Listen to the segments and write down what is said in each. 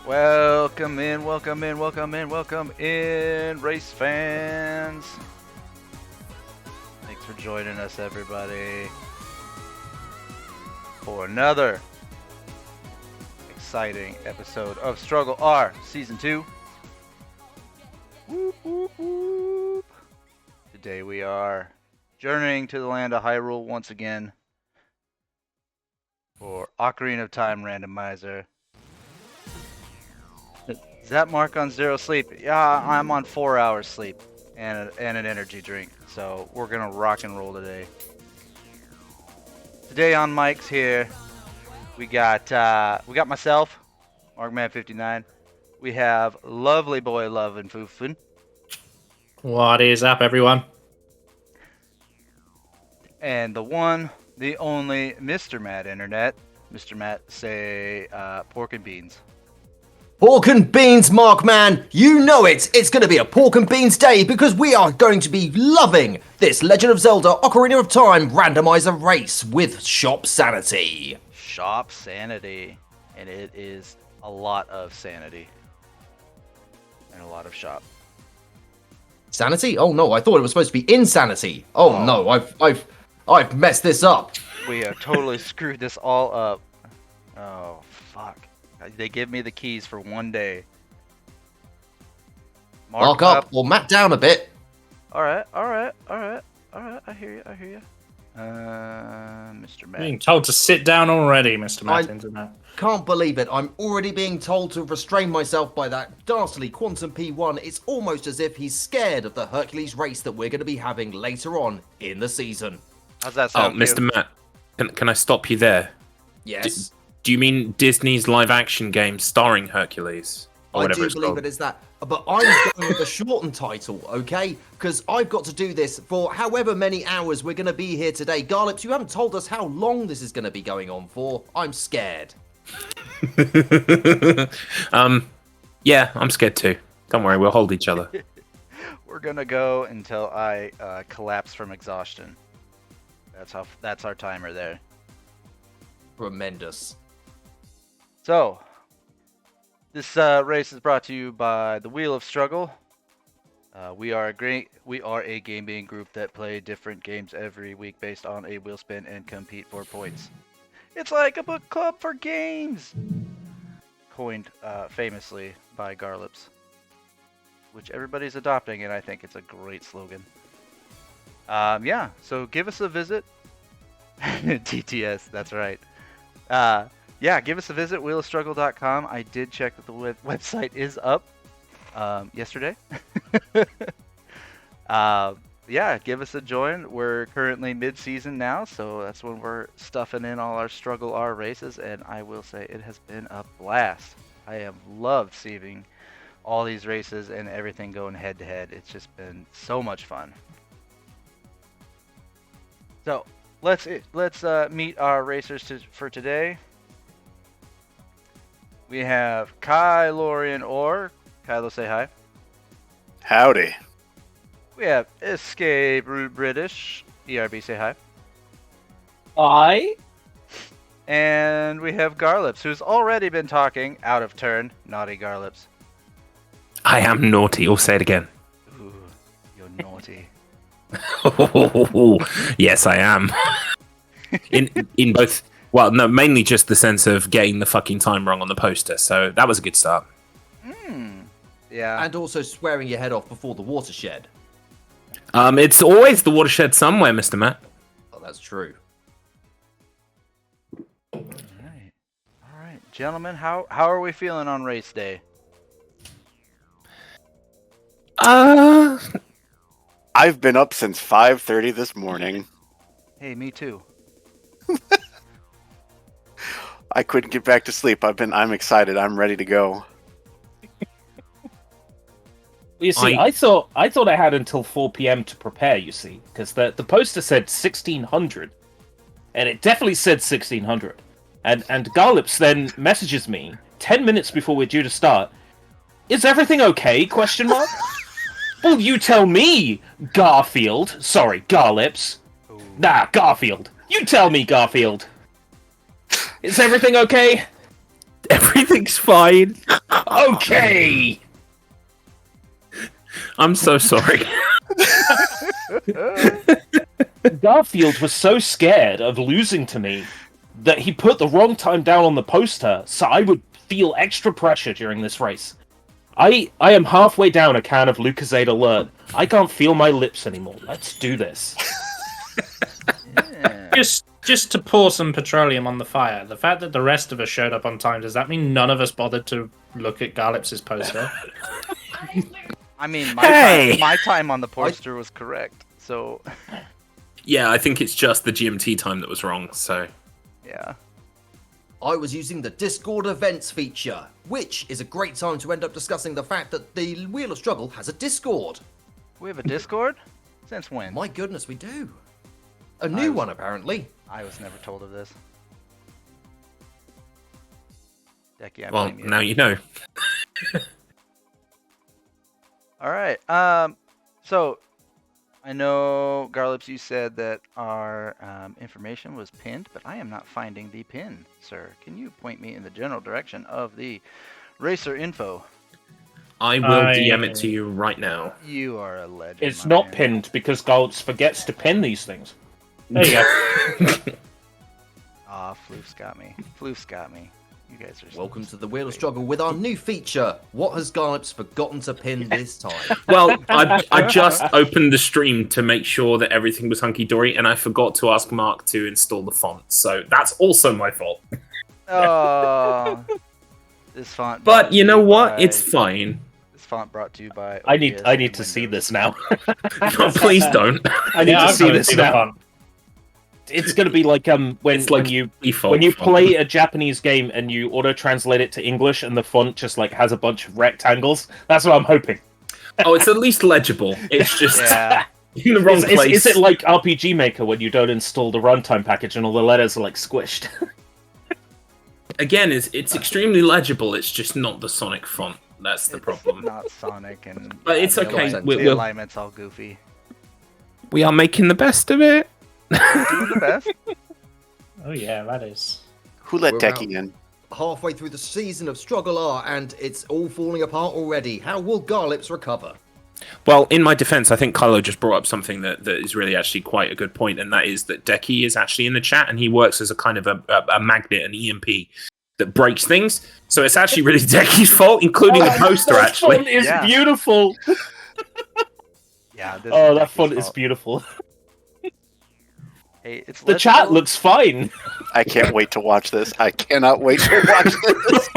Welcome in, race fans. Thanks for joining us, everybody, for another exciting episode of StruggleR Season 2. Whoop, whoop, whoop. Today we are journeying to the land of Hyrule once again for Ocarina of Time Randomizer. Is that Mark on 0 sleep? Yeah, I'm on 4 hours sleep and an energy drink. So we're gonna rock and roll today. Today on mics here, we got myself, Markman59. We have lovely boy Love and Foofin. What is up, everyone? And the one, the only Mr. Matt Internet. Mr. Matt, say pork and beans. Pork and beans, Markman! You know it! It's going to be a pork and beans day because we are going to be loving this Legend of Zelda Ocarina of Time randomizer race with Shop Sanity. Shop Sanity. And it is a lot of sanity. And a lot of shop. Sanity? Oh no, I thought it was supposed to be insanity. Oh no, I've messed this up. We have totally screwed this all up. Oh, fuck. They give me the keys for one day. Mark up or mat down a bit. Alright. I hear you. Mr. Matt. Being told to sit down already, Mr. Matt Internet. Can't believe it. I'm already being told to restrain myself by that dastardly Quantum P1. It's almost as if he's scared of the Hercules race that we're going to be having later on in the season. How's that sound? Mr. Matt, can I stop you there? Yes. Do you mean Disney's live-action game starring Hercules? I do believe it is that. But I'm going with the shortened title, okay? Because I've got to do this for however many hours we're going to be here today. Garlips, you haven't told us how long this is going to be going on for. I'm scared. Yeah, I'm scared too. Don't worry, we'll hold each other. We're going to go until I collapse from exhaustion. That's our timer there. Tremendous. So, this race is brought to you by the Wheel of Struggle. We are a gaming group that play different games every week based on a wheel spin and compete for points. It's like a book club for games, coined famously by Garlips, which everybody's adopting, and I think it's a great slogan. Yeah, so give us a visit. TTS, that's right. Yeah, give us a visit, wheelofstruggle.com. I did check that the website is up yesterday. Yeah, give us a join. We're currently mid-season now, so that's when we're stuffing in all our StruggleR races, and I will say it has been a blast. I have loved seeing all these races and everything going head-to-head. It's just been so much fun. So, let's meet our racers for today. We have Kylorian or Kylo, say hi. Howdy. We have Escape Route British. ERB, say hi. Hi. And we have Garlips, who's already been talking out of turn. Naughty Garlips. I am naughty. I'll say it again. Ooh, you're naughty. Yes, I am. In both. Well, no, mainly just the sense of getting the fucking time wrong on the poster. So that was a good start. Yeah. And also swearing your head off before the watershed. It's always the watershed somewhere, Mr. Matt. Oh, that's true. All right, gentlemen, how are we feeling on race day? I've been up since 5:30 this morning. Hey, me too. I couldn't get back to sleep. I'm excited. I'm ready to go. You see, I thought I had until 4 p.m. to prepare, you see, because the poster said 1600, and it definitely said 1600. And Garlips then messages me 10 minutes before we're due to start. Is everything okay? Question mark. Well, you tell me, Garfield. Sorry, Garlips. Ooh. Nah, Garfield. You tell me, Garfield. Is everything okay? Everything's fine. Okay. I'm so sorry. Garfield was so scared of losing to me that he put the wrong time down on the poster, so I would feel extra pressure during this race. I am halfway down a can of Lucozade Alert. I can't feel my lips anymore. Let's do this. Yeah. Just to pour some petroleum on the fire, the fact that the rest of us showed up on time, does that mean none of us bothered to look at Garlips' poster? I mean, Hey! my time on the poster was correct. So, Yeah, I think it's just the GMT time that was wrong. So yeah. I was using the Discord events feature, which is a great time to end up discussing the fact that the Wheel of Struggle has a Discord. We have a Discord? Since when? My goodness, we do. A new one, apparently. I was never told of this. Decky, I well, blame you. now you know. All right. So I know, Garlips, you said that our information was pinned, but I am not finding the pin, sir. Can you point me in the general direction of the racer info? I will DM it to you right now. You are a legend. It's my not man. pinned because Garlips forgets to pin these things. There you go. Aw, Floof's got me. Floof's got me. You guys are. Welcome to the Wheel of Struggle with our new feature. What has Garlips forgotten to pin this time? Well, I just opened the stream to make sure that everything was hunky-dory, and I forgot to ask Mark to install the font. So that's also my fault. Oh, this font. But brought you to know what? by- It's fine. This font brought to you by. I need OBS to see Windows. this now. No, please don't. I need Yeah, to I've see gotta this see the now. font. It's gonna be like when It's like when you default when you font. play a Japanese game and you auto translate it to English and the font just like has a bunch of rectangles. That's what I'm hoping. Oh, it's at least legible. It's just Yeah. in the wrong place. Is it like RPG Maker when you don't install the runtime package and all the letters are like squished? Again, it's extremely legible. It's just not the Sonic font. That's the problem. Not Sonic and. But it's the okay. alignment- We- the we'll- alignment's all goofy. We are making the best of it. Doing the best. Oh yeah, that is. Who let We're Decky in? Halfway through the season of StruggleR, and it's all falling apart already. How will Garlips recover? Well, in my defense, I think Kylo just brought up something that is really actually quite a good point, and that is that Decky is actually in the chat, and he works as a kind of a magnet, an EMP, that breaks things. So it's actually really Decky's fault, including the poster, That actually. font is Yeah. beautiful. Yeah. This Oh, is that Decky's font is fault. beautiful. Hey, it's The chat legible. looks fine. I can't wait to watch this. I cannot wait to watch this.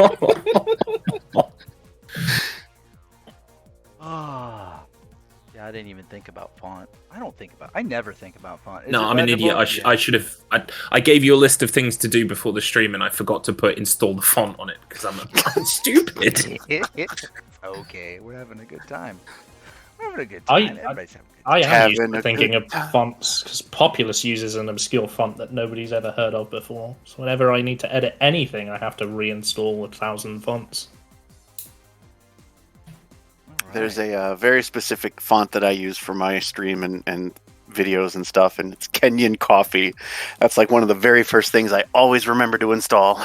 Ah. Yeah, I didn't even think about font. I never think about font. Is No, it I'm an legible? idiot. I should have. I gave you a list of things to do before the stream, and I forgot to put install the font on it because I'm stupid. It's okay. We're having a good time. We're having a good time. Everybody's having a good time. I am Having used to a thinking good of time. fonts because Populous uses an obscure font that nobody's ever heard of before. So whenever I need to edit anything, I have to reinstall 1,000 fonts. All There's right. a very specific font that I use for my stream and videos and stuff, and it's Kenyan Coffee. That's like one of the very first things I always remember to install.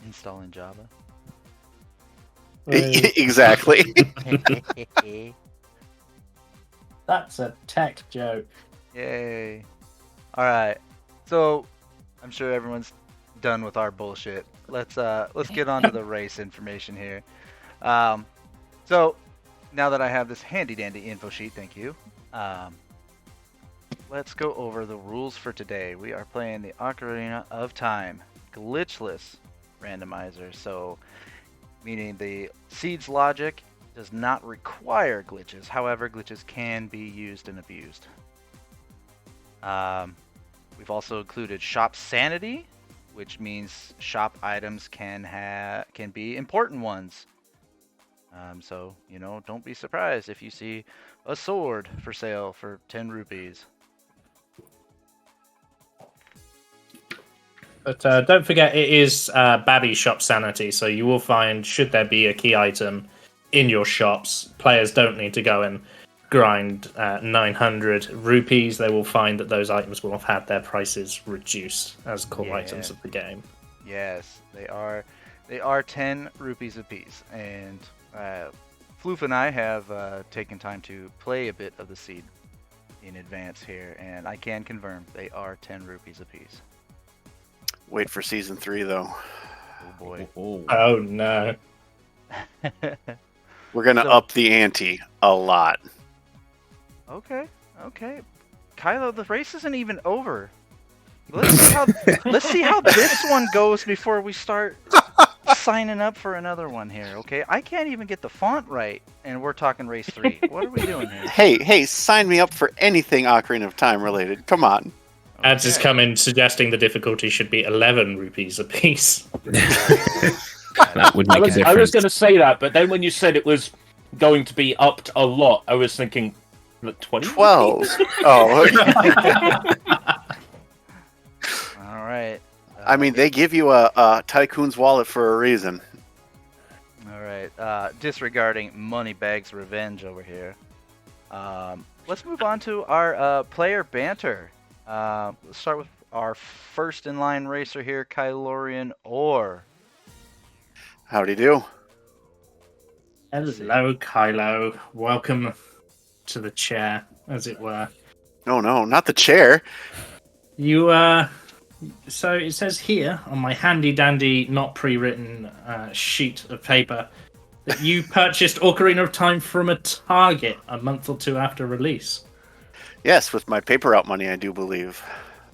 Installing Java. Exactly. That's a tech joke. Yay. All right. So, I'm sure everyone's done with our bullshit. Let's get on to the race information here. So, now that I have this handy dandy info sheet, thank you. Let's go over the rules for today. We are playing the Ocarina of Time glitchless randomizer. So, meaning the seeds logic does not require glitches. However, glitches can be used and abused. We've also included shop sanity, which means shop items can be important ones. So, don't be surprised if you see a sword for sale for 10 rupees. But don't forget, it is Babby shop sanity, so you will find, should there be a key item in your shops, players don't need to go and grind 900 rupees. They will find that those items will have had their prices reduced as core Yeah. items of the game. Yes, they are They are 10 rupees apiece, and Floof and I have taken time to play a bit of the seed in advance here, and I can confirm they are 10 rupees apiece. Wait for season 3 though. Oh boy. Oh no. We're gonna up the ante a lot. Okay. Kylo, the race isn't even over. Let's see how this one goes before we start signing up for another one here, okay? I can't even get the font right, and we're talking race 3. What are we doing here? Hey, sign me up for anything Ocarina of Time related. Come on. Ads has come in suggesting the difficulty should be 11 rupees apiece. That would make a difference. I was going to say that, but then when you said it was going to be upped a lot, I was thinking, 20? 12. Oh. All right. I mean, they give you a tycoon's wallet for a reason. All right. Disregarding Moneybags Revenge over here. Let's move on to our player banter. Let's start with our first in line racer here, Kylorian or. Howdy do. Hello, Kylo. Welcome to the chair, as it were. No, not the chair. You, so it says here on my handy dandy, not pre-written sheet of paper that you purchased Ocarina of Time from a Target a month or two after release. Yes, with my paper route money, I do believe.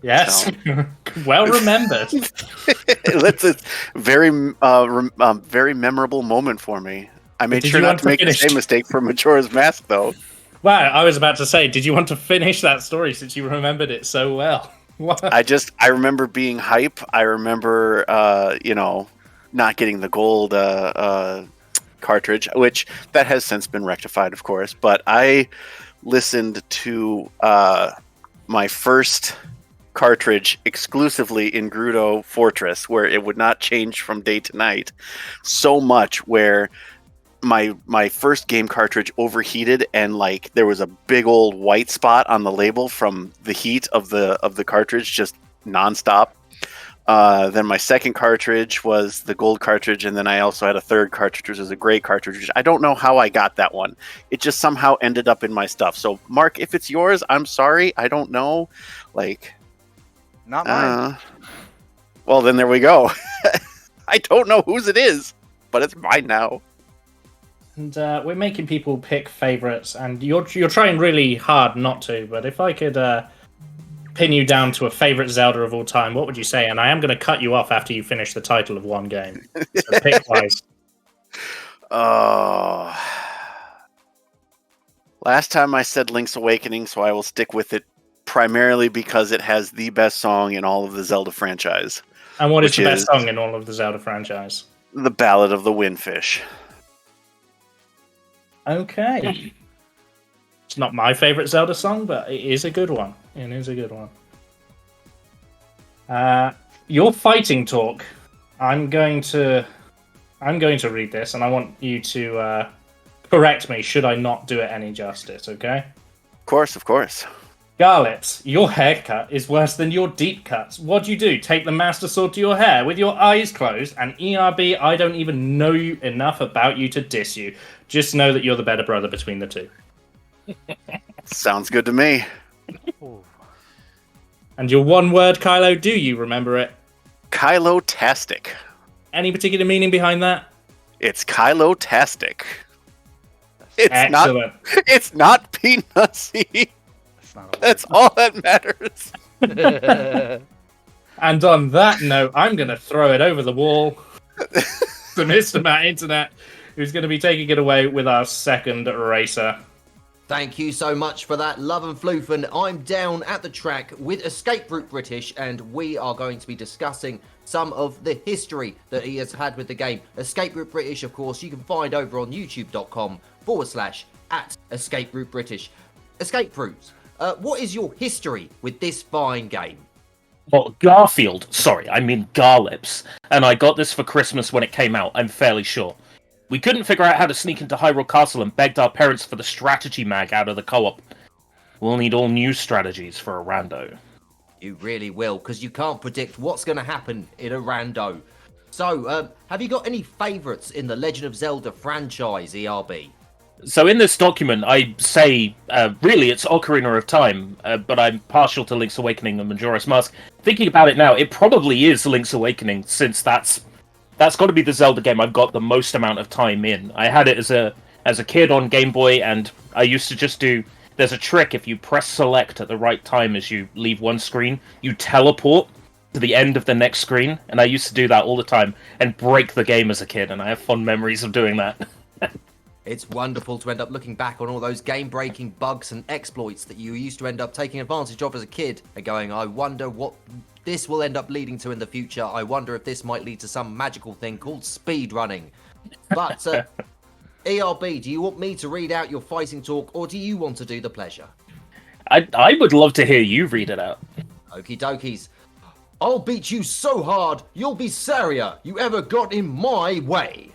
Yes, So. well remembered. It's a very memorable moment for me. I made Did sure you not want to to make the finish? same mistake for Majora's Mask, though. Wow, I was about to say, did you want to finish that story since you remembered it so well? What? I remember being hype. I remember, not getting the gold cartridge, which that has since been rectified, of course. But I listened to my first cartridge exclusively in Gerudo Fortress, where it would not change from day to night, so much where my first game cartridge overheated and like there was a big old white spot on the label from the heat of the cartridge just nonstop. Then my second cartridge was the gold cartridge, and then I also had a third cartridge, which was a gray cartridge. I don't know how I got that one. It just somehow ended up in my stuff. So Mark, if it's yours, I'm sorry. I don't know. Not mine. Well, then there we go. I don't know whose it is, but it's mine now. And we're making people pick favorites, and you're trying really hard not to. But if I could pin you down to a favorite Zelda of all time, what would you say? And I am going to cut you off after you finish the title of one game. So pick wise. Last time I said Link's Awakening, so I will stick with it primarily because it has the best song in all of the Zelda franchise. And what is the best song in all of the Zelda franchise? The Ballad of the Windfish. Okay. It's not my favorite Zelda song, but it is a good one. It is a good one. Your fighting talk. I'm going to read this, and I want you to correct me should I not do it any justice, okay? Of course. Garlips, your haircut is worse than your deep cuts. What do? Take the Master Sword to your hair with your eyes closed? And ERB, I don't even know you enough about you to diss you. Just know that you're the better brother between the two. Sounds good to me. And your one word, Kylo, do you remember it? Kylo-tastic. Any particular meaning behind that? It's Kylo-tastic. It's Excellent. It's not peanutty. That's all that matters. And on that note, I'm going to throw it over the wall to Mr. Matt Internet, who's going to be taking it away with our second racer. Thank you so much for that, Love and Floof, and I'm down at the track with Escape Route British, and we are going to be discussing some of the history that he has had with the game. Escape Route British, of course, you can find over on youtube.com/@Escape Route British. Escape Routes. What is your history with this fine game? Well, Garlips. And I got this for Christmas when it came out, I'm fairly sure. We couldn't figure out how to sneak into Hyrule Castle and begged our parents for the strategy mag out of the co-op. We'll need all new strategies for a rando. You really will, because you can't predict what's going to happen in a rando. So, have you got any favourites in the Legend of Zelda franchise, ERB? So in this document, I say, really, it's Ocarina of Time, but I'm partial to Link's Awakening and Majora's Mask. Thinking about it now, it probably is Link's Awakening, since that's got to be the Zelda game I've got the most amount of time in. I had it as a kid on Game Boy, and I used to just do... There's a trick, if you press select at the right time as you leave one screen, you teleport to the end of the next screen, and I used to do that all the time, and break the game as a kid, and I have fond memories of doing that. It's wonderful to end up looking back on all those game-breaking bugs and exploits that you used to end up taking advantage of as a kid and going, I wonder what this will end up leading to in the future. I wonder if this might lead to some magical thing called speedrunning. But, ERB, do you want me to read out your fighting talk, or do you want to do the pleasure? I would love to hear you read it out. Okie dokies. I'll beat you so hard, you'll be sorrier you ever got in my way.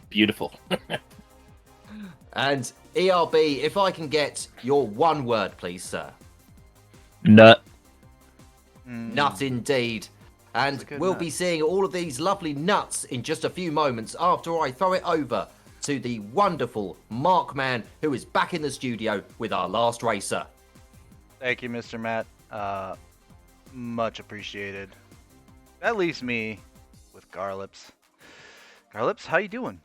Beautiful. And ERB, if I can get your one word, please, sir. Nut. Nut indeed. And we'll be seeing all of these lovely nuts in just a few moments after I throw it over to the wonderful Markman, who is back in the studio with our last racer. Thank you, Mr. Matt. Much appreciated. That leaves me with Garlips. Garlips, how you doing?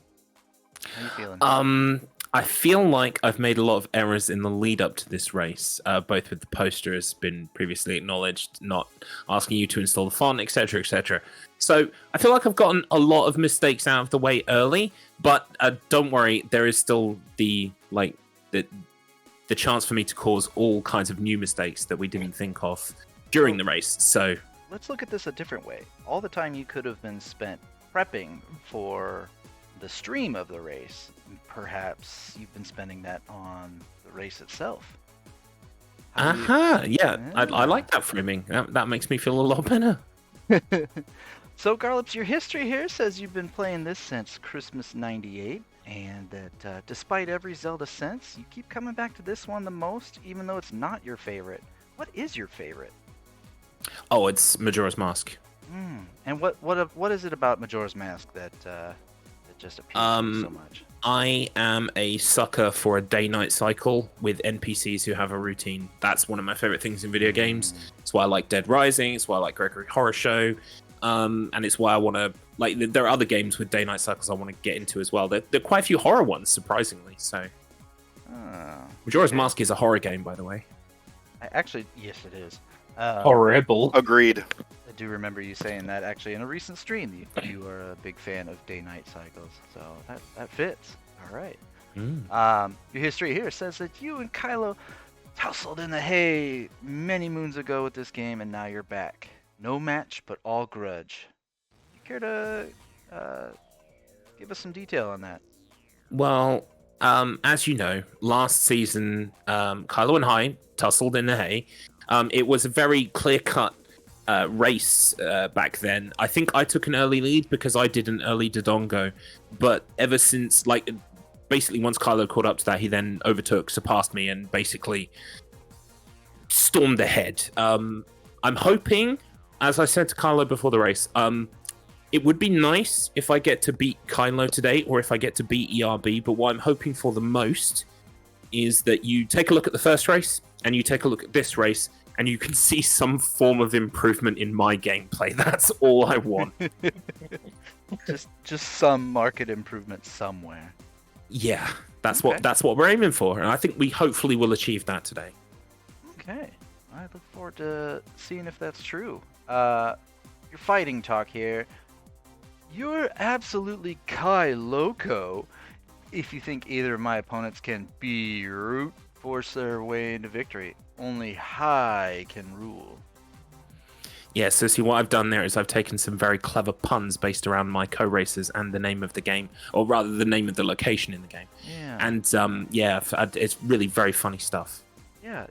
How you feeling? I feel like I've made a lot of errors in the lead up to this race, both with the poster has been previously acknowledged, not asking you to install the font, etc., etc. So I feel like I've gotten a lot of mistakes out of the way early, but don't worry, there is still the chance for me to cause all kinds of new mistakes that we didn't think of during the race. So let's look at this a different way. All the time you could have been spent prepping for the stream of the race, perhaps you've been spending that on the race itself. Yeah, I like that framing. That makes me feel a lot better. So, Garlips, your history here says you've been playing this since Christmas '98, and that despite every Zelda since, you keep coming back to this one the most, even though it's not your favorite. What is your favorite? Oh, it's Majora's Mask. And what is it about Majora's Mask that just appeals to you so much? I am a sucker for a day-night cycle with NPCs who have a routine. That's one of my favorite things in video games. It's why I like Dead Rising. It's why I like Gregory Horror Show. And it's why I want to... there are other games with day-night cycles I want to get into as well. There are quite a few horror ones, surprisingly. So, Majora's Mask is a horror game, by the way. Yes, it is. Horrible. Agreed. I do remember you saying that actually in a recent stream. You are a big fan of day-night cycles, so that fits. All right. Your history here says that you and Kylo tussled in the hay many moons ago with this game, and now you're back. No match, but all grudge. You care to give us some detail on that? Well, as you know, last season, Kylo and I tussled in the hay. It was a very clear-cut race back then. I think I took an early lead because I did an early Dodongo, but ever since, basically once Kylo caught up to that, he then surpassed me, and basically stormed ahead. I'm hoping, as I said to Kylo before the race, it would be nice if I get to beat Kylo today, or if I get to beat ERB, but what I'm hoping for the most is that you take a look at the first race, and you take a look at this race, and you can see some form of improvement in my gameplay. That's all I want. just some market improvement somewhere. Yeah, that's what we're aiming for, and I think we hopefully will achieve that today. Okay, I look forward to seeing if that's true. Your fighting talk here. You're absolutely Kyloco if you think either of my opponents can brute force their way into victory. Only High can rule. Yeah, so see what I've done there is I've taken some very clever puns based around my co-racers and the name of the game, or rather the name of the location in the game. Yeah. And it's really very funny stuff. Yeah.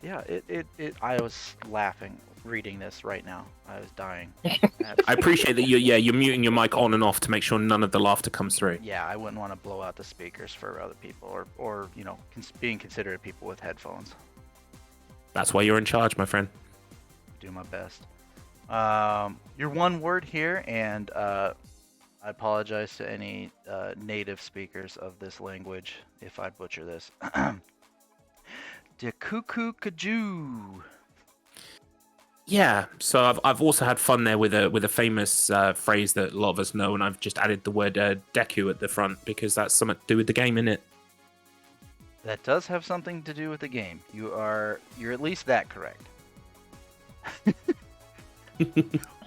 I was laughing reading this right now. I was dying. I appreciate that you're muting your mic on and off to make sure none of the laughter comes through. Yeah, I wouldn't want to blow out the speakers for other people, or being considerate of people with headphones. That's why you're in charge, my friend. Do my best. Your one word here, and I apologize to any native speakers of this language if I butcher this. Dekukukaju. Yeah, so I've also had fun there with a famous phrase that a lot of us know, and I've just added the word deku at the front because that's something to do with the game, innit? That does have something to do with the game. You're at least that correct.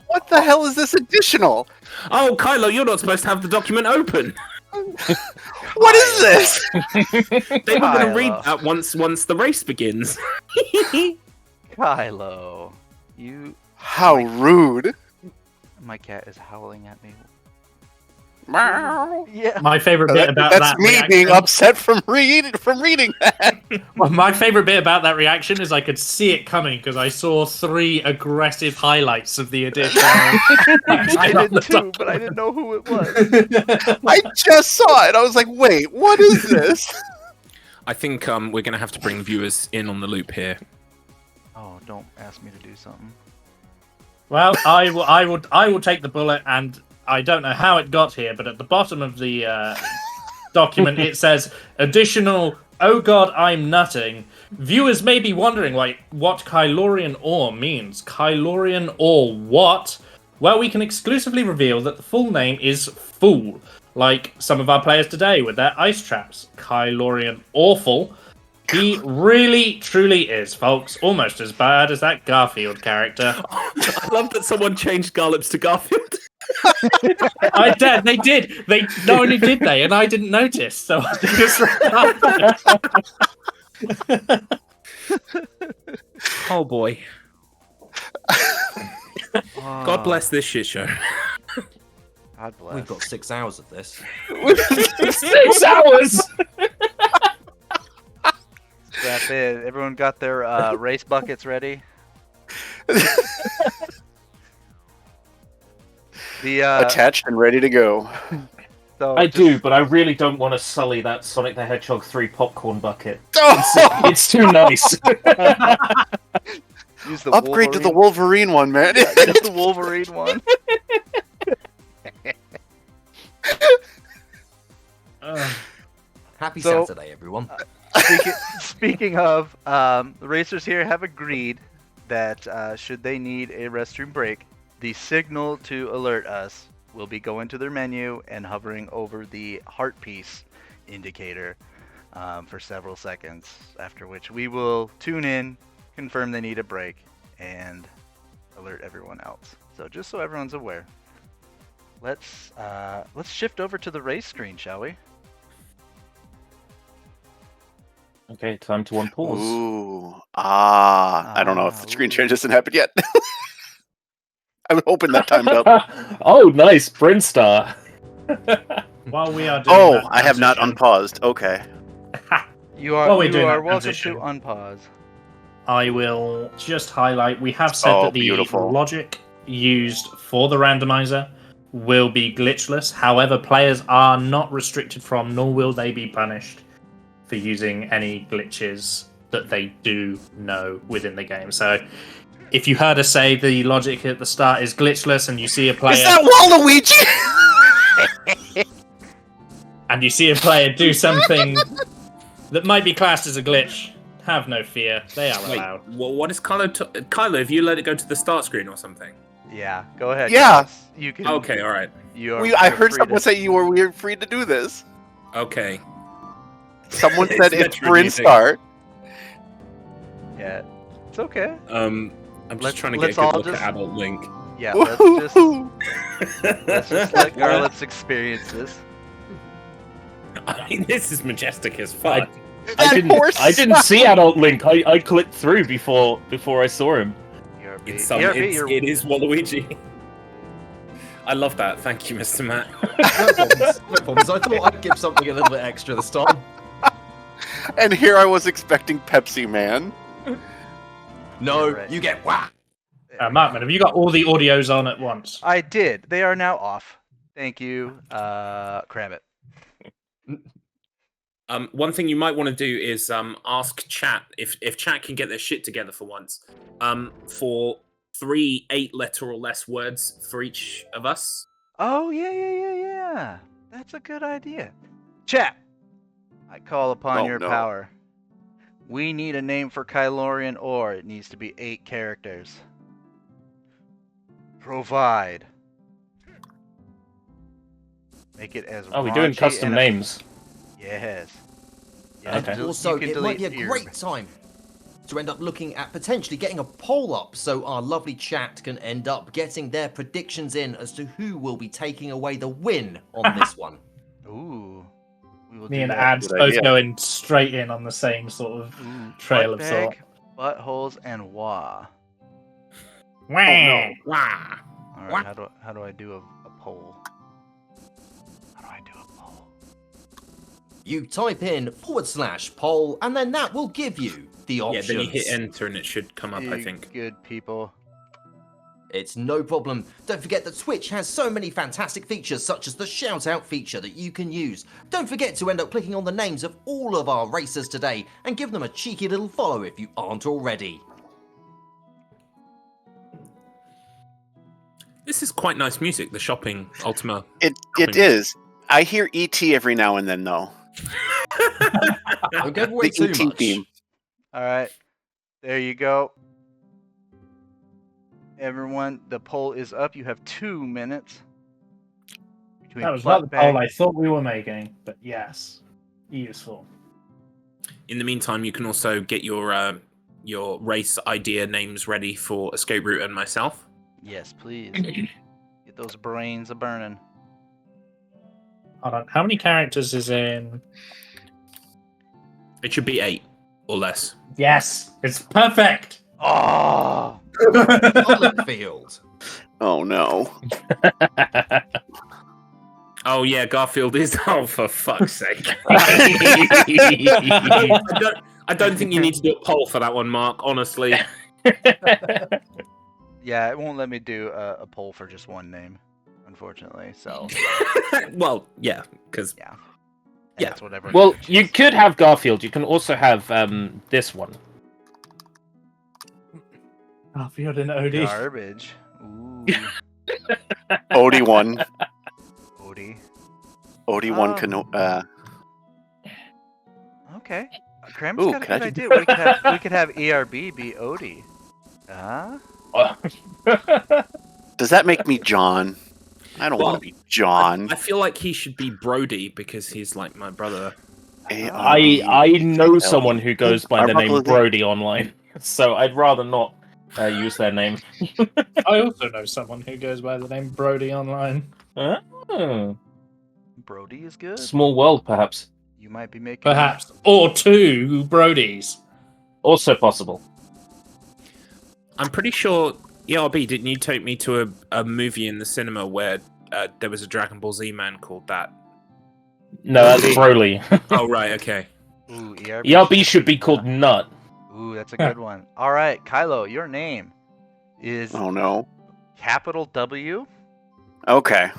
What the hell is this additional? Oh, Kylo, you're not supposed to have the document open. What is this? They were going to Kylo. read that once the race begins. Kylo, you. How rude. My cat is howling at me. Meow. Yeah. My favorite bit about That's that me reaction, being upset from reading that. Well, my favorite bit about that reaction is I could see it coming because I saw 3 aggressive highlights of the edition. I did too, but I didn't know who it was. I just saw it. I was like, wait, what is this? I think we're going to have to bring viewers in on the loop here. Oh, don't ask me to do something. Well, I will take the bullet, and I don't know how it got here, but at the bottom of the document it says additional. Oh God, I'm nutting. Viewers may be wondering what Kylorian ore means. Kylorian ore what? Well, we can exclusively reveal that the full name is Fool, like some of our players today with their ice traps. Kylorian Awful. He really, truly is, folks. Almost as bad as that Garfield character. I love that someone changed Garlips to Garfield. I did. They did. They not only did they, and I didn't notice. So I just... Oh boy. God bless this shit show. God bless. We've got 6 hours of this. 6 hours. Strap in. Everyone got their race buckets ready? The Attached and ready to go. so I just- do, but I really don't want to sully that Sonic the Hedgehog 3 popcorn bucket. Oh, It's too nice. use the upgrade to the Wolverine. Wolverine one, man. Yeah, just the Wolverine one. Happy So- Saturday, everyone. Speaking of, the racers here have agreed that should they need a restroom break, the signal to alert us will be going to their menu and hovering over the heart piece indicator for several seconds, after which we will tune in, confirm they need a break, and alert everyone else. So just so everyone's aware, let's shift over to the race screen, shall we? Okay, time to unpause. Ooh. I don't know if the screen share doesn't happen yet. I'm hoping that timed up. Oh, nice, Brinstar. While we are doing Oh, that I have not transition, unpaused. Okay. You are, While we're you doing are that welcome transition. to unpause. I will just highlight. We have said Oh, that the beautiful. logic used for the randomizer will be glitchless. However, players are not restricted from, nor will they be punished for using any glitches that they do know within the game. So, if you heard us say the logic at the start is glitchless, and you see a player Is that Waluigi? and you see a player do something that might be classed as a glitch, have no fear. They are Wait, allowed. what is Kylo? Kylo, have you let it go to the start screen or something? Yeah, go ahead. Yeah. guys. You can. Okay, all right. You are, I you're heard free someone to- say you were free to do this. Okay. Someone It's said it's veteran music. Brinstar. Yeah, it's okay. I'm just Let's- trying to get a let's good all look just- at Adult Link. Yeah, let's just let I Garlips experience this. mean, this is majestic as fuck. That horse I didn't see Adult Link. I clicked through before I saw him. ERB. It you're- is Waluigi. I love that. Thank you, Mr. Matt. No problems. I thought I'd give something a little bit extra this time. And here I was expecting Pepsi Man. No, Yeah, right. you get whack. Markman, have you got all the audios on at once? I did. They are now off. Thank you, Cram it. One thing you might want to do is ask chat if chat can get their shit together for once. For 3 8-letter or less words for each of us. Oh, yeah. That's a good idea. Chat, I call upon Oh, your no. power. We need a name for Kylorian ore. It needs to be 8 characters. Provide. Make it as Oh, we're doing raunchy custom and names. Yes. Yeah, Okay. you Also, can it might be a delete great time to end up looking at potentially getting a poll up so our lovely chat can end up getting their predictions in as to who will be taking away the win on this one. Ooh. We will Me do and that. Ads Good both idea. going straight in on the same sort of Ooh, trail butt of thought. bag, buttholes, and wah. Wah. Wow. All right, how do I do a poll? How do I do a poll? You type in /poll, and then that will give you the Yeah, options. then you hit enter and it should come up, I You think. Good people. It's no problem. Don't forget that Twitch has so many fantastic features, such as the shout out feature that you can use. Don't forget to end up clicking on the names of all of our racers today and give them a cheeky little follow if you aren't already. This is quite nice music, the shopping Ultima. It shopping. is. I hear ET every now and then, though. Don't give away The too ET much. theme. All right, there you go. Everyone, the poll is up. You have 2 minutes. Between That was not the butt bag- poll I thought we were making, but yes, useful. In the meantime, you can also get your race idea names ready for Escape Route and myself. Yes, please. Get those brains a burning. Hold on. How many characters is in? It should be 8 or less. Yes, it's perfect. Oh, Garlic Field. Oh, no. Oh yeah, Garfield is. Oh, for fuck's sake! I don't think you need to do a poll for that one, Mark. Honestly, yeah. It won't let me do a poll for just one name, unfortunately. So well, yeah, because yeah, Yeah. That's whatever. Well, you could have Garfield. You can also have this one. Garfield and Odie. Garbage. Ooh, Odie one. Odie. Odie one Oh. can. Okay. Cram's Ooh, got a can I good do- idea. We could have ERB be Odie. Huh? Does that make me John? I don't Well, want to be John. I feel like he should be Brody because he's like my brother. I know someone who goes by the name Arbuckle- Brody online, so I'd rather not use their name. I also know someone who goes by the name Brody online. Oh, Brody is good. small world, perhaps. You might be making. Perhaps. Or 2 Brodies. Also possible. I'm pretty sure ERB, didn't you take me to a movie in the cinema where there was a Dragon Ball Z man called that? No, that's Broly. Oh right, okay. Ooh, ERB. ERB should be called Nut. Ooh, that's a good one. All right, Kylo, your name is Oh no. capital W, Okay.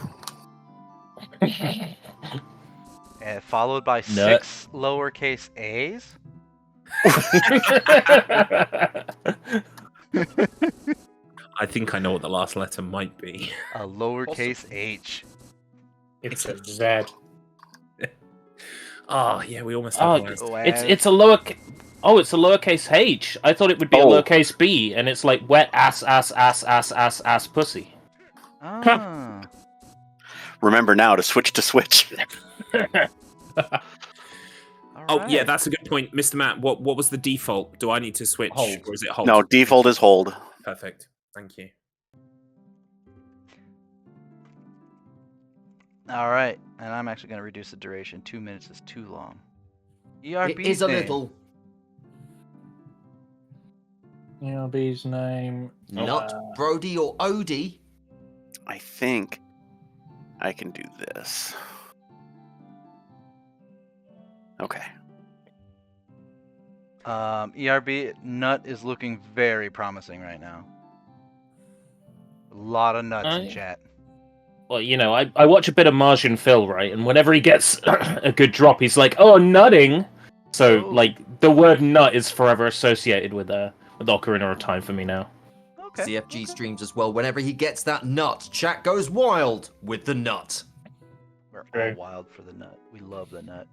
followed by Nut. 6 lowercase a's. I think I know what the last letter might be. A lowercase h. It's a Z. Oh yeah, we almost Oh, have Oh, it's a lowercase h. I thought it would be a Oh. lowercase b, and it's like wet ass pussy. Ah. Remember now to switch to Switch. Oh yeah, Alright. that's a good point, Mr. Matt. What was the default? Do I need to switch, Hold. or is it hold? No, default is hold. Perfect. Thank you. All right, and I'm actually going to reduce the duration. 2 minutes is too long. ERB It is a little. ERB's name. Not Brody or Odie. I think I can do this. Okay. ERB nut is looking very promising right now. A lot of nuts in chat. Well, you know, I watch a bit of Martian Phil, right? And whenever he gets a good drop, he's like, "Oh, nutting." So, Oh. like, the word "nut" is forever associated with Ocarina of Time for me now. Okay. CFG streams as well. Whenever he gets that nut, chat goes wild with the nut. We're True. all wild for the nut. We love the nut.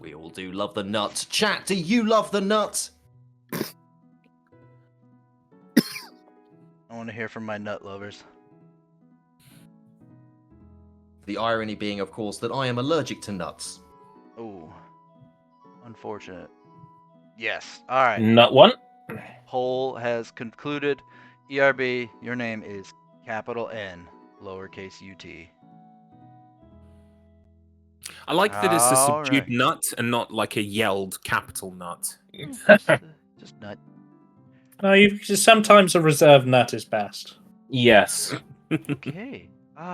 We all do love the nut. Chat, do you love the nut? I want to hear from my nut lovers. The irony being, of course, that I am allergic to nuts. Oh, unfortunate. Yes. All right. Nut one. Poll has concluded. ERB, your name is capital N, lowercase ut. I like that it's a All subdued right. nut and not like a yelled capital nut. Just nut. No, sometimes a reserved nut is best. Yes. Okay.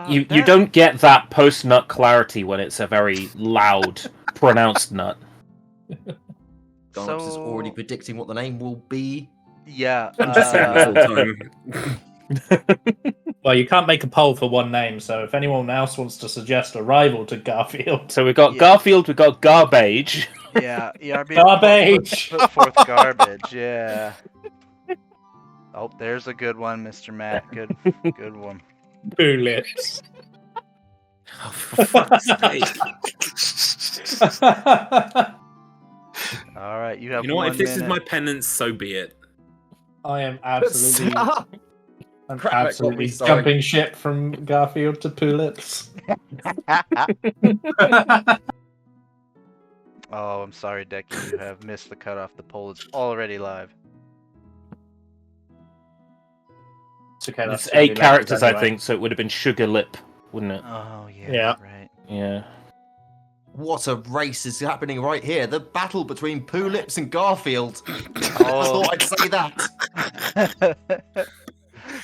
You that- don't get that post nut clarity when it's a very loud, pronounced nut. Garlips is So- already predicting what the name will be. Yeah. I'm just saying this all the time. Well, you can't make a poll for one name, so if anyone else wants to suggest a rival to Garfield, So we've got Yeah. Garfield, we've got Garbage. Yeah. ERB. Garbage! Put forth garbage. Yeah. Oh, there's a good one, Mr. Matt. Good one. Boo lips. Oh, for fuck's sake. All right, you have. You know what? 1 If this is minute. my penance, so be it. I am absolutely, I'm Crap, that got absolutely me, sorry. jumping ship from Garfield to Poo lips. Oh, I'm sorry, Decky. You have missed the cutoff. The poll is already live. It's okay, that's It's gonna 8 be characters, anyway. I think, so it would have been Sugar Lip, wouldn't it? Oh yeah. Yeah. Right. Yeah. What a race is happening right here. The battle between Poo Lips and Garfield. I Oh. thought I'd say that.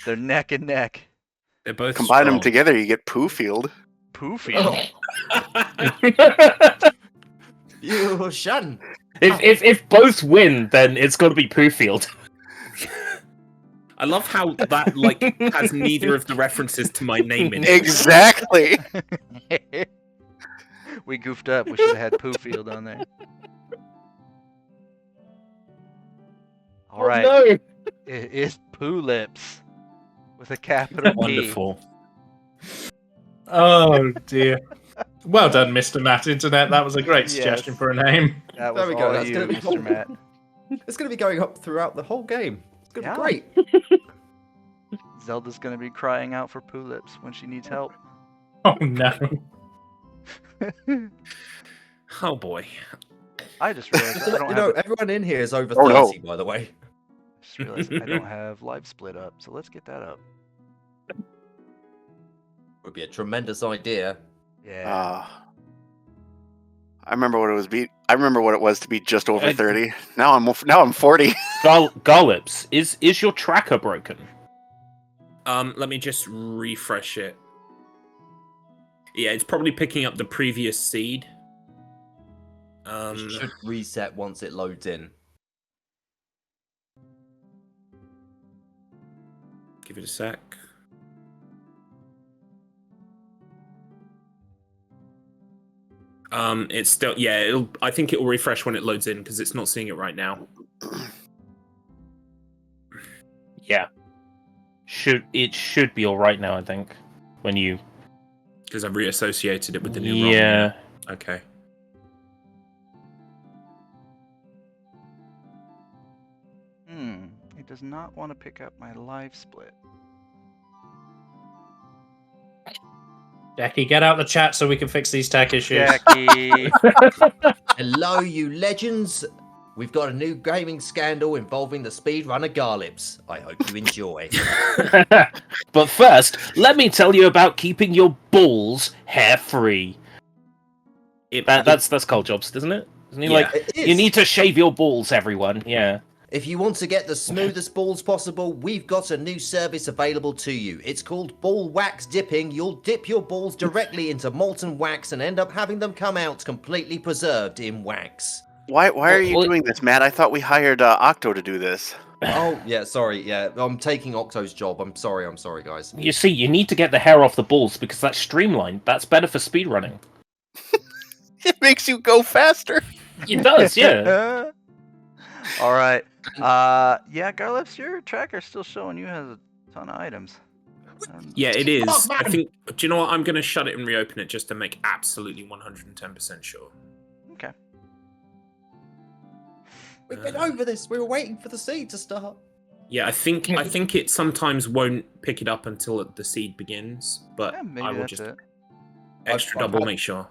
They're neck and neck. They're both Combine them strong. together, you get Poofield. Poofy. You shun. If both win, then it's got to be Poofield. I love how that like has neither of the references to my name in it. Exactly. We goofed up. We should have had Poofield on there. All right. Oh, no. It is Poo Lips with a capital P. Wonderful. Oh dear. Well done, Mr. Matt Internet. That was a great suggestion Yes. for a name. That was There we go, all that's you, gonna be Mr. cool. Matt. It's going to be going up throughout the whole game. It's going to Yeah. be great. Zelda's gonna be crying out for Poo Lips when she needs help. Oh no. Oh boy. I just realized I don't You know, have. everyone in here is over Oh, 30, no. by the way. Just realized I don't have live split up, so let's get that up. Would be a tremendous idea. Yeah. I remember what it was. I remember what it was to be just over I- 30. Now I'm 40. Garlips, is your tracker broken? Let me just refresh it. Yeah, it's probably picking up the previous seed. It should reset once it loads in. Give it a sec. It's still I think it will refresh when it loads in because it's not seeing it right now. Yeah. It should be all right now, I think. When you Because I've reassociated it with the new ROM. Yeah. Okay. It does not want to pick up my live split. Jackie, get out the chat so we can fix these tech issues. Jackie. Hello, you legends. We've got a new gaming scandal involving the speedrunner Garlips. I hope you enjoy. But first, let me tell you about keeping your balls hair free. That's Carl Jobs, isn't it? Isn't he Yeah. like It is. you need to shave your balls, everyone? Yeah. If you want to get the smoothest balls possible, we've got a new service available to you. It's called ball wax dipping. You'll dip your balls directly into molten wax and end up having them come out completely preserved in wax. Why are you Well, doing this, Matt? I thought we hired Octo to do this. Oh, yeah, sorry. Yeah, I'm taking Octo's job. I'm sorry, guys. You see, you need to get the hair off the balls because that's streamlined. That's better for speedrunning. It makes you go faster. It does, yeah. All right. Yeah, Garlips, your tracker's still showing you has a ton of items. Yeah, it is. Mark, I man! think. Do you know what? I'm going to shut it and reopen it just to make absolutely 110% sure. Okay. We've been over this. We were waiting for the seed to start. Yeah, I think it sometimes won't pick it up until the seed begins, but Yeah, I maybe will that's just it. extra I've double had- make sure.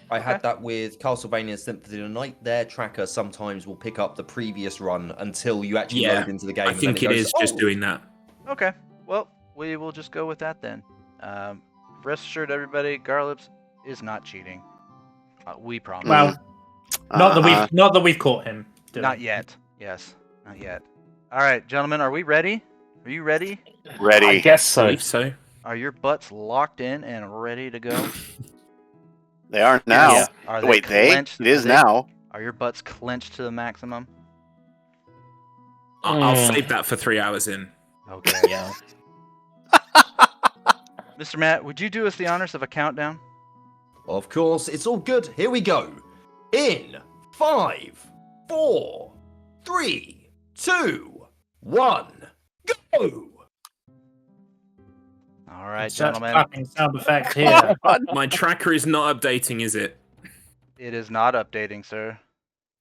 I had Okay. that with Castlevania Symphony of the Night. Their tracker sometimes will pick up the previous run until you actually Yeah, load into the game. I and think then it goes, is just "Oh!" doing that. Okay. Well, we will just go with that then. Rest assured, everybody, Garlips is not cheating. We promise. Well, Uh-huh. not that we've caught him. Not yet. Yes, not yet. All right, gentlemen, are we ready? Are you ready? Ready. I guess I so. believe so. Are your butts locked in and ready to go? They are now. Yeah. Are Wait, they? clenched? It is Are they- now. Are your butts clenched to the maximum? I'll Mm. save that for 3 hours in. Okay. Yeah. Mr. Matt, would you do us the honors of a countdown? Of course, it's all good. Here we go. In 5, 4, 3, 2, 1, go! All right, Such gentlemen. fucking sound effects here. My tracker is not updating, is it? It is not updating, sir.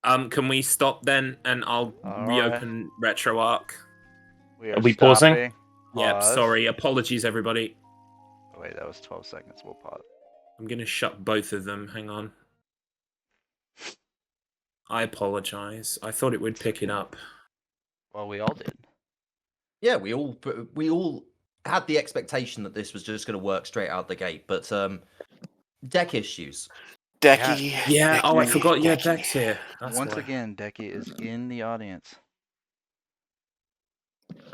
Can we stop then, and I'll All reopen RetroArch? Are we pausing? stopping. Yep. Pause. Sorry. Apologies, everybody. Oh, wait, that was 12 seconds. We'll pause. I'm gonna shut both of them. Hang on. I apologize. I thought it would pick it up. Well, we all did. Yeah, we all had the expectation that this was just going to work straight out the gate, but deck issues. Decky. Yeah. Oh, I Decky, forgot. Yeah, Decky. Deck's here. That's Once why. again, Decky is in the audience.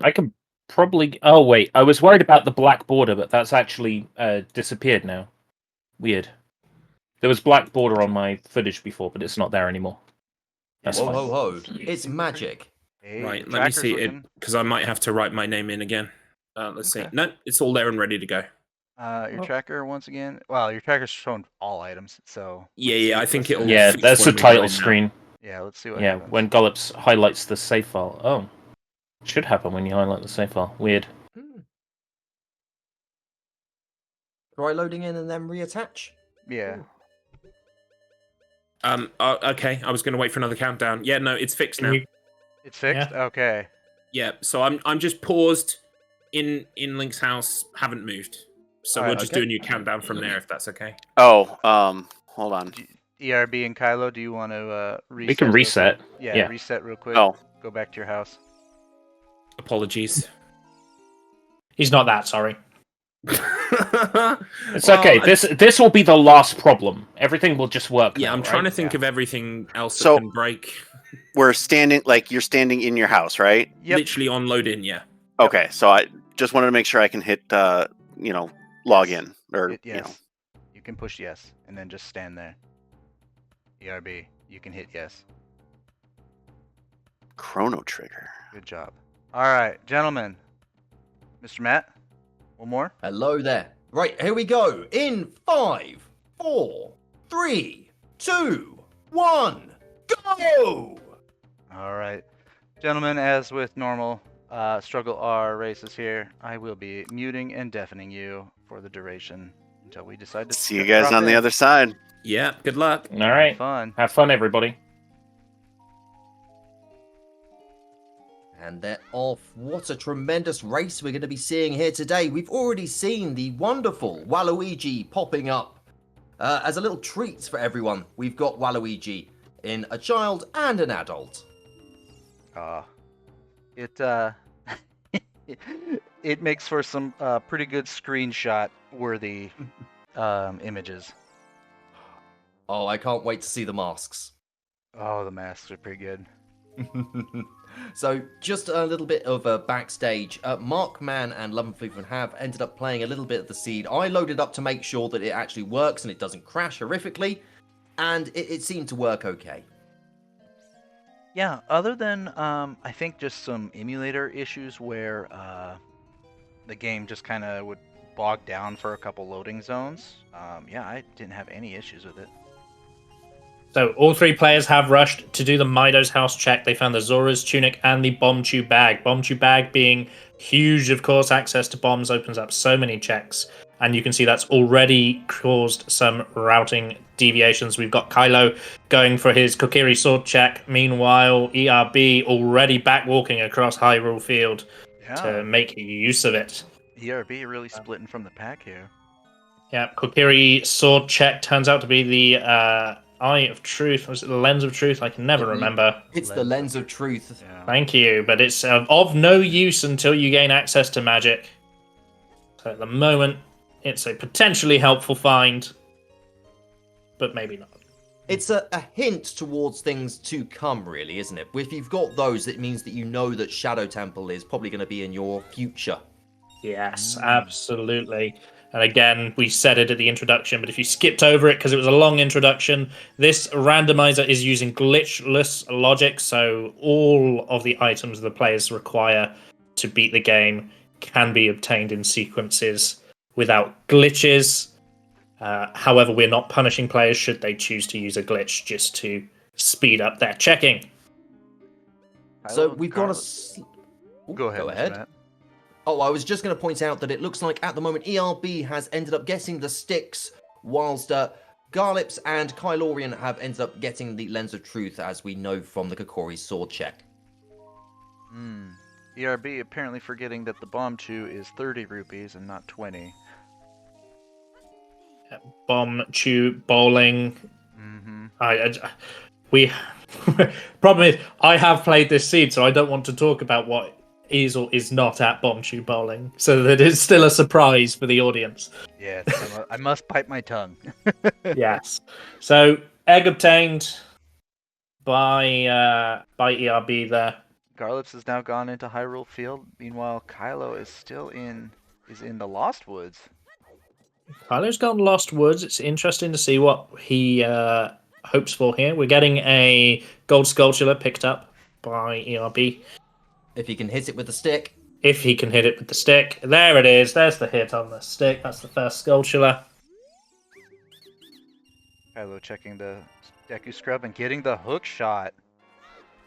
I can probably. Oh wait, I was worried about the black border, but that's actually disappeared now. Weird. There was black border on my footage before, but it's not there anymore. That's Whoa, fine. ho, ho. It's magic. Hey, Right. your Let me tracker's see it looking- because I might have to write my name in again. Let's see. Okay. No, it's all there and ready to go. Your tracker once again. Well, your tracker's showing all items, so. Yeah, let's yeah. see- I think let's see it'll. what- Yeah, fix that's the when we go title in now. screen. Yeah, let's see what Yeah, happens. when Garlips highlights the save file. Oh, should happen when you highlight the save file. Weird. Try loading in and then reattach. Yeah. Okay. I was going to wait for another countdown. Yeah. No, it's fixed now. It's fixed? Okay. Yeah. So I'm just paused in Link's house. Haven't moved. So Alright, we'll just okay. do a new countdown from there if that's okay. Oh, hold on. ERB and Kylo, do you want to reset? We can real reset. quick? Yeah, Yeah. reset real quick. Oh, Go back to your house. Apologies. He's not that sorry. It's okay. This will be the last problem. Everything will just work. Yeah, now, I'm trying right? to think of everything else So- that can break. we're standing, like, you're standing in your house, right? Yep. Literally on load in, yeah. Okay, so I just wanted to make sure I can hit, log in. Or, Hit yes. You can push yes, and then just stand there. ERB, you can hit yes. Chrono Trigger. Good job. All right, gentlemen. Mr. Matt, one more. Hello there. Right, here we go. In 5, 4, 3, 2, 1, go! All right, gentlemen. As with normal StruggleR races here, I will be muting and deafening you for the duration until we decide to See you guys drop on the in. other side. Yeah, good luck. All right. Fun. Have fun, everybody. And they're off. What a tremendous race we're going to be seeing here today. We've already seen the wonderful Waluigi popping up as a little treat for everyone. We've got Waluigi in a child and an adult. It it makes for some pretty good screenshot worthy images. Oh, I can't wait to see the masks. Oh, the masks are pretty good. So, just a little bit of a backstage. Markman and Lumberfleetman have ended up playing a little bit of the seed. I loaded up to make sure that it actually works and it doesn't crash horrifically, and it seemed to work okay. Yeah, other than I think just some emulator issues where the game just kind of would bog down for a couple loading zones. Yeah, I didn't have any issues with it. So all three players have rushed to do the Mido's house check. They found the Zora's tunic and the bomb tube bag. Bomb tube bag being huge, of course. Access to bombs opens up so many checks. And you can see that's already caused some routing deviations. We've got Kylo going for his Kokiri sword check. Meanwhile, ERB already backwalking across Hyrule Field to make use of it. ERB really splitting from the pack here. Yeah, Kokiri sword check turns out to be the Eye of Truth. Was it the Lens of Truth? I can never remember. It's the Lens of Truth. Yeah. Thank you, but it's of no use until you gain access to magic. So at the moment, it's a potentially helpful find, but maybe not. It's a hint towards things to come, really, isn't it? If you've got those, it means that you know that Shadow Temple is probably going to be in your future. Yes, absolutely. And again, we said it at the introduction, but if you skipped over it because it was a long introduction, this randomizer is using glitchless logic, so all of the items the players require to beat the game can be obtained in sequences without glitches. However, we're not punishing players should they choose to use a glitch just to speed up their checking. So we've got a... Go ahead. Matt. Oh, I was just going to point out that it looks like at the moment ERB has ended up getting the sticks, whilst Garlips and Kylorian have ended up getting the Lens of Truth, as we know from the Kokori sword check. ERB apparently forgetting that the bomb chew is 30 rupees and not 20. Bomb chew bowling. Mm-hmm. We problem is I have played this seed, so I don't want to talk about what is or is not at bomb chew bowling, so that it's still a surprise for the audience. Yes, I must bite my tongue. Yes. So egg obtained by ERB there. Garlips has now gone into Hyrule Field. Meanwhile, Kylo is still in the Lost Woods. Kylo's gone Lost Woods. It's interesting to see what he hopes for here. We're getting a gold sculpture picked up by ERB. If he can hit it with the stick. If he can hit it with the stick. There it is. There's the hit on the stick. That's the first sculpture. Kylo checking the Deku Scrub and getting the hook shot.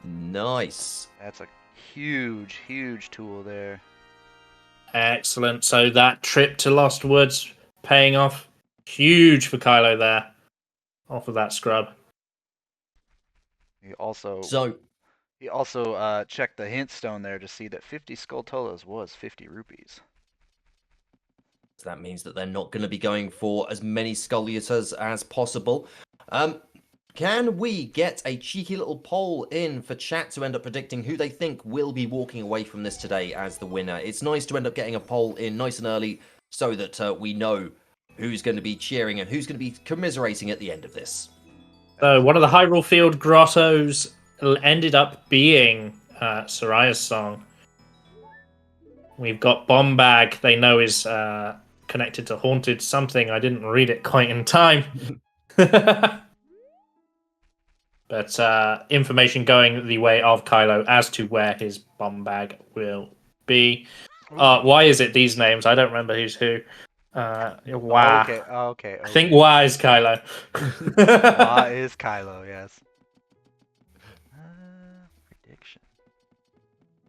Nice. That's a huge, huge tool there. Excellent. So that trip to Lost Woods paying off huge for Kylo there. Off of that scrub. He also checked the hint stone there to see that 50 Skulltulas was 50 rupees. So that means that they're not going to be going for as many Skulliators as possible. Can we get a cheeky little poll in for chat to end up predicting who they think will be walking away from this today as the winner? It's nice to end up getting a poll in nice and early so that we know who's going to be cheering and who's going to be commiserating at the end of this. So one of the Hyrule Field grottos ended up being Soraya's song. We've got Bomb Bag, they know is connected to Haunted something. I didn't read it quite in time. But information going the way of Kylo as to where his Bomb Bag will be. Why is it these names? I don't remember who's who. Wah. Okay. I think Wah is Kylo. Wah is Kylo, yes. Prediction.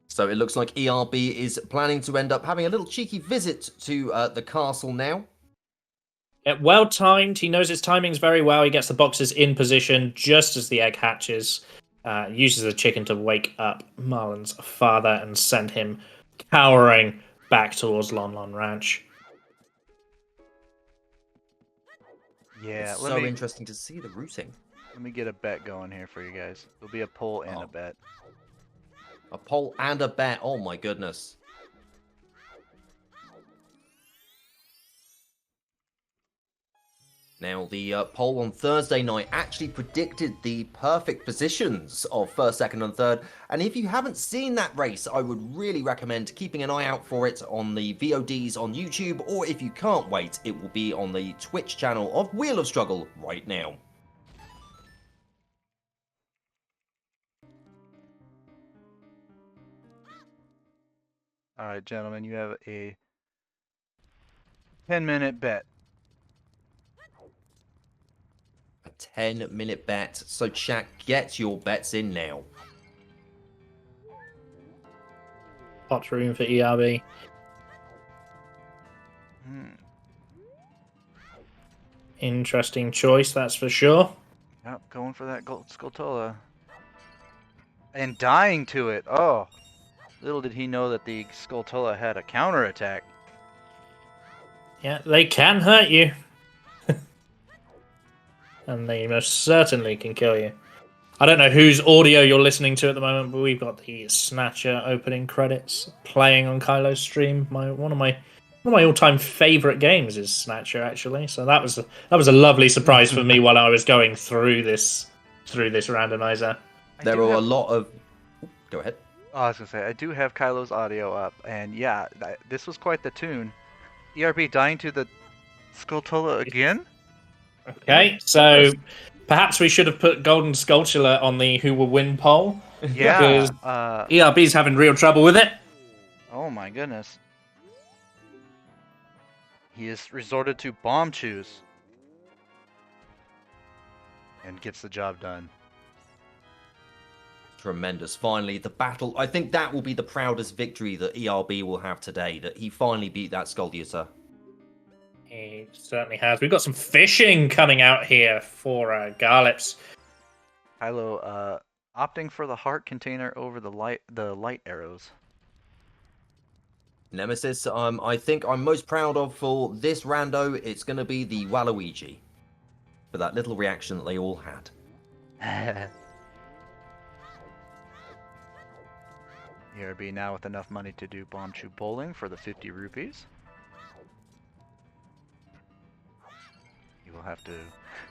So it looks like ERB is planning to end up having a little cheeky visit to the castle now. Well timed. He knows his timings very well. He gets the boxes in position just as the egg hatches. Uses the chicken to wake up Marlon's father and send him cowering back towards Lon Lon Ranch. Yeah, It's so interesting to see the routing. Let me get a bet going here for you guys. There'll be a poll and a bet. A poll and a bet. Oh my goodness. Now, the poll on Thursday night actually predicted the perfect positions of first, second, and third. And if you haven't seen that race, I would really recommend keeping an eye out for it on the VODs on YouTube. Or if you can't wait, it will be on the Twitch channel of Wheel of Struggle right now. All right, gentlemen, you have a 10-minute bet. A 10-minute bet. So chat, get your bets in now. Hot room for ERB. Interesting choice, that's for sure. Yep, going for that Skulltula. And dying to it. Oh, little did he know that the Skulltula had a counterattack. Yeah, they can hurt you. And they most certainly can kill you. I don't know whose audio you're listening to at the moment, but we've got the Snatcher opening credits playing on Kylo's stream. One of my all-time favorite games is Snatcher, actually. So that was a lovely surprise for me while I was going through this randomizer. There are a lot of. Go ahead. Oh, I was gonna say I do have Kylo's audio up, and yeah, this was quite the tune. ERB dying to the Skulltula again. Okay, so perhaps we should have put Golden Skulltula on the who will win poll. Yeah. Because ERB's having real trouble with it. Oh my goodness. He has resorted to bomb choose. And gets the job done. Tremendous. Finally, the battle. I think that will be the proudest victory that ERB will have today, that he finally beat that Skulltula. He certainly has. We've got some fishing coming out here for Garlips. Kylo opting for the heart container over the light arrows. Nemesis, I think I'm most proud of for this rando, it's going to be the Waluigi. For that little reaction that they all had. ERB now with enough money to do bomb chew bowling for the 50 rupees. You will have to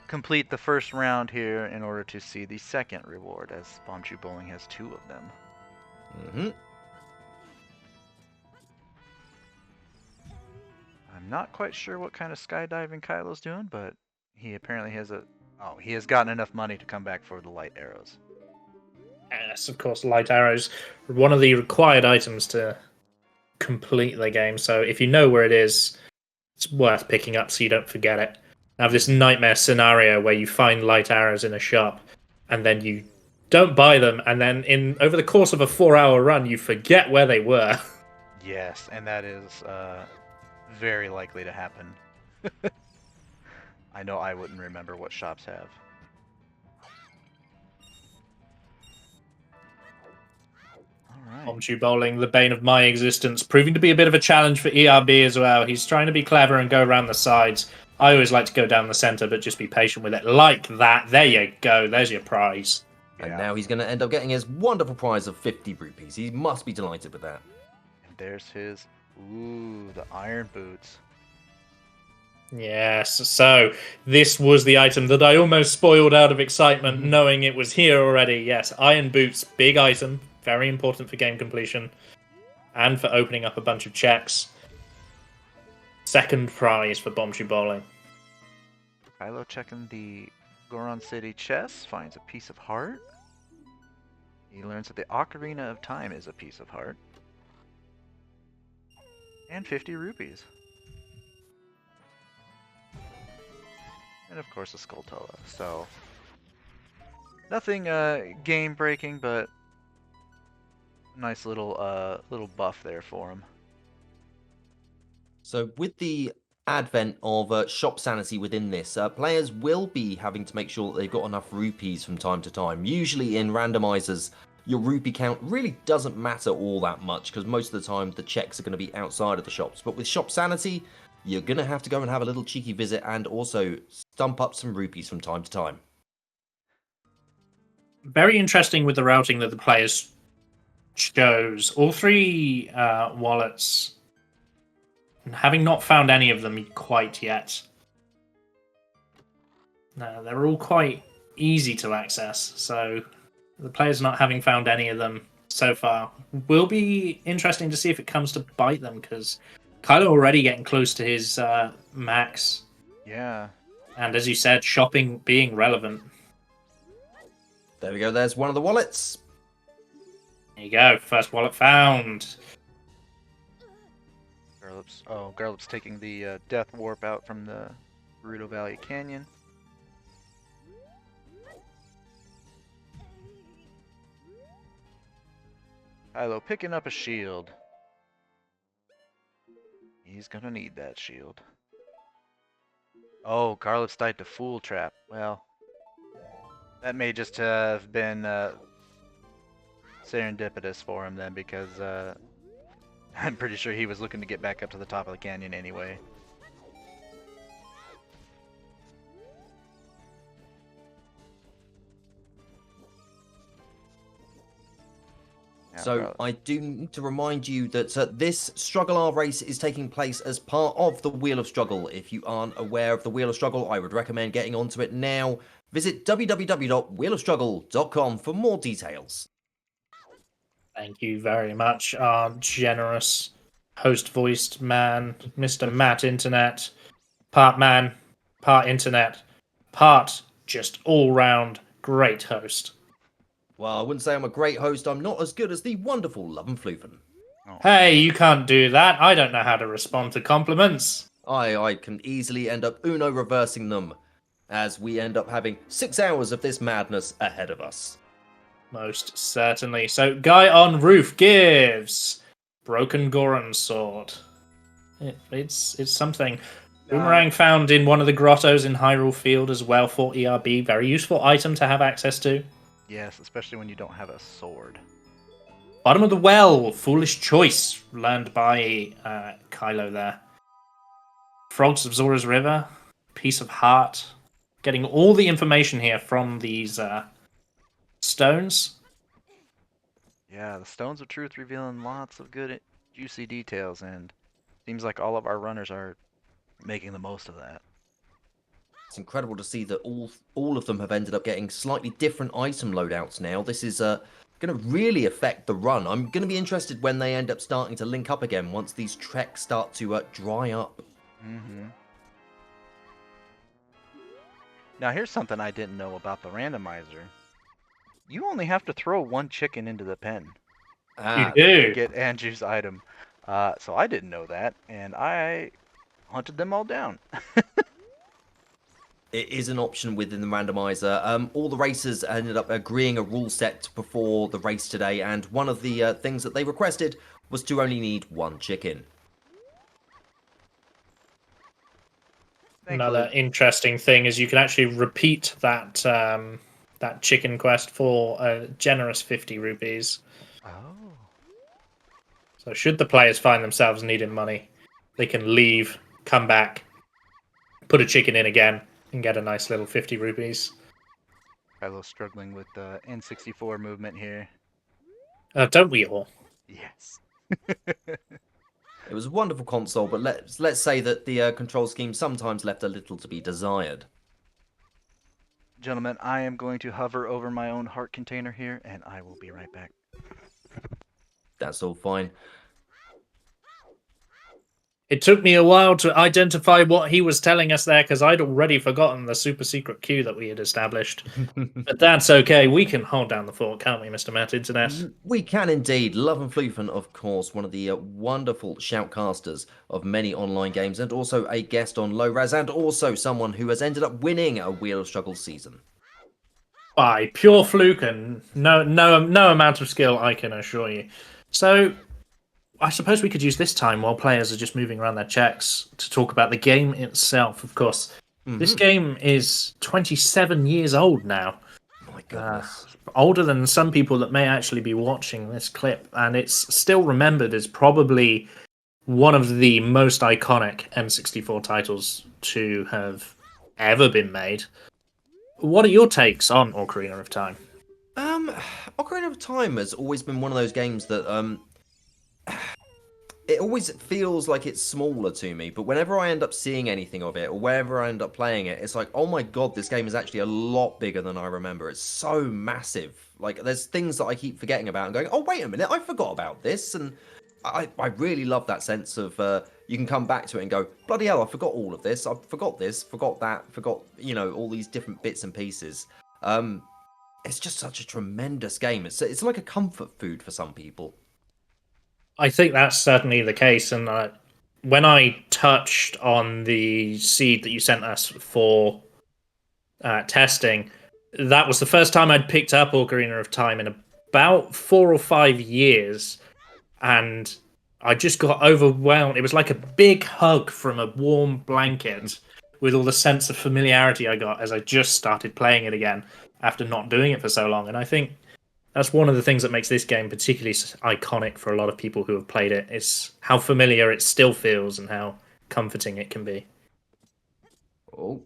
complete the first round here in order to see the second reward, as bomb chew bowling has 2 of them. Mm-hmm. I'm not quite sure what kind of skydiving Kylo's doing, but he apparently has he has gotten enough money to come back for the light arrows. Yes, of course, light arrows are one of the required items to complete the game. So if you know where it is, it's worth picking up so you don't forget it. I have this nightmare scenario where you find light arrows in a shop and then you don't buy them, and then over the course of a 4-hour run, you forget where they were. Yes, and that is very likely to happen. I know I wouldn't remember what shops have. Bomb chew bowling, the bane of my existence, proving to be a bit of a challenge for ERB as well. He's trying to be clever and go around the sides. I always like to go down the center, but just be patient with it. Like that. There you go. There's your prize. And now he's going to end up getting his wonderful prize of 50 rupees. He must be delighted with that. And there's his, the iron boots. Yes, so this was the item that I almost spoiled out of excitement, knowing it was here already. Yes, iron boots, big item, very important for game completion, and for opening up a bunch of checks. Second prize for bomb chew bowling. Kylo checking the Goron City chest, finds a piece of heart. He learns that the Ocarina of Time is a piece of heart. And 50 rupees. And of course a Skulltula. So nothing game breaking, but nice little buff there for him. So with the advent of shop sanity within this, players will be having to make sure that they've got enough rupees from time to time. Usually in randomizers, your rupee count really doesn't matter all that much, because most of the time the checks are going to be outside of the shops. But with shop sanity, you're going to have to go and have a little cheeky visit and also stump up some rupees from time to time. Very interesting with the routing that the players chose. All 3 wallets, having not found any of them quite yet. No, they're all quite easy to access, so the players not having found any of them so far will be interesting to see if it comes to bite them, because Kylo already getting close to his max. Yeah. And as you said, shopping being relevant. There we go, there's one of the wallets. There you go, first wallet found. Garlips taking the Death Warp out from the Gerudo Valley Canyon. Kylo picking up a shield. He's gonna need that shield. Oh, Garlips died to Fool Trap. Well, that may just have been serendipitous for him then, because I'm pretty sure he was looking to get back up to the top of the canyon anyway. So I do need to remind you that this StruggleR race is taking place as part of the Wheel of Struggle. If you aren't aware of the Wheel of Struggle, I would recommend getting onto it now. Visit www.wheelofstruggle.com for more details. Thank you very much, our generous host-voiced man, Mr. Matt Internet. Part man, part internet, part just all-round great host. Well, I wouldn't say I'm a great host. I'm not as good as the wonderful Love and Floofen. Oh. Hey, you can't do that. I don't know how to respond to compliments. I can easily end up Uno reversing them, as we end up having 6 hours of this madness ahead of us. Most certainly. So, guy on roof gives Broken Goron sword. It's something. Boomerang found in one of the grottos in Hyrule Field as well for ERB. Very useful item to have access to. Yes, especially when you don't have a sword. Bottom of the well, foolish choice, learned by Kylo there. Frogs of Zora's River, piece of heart. Getting all the information here from these stones. Yeah, the Stones of Truth revealing lots of good, juicy details, and seems like all of our runners are making the most of that. It's incredible to see that all of them have ended up getting slightly different item loadouts now. This is going to really affect the run. I'm going to be interested when they end up starting to link up again once these treks start to dry up. Mm-hmm. Now here's something I didn't know about the randomizer. You only have to throw one chicken into the pen You do. to get Andrew's item. So I didn't know that, and I hunted them all down. It is an option within the randomizer. All the racers ended up agreeing a rule set before the race today, and one of the things that they requested was to only need one chicken. Another interesting thing is you can actually repeat that that chicken quest for a generous 50 rupees. Oh. So should the players find themselves needing money, they can leave, come back, put a chicken in again, and get a nice little 50 rupees. Kylo struggling with the N64 movement here. Don't we all? Yes. It was a wonderful console, but let's say that the control scheme sometimes left a little to be desired. Gentlemen, I am going to hover over my own heart container here, and I will be right back. That's all fine. It took me a while to identify what he was telling us there because I'd already forgotten the super secret queue that we had established. But that's okay. We can hold down the fort, can't we, Mr. Matt Internet? We can indeed. Love and Floofen, of course, one of the wonderful shoutcasters of many online games, and also a guest on Low Raz, and also someone who has ended up winning a Wheel of Struggle season. By pure fluke and no amount of skill, I can assure you. So, I suppose we could use this time while players are just moving around their checks to talk about the game itself, of course. This game is 27 years old now. My goodness. Older than some people that may actually be watching this clip, and it's still remembered as probably one of the most iconic N64 titles to have ever been made. What are your takes on Ocarina of Time? Ocarina of Time has always been one of those games that it always feels like it's smaller to me, but whenever I end up seeing anything of it, or wherever I end up playing it, it's like, oh my god, this game is actually a lot bigger than I remember. It's so massive. Like, there's things that I keep forgetting about and going, oh, wait a minute, I forgot about this. And I really love that sense of you can come back to it and go, bloody hell, I forgot all of this. I forgot this, forgot that, forgot, all these different bits and pieces. It's just such a tremendous game. It's like a comfort food for some people. I think that's certainly the case, and when I touched on the seed that you sent us for testing, that was the first time I'd picked up Ocarina of Time in about 4 or 5 years, and I just got overwhelmed. It was like a big hug from a warm blanket with all the sense of familiarity I got as I just started playing it again after not doing it for so long. And I think that's one of the things that makes this game particularly iconic for a lot of people who have played it, is how familiar it still feels and how comforting it can be. Oh.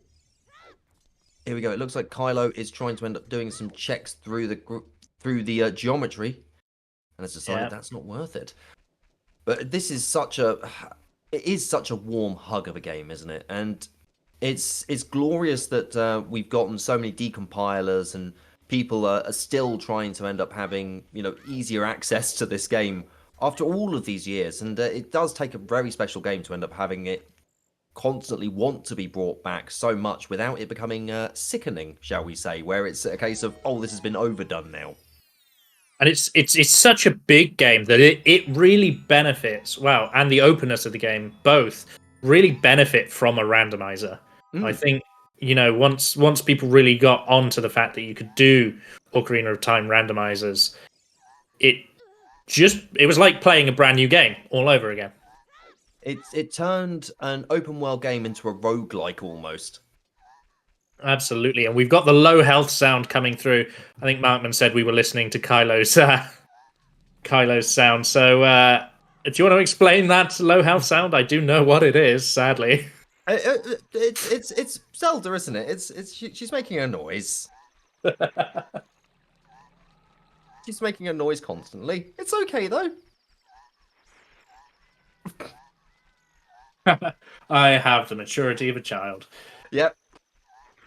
Here we go. It looks like Kylo is trying to end up doing some checks through the geometry, and has decided that's not worth it. But this is such a warm hug of a game, isn't it? And it's glorious that we've gotten so many decompilers and people are still trying to end up having easier access to this game after all of these years. And it does take a very special game to end up having it constantly want to be brought back so much without it becoming sickening, shall we say, where it's a case of, oh, this has been overdone now. And it's such a big game that it really benefits, and the openness of the game both really benefit from a randomizer. I think, once people really got onto the fact that you could do Ocarina of Time randomizers, it was like playing a brand new game all over again. It turned an open world game into a roguelike almost. Absolutely, and we've got the low health sound coming through. I think Markman said we were listening to Kylo's sound. So, do you want to explain that low health sound? I do know what it is, sadly. It's Zelda, isn't it? She's making a noise. She's making a noise constantly. It's okay though. I have the maturity of a child. Yep.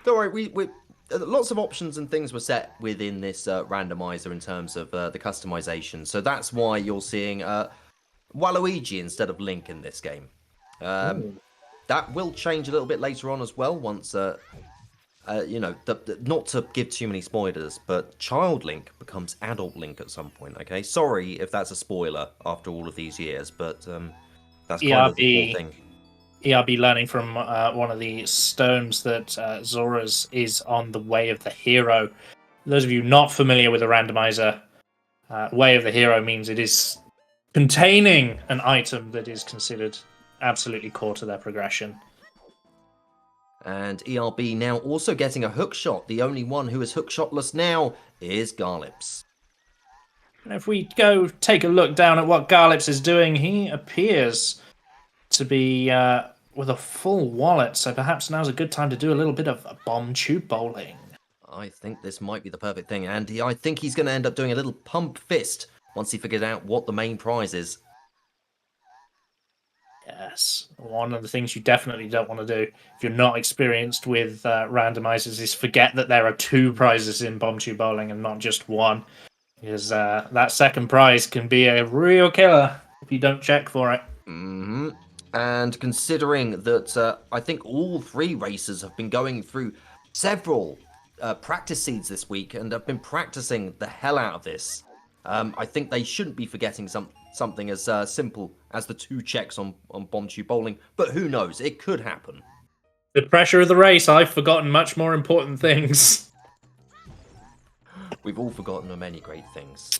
Don't worry, we lots of options and things were set within this randomizer in terms of the customization. So that's why you're seeing Waluigi instead of Link in this game. That will change a little bit later on as well. Once, not to give too many spoilers, but Child Link becomes Adult Link at some point. Okay, sorry if that's a spoiler after all of these years, but that's kind of the whole thing. ERB learning from one of the stones that Zora's is on the Way of the Hero. Those of you not familiar with the randomizer, Way of the Hero means it is containing an item that is considered absolutely core to their progression. And ERB now also getting a hookshot. The only one who is hookshotless now is Garlips. And if we go take a look down at what Garlips is doing, he appears to be with a full wallet, so perhaps now's a good time to do a little bit of bomb tube bowling. I think this might be the perfect thing, and I think he's going to end up doing a little pump fist once he figures out what the main prize is. Yes, one of the things you definitely don't want to do if you're not experienced with randomizers is forget that there are 2 prizes in bomb tube bowling and not just one, because that second prize can be a real killer if you don't check for it. Mm-hmm. And considering that I think all 3 racers have been going through several practice seeds this week and have been practicing the hell out of this, I think they shouldn't be forgetting something as simple as the 2 checks on bomb tube bowling. But who knows? It could happen. The pressure of the race, I've forgotten much more important things. We've all forgotten of many great things.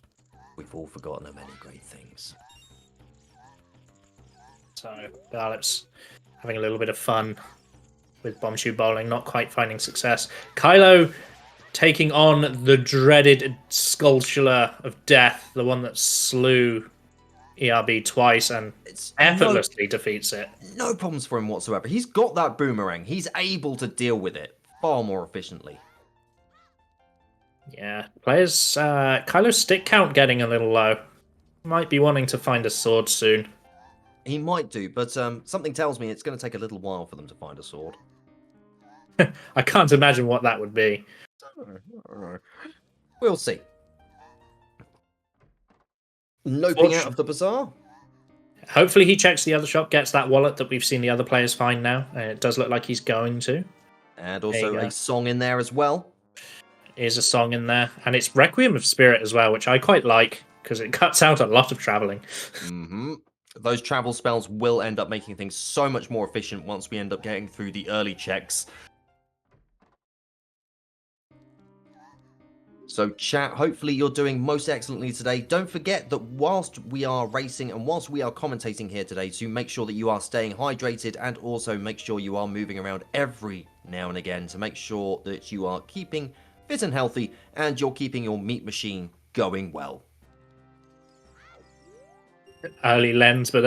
So, Garlips having a little bit of fun with bomb tube bowling, not quite finding success. Kylo taking on the dreaded Skulltula of Death, the one that slew ERB twice and effortlessly defeats it. No problems for him whatsoever. He's got that boomerang. He's able to deal with it far more efficiently. Yeah, players, Kylo's stick count getting a little low. Might be wanting to find a sword soon. He might do, but something tells me it's going to take a little while for them to find a sword. I can't imagine what that would be. We'll see. Noping out of the bazaar. Hopefully he checks the other shop, gets that wallet that we've seen the other players find now. It does look like he's going to. And also a song in there as well. Is a song in there. And it's Requiem of Spirit as well, which I quite like, because it cuts out a lot of travelling. Mm-hmm. Those travel spells will end up making things so much more efficient once we end up getting through the early checks. So chat, hopefully you're doing most excellently today. Don't forget that whilst we are racing and whilst we are commentating here today, to make sure that you are staying hydrated and also make sure you are moving around every now and again to make sure that you are keeping fit and healthy and you're keeping your meat machine going well. Early lens, but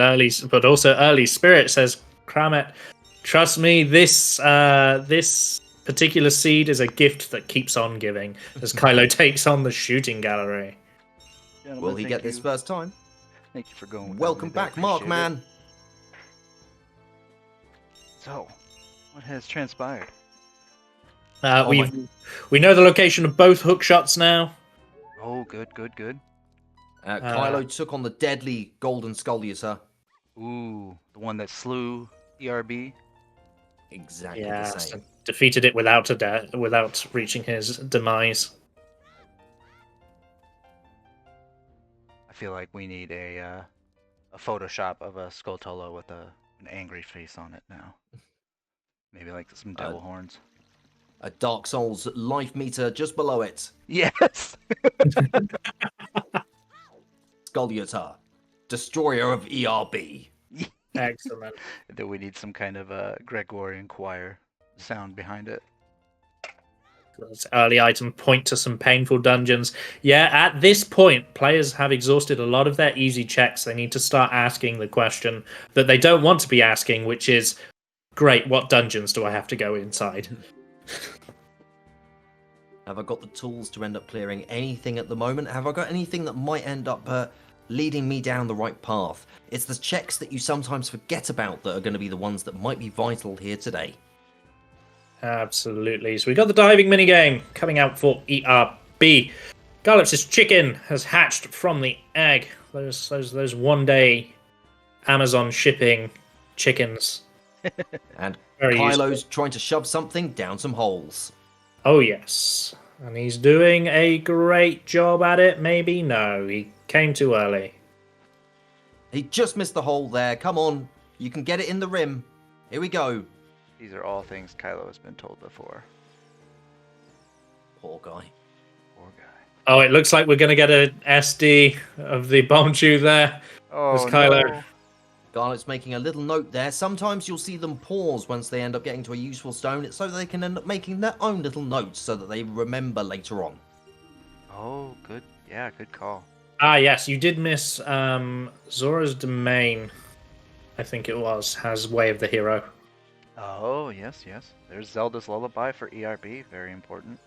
also early spirit, says Kramet. Trust me, this particular seed is a gift that keeps on giving as Kylo takes on the shooting gallery. Gentlemen, Will he thank get this you. first time? Thank you for going. without Welcome me there, back, Mark appreciate it. Man. So, what has transpired? We know the location of both hook shots now. Oh, good, good, good. Kylo took on the deadly golden Sculliator. Ooh, the one that slew ERB. Exactly the same. Defeated it without reaching his demise. I feel like we need a Photoshop of a Skulltolo with an angry face on it now. Maybe like some devil horns. A Dark Souls life meter just below it. Yes. Sculliator, destroyer of ERB. Excellent. Then we need some kind of a Gregorian choir sound behind it. This early item point to some painful dungeons. Yeah, at this point, players have exhausted a lot of their easy checks. They need to start asking the question that they don't want to be asking, which is, great, what dungeons do I have to go inside? Have I got the tools to end up clearing anything at the moment? Have I got anything that might end up leading me down the right path? It's the checks that you sometimes forget about that are going to be the ones that might be vital here today. Absolutely. So we got the diving minigame coming out for ERB. Garlips' chicken has hatched from the egg. Those one-day Amazon shipping chickens. And Very Kylo's useful. trying to shove something down some holes. Oh, yes. And he's doing a great job at it. Maybe? No, he came too early. He just missed the hole there. Come on. You can get it in the rim. Here we go. These are all things Kylo has been told before. Poor guy. Poor guy. Oh, it looks like we're going to get an SD of the bomb tube there. Oh, There's Kylo. no. Garlips making a little note there. Sometimes you'll see them pause once they end up getting to a useful stone. It's so they can end up making their own little notes so that they remember later on. Oh, good. Yeah, good call. Ah, yes, you did miss Zora's Domain, I think it was, has Way of the Hero. Oh, yes, yes. There's Zelda's Lullaby for ERB. Very important.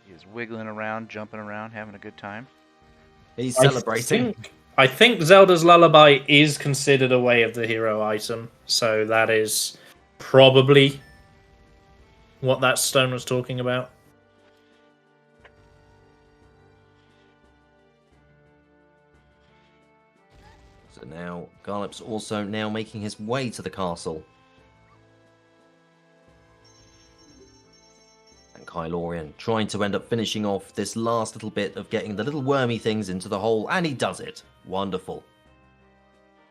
He is wiggling around, jumping around, having a good time. He's celebrating. I think Zelda's Lullaby is considered a Way of the Hero item, so that is probably what that stone was talking about. So now Garlips also now making his way to the castle. And Kylorian trying to end up finishing off this last little bit of getting the little wormy things into the hole, and he does it. Wonderful.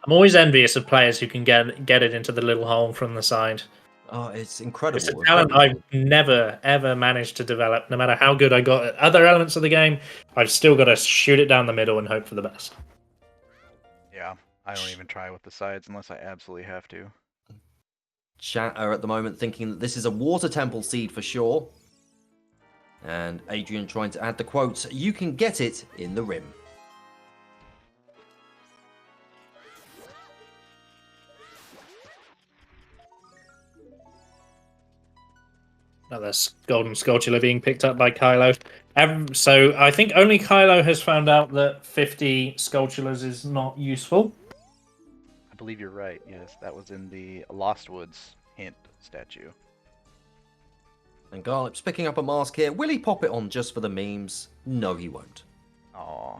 I'm always envious of players who can get it into the little hole from the side. Oh, it's incredible. It's a talent I've never, ever managed to develop. No matter how good I got at other elements of the game, I've still got to shoot it down the middle and hope for the best. Yeah, I don't even try with the sides unless I absolutely have to. Chat are at the moment thinking that this is a water temple seed for sure. And Adrian trying to add the quotes, you can get it in the rim. Another golden Skulltula being picked up by Kylo. So I think only Kylo has found out that 50 Skulltulas is not useful. I believe you're right. Yes, that was in the Lost Woods hint statue. And Garlips picking up a mask here. Will he pop it on just for the memes? No, he won't. Aww.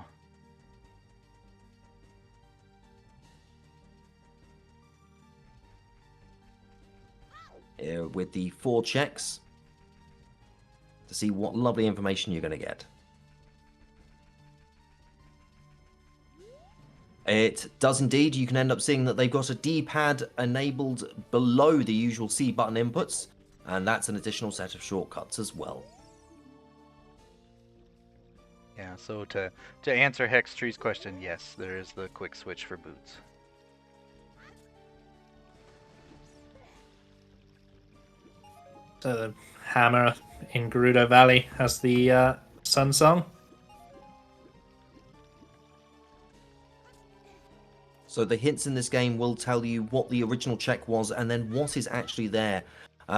Here with the 4 checks to see what lovely information you're going to get. It does indeed. You can end up seeing that they've got a D-pad enabled below the usual C button inputs, and that's an additional set of shortcuts as well. Yeah, so to answer Hex Tree's question, yes, there is the quick switch for boots. So the hammer in Gerudo Valley has the Sun Song. So the hints in this game will tell you what the original check was and then what is actually there.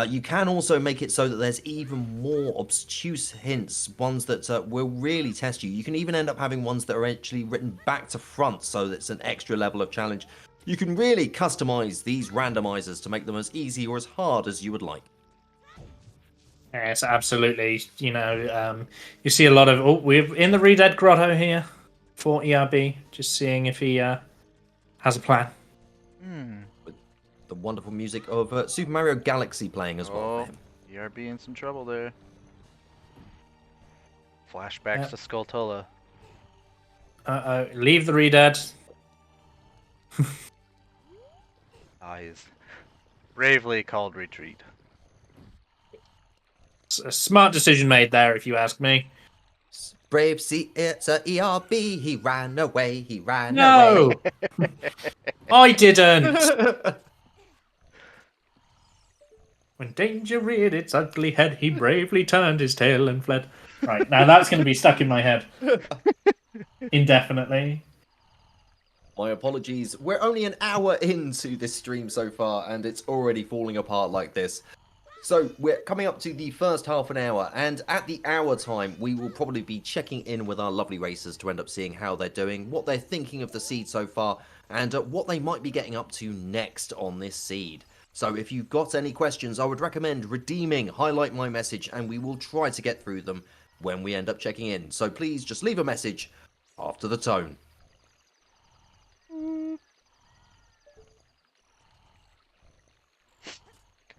You can also make it so that there's even more obtuse hints, ones that will really test you. You can even end up having ones that are actually written back to front, so that's an extra level of challenge. You can really customize these randomizers to make them as easy or as hard as you would like. Yes, absolutely. You know, you see a lot of... Oh, we're in the Redead Grotto here for ERB, just seeing if he has a plan. With the wonderful music of Super Mario Galaxy playing as well for him. ERB in some trouble there. Flashbacks to Skulltula. Uh-oh, leave the Redead. He's bravely called retreat. It's a smart decision made there, if you ask me. Brave, see, it's a ERB. He ran away. He ran No! away. I didn't! When danger reared its ugly head, he bravely turned his tail and fled. Right, now that's going to be stuck in my head. Indefinitely. My apologies. We're only an hour into this stream so far, and it's already falling apart like this. So we're coming up to the first half an hour, and at the hour time, we will probably be checking in with our lovely racers to end up seeing how they're doing, what they're thinking of the seed so far, and what they might be getting up to next on this seed. So if you've got any questions, I would recommend redeeming, highlight my message, and we will try to get through them when we end up checking in. So please just leave a message after the tone.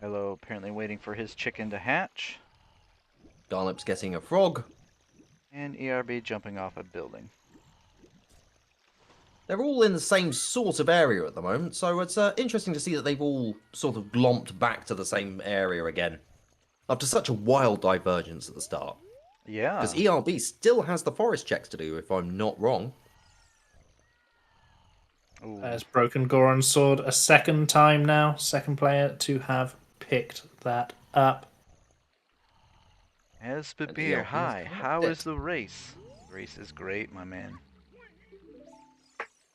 Kylo apparently waiting for his chicken to hatch. Garlips getting a frog. And ERB jumping off a building. They're all in the same sort of area at the moment, so it's interesting to see that they've all sort of glomped back to the same area again. After such a wild divergence at the start. Yeah. Because ERB still has the forest checks to do, if I'm not wrong. Ooh. There's Broken Goron's sword a second time now. Second player to have picked that up. As the Babir, ERB hi. is How dead. is the race? The race is great, my man.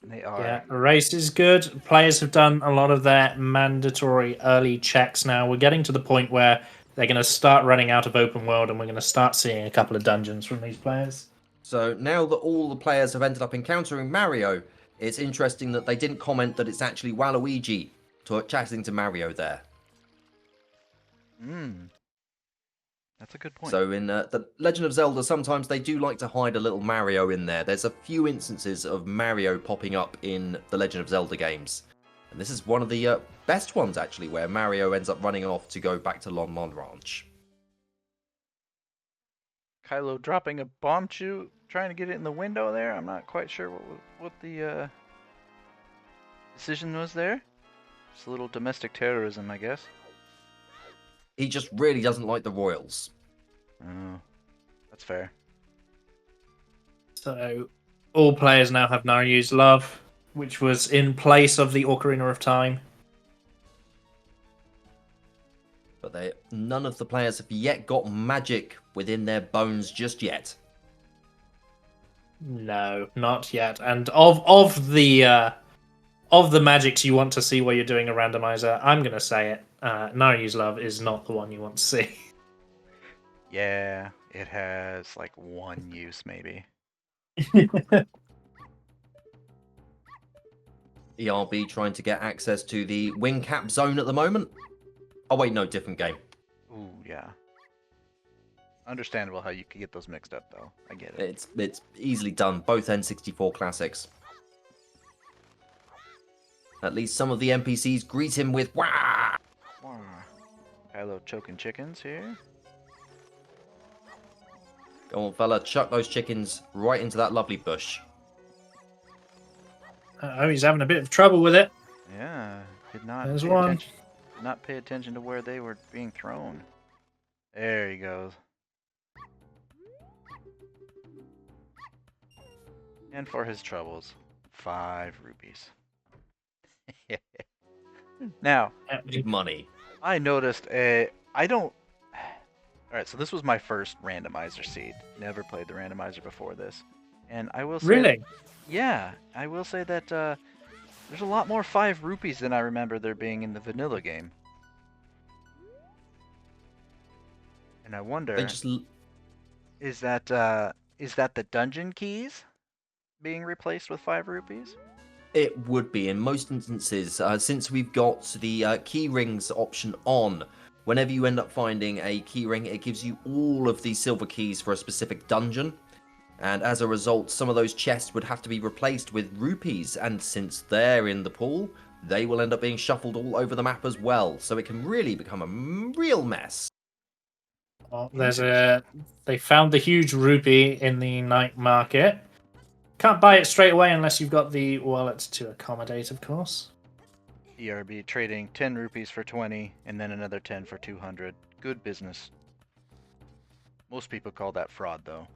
They are. Yeah, the race is good. Players have done a lot of their mandatory early checks now. We're getting to the point where they're going to start running out of open world, and we're going to start seeing a couple of dungeons from these players. So now that all the players have ended up encountering Mario, it's interesting that they didn't comment that it's actually Waluigi chatting to Mario there. That's a good point. So in The Legend of Zelda, sometimes they do like to hide a little Mario in there. There's a few instances of Mario popping up in the Legend of Zelda games. And this is one of the best ones, actually, where Mario ends up running off to go back to Lon Lon Ranch. Kylo dropping a bomb shoot, trying to get it in the window there. I'm not quite sure what the decision was there. Just a little domestic terrorism, I guess. He just really doesn't like the Royals. Oh, that's fair. So all players now have Naryu's Love, which was in place of the Ocarina of Time. But none of the players have yet got magic within their bones just yet. No, not yet. And of the magics you want to see while you're doing a randomizer, I'm going to say it. Naryu's Love is not the one you want to see. Yeah, it has like one use maybe. ERB trying to get access to the wing cap zone at the moment. Oh wait, no, different game. Ooh, yeah. Understandable how you could get those mixed up, though. I get it. It's easily done. Both N64 classics. At least some of the NPCs greet him with "Wah!" Wah. Kylo choking chickens here. Go on, fella, chuck those chickens right into that lovely bush. Oh, he's having a bit of trouble with it. Yeah, did not There's pay one. attention. Did not pay attention to where they were being thrown. There he goes. And for his troubles, 5 rupees. Now, Big money. I noticed I don't. Alright, so this was my first randomizer seed. Never played the randomizer before this. And I will say. Really? Yeah, I will say that there's a lot more 5 rupees than I remember there being in the vanilla game. And I wonder, They just is that the dungeon keys being replaced with 5 rupees? It would be in most instances, since we've got the key rings option on. Whenever you end up finding a key ring, it gives you all of the silver keys for a specific dungeon. And as a result, some of those chests would have to be replaced with rupees. And since they're in the pool, they will end up being shuffled all over the map as well. So it can really become a real mess. Well, they found the huge rupee in the night market. Can't buy it straight away unless you've got the wallet to accommodate, of course. ERB trading 10 rupees for 20 and then another 10 for 200. Good business. Most people call that fraud, though.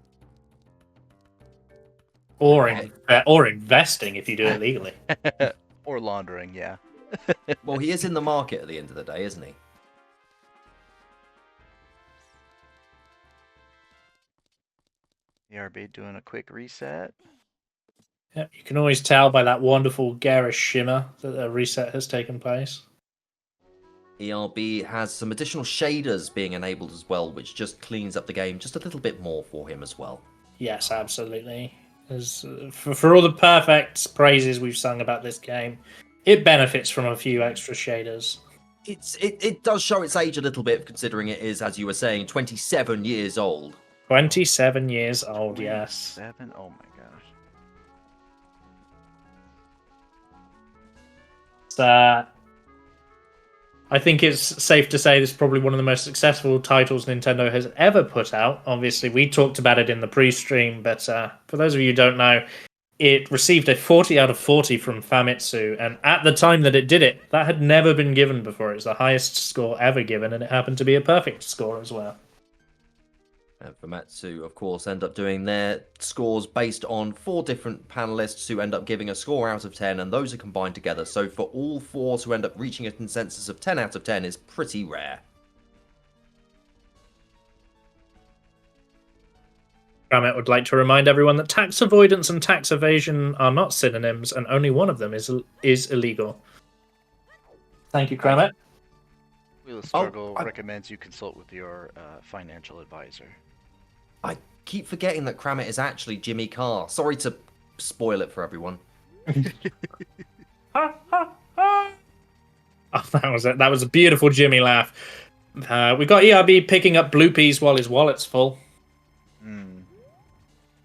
Or investing if you do it legally. Or laundering, yeah. Well, he is in the market at the end of the day, isn't he? ERB doing a quick reset. Yep, you can always tell by that wonderful garish shimmer that a reset has taken place. ERB has some additional shaders being enabled as well, which just cleans up the game just a little bit more for him as well. Yes, absolutely. As, for all the perfect praises we've sung about this game, it benefits from a few extra shaders. It does show its age a little bit, considering it is, as you were saying, 27 years old. 27 years old, yes. 7? Oh my gosh. I think it's safe to say this is probably one of the most successful titles Nintendo has ever put out. Obviously, we talked about it in the pre-stream, but for those of you who don't know, it received a 40 out of 40 from Famitsu, and at the time that it did it, that had never been given before. It was the highest score ever given, and it happened to be a perfect score as well. And Famitsu, of course, end up doing their scores based on 4 different panelists who end up giving a score out of 10, and those are combined together. So for all 4 to end up reaching a consensus of 10 out of 10 is pretty rare. Kramet would like to remind everyone that tax avoidance and tax evasion are not synonyms, and only one of them is illegal. Thank you, Kramet. Wheel of Struggle recommends you consult with your financial advisor. I keep forgetting that Kramet is actually Jimmy Carr. Sorry to spoil it for everyone. Oh, that was a beautiful Jimmy laugh. We got ERB picking up blue peas while his wallet's full.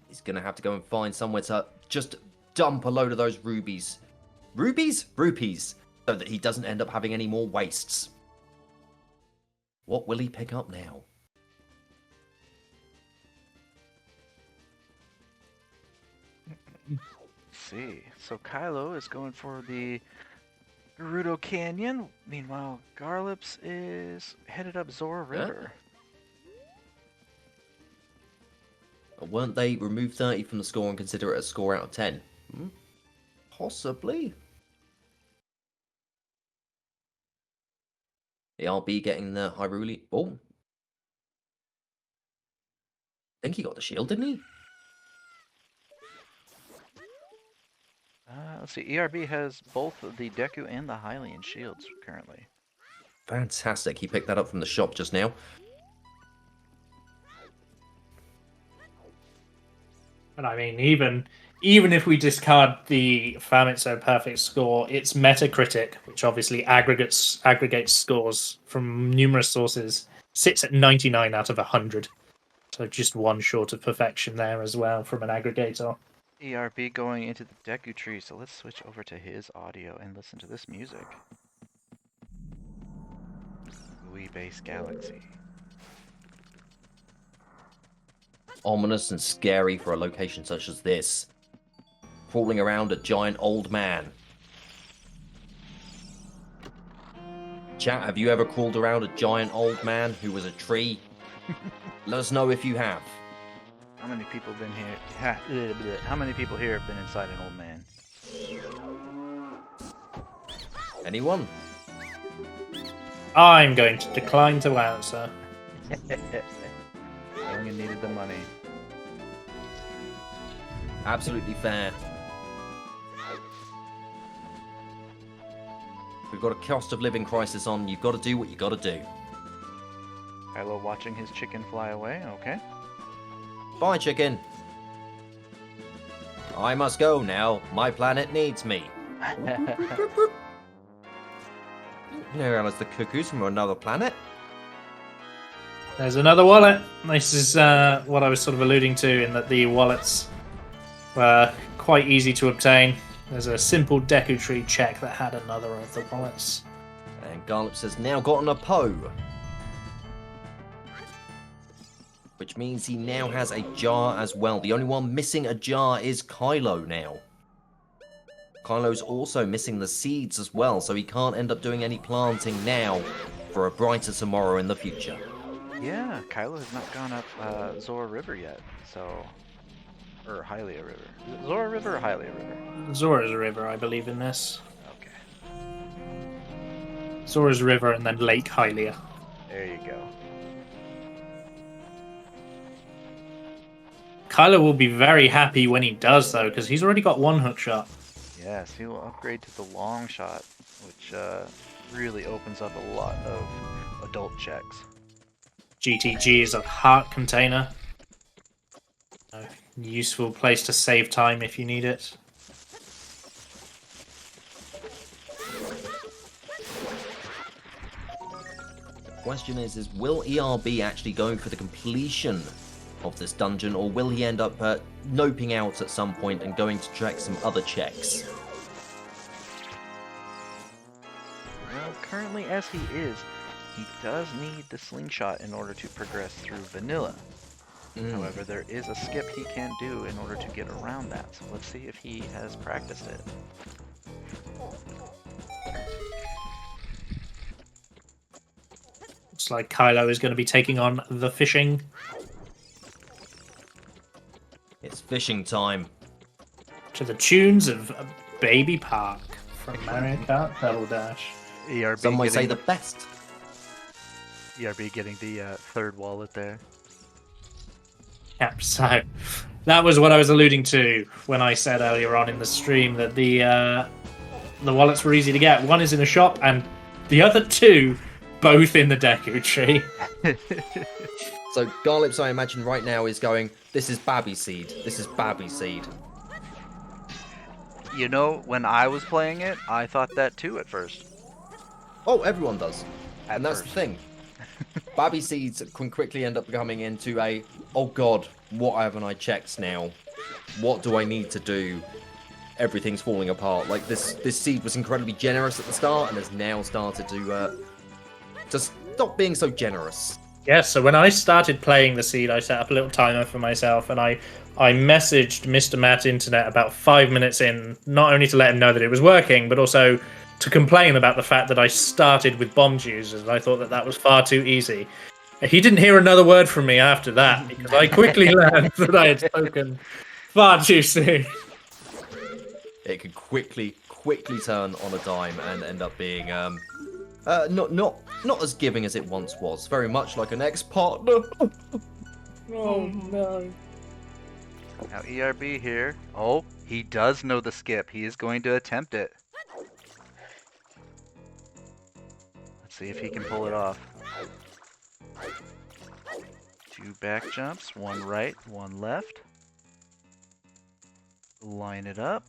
He's going to have to go and find somewhere to just dump a load of those rubies. Rubies? Rupees. So that he doesn't end up having any more wastes. What will he pick up now? Let's see. So Kylo is going for the Gerudo Canyon. Meanwhile, Garlips is headed up Zora River. Weren't they remove 30 from the score and consider it a score out of 10? Possibly. ERB getting the Hyrulian. Oh. I think he got the shield, didn't he? Let's see. ERB has both the Deku and the Hylian shields currently. Fantastic. He picked that up from the shop just now. And I mean, even if we discard the Famitsu perfect score, its Metacritic, which obviously aggregates scores from numerous sources, sits at 99 out of 100. So just one short of perfection there as well from an aggregator. ERB going into the Deku tree, so let's switch over to his audio and listen to this music. Wii Base Galaxy. Ominous and scary for a location such as this. Crawling around a giant old man. Chat, have you ever crawled around a giant old man who was a tree? Let us know if you have. How many people been here? How many people here have been inside an old man? Anyone? I'm going to decline to answer. I only needed the money. Absolutely fair. We've got a cost of living crisis on. You've got to do what you got to do. Kylo watching his chicken fly away. Okay. Bye, chicken. I must go now. My planet needs me. There are the cuckoos from another planet. There's another wallet. This is what I was sort of alluding to, in that the wallets were quite easy to obtain. There's a simple Deku Tree check that had another of the wallets. And Garlips has now gotten a Poe. Which means he now has a jar as well. The only one missing a jar is Kylo now. Kylo's also missing the seeds as well, so he can't end up doing any planting now for a brighter tomorrow in the future. Yeah, Kylo has not gone up Zora River yet, so... Or Hylia River. Is it Zora River or Hylia River? Zora's River, I believe, in this. Okay. Zora's River and then Lake Hylia. There you go. Kylo will be very happy when he does, though, because he's already got one hook shot. Yes, he will upgrade to the long shot, which really opens up a lot of adult checks. GTG is a heart container. A useful place to save time if you need it. The question is will ERB actually go for the completion of this dungeon, or will he end up noping out at some point and going to check some other checks? Well, currently as he is, he does need the slingshot in order to progress through vanilla. However, there is a skip he can do in order to get around that, so let's see if he has practiced it. Looks like Kylo is going to be taking on the fishing. It's fishing time. To the tunes of Baby Park from Mario Kart Double Dash. ERB Some might say getting the best. ERB getting the third wallet there. Yep, so that was what I was alluding to when I said earlier on in the stream that the wallets were easy to get. One is in a shop, and the other two both in the Deku Tree. So Garlips, I imagine right now, is going, this is Babby Seed. This is Babby Seed. You know, when I was playing it, I thought that too at first. Oh, everyone does. And that's first. the thing. Babby Seeds can quickly end up becoming into a, oh god, what haven't I checked now? What do I need to do? Everything's falling apart. Like, this seed was incredibly generous at the start and has now started to just stop being so generous. Yeah, so when I started playing the seed, I set up a little timer for myself, and I messaged Mr. Matt Internet about 5 minutes in, not only to let him know that it was working, but also to complain about the fact that I started with bomb users. I thought that was far too easy. He didn't hear another word from me after that, because I quickly learned that I had spoken far too soon. It could quickly turn on a dime and end up being not as giving as it once was. Very much like an ex-partner. Oh no. Now ERB here. Oh, he does know the skip. He is going to attempt it. Let's see if he can pull it off. 2 back jumps, 1 right, 1 left. Line it up.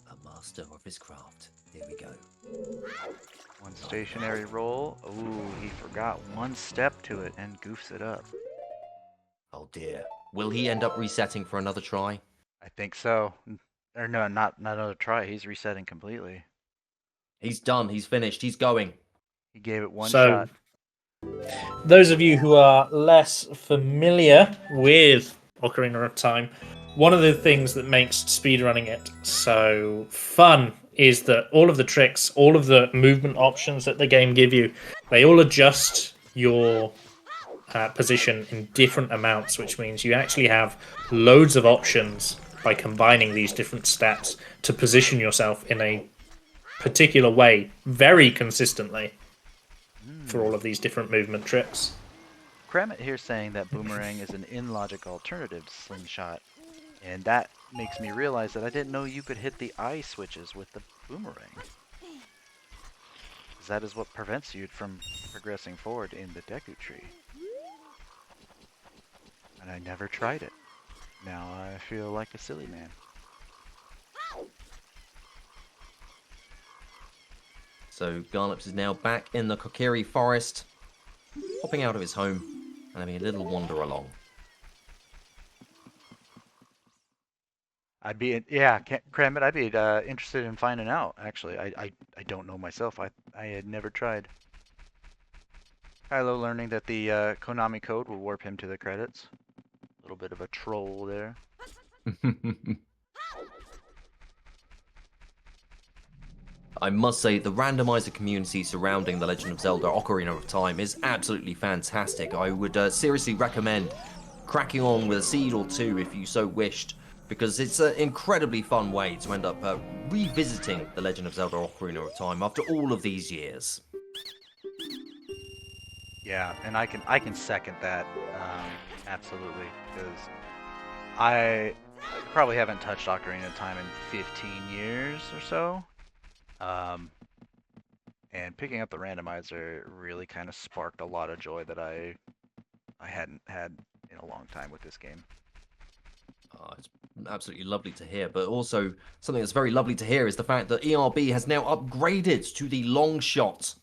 A master of his craft. Here we go. 1 stationary roll. Ooh, he forgot 1 step to it and goofs it up. Oh dear. Will he end up resetting for another try? I think so. Or no, not another try. He's resetting completely. He's done. He's finished. He's going. He gave it 1 So, shot. those of you who are less familiar with Ocarina of Time, one of the things that makes speedrunning it so fun is that all of the tricks, all of the movement options that the game give you, they all adjust your position in different amounts, which means you actually have loads of options by combining these different stats to position yourself in a particular way very consistently for all of these different movement tricks. Kramit here saying that boomerang is an in-logic alternative to slingshot, and that makes me realize that I didn't know you could hit the I switches with the boomerang. That is what prevents you from progressing forward in the Deku tree. And I never tried it. Now I feel like a silly man. So Garlips is now back in the Kokiri forest, hopping out of his home and having a little wander along. I'd be, Kramit, I'd be interested in finding out, actually. I don't know myself. I had never tried. Kylo learning that the Konami code will warp him to the credits. A little bit of a troll there. I must say, the randomizer community surrounding The Legend of Zelda Ocarina of Time is absolutely fantastic. I would seriously recommend cracking on with a seed or two if you so wished, because it's an incredibly fun way to end up revisiting The Legend of Zelda Ocarina of Time after all of these years. Yeah, and I can second that, absolutely, because I probably haven't touched Ocarina of Time in 15 years or so. And picking up the randomizer really kind of sparked a lot of joy that I hadn't had in a long time with this game. It's absolutely lovely to hear, but also something that's very lovely to hear is the fact that ERB has now upgraded to the long shot.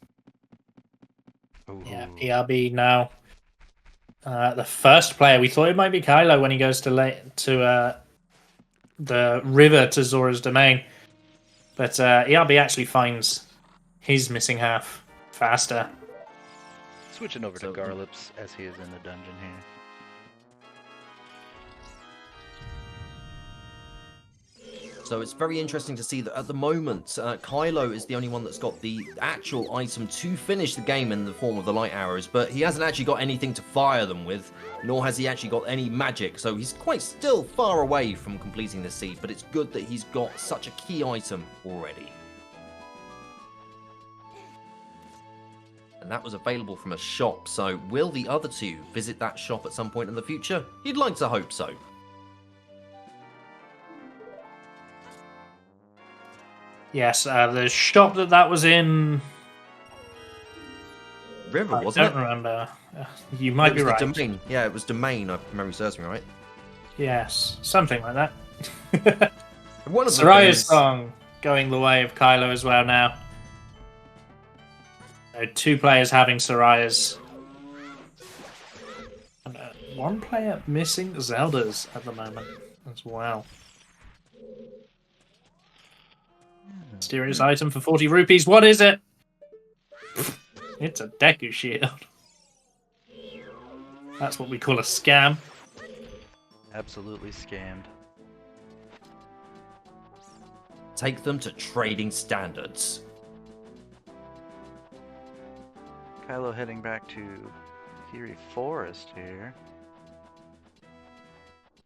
Ooh. Yeah, ERB now. The first player, we thought it might be Kylo when he goes to the river to Zora's domain. But ERB actually finds his missing half faster. Switching over to Garlips as he is in the dungeon here. So it's very interesting to see that at the moment, Kylo is the only one that's got the actual item to finish the game in the form of the light arrows, but he hasn't actually got anything to fire them with, nor has he actually got any magic, so he's quite still far away from completing the seed, but it's good that he's got such a key item already. And that was available from a shop, so will the other two visit that shop at some point in the future? You'd like to hope so. Yes, the shop that was in... River, wasn't it? I don't remember. You might be right. Domain. Yeah, it was Domain, if memory serves me right. Yes, something like that. One of the Soraya's things... song going the way of Kylo as well now. So 2 players having Soraya's. And, 1 player missing Zelda's at the moment as well. Mysterious item for 40 rupees. What is it? It's a Deku shield. That's what we call a scam. Absolutely scammed. Take them to trading standards. Kylo heading back to Theory Forest here.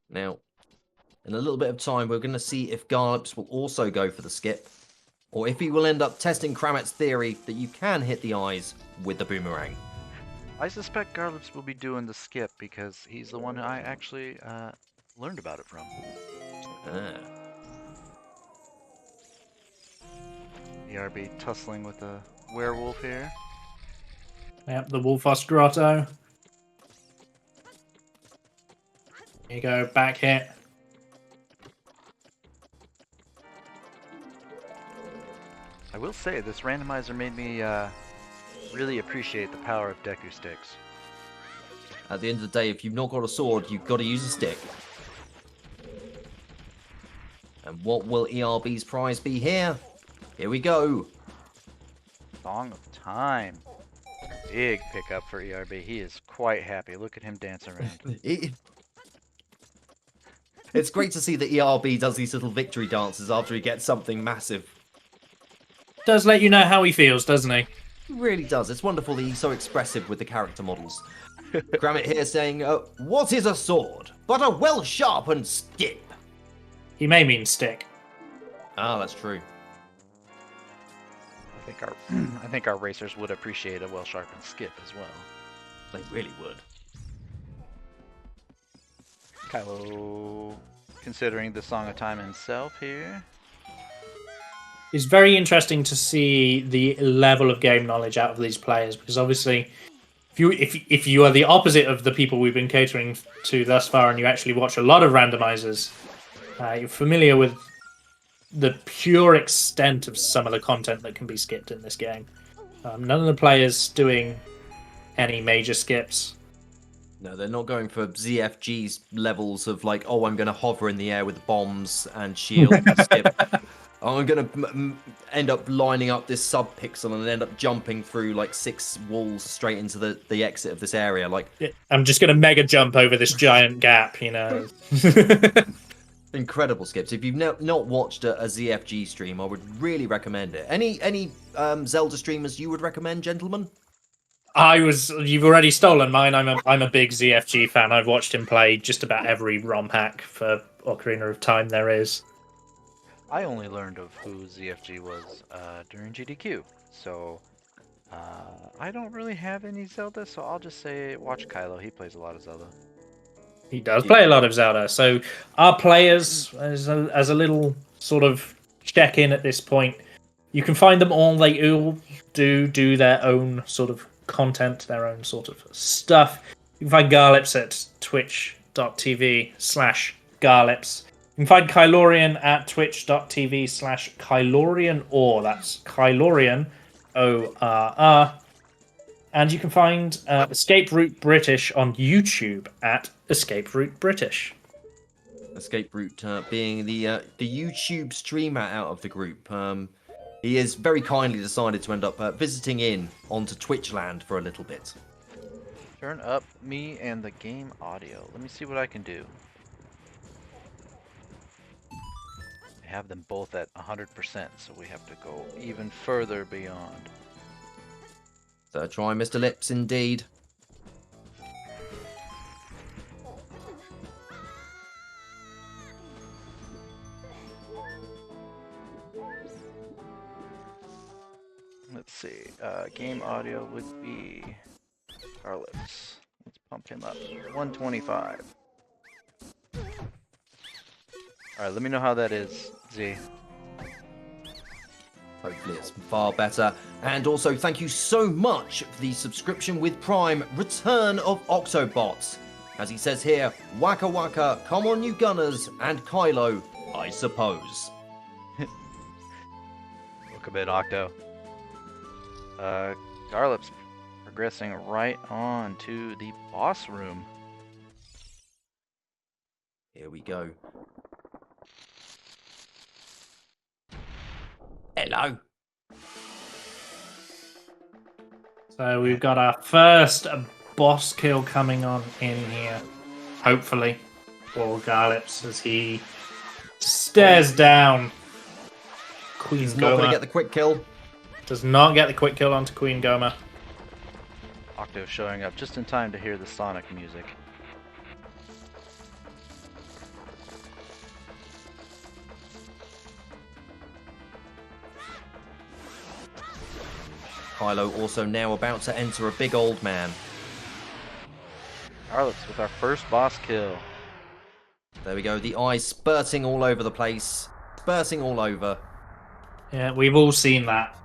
Now, in a little bit of time, we're going to see if Garlips will also go for the skip, or if he will end up testing Kramit's theory that you can hit the eyes with the boomerang. I suspect Garlips will be doing the skip because he's the one I actually learned about it from. ERB tussling with a werewolf here. Yep, the Wolfos Grotto. Here you go, back hit. I will say, this randomizer made me really appreciate the power of Deku sticks. At the end of the day, if you've not got a sword, you've got to use a stick. And what will ERB's prize be here? Here we go. Song of Time. Big pickup for ERB. He is quite happy. Look at him dance around. It's great to see that ERB does these little victory dances after he gets something massive. Does let you know how he feels, doesn't he? He really does. It's wonderful that he's so expressive with the character models. Grammet here saying, what is a sword but a well-sharpened skip? He may mean stick. Ah, that's true. I think our racers would appreciate a well-sharpened skip as well. They really would. Kylo considering the Song of Time himself here. It's very interesting to see the level of game knowledge out of these players, because obviously, if you are the opposite of the people we've been catering to thus far, and you actually watch a lot of randomizers, you're familiar with the pure extent of some of the content that can be skipped in this game. None of the players doing any major skips. No, they're not going for ZFG's levels of like, oh, I'm going to hover in the air with bombs and shield and skip. I'm going to end up lining up this sub-pixel and end up jumping through like 6 walls straight into the exit of this area. Like, I'm just going to mega jump over this giant gap, you know. Incredible skips. If you've not watched a ZFG stream, I would really recommend it. Any Zelda streamers you would recommend, gentlemen? You've already stolen mine. I'm a big ZFG fan. I've watched him play just about every ROM hack for Ocarina of Time there is. I only learned of who ZFG was during GDQ, so I don't really have any Zelda, so I'll just say watch Kylo. He plays a lot of Zelda. He does play a lot of Zelda. So our players, as a little sort of check-in at this point, you can find them all. They all do their own sort of content, their own sort of stuff. You can find Garlips at twitch.tv/Garlips. You can find Kylorian at twitch.tv/KylorianOr. That's Kylorian, ORR. And you can find Escape Route British on YouTube at Escape Route British. Escape Route being the YouTube streamer out of the group. He has very kindly decided to end up visiting in onto Twitchland for a little bit. Turn up me and the game audio. Let me see what I can do. I have them both at 100%, so we have to go even further beyond. So try Mr. Lips indeed. Let's see. Game audio would be Garlips. Let's pump him up. 125. Alright, let me know how that is, Z. Hopefully it's far better. And also, thank you so much for the subscription with Prime, Return of Octobots. As he says here, waka waka, come on you gunners, and Kylo, I suppose. Welcome in, Octo. Garlips progressing right on to the boss room. Here we go. Hello. So we've got our first boss kill coming on in here, hopefully, for Garlips as he stares down Queen He's not going to Goma. get the quick kill. Does not get the quick kill onto Queen Goma. Octo showing up just in time to hear the Sonic music. Kylo also now about to enter a big old man. Garlips with our first boss kill. There we go, the eyes spurting all over the place. Spurting all over. Yeah, we've all seen that.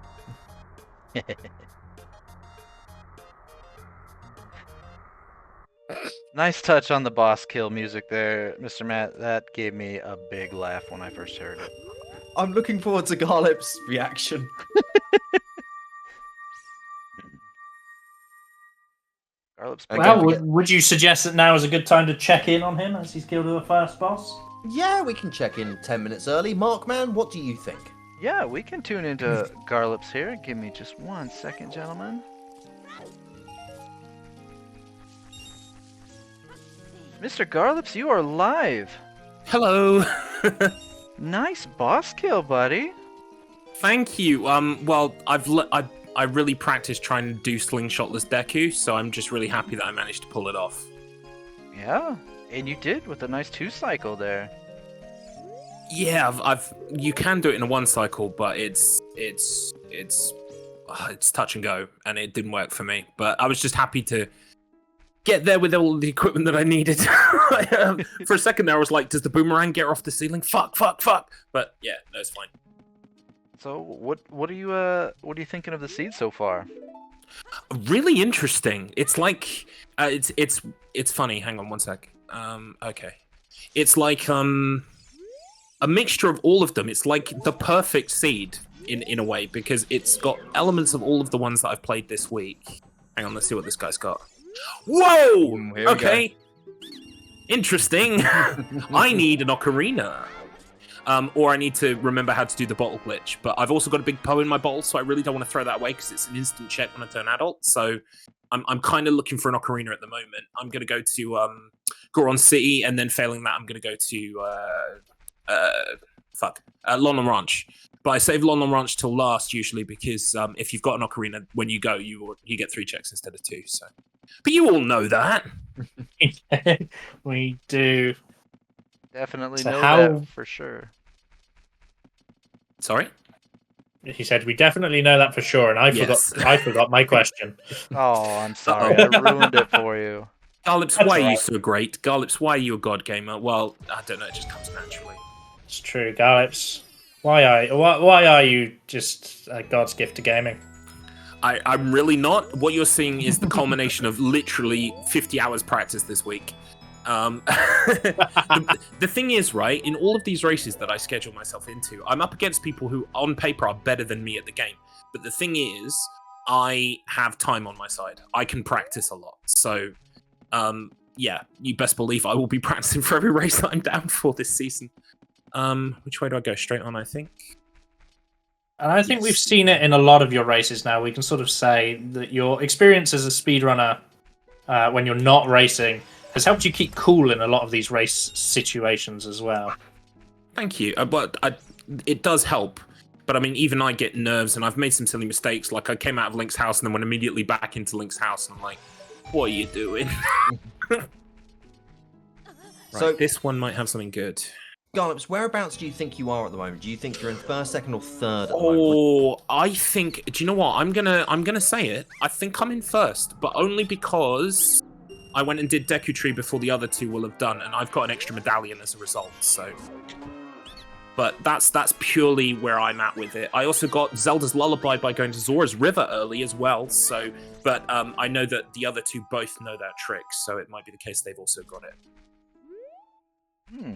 Nice touch on the boss kill music there, Mr. Matt. That gave me a big laugh when I first heard it. I'm looking forward to Garlips' reaction. Garlips Well, would you suggest that now is a good time to check in on him as he's killed the first boss? Yeah, we can check in 10 minutes early. Markman, what do you think? Yeah, we can tune into Garlips here. Give me just 1 second, gentlemen. Mr. Garlips, you are live. Hello. Nice boss kill, buddy. Thank you. Well, I really practiced trying to do slingshotless Deku, so I'm just really happy that I managed to pull it off. Yeah, and you did with a nice 2 cycle there. Yeah, you can do it in a 1 cycle, but it's touch and go, and it didn't work for me. But I was just happy to get there with all the equipment that I needed. For a second there, I was like, does the boomerang get off the ceiling? Fuck. But yeah, no, it's fine. So what are you thinking of the seed so far? Really interesting. It's like it's funny. Hang on one sec. Okay. It's like a mixture of all of them. It's like the perfect seed in a way, because it's got elements of all of the ones that I've played this week. Hang on, let's see what this guy's got. Whoa! Okay. Interesting. I need an ocarina. Or I need to remember how to do the bottle glitch. But I've also got a big Poe in my bottle, so I really don't want to throw that away because it's an instant check when I turn adult. So I'm kind of looking for an ocarina at the moment. I'm going to go to Goron City, and then failing that, I'm going to go to London Ranch. But I save London Ranch till last usually because if you've got an ocarina, when you go, you get 3 checks instead of 2. So, but you all know that. We do. Definitely So know how- that for sure. Sorry? He said we definitely know that for sure, and I Yes. forgot my question. Oh, I'm sorry. I ruined it for you. Garlips, That's why are you alright. so great? Garlips, why are you a god gamer? Well, I don't know, it just comes naturally. It's true, Garlips. Why are you just a god's gift to gaming? I'm really not. What you're seeing is the culmination of literally 50 hours practice this week. The thing is, right, in all of these races that I schedule myself into, I'm up against people who on paper are better than me at the game. But the thing is, I have time on my side. I can practice a lot. So, yeah, you best believe I will be practicing for every race that I'm down for this season. Which way do I go? Straight on, I think. And I think Yes. we've seen it in a lot of your races now. We can sort of say that your experience as a speedrunner when you're not racing has helped you keep cool in a lot of these race situations as well. Thank you. But it does help. But I mean, even I get nerves, and I've made some silly mistakes. Like I came out of Link's house and then went immediately back into Link's house, and I'm like, "What are you doing?" So, This one might have something good. Garlips, whereabouts do you think you are at the moment? Do you think you're in first, second, or third at the moment? Oh, I think. Do you know what? I'm gonna say it. I think I'm in first, but only because I went and did Deku Tree before the other 2 will have done, and I've got an extra medallion as a result. So, but that's purely where I'm at with it. I also got Zelda's Lullaby by going to Zora's River early as well. So, but I know that the other 2 both know that trick, so it might be the case they've also got it.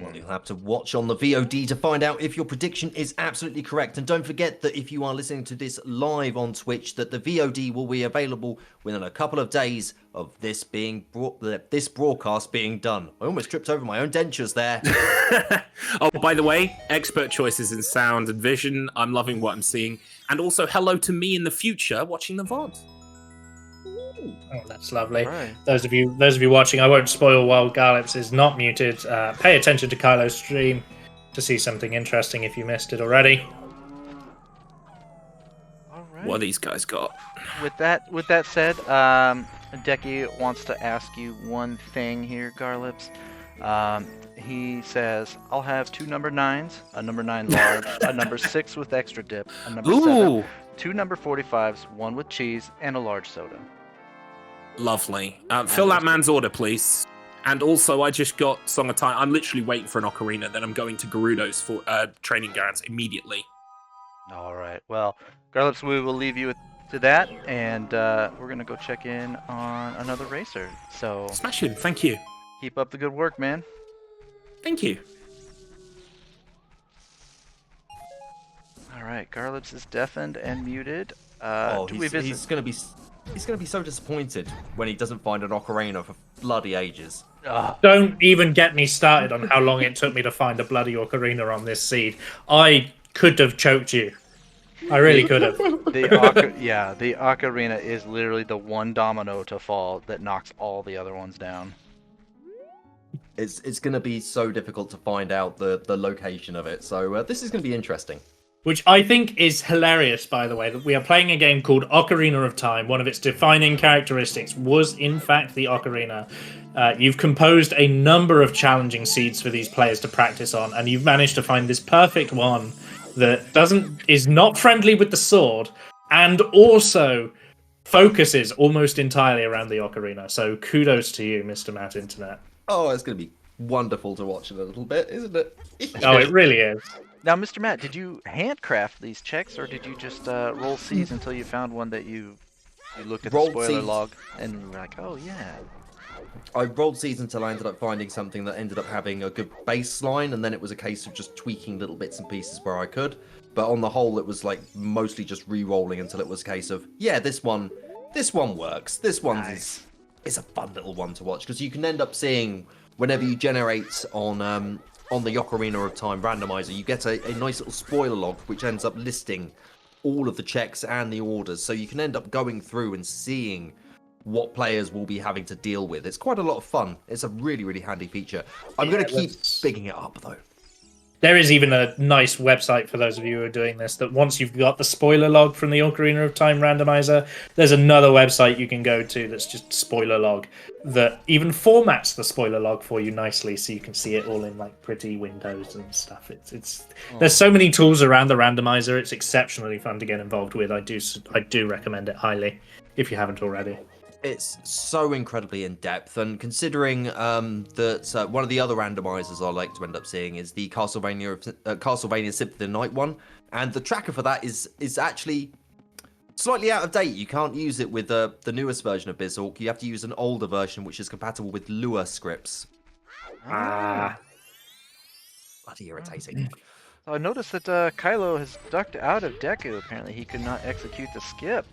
Well, you'll have to watch on the VOD to find out if your prediction is absolutely correct. And don't forget that if you are listening to this live on Twitch, that the VOD will be available within a couple of days of this this broadcast being done. I almost tripped over my own dentures there. Oh, by the way, expert choices in sound and vision. I'm loving what I'm seeing. And also, hello to me in the future watching the VOD. Oh, that's lovely. Right. Those of you watching, I won't spoil while Garlips is not muted. Pay attention to Kylo's stream to see something interesting if you missed it already. All right. What these guys got? With that said, Deki wants to ask you one thing here, Garlips. He says, "I'll have 2 number 9s, a number 9 large, a number 6 with extra dip, a number 7, Ooh, 2 number 45s, 1 with cheese, and a large soda." lovely. Fill that man's order, please. And also, I just got Song of Time. I'm literally waiting for an ocarina. Then I'm going to Gerudo's for training grounds immediately. All right. Well, Garlips, we will leave you to that, and we're gonna go check in on another racer. So Smashing. Thank you. keep up the good work, man. Thank you. All right, Garlips is deafened and muted. Oh, Do we visit? he's going to be so disappointed when he doesn't find an ocarina for bloody ages. Ugh. Don't even get me started on how long it took me to find a bloody ocarina on this seed. I could have choked you. I really could have. The ocarina is literally the one domino to fall that knocks all the other ones down. It's going to be so difficult to find out the location of it. So this is going to be interesting. Which I think is hilarious, by the way, that we are playing a game called Ocarina of Time. One of its defining characteristics was, in fact, the ocarina. You've composed a number of challenging seeds for these players to practice on, and you've managed to find this perfect one that is not friendly with the sword, and also focuses almost entirely around the ocarina. So kudos to you, Mr. Matt Internet. Oh, it's going to be wonderful to watch in a little bit, isn't it? Oh, it really is. Now, Mr. Matt, did you handcraft these checks, or did you just roll seeds until you found one that you looked at the Rolled spoiler seeds. log and were like, oh yeah. I rolled seeds until I ended up finding something that ended up having a good baseline, and then it was a case of just tweaking little bits and pieces where I could. But on the whole, it was like mostly just re-rolling until it was a case of, yeah, this one works. This one is a fun little one to watch, because you can end up seeing whenever you generate on the Ocarina of Time randomizer, you get a nice little spoiler log which ends up listing all of the checks and the orders, so you can end up going through and seeing what players will be having to deal with. It's quite a lot of fun. It's a really, really handy feature. I'm going to keep bigging it up, though. There is even a nice website for those of you who are doing this, that once you've got the spoiler log from the Ocarina of Time randomizer, there's another website you can go to that's just spoiler log, that even formats the spoiler log for you nicely, so you can see it all in like pretty windows and stuff. There's so many tools around the randomizer. It's exceptionally fun to get involved with. I do recommend it highly if you haven't already. It's so incredibly in depth, and considering that one of the other randomizers I like to end up seeing is the Castlevania Symphony of the Night one, and the tracker for that is actually slightly out of date. You can't use it with the newest version of BizHawk. You have to use an older version which is compatible with Lua scripts. Bloody irritating. So I noticed that Kylo has ducked out of Deku. Apparently he could not execute the skip.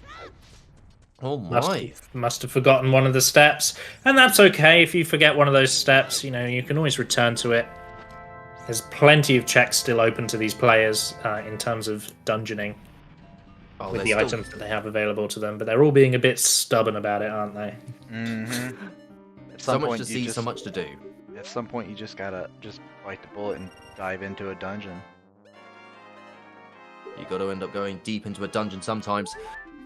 Oh my. Must have forgotten one of the steps. And that's okay. If you forget one of those steps, you can always return to it. There's plenty of checks still open to these players in terms of dungeoning with the items that they have available to them, but they're all being a bit stubborn about it, aren't they? Mm-hmm. So much to see, so much to do. At some point, you just gotta bite the bullet and dive into a dungeon. You got to end up going deep into a dungeon sometimes.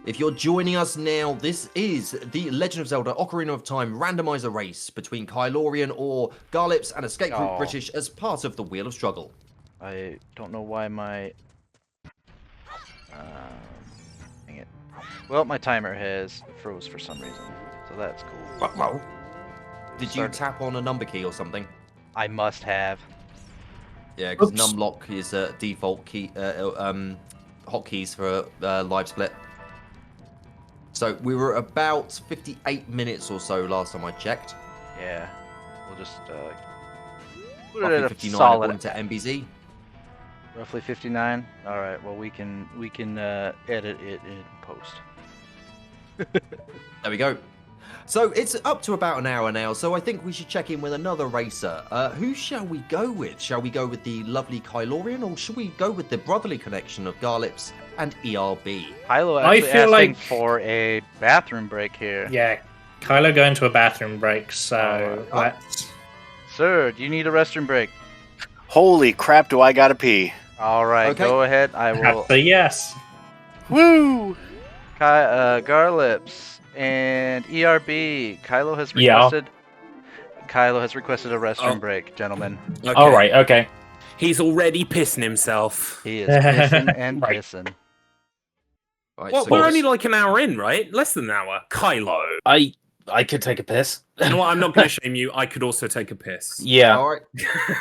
If you're joining us now, this is the Legend of Zelda Ocarina of Time randomizer race between Kylorian or Garlips and Escape Route British as part of the Wheel of Struggle. I don't know why my... dang it. Well, my timer has froze for some reason, so that's cool. Well, did you tap on a number key or something? I must have. Yeah, because numlock is a default key, hotkeys for live split. So we were about 58 minutes or so last time I checked. Yeah, we'll just put Roughly it at a 59 solid according to MBZ. roughly 59. All right, well we can edit it in post. There we go. So it's up to about an hour now, so I think we should check in with another racer. Who shall we go with? Shall we go with the lovely Kylorian, or should we go with the brotherly connection of Garlips and ERB? Kylo actually asking for a bathroom break here. Yeah, Kylo going to a bathroom break, so let's... Sir, do you need a restroom break? Holy crap, do I gotta pee. All right, go ahead. I will... Say yes. Woo! Garlips and ERB. Kylo has requested... Kylo has requested a restroom break, gentlemen. Okay. All right, okay. He's already pissing himself. He is pissing and pissing. Right, Well, so we're only like an hour in, right? Less than an hour. Kylo. I could take a piss. You know what? I'm not going to shame you. I could also take a piss. Yeah. All right.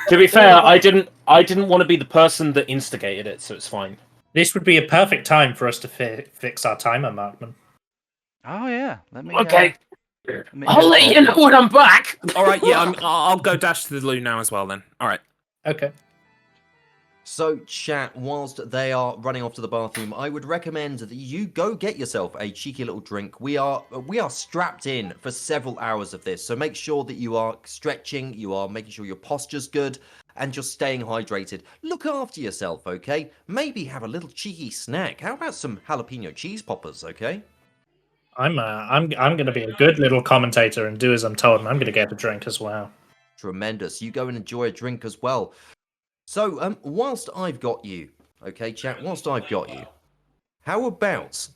To be fair, I didn't want to be the person that instigated it, so it's fine. This would be a perfect time for us to fix our timer, Markman. Oh yeah. Let me. Okay. I'll let you know when I'm back. All right, yeah, I'll go dash to the loo now as well then. All right. Okay. So, chat, whilst they are running off to the bathroom, I would recommend that you go get yourself a cheeky little drink. We are strapped in for several hours of this, so make sure that you are stretching, you are making sure your posture's good, and you're staying hydrated. Look after yourself, okay? Maybe have a little cheeky snack. How about some jalapeno cheese poppers, okay? I'm going to be a good little commentator and do as I'm told, and I'm going to get a drink as well. Tremendous. You go and enjoy a drink as well. So, whilst I've got you, Okay, chat, whilst I've got you, how about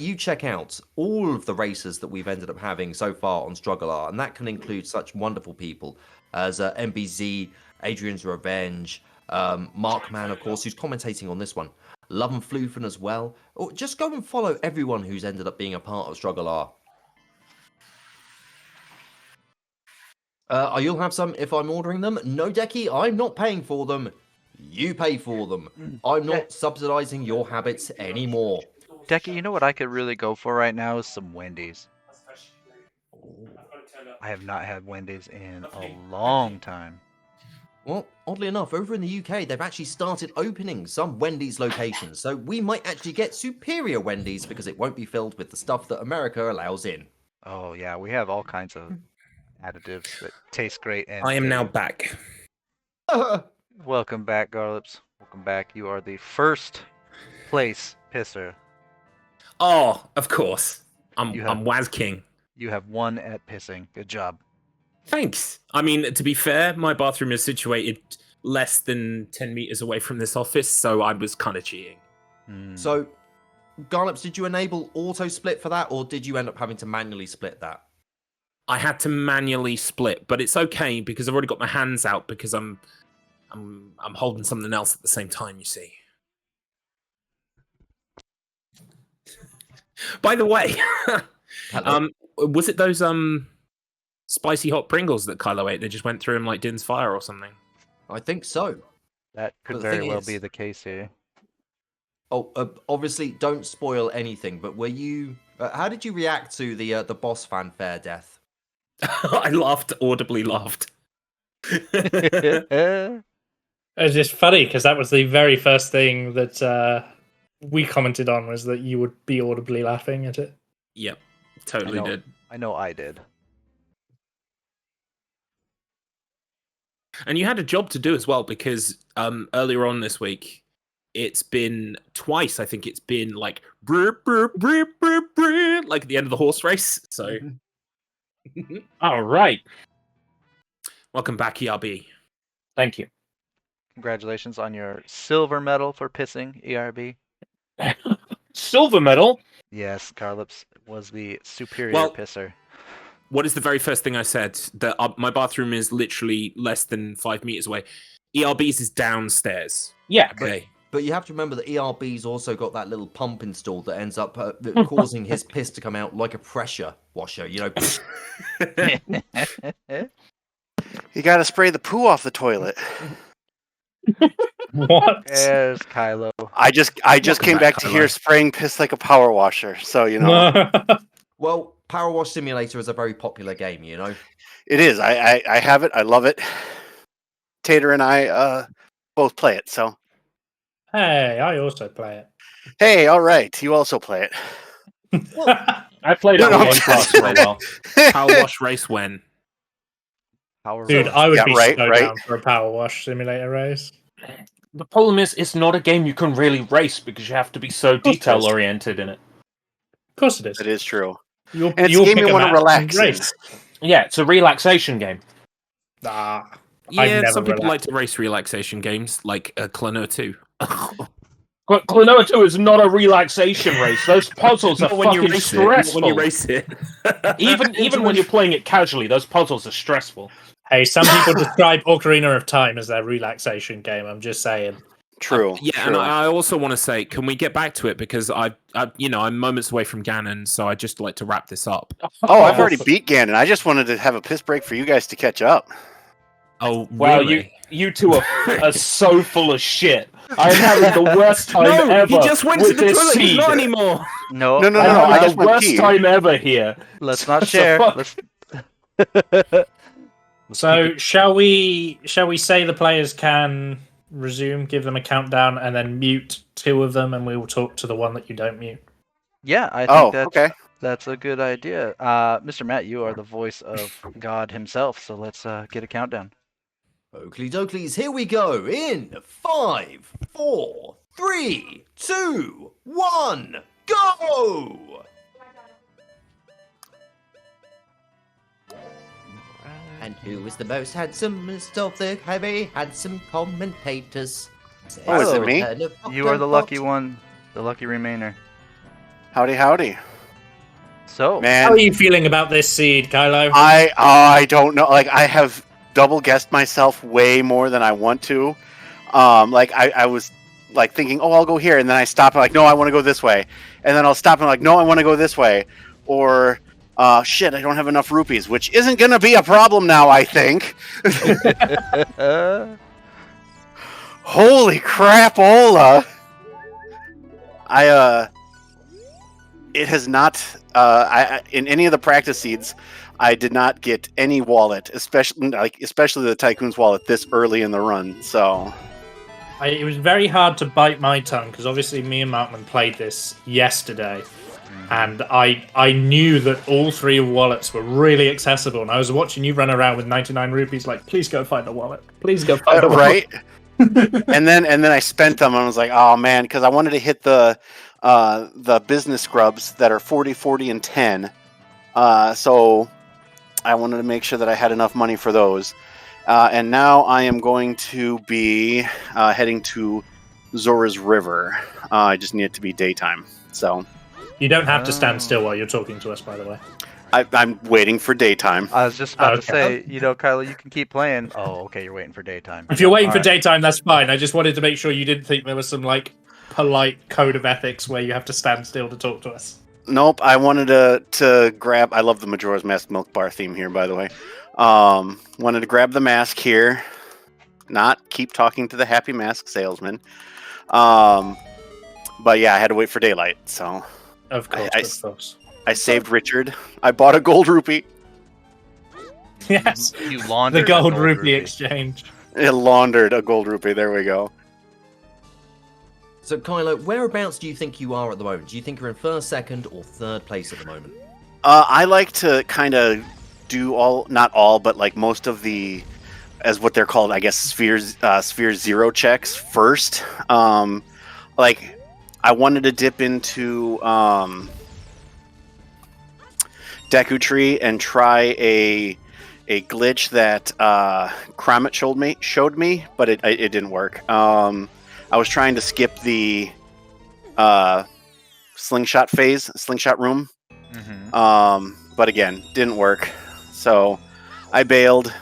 you check out all of the races that we've ended up having so far on StruggleR, and that can include such wonderful people as MBZ, Adrian's Revenge, Markman, of course, who's commentating on this one, Love and Floofin as well, or just go and follow everyone who's ended up being a part of StruggleR. You'll have some if I'm ordering them. No, Decky, I'm not paying for them. You pay for them. I'm not subsidizing your habits anymore. Decky, you know what I could really go for right now is some Wendy's. I have not had Wendy's in a long time. Well, oddly enough, over in the UK, they've actually started opening some Wendy's locations, so we might actually get superior Wendy's because it won't be filled with the stuff that America allows in. Oh yeah, we have all kinds of additives that taste great. And I am now back. welcome back, Garlips. Welcome back. You are the first place pisser. Oh, of course. I'm Wazz King. You have won at pissing. Good job. Thanks. I mean, to be fair, my bathroom is situated less than 10 meters away from this office, so I was kind of cheating. So, Garlips, did you enable auto split for that, or did you end up having to manually split that? I had to manually split, but it's okay because I've already got my hands out because I'm holding something else at the same time, you see. By the way, was it those spicy hot Pringles that Kylo ate that just went through him like Din's fire or something? I think so. That could very well be the case here. Oh, obviously, don't spoil anything. But were you? How did you react to the boss fanfare death? I laughed, audibly laughed. It was just funny because that was the very first thing that we commented on, was that you would be audibly laughing at it. Yep, totally did. I know I did. And you had a job to do as well, because earlier on this week, it's been twice. I think it's been like brr, brr, brr, brr, brr, like at the end of the horse race. So, All right. welcome back, ERB. Thank you. Congratulations on your silver medal for pissing, ERB. Silver medal? Yes, Garlips was the superior pisser. What is the very first thing I said? That my bathroom is literally less than 5 meters away. ERB's is downstairs. Yeah. Okay. But you have to remember that ERB's also got that little pump installed that ends up causing his piss to come out like a pressure washer, you know. You got to spray the poo off the toilet. What? There's Kylo. I just came back to hear spraying piss like a power washer. So, you know. Well, Power Wash Simulator is a very popular game, you know. It is. I have it. I love it. Tater and I both play it. So. Hey, I also play it. Hey, all right. You also play it. I played it on Game Pass for a while. Power wash race when? Dude, I would be right. down for a Power Wash Simulator race. The problem is, it's not a game you can really race because you have to be so detail oriented in it. Of course it is. It is true. You'll And it's a game you want to relax in. race. Yeah, it's a relaxation game. I've Yeah, never some people like relaxed. to race relaxation games, like Klonoa 2. Klonoa 2 is not a relaxation race. Those puzzles are when you fucking race stressful. it. When you race it. even when you're playing it casually, those puzzles are stressful. Hey, some people describe Ocarina of Time as their relaxation game. I'm just saying. True. Yeah, true. and I also want to say, can we get back to it, because I'm moments away from Ganon, so I'd just like to wrap this up. Oh, I've already beat Ganon. I just wanted to have a piss break for you guys to catch up. Oh, Wow, really? you two are so full of shit. I'm having the worst time ever. He just went to with the this toilet. He's seed. not anymore. No, No. I'm I having just the went worst pee. time ever here. let's not So share. fuck. So shall we say the players can resume, give them a countdown, and then mute two of them, and we will talk to the one that you don't mute? Yeah, I think okay. that's a good idea. Mr. Matt, you are the voice of God himself, so let's get a countdown. Oakley Doakleys, here we go in 5, 4, 3, 2, 1, go! And who is the most handsomest of the heavy handsome commentators? Oh, is it me? You are the lucky one, the lucky remainer. Howdy, howdy. So, Man, How are you feeling about this seed, Kylo? I don't know. Like, I have double guessed myself way more than I want to. Like I was like thinking, oh, I'll go here, and then I stop and like, no, I want to go this way, and then I'll stop and like, no, I want to go this way, or shit, I don't have enough rupees, which isn't gonna be a problem now, I think. Holy crap, Ola! It has not. In any of the practice seeds, I did not get any wallet, especially the Tycoon's wallet this early in the run. So It was very hard to bite my tongue because obviously me and Markman played this yesterday, and I knew that all three wallets were really accessible, and I was watching you run around with 99 rupees, like, please go find the wallet, please go find the wallet. Right. and then I spent them, and I was like, oh man, because I wanted to hit the business scrubs that are 40, 40, and 10. So I wanted to make sure that I had enough money for those. And now I am going to be heading to Zora's River. I just need it to be daytime. So You don't have to stand still while you're talking to us, by the way. I'm waiting for daytime. I was just about to say, Kylo, you can keep playing. Oh, okay, you're waiting for daytime. If you're waiting for daytime, that's fine. I just wanted to make sure you didn't think there was some, like, polite code of ethics where you have to stand still to talk to us. Nope, I wanted to grab... I love the Majora's Mask Milk Bar theme here, by the way. Wanted to grab the mask here. Not keep talking to the Happy Mask salesman. But yeah, I had to wait for daylight, so... Of course, of course. I saved Richard. I bought a gold rupee. Yes, You laundered the gold a rupee exchange. It laundered a gold rupee. There we go. So, Kylo, whereabouts do you think you are at the moment? Do you think you're in first, second, or third place at the moment? I like to kind of do not all, but like most of the, as what they're called, I guess, sphere zero checks first. Like, I wanted to dip into Deku Tree and try a glitch that Kramet showed me, but it didn't work. I was trying to skip the slingshot room, but again, didn't work. So I bailed.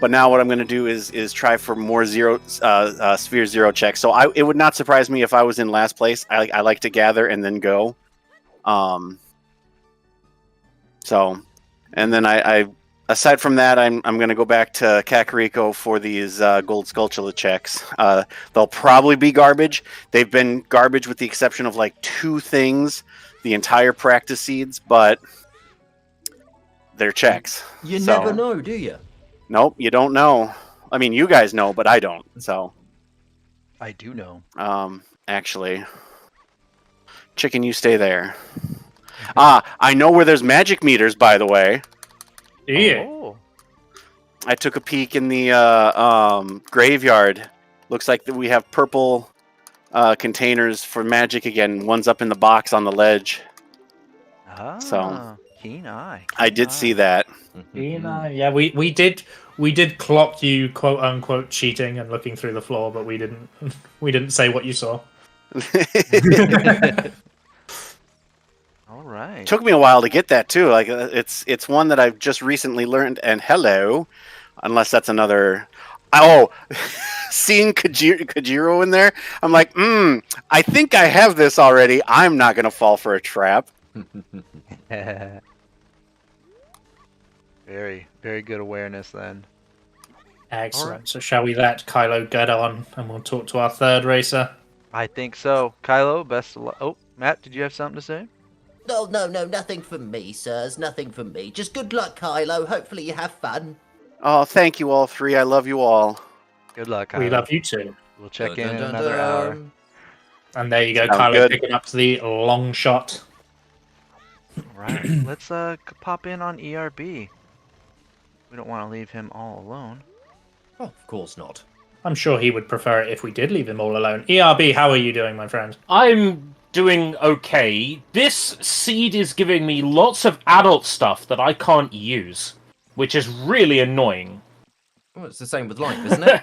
But now what I'm going to do is try for more sphere zero checks. So it would not surprise me if I was in last place. I like to gather and then go. So, and then I aside from that, I'm going to go back to Kakariko for these gold Skulltula checks. They'll probably be garbage. They've been garbage with the exception of like 2 things the entire practice seeds, but they're checks. You never know, do you? Nope, you don't know. I mean, you guys know, but I don't. So I do know. Actually, chicken, you stay there. I know where there's magic meters, by the way. Yeah. Oh. I took a peek in the graveyard. Looks like that we have purple containers for magic again. One's up in the box on the ledge. So keen eye. I did see that. Yeah, we did clock you, quote unquote, cheating and looking through the floor, but we didn't say what you saw. All right. Took me a while to get that too. Like it's one that I've just recently learned. And hello, unless that's another. Oh, seeing Kajiro in there, I'm like, I think I have this already. I'm not gonna fall for a trap. Very, very good awareness then. Excellent. Right. So shall we let Kylo get on and we'll talk to our third racer? I think so. Kylo, best of luck. Oh, Matt, did you have something to say? No, nothing from me, sirs. Nothing from me. Just good luck, Kylo. Hopefully you have fun. Oh, thank you all 3. I love you all. Good luck, Kylo. We love you too. We'll check in another hour. And there you go, Sounds Kylo good. picking up the long shot. All right. Let's pop in on ERB. We don't want to leave him all alone. Oh, of course not. I'm sure he would prefer it if we did leave him all alone. ERB, how are you doing, my friend? I'm doing okay. This seed is giving me lots of adult stuff that I can't use, which is really annoying. Well, it's the same with life, isn't it?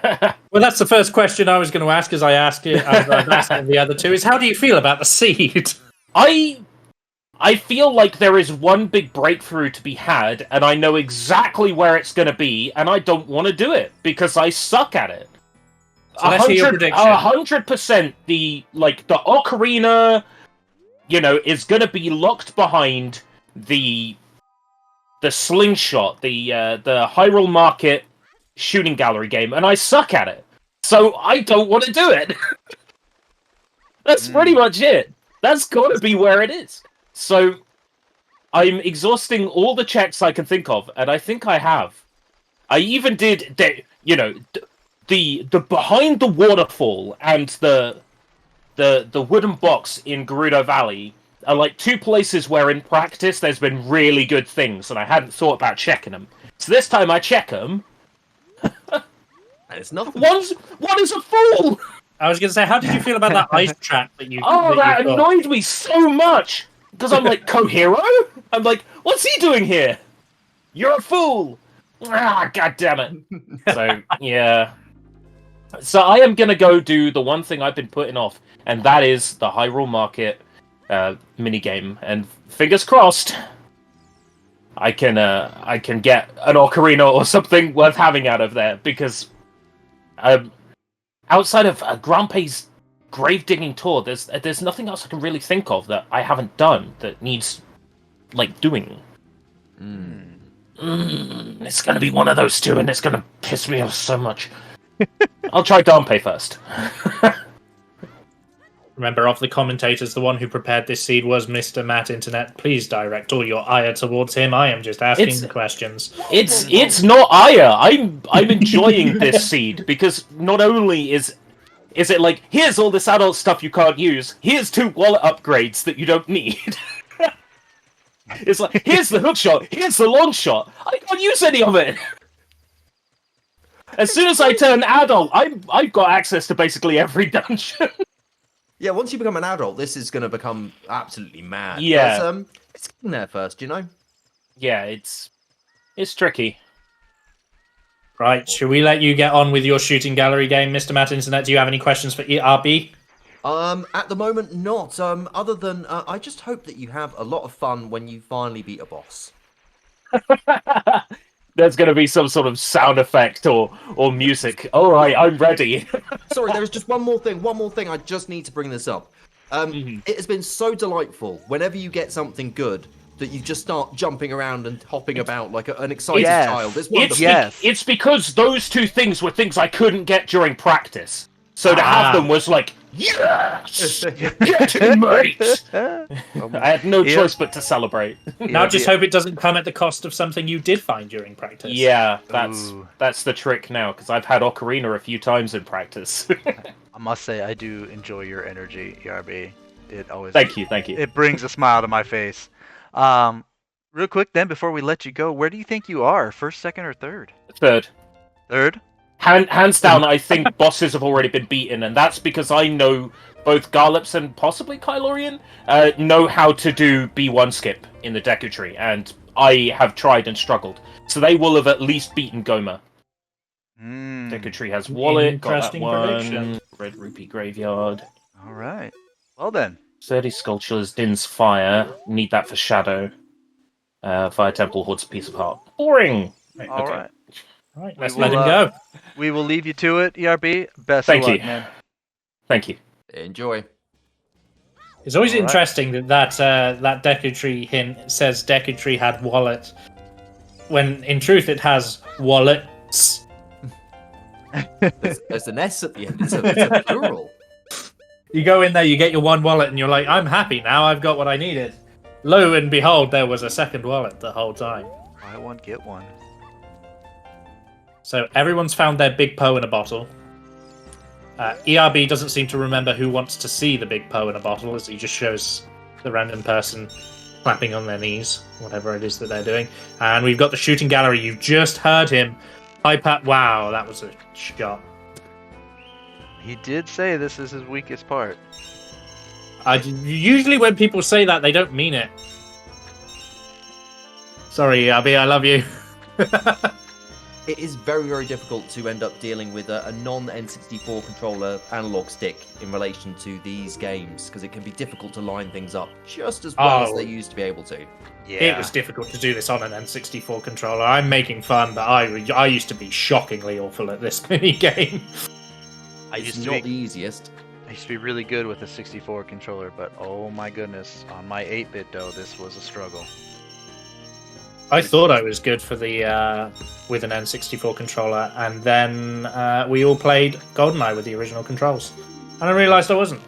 Well, that's the first question I was going to ask, as I asked it, as I've asked the other two, is how do you feel about the seed? I feel like there is one big breakthrough to be had, and I know exactly where it's going to be, and I don't want to do it because I suck at it. So let's hear your prediction. 100% the ocarina, is going to be locked behind the slingshot, the Hyrule Market shooting gallery game, and I suck at it. So I don't want to do it. That's pretty much it. That's got to be where it is. So I'm exhausting all the checks I can think of, and I think I have. I even did, the behind the waterfall and the wooden box in Gerudo Valley are like two places where in practice there's been really good things, and I hadn't thought about checking them. So this time I check them. It's nothing. One is a fool! I was going to say, how did you feel about that ice trap that you? That annoyed me so much because I'm like, Kohiro? I'm like, what's he doing here? You're a fool! Ah, god damn it! So yeah, so I am gonna go do the one thing I've been putting off, and that is the Hyrule Market minigame. And fingers crossed, I can get an ocarina or something worth having out of there, because outside of Granpe's grave digging tour, there's nothing else I can really think of that I haven't done that needs doing. It's gonna be one of those two, and it's gonna piss me off so much. I'll try Danpei first. Remember, of the commentators, the one who prepared this seed was Mr. Matt Internet. Please direct all your ire towards him. I am just asking the questions. It's not ire. I'm enjoying this seed because not only is it like, here's all this adult stuff you can't use, here's 2 wallet upgrades that you don't need. It's like, here's the hook shot, here's the long shot. I can't use any of it. As soon as I turn adult, I've got access to basically every dungeon. Yeah, once you become an adult, this is going to become absolutely mad. Yeah. It's getting there first, Yeah, it's tricky. Right, should we let you get on with your shooting gallery game, Mr. Matt Internet? Do you have any questions for ERB? At the moment, not. Other than, I just hope that you have a lot of fun when you finally beat a boss. There's going to be some sort of sound effect or music. All right, I'm ready. Sorry, there is just one more thing. I just need to bring this up. It has been so delightful whenever you get something good that you just start jumping around and hopping about like an excited child. It's wonderful. It's because those two things were things I couldn't get during practice. So to have them was like, yes! Get it, mate! I had no choice but to celebrate. Now just hope it doesn't come at the cost of something you did find during practice. Yeah, that's the trick now, because I've had Ocarina a few times in practice. I must say, I do enjoy your energy, ERB. It always Thank you. It brings a smile to my face. Real quick then, before we let you go, where do you think you are? First, second, or third? Third. Third? Hands down, I think bosses have already been beaten, and that's because I know both Garlips and possibly Kylorian know how to do B1 skip in the Deku Tree, and I have tried and struggled. So they will have at least beaten Goma. Deku Tree has Wallet, got that one. Red Rupee Graveyard. All right. Well then. 30 Sculptures, Din's Fire. Need that for Shadow. Fire Temple, Hoard's Piece of Heart. Boring! All right. All right, let's let him go. We will leave you to it, ERB. Best Thank of luck, you. man. Thank you. Enjoy. It's always interesting that Deku Tree hint says Deku Tree had wallet, when in truth it has wallets. There's an S at the end. It's a plural. You go in there, you get your one wallet, and you're like, I'm happy now, I've got what I needed. Lo and behold, there was a second wallet the whole time. Buy one, get one. So everyone's found their big Poe in a bottle. ERB doesn't seem to remember who wants to see the big Poe in a bottle, as he just shows the random person clapping on their knees, whatever it is that they're doing. And we've got the shooting gallery. You've just heard him. Wow, that was a shot. He did say this is his weakest part. Usually when people say that, they don't mean it. Sorry, ERB, I love you. it is very, very difficult to end up dealing with a non-N64 controller analog stick in relation to these games, because it can be difficult to line things up just as well as they used to be able to. It was difficult to do this on an N64 controller. I'm making fun, but I used to be shockingly awful at this mini game. It's not the easiest. I used to be really good with a 64 controller, but oh my goodness, on my 8-bit though, this was a struggle. I thought I was good for the with an N64 controller, and then we all played GoldenEye with the original controls, and I realised I wasn't.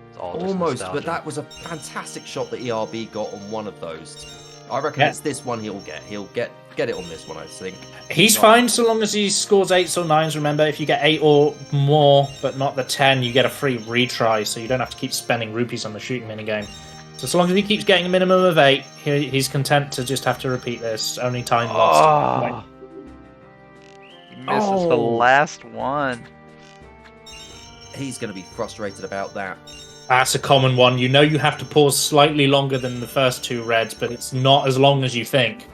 It's all just Almost, nostalgia. but that was a fantastic shot that ERB got on one of those. I reckon it's this one he'll get. He'll get it on this one, I think. He's fine so long as he scores 8s or 9s. Remember, if you get 8 or more, but not the 10, you get a free retry, so you don't have to keep spending rupees on the shooting minigame. So as long as he keeps getting a minimum of 8, he's content to just have to repeat this. Only time lost. He misses the last one. He's going to be frustrated about that. That's a common one. You know you have to pause slightly longer than the first 2 reds, but it's not as long as you think.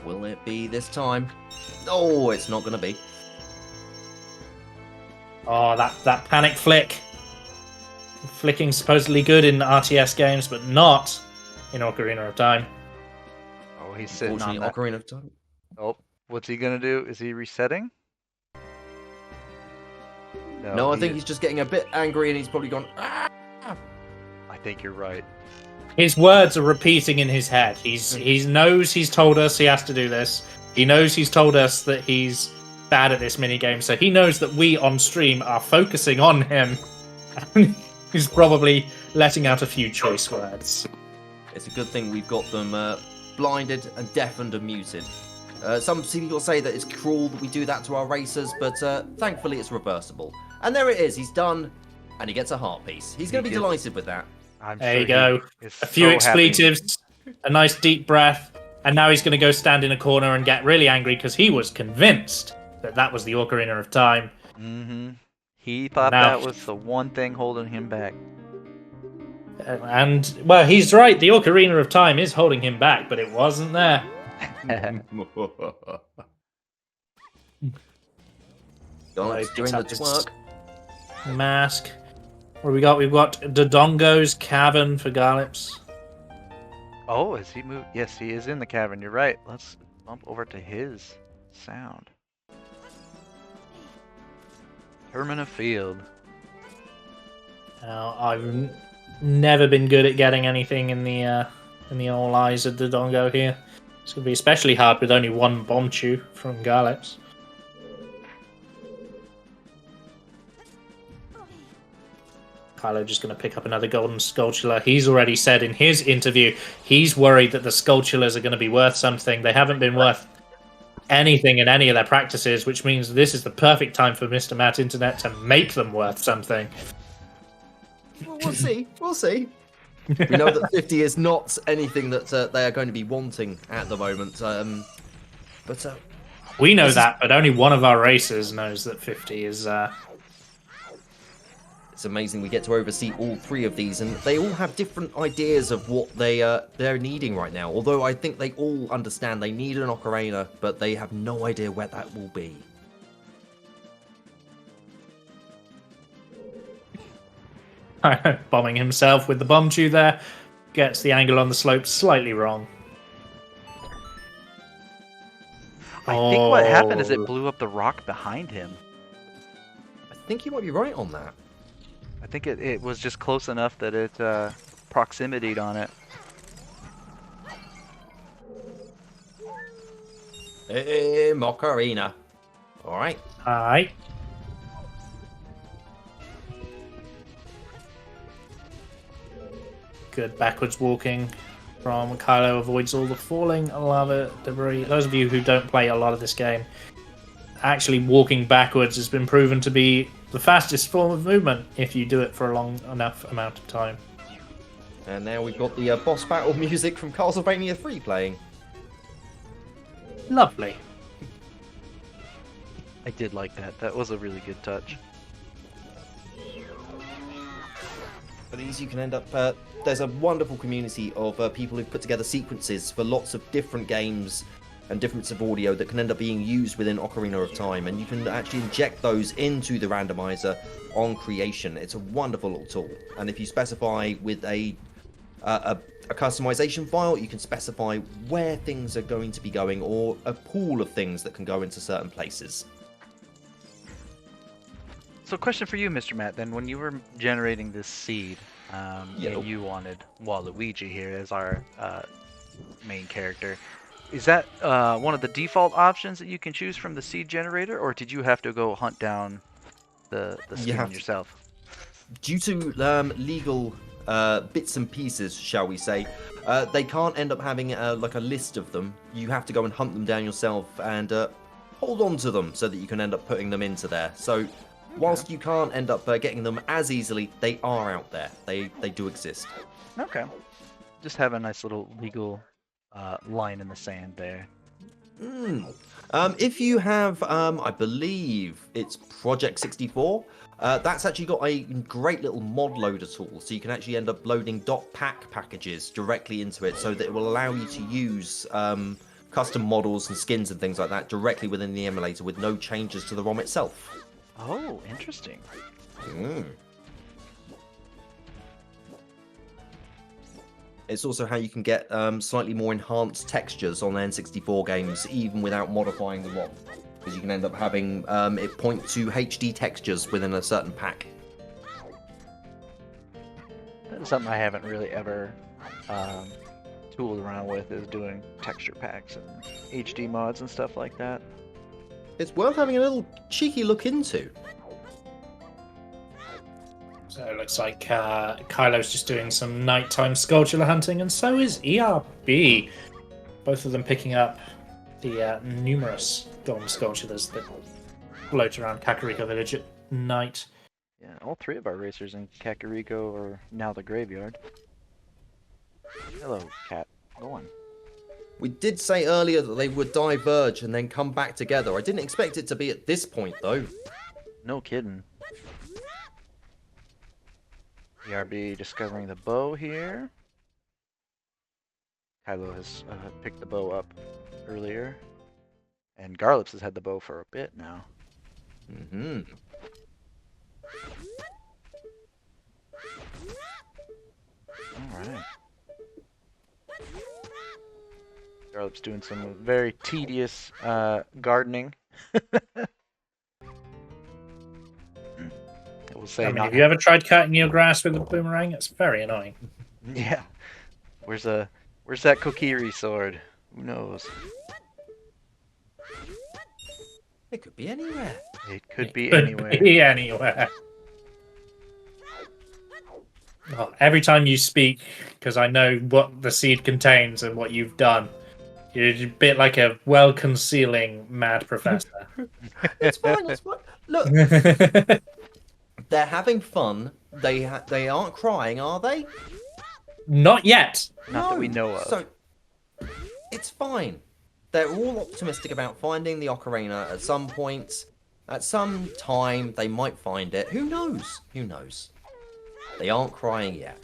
Will it be this time? Oh, it's not going to be. Oh, that panic flick. Flicking supposedly good in RTS games, but not in Ocarina of Time. Oh, he's sitting on Unfortunately, that. Ocarina of Time. Oh, what's he gonna do? Is he resetting? No, I think he's just getting a bit angry, and he's probably gone. Ah! I think you're right. His words are repeating in his head. He knows he's told us he has to do this. He knows he's told us that he's bad at this minigame, so he knows that we on stream are focusing on him. He's probably letting out a few choice words. It's a good thing we've got them blinded and deafened and muted. Some people say that it's cruel that we do that to our racers, but thankfully it's reversible. And there it is. He's done, and he gets a heart piece. He's going to be delighted with that. There you go. A few expletives, a nice deep breath, and now he's going to go stand in a corner and get really angry because he was convinced that that was the Ocarina of Time. Mm-hmm. He thought Now- that was the one thing holding him back. And, well, he's right. The Ocarina of Time is holding him back, but it wasn't there. Garlips doing the twerk. Mask. What do we got? We've got Dodongo's Cavern for Garlips. Oh, has he moved? Yes, he is in the cavern. You're right. Let's bump over to his sound. Termina Field. Now, I've never been good at getting anything in the all eyes of Dodongo here. It's going to be especially hard with only one bomb chew from Garlips. Kylo just going to pick up another golden Skulltula. He's already said in his interview he's worried that the Skulltulas are going to be worth something. They haven't been worth anything in any of their practices, which means this is the perfect time for Mr. Matt Internet to make them worth something. Well, we'll see. We'll see. We know that 50 is not anything that they are going to be wanting at the moment. But We know that, but only one of our racers knows that 50 is... It's amazing we get to oversee all 3 of these, and they all have different ideas of what they're needing right now. Although I think they all understand they need an ocarina, but they have no idea where that will be. Bombing himself with the bomb chew there. Gets the angle on the slope slightly wrong. I think what happened is it blew up the rock behind him. I think you might be right on that. I think it was just close enough that it proximity'd on it. Hey, Ocarina. Alright. Alright. Good backwards walking from Kylo. Avoids all the falling lava debris. Those of you who don't play a lot of this game, actually walking backwards has been proven to be the fastest form of movement if you do it for a long enough amount of time. And now we've got the boss battle music from Castlevania 3 playing. Lovely. I did like that. That was a really good touch. For these you can end up... there's a wonderful community of people who've put together sequences for lots of different games and different bits of audio that can end up being used within Ocarina of Time, and you can actually inject those into the randomizer on creation. It's a wonderful little tool, and if you specify with a customization file, you can specify where things are going to be going, or a pool of things that can go into certain places. So, question for you, Mr. Matt. Then, when you were generating this seed, and you wanted Waluigi here as our main character, is that one of the default options that you can choose from the seed generator, or did you have to go hunt down the skin yourself? Due to legal bits and pieces, shall we say, they can't end up having like a list of them. You have to go and hunt them down yourself and hold on to them so that you can end up putting them into there. So whilst you can't end up getting them as easily, they are out there. They do exist. Okay. Just have a nice little legal line in the sand there. If you have, I believe it's Project 64, that's actually got a great little mod loader tool, so you can actually end up loading .pack packages directly into it, so that it will allow you to use custom models and skins and things like that directly within the emulator with no changes to the ROM itself. Oh, interesting. It's also how you can get slightly more enhanced textures on N64 games, even without modifying the ROM. Because you can end up having it point to HD textures within a certain pack. That's something I haven't really ever tooled around with, is doing texture packs and HD mods and stuff like that. It's worth having a little cheeky look into. So it looks like Kylo's just doing some nighttime sculpture hunting, and so is ERB. Both of them picking up the numerous golden sculptures that float around Kakariko Village at night. Yeah, all three of our racers in Kakariko are now the graveyard. Hello, cat. Go on. We did say earlier that they would diverge and then come back together. I didn't expect it to be at this point, though. No kidding. ERB discovering the bow here. Kylo has picked the bow up earlier. And Garlips has had the bow for a bit now. Alright. Garlips doing some very tedious gardening. We'll say Have you ever tried cutting your grass with a boomerang? It's very annoying. Yeah. Where's that Kokiri sword? Who knows? It could be anywhere. It could be Could anywhere. be anywhere. Oh, every time you speak, because I know what the seed contains and what you've done, you're a bit like a well-concealing mad professor. It's fine, it's fine. Look, they're having fun. They aren't crying, are they? Not yet. Not that we know of. So, it's fine. They're all optimistic about finding the ocarina at some point. At some time, they might find it. Who knows? Who knows? They aren't crying yet.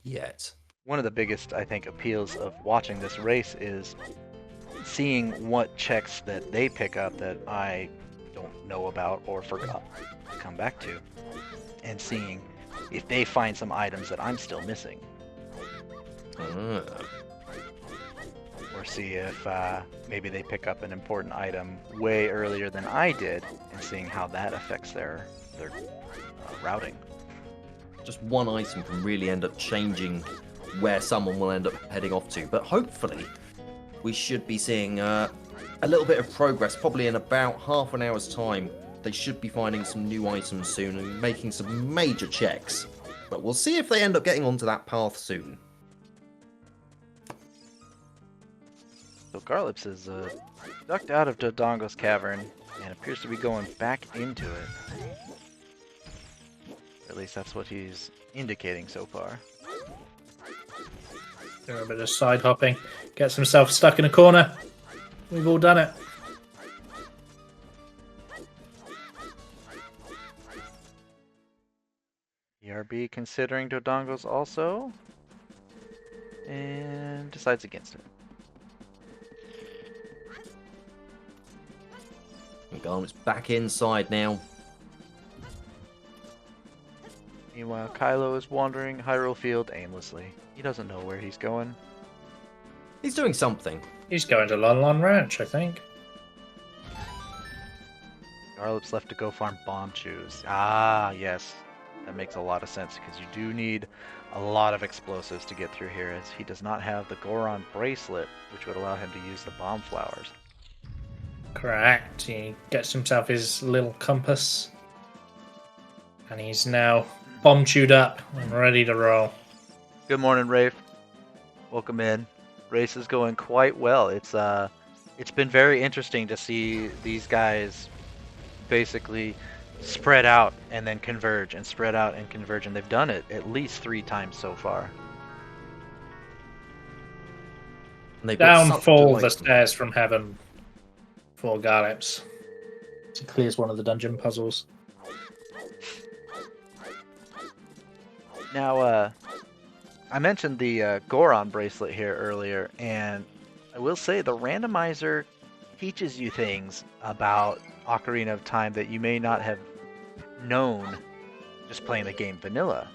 Yet. One of the biggest, I think, appeals of watching this race is seeing what checks that they pick up that I don't know about or forgot to come back to. And seeing if they find some items that I'm still missing. Or see if maybe they pick up an important item way earlier than I did, and seeing how that affects their routing. Just one item can really end up changing where someone will end up heading off to. But hopefully, we should be seeing a little bit of progress, probably in about half an hour's time. They should be finding some new items soon and making some major checks. But we'll see if they end up getting onto that path soon. So Garlips is ducked out of Dodongo's cavern and appears to be going back into it. At least that's what he's indicating so far. Doing a bit of side hopping. Gets himself stuck in a corner. We've all done it. ERB considering Dodongo's also, and decides against it. Garlips back inside now. Meanwhile, Kylo is wandering Hyrule Field aimlessly. He doesn't know where he's going. He's doing something. He's going to Lon Lon Ranch, I think. Garlips left to go farm bomb chews. Ah, yes. That makes a lot of sense because you do need a lot of explosives to get through here, as he does not have the Goron bracelet, which would allow him to use the bomb flowers. Correct. He gets himself his little compass. And he's now bomb chewed up and ready to roll. Good morning, Rafe. Welcome in. Race is going quite well. It's been very interesting to see these guys basically spread out and then converge and spread out and converge, and they've done it at least 3 times so far. And they've got Down such fall the delightful- stairs from heaven for Garlips. He clears one of the dungeon puzzles. Now, I mentioned the Goron bracelet here earlier, and I will say the randomizer teaches you things about Ocarina of Time that you may not have known just playing the game vanilla.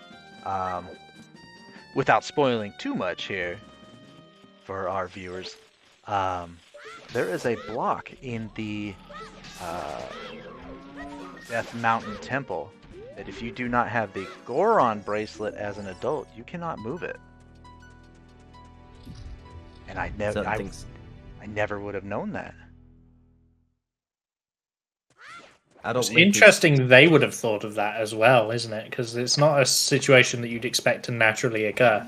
Without spoiling too much here for our viewers, there is a block in the Death Mountain Temple that if you do not have the Goron bracelet as an adult, you cannot move it. And I never would have known that. Adult It's Link is- interesting they would have thought of that as well, isn't it? Because it's not a situation that you'd expect to naturally occur.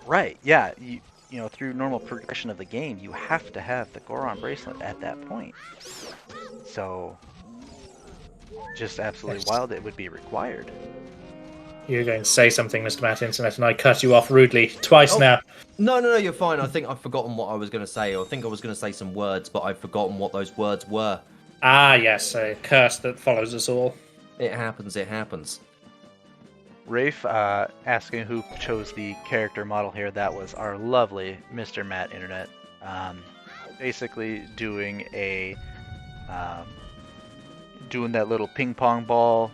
Right, yeah. You know, through normal progression of the game, you have to have the Goron bracelet at that point. So, just absolutely Yes. wild it would be required. You're going to say something, Mr. Matt Internet, and I cut you off rudely twice now. No, you're fine. I think I've forgotten what I was going to say. I think I was going to say some words, but I've forgotten what those words were. Ah, yes, a curse that follows us all. It happens. Rafe asking who chose the character model here. That was our lovely Mr. Matt Internet. Basically doing doing that little ping pong ball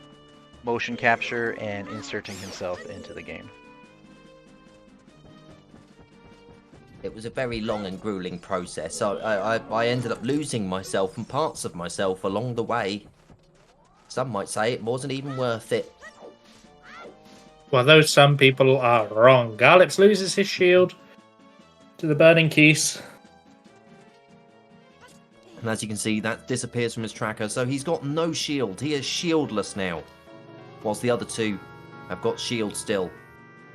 motion capture and inserting himself into the game. It was a very long and grueling process. So I ended up losing myself and parts of myself along the way. Some might say it wasn't even worth it. Well, those some people are wrong. Garlips loses his shield to the Burning Keys. And as you can see, that disappears from his tracker, so he's got no shield. He is shieldless now. Whilst the other two have got shield still.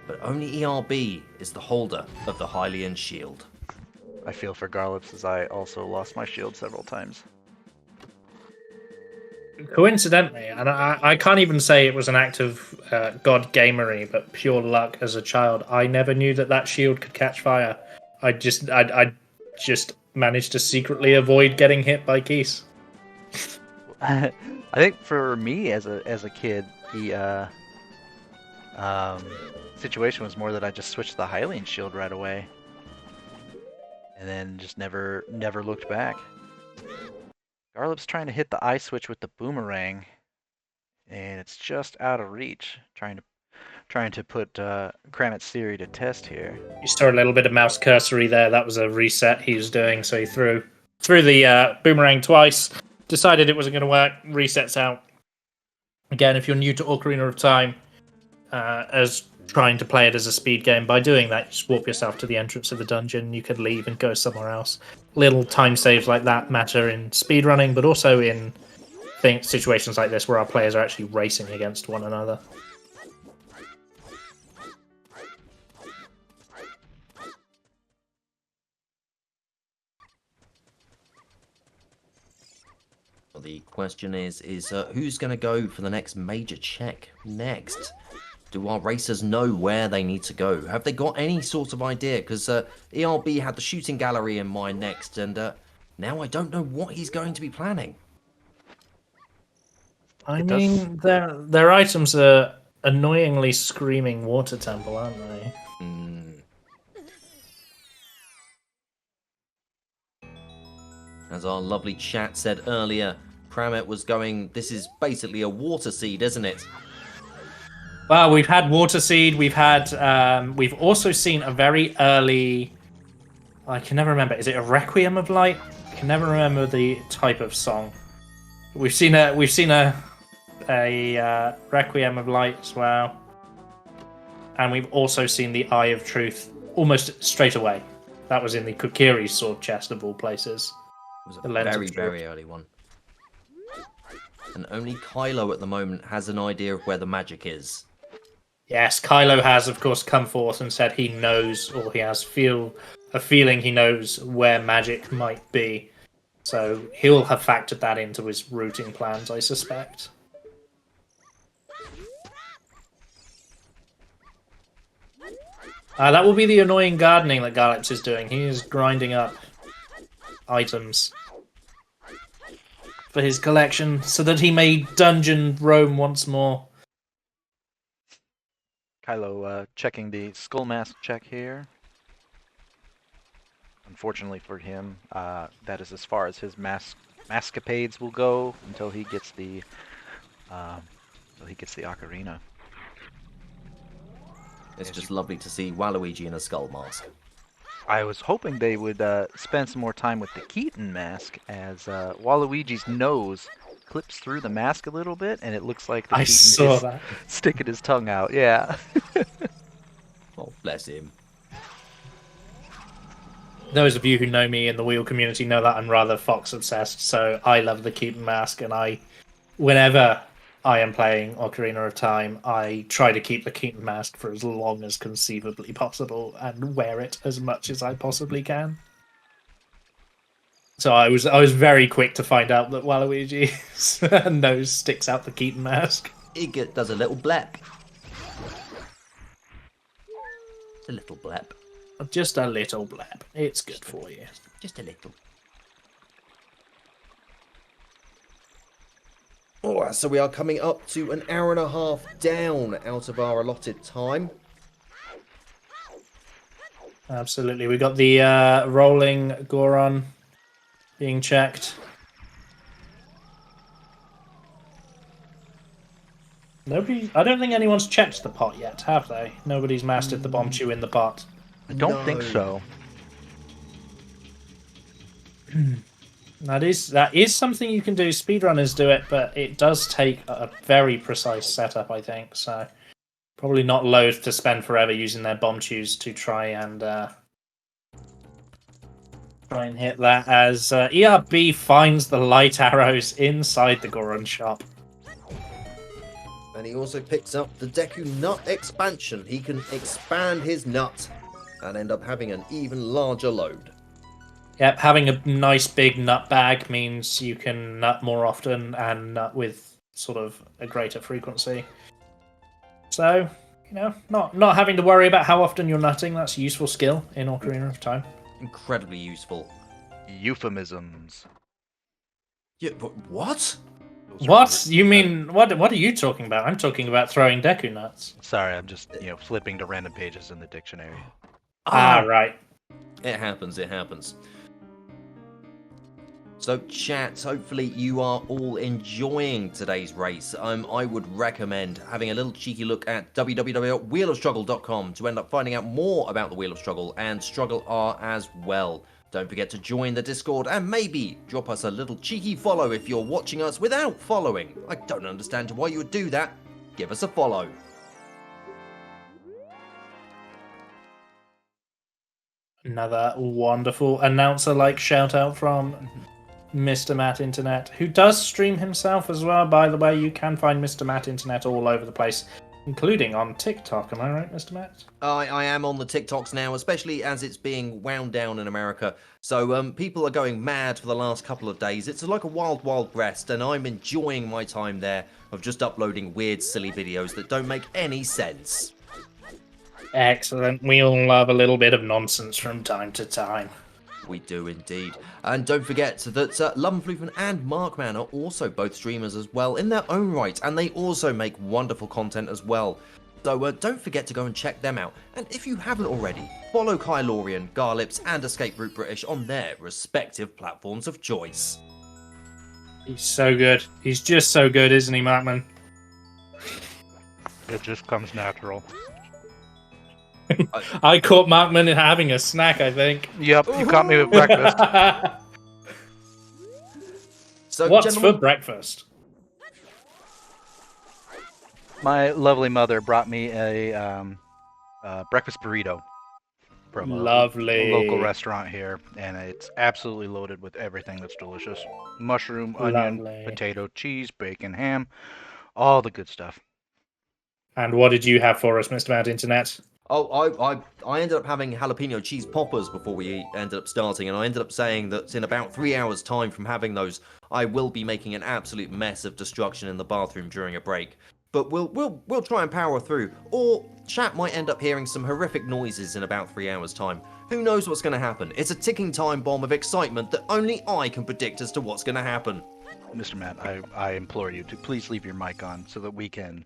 But only ERB is the holder of the Hylian shield. I feel for Garlips as I also lost my shield several times. Coincidentally, and I can't even say it was an act of god gamery, but pure luck as a child, I never knew that shield could catch fire. I just managed to secretly avoid getting hit by Keys. I think for me as a kid, the situation was more that I just switched to the Hylian shield right away, and then just never looked back. Garlips trying to hit the eye switch with the boomerang, and it's just out of reach. Trying to put Kramit's theory to test here. You saw a little bit of mouse cursory there. That was a reset he was doing, so he threw the boomerang twice, decided it wasn't going to work, resets out. Again, if you're new to Ocarina of Time, as trying to play it as a speed game, by doing that, you just warp yourself to the entrance of the dungeon, you could leave and go somewhere else. Little time saves like that matter in speedrunning, but also in situations like this where our players are actually racing against one another. Well, the question is who's going to go for the next major check next? Do our racers know where they need to go? Have they got any sort of idea? Because ERB had the shooting gallery in mind next, and now I don't know what he's going to be planning. I mean, their items are annoyingly screaming water temple, aren't they? As our lovely chat said earlier, Pramit was going, this is basically a water seed, isn't it? Well, we've had Water Seed. We've also seen a very early. I can never remember. Is it a Requiem of Light? I can never remember the type of song. We've seen a Requiem of Light as well, and we've also seen the Eye of Truth almost straight away. That was in the Kokiri sword chest of all places. It was a The Lens of very, Truth. very early one. And only Kylo at the moment has an idea of where the magic is. Yes, Kylo has, of course, come forth and said he knows, or he has a feeling he knows where magic might be. So he'll have factored that into his routing plans, I suspect. That will be the annoying gardening that Garlips is doing. He is grinding up items for his collection so that he may dungeon roam once more. Kylo checking the skull mask check here. Unfortunately for him, that is as far as his mascapades will go until he gets the ocarina. It's just lovely to see Waluigi in a skull mask. I was hoping they would spend some more time with the Keaton mask, as Waluigi's nose clips through the mask a little bit, and it looks like the I Keaton saw is that. sticking his tongue out. Yeah. Oh, bless him. Those of you who know me in the wheel community know that I'm rather fox obsessed, so I love the Keaton mask, and whenever I am playing Ocarina of Time, I try to keep the Keaton mask for as long as conceivably possible and wear it as much as I possibly can. So I was very quick to find out that Waluigi's nose sticks out the Keaton mask. He does a little blep. It's a little blep. Just a little blab. It's good for you. Just a little. Alright, so we are coming up to an hour and a half down out of our allotted time. Absolutely. We got the rolling Goron being checked. I don't think anyone's checked the pot yet, have they? Nobody's mastered the bomb chew in the pot. I don't think so. That is something you can do. Speedrunners do it, but it does take a very precise setup, I think. So probably not loath to spend forever using their bomb chews to try and hit that. As ERB finds the light arrows inside the Goron shop. And he also picks up the Deku Nut expansion. He can expand his nut and end up having an even larger load. Yep, having a nice big nut bag means you can nut more often and nut with sort of a greater frequency. So, not having to worry about how often you're nutting, that's a useful skill in Ocarina of Time. Incredibly useful. Euphemisms. Yeah, but what? What? You mean, what are you talking about? I'm talking about throwing Deku nuts. Sorry, I'm just, flipping to random pages in the dictionary. Right. It happens, it happens. So, chat, hopefully you are all enjoying today's race. I would recommend having a little cheeky look at www.wheelofstruggle.com to end up finding out more about the Wheel of Struggle and StruggleR as well. Don't forget to join the Discord and maybe drop us a little cheeky follow if you're watching us without following. I don't understand why you would do that. Give us a follow. Another wonderful announcer-like shout-out from Mr. Matt Internet, who does stream himself as well. By the way, you can find Mr. Matt Internet all over the place, including on TikTok. Am I right, Mr. Matt? I am on the TikToks now, especially as it's being wound down in America. So people are going mad for the last couple of days. It's like a wild, wild west, and I'm enjoying my time there of just uploading weird, silly videos that don't make any sense. Excellent. We all love a little bit of nonsense from time to time. We do indeed. And don't forget that Lumberfloofman and Markman are also both streamers as well in their own right, and they also make wonderful content as well. So don't forget to go and check them out. And if you haven't already, follow Kylorian, Garlips and Escape Route British on their respective platforms of choice. He's so good. He's just so good, isn't he, Markman? It just comes natural. I caught Markman having a snack, I think. Yep, you caught me with breakfast. So, What's gentlemen, for breakfast? My lovely mother brought me a breakfast burrito from Lovely. a local restaurant here, and it's absolutely loaded with everything that's delicious. Mushroom, onion, Lovely. potato, cheese, bacon, ham, all the good stuff. And what did you have for us, Mr. Mad Internet? Oh, I ended up having jalapeno cheese poppers before we ended up starting, and I ended up saying that in about 3 hours' time from having those, I will be making an absolute mess of destruction in the bathroom during a break. But we'll try and power through, or chat might end up hearing some horrific noises in about 3 hours' time. Who knows what's going to happen? It's a ticking time bomb of excitement that only I can predict as to what's going to happen. Mr. Matt, I implore you to please leave your mic on so that we can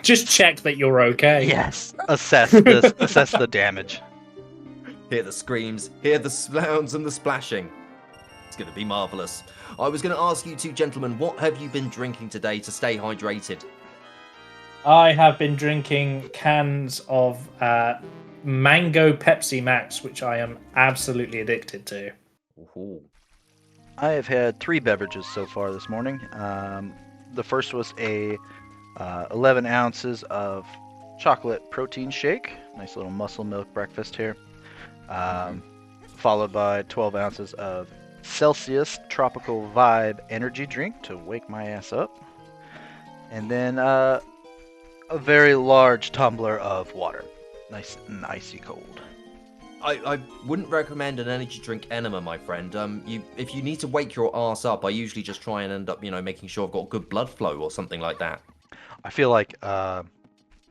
Just check that you're okay. yes, assess the damage. Hear the screams, hear the sounds and the splashing. It's going to be marvellous. I was going to ask you two gentlemen, what have you been drinking today to stay hydrated? I have been drinking cans of mango Pepsi Max, which I am absolutely addicted to. Ooh. I have had 3 beverages so far this morning. The first was a 11 ounces of chocolate protein shake, nice little muscle milk breakfast here, followed by 12 ounces of Celsius Tropical Vibe energy drink to wake my ass up, and then a very large tumbler of water, nice and icy cold. I wouldn't recommend an energy drink enema, my friend. If you need to wake your ass up, I usually just try and end up, making sure I've got good blood flow or something like that. I feel like an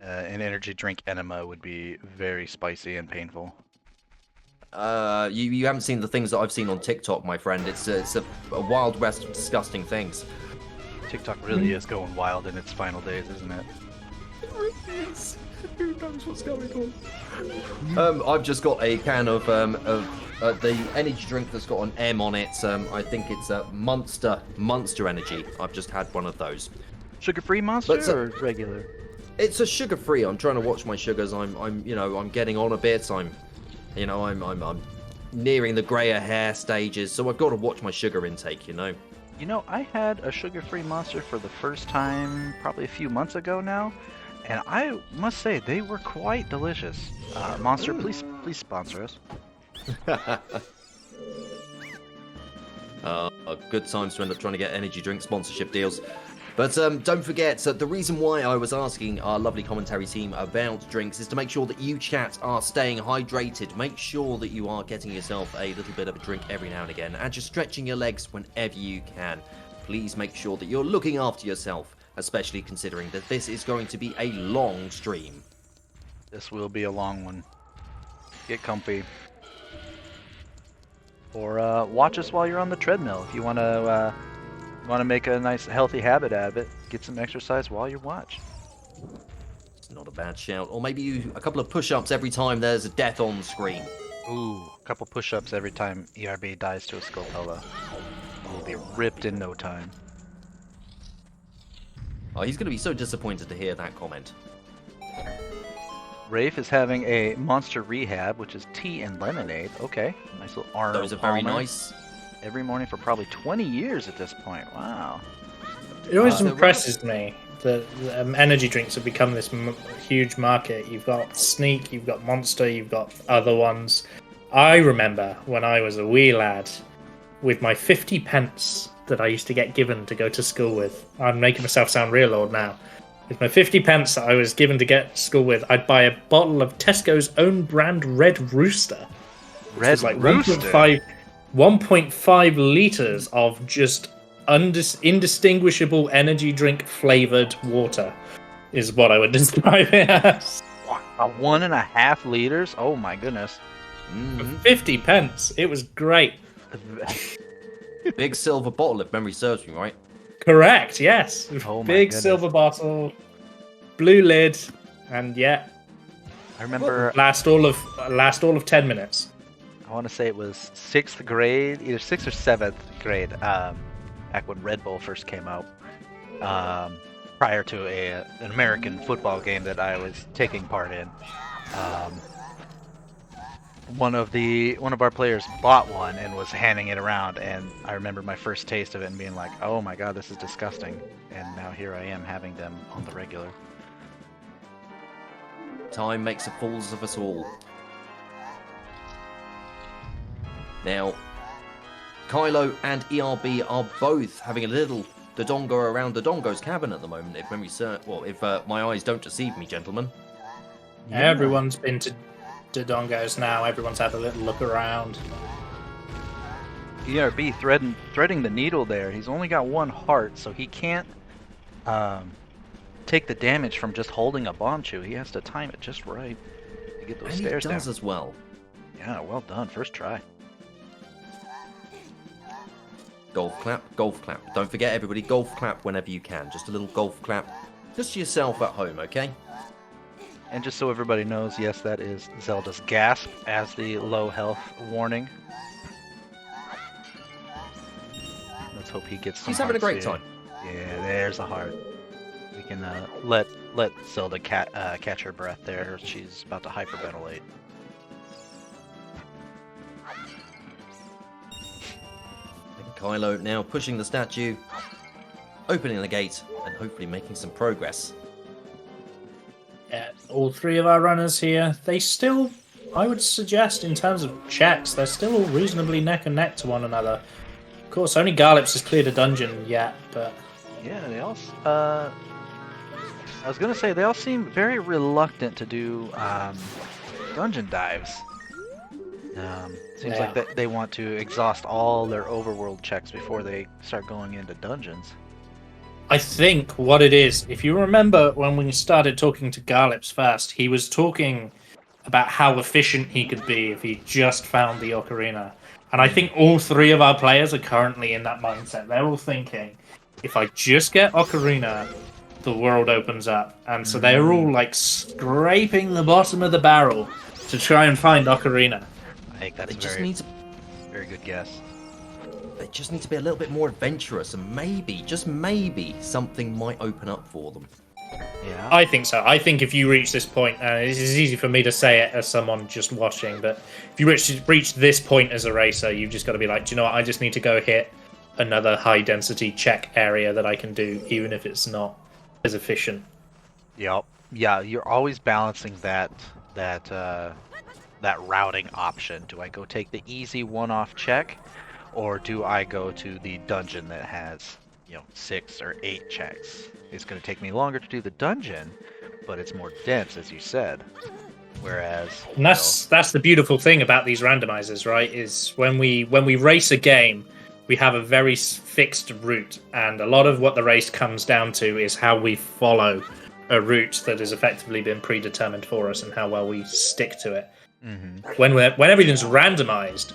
energy drink enema would be very spicy and painful. You haven't seen the things that I've seen on TikTok, my friend. It's a wild west of disgusting things. TikTok really is going wild in its final days, isn't it? It really is. Who knows what's going on? I've just got a can of the energy drink that's got an M on it. I think it's a Monster Energy. I've just had one of those. Sugar-free Monster But, or regular? It's a sugar-free. I'm trying to watch my sugars. I'm getting on a bit. I'm nearing the grayer hair stages, so I've got to watch my sugar intake. I had a sugar-free Monster for the first time probably a few months ago now, and I must say they were quite delicious. Monster, please sponsor us. Good times to end up trying to get energy drink sponsorship deals. But don't forget, the reason why I was asking our lovely commentary team about drinks is to make sure that you chat are staying hydrated. Make sure that you are getting yourself a little bit of a drink every now and again, and just stretching your legs whenever you can. Please make sure that you're looking after yourself, especially considering that this is going to be a long stream. This will be a long one. Get comfy. Or watch us while you're on the treadmill if you want to make a nice healthy habit out of it. Get some exercise while you watch. It's not a bad shout. Or maybe a couple of push-ups every time there's a death on screen. Ooh, a couple push-ups every time ERB dies to a Skulltula. Will be ripped in no time. Oh, he's going to be so disappointed to hear that comment. Rafe is having a Monster Rehab, which is tea and lemonade. Okay, nice little Arnold Those are very Palmer. nice. Every morning for probably 20 years at this point. Wow. It always So impresses me that energy drinks have become this huge market. You've got Sneak, you've got Monster, you've got other ones. I remember when I was a wee lad with my 50 pence that I used to get given to go to school with. I'm making myself sound real old now. With my 50 pence that I was given to get to school with, I'd buy a bottle of Tesco's own brand Red Rooster. Red Like Rooster? 1.5 litres of just indistinguishable energy drink flavoured water is what I would describe it as. 1.5 liters? Oh my goodness. For 50 pence. It was great. Big silver bottle, if memory serves me right. Correct, yes. Oh my Big goodness. silver bottle, blue lid, and yeah, I remember last all of 10 minutes. I want to say it was 6th grade, either 6th or 7th grade, back when Red Bull first came out, prior to an American football game that I was taking part in. One of our players bought one and was handing it around, and I remember my first taste of it and being like, "Oh my god, this is disgusting!" And now here I am having them on the regular. Time makes fools of us all. Now, Kylo and ERB are both having a little dodongo around Dodongo's cabin at the moment. If my eyes don't deceive me, gentlemen. Yeah. Everyone's been to Dodongo's now. Everyone's had a little look around. ERB threading the needle there. He's only got 1 heart, so he can't take the damage from just holding a bomb chew. He has to time it just right to get those And stairs he does down. as well. Yeah, well done. First try. Golf clap, golf clap. Don't forget, everybody, golf clap whenever you can. Just a little golf clap. Just yourself at home, okay? And just so everybody knows, yes, that is Zelda's gasp as the low health warning. Let's hope he gets some He's having a great hearts time. here. Yeah, there's a heart. We can let Zelda catch her breath there. She's about to hyperventilate. And Kylo now pushing the statue, opening the gate, and hopefully making some progress. Yeah, all 3 of our runners here, they still, I would suggest, in terms of checks, they're still all reasonably neck and neck to one another. Of course, only Garlips has cleared a dungeon yet, but... Yeah, they all... I was going to say, they all seem very reluctant to do dungeon dives. Seems like they want to exhaust all their overworld checks before they start going into dungeons. I think what it is, if you remember when we started talking to Garlips first, he was talking about how efficient he could be if he just found the ocarina. And I think all 3 of our players are currently in that mindset. They're all thinking, if I just get ocarina, the world opens up. And so they're all like scraping the bottom of the barrel to try and find ocarina. I think that's very good guess. They just need to be a little bit more adventurous, and maybe, just maybe, something might open up for them. Yeah. I think so. I think if you reach this point, this is easy for me to say it as someone just watching, but if you reach this point as a racer, you've just got to be like, do you know what? I just need to go hit another high-density check area that I can do, even if it's not as efficient. Yep. Yeah, you're always balancing that routing option. Do I go take the easy one-off check, or do I go to the dungeon that has, 6 or 8 checks? It's going to take me longer to do the dungeon, but it's more dense, as you said. Whereas, and that's the beautiful thing about these randomizers, right? Is when we race a game, we have a very fixed route, and a lot of what the race comes down to is how we follow a route that has effectively been predetermined for us and how well we stick to it. Mm-hmm. When everything's randomized,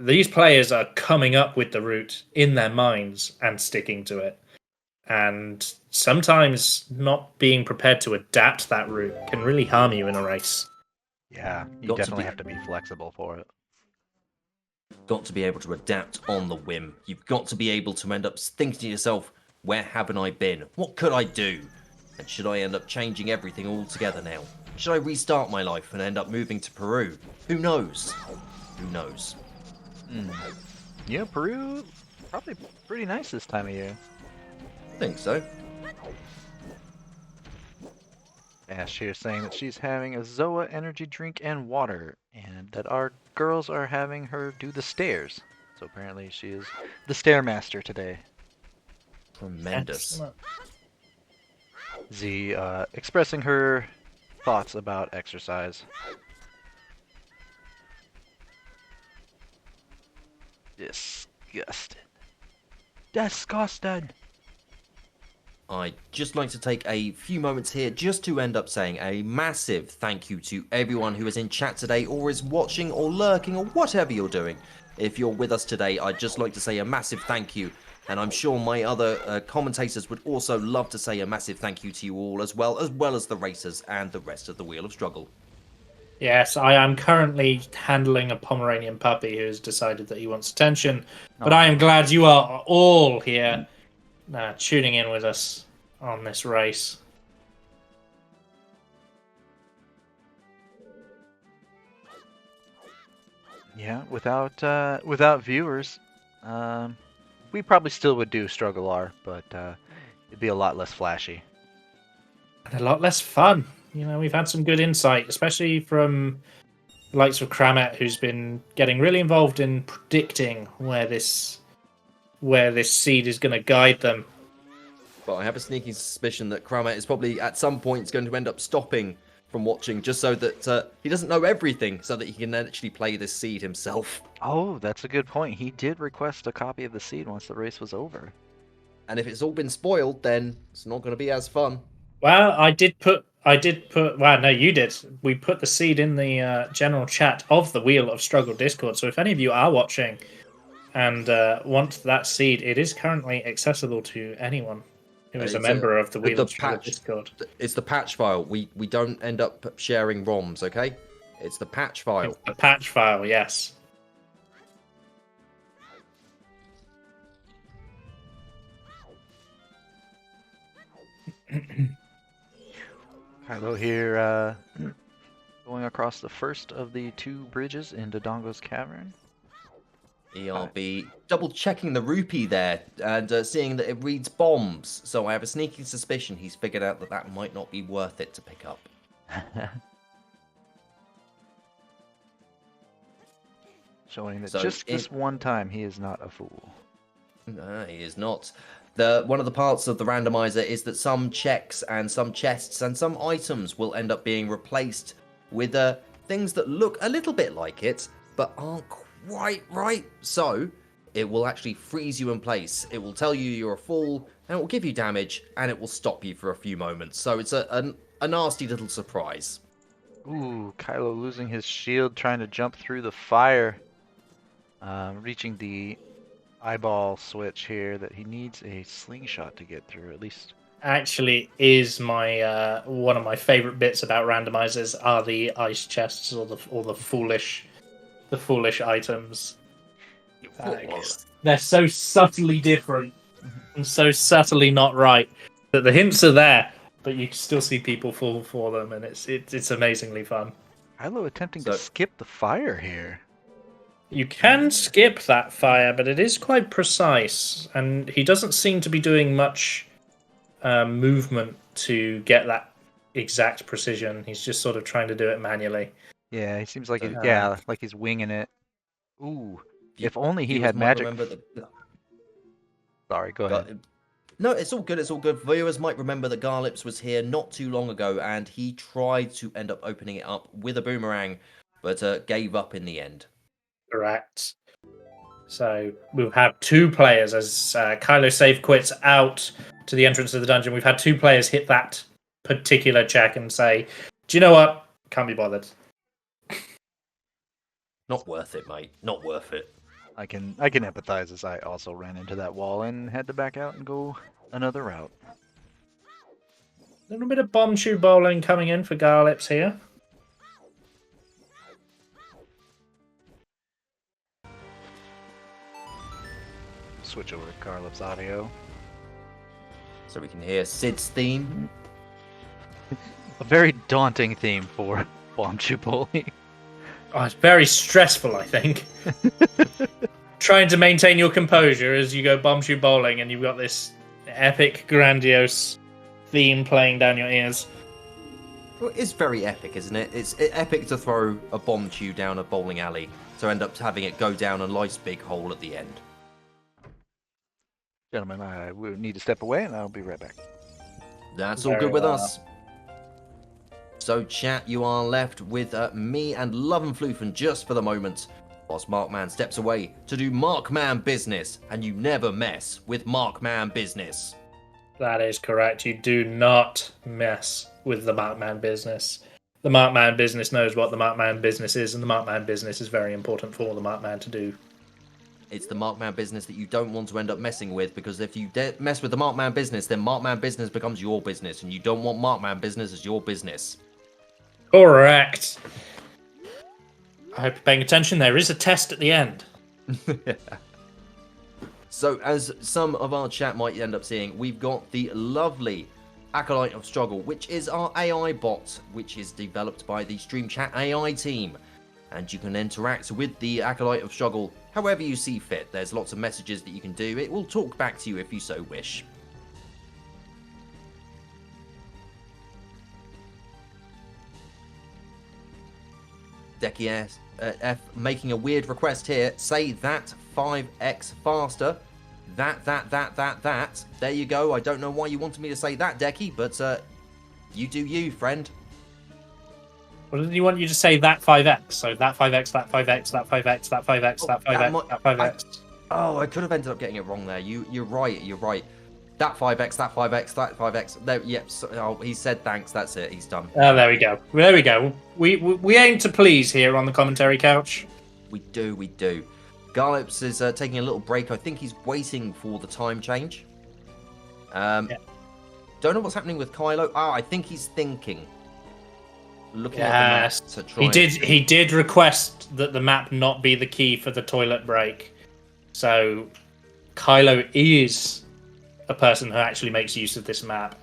these players are coming up with the route in their minds and sticking to it. And sometimes not being prepared to adapt that route can really harm you in a race. Yeah, you definitely have to be flexible for it. Got to be able to adapt on the whim. You've got to be able to end up thinking to yourself, where haven't I been? What could I do? And should I end up changing everything altogether now? Should I restart my life and end up moving to Peru? Who knows? Who knows? Yeah, Peru, probably pretty nice this time of year. I think so. Ash here saying that she's having a Zoa energy drink and water, and that our girls are having her do the stairs. So apparently she is the stairmaster today. Tremendous. Excellent. Z expressing her thoughts about exercise. Disgusting. Disgusting. I'd just like to take a few moments here just to end up saying a massive thank you to everyone who is in chat today or is watching or lurking or whatever you're doing. If you're with us today, I'd just like to say a massive thank you. And I'm sure my other commentators would also love to say a massive thank you to you all as well as the racers and the rest of the Wheel of Struggle. Yes, I am currently handling a Pomeranian puppy who has decided that he wants attention. But Oh. I am glad you are all here tuning in with us on this race. Yeah, without viewers, we probably still would do StruggleR, but it'd be a lot less flashy. And a lot less fun. You know, we've had some good insight, especially from the likes of Kramet, who's been getting really involved in predicting where this seed is going to guide them. But I have a sneaking suspicion that Kramet is probably at some point going to end up stopping from watching just so that he doesn't know everything, so that he can actually play this seed himself. Oh, that's a good point. He did request a copy of the seed once the race was over. And if it's all been spoiled, then it's not going to be as fun. Well, I did put. Well, no, you did. We put the seed in the general chat of the Wheel of Struggle Discord. So if any of you are watching and want that seed, it is currently accessible to anyone who is a member of the Wheel of Struggle Discord. It's the patch file. We don't end up sharing ROMs, okay? It's the patch file. It's the patch file, yes. Kylo here, going across the first of the 2 bridges into Dongo's Cavern. ERB double checking the rupee there and seeing that it reads bombs. So I have a sneaking suspicion he's figured out that that might not be worth it to pick up. Showing that So just this one time he is not a fool. No, he is not. One of the parts of the randomizer is that some checks and some chests and some items will end up being replaced with things that look a little bit like it, but aren't quite right. So it will actually freeze you in place. It will tell you you're a fool, and it will give you damage, and it will stop you for a few moments. So it's a nasty little surprise. Ooh, Kylo losing his shield, trying to jump through the fire. Reaching the eyeball switch here that he needs a slingshot to get through, at least. Actually, is my one of my favorite bits about randomizers are the ice chests or the foolish items. They're so subtly different and so subtly not right that the hints are there, but you still see people fall for them, and it's amazingly fun. Kylo attempting to skip the fire here. You can skip that fire, but it is quite precise, and he doesn't seem to be doing much movement to get that exact precision. He's just sort of trying to do it manually. Yeah, he seems like like he's winging it. Ooh, if only he had magic. Sorry, go ahead. No, it's all good. It's all good. Viewers might remember that Garlips was here not too long ago, and he tried to end up opening it up with a boomerang, but gave up in the end. Correct. So we'll have 2 players as Kylo safe quits out to the entrance of the dungeon. We've had 2 players hit that particular check and say, "Do you know what? Can't be bothered." Not worth it, mate. Not worth it. I can empathize, as I also ran into that wall and had to back out and go another route. A little bit of bomb tube bowling coming in for Garlips here. Switch over to Garlips audio. So we can hear Sid's theme. A very daunting theme for bomb tube bowling. Oh, it's very stressful, I think. Trying to maintain your composure as you go bomb tube bowling, and you've got this epic, grandiose theme playing down your ears. Well, it's very epic, isn't it? It's epic to throw a bomb tube down a bowling alley, to end up having it go down a nice big hole at the end. Gentlemen, I will need to step away, and I'll be right back. That's all good with us. So, chat, you are left with me and Love and Floofen just for the moment, whilst Markman steps away to do Markman business, and you never mess with Markman business. That is correct. You do not mess with the Markman business. The Markman business knows what the Markman business is, and the Markman business is very important for the Markman to do. It's the Markman business that you don't want to end up messing with, because if you mess with the Markman business, then Markman business becomes your business, and you don't want Markman business as your business. Correct. I hope you're paying attention. There is a test at the end. So, as some of our chat might end up seeing, we've got the lovely Acolyte of Struggle, which is our AI bot, which is developed by the Stream Chat AI team. And you can interact with the Acolyte of Struggle however you see fit. There's lots of messages that you can do. It will talk back to you if you so wish. Decky F making a weird request here. Say that 5x faster. That. There you go. I don't know why you wanted me to say that, Decky, but you do you, friend. Well, didn't you want you to say that 5x? So that 5x, that 5x, that 5x, that 5x, that 5x, that 5x. Oh, I could have ended up getting it wrong there. You're right. That 5x, that 5x, that 5x. There, yep. So, oh, he said thanks. That's it. He's done. Oh, there we go. There we go. We aim to please here on the commentary couch. We do. Garlips is taking a little break. I think he's waiting for the time change. Yeah. Don't know what's happening with Kylo. Oh, I think he's thinking. Looking at the map to try. He did request that the map not be the key for the toilet break. So Kylo is a person who actually makes use of this map.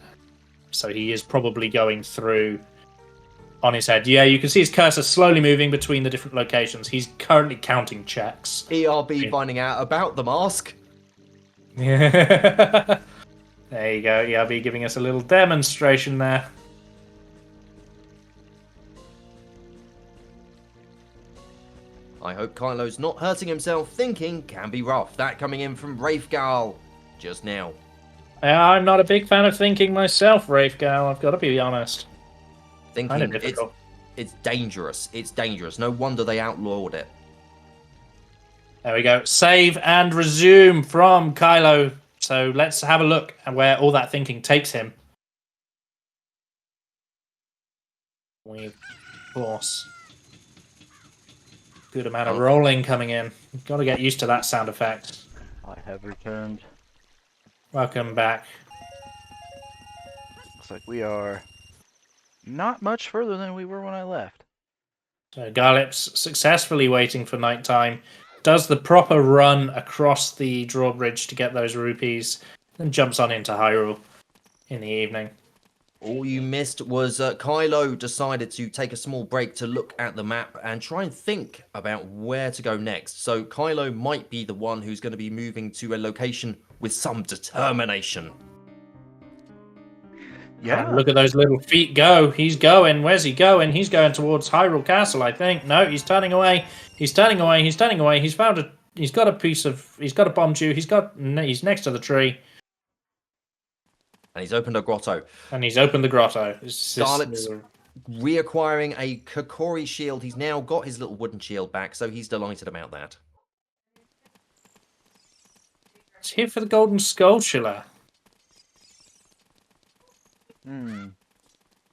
So he is probably going through on his head. Yeah, you can see his cursor slowly moving between the different locations. He's currently counting checks. ERB finding out about the mask. Yeah. There you go. ERB giving us a little demonstration there. I hope Kylo's not hurting himself. Thinking can be rough. That coming in from Wraithgal just now. I'm not a big fan of thinking myself, Wraithgal. I've got to be honest. Thinking it's dangerous. It's dangerous. No wonder they outlawed it. There we go. Save and resume from Kylo. So let's have a look at where all that thinking takes him. Of course. Good amount of rolling coming in. You've got to get used to that sound effect. I have returned. Welcome back. Looks like we are not much further than we were when I left. So Garlips successfully waiting for nighttime. Does the proper run across the drawbridge to get those rupees, then jumps on into Hyrule in the evening. All you missed was Kylo decided to take a small break to look at the map and try and think about where to go next. So Kylo might be the one who's going to be moving to a location with some determination. Yeah. Look at those little feet go. He's going. Where's he going? He's going towards Hyrule Castle, I think. No, he's turning away. He's turning away. He's turning away. He's got a piece of, he's got a bomb chew. He's next to the tree. And he's opened a grotto. Garlips reacquiring a Kokori shield. He's now got his little wooden shield back, so he's delighted about that. It's here for the Golden Skulltula.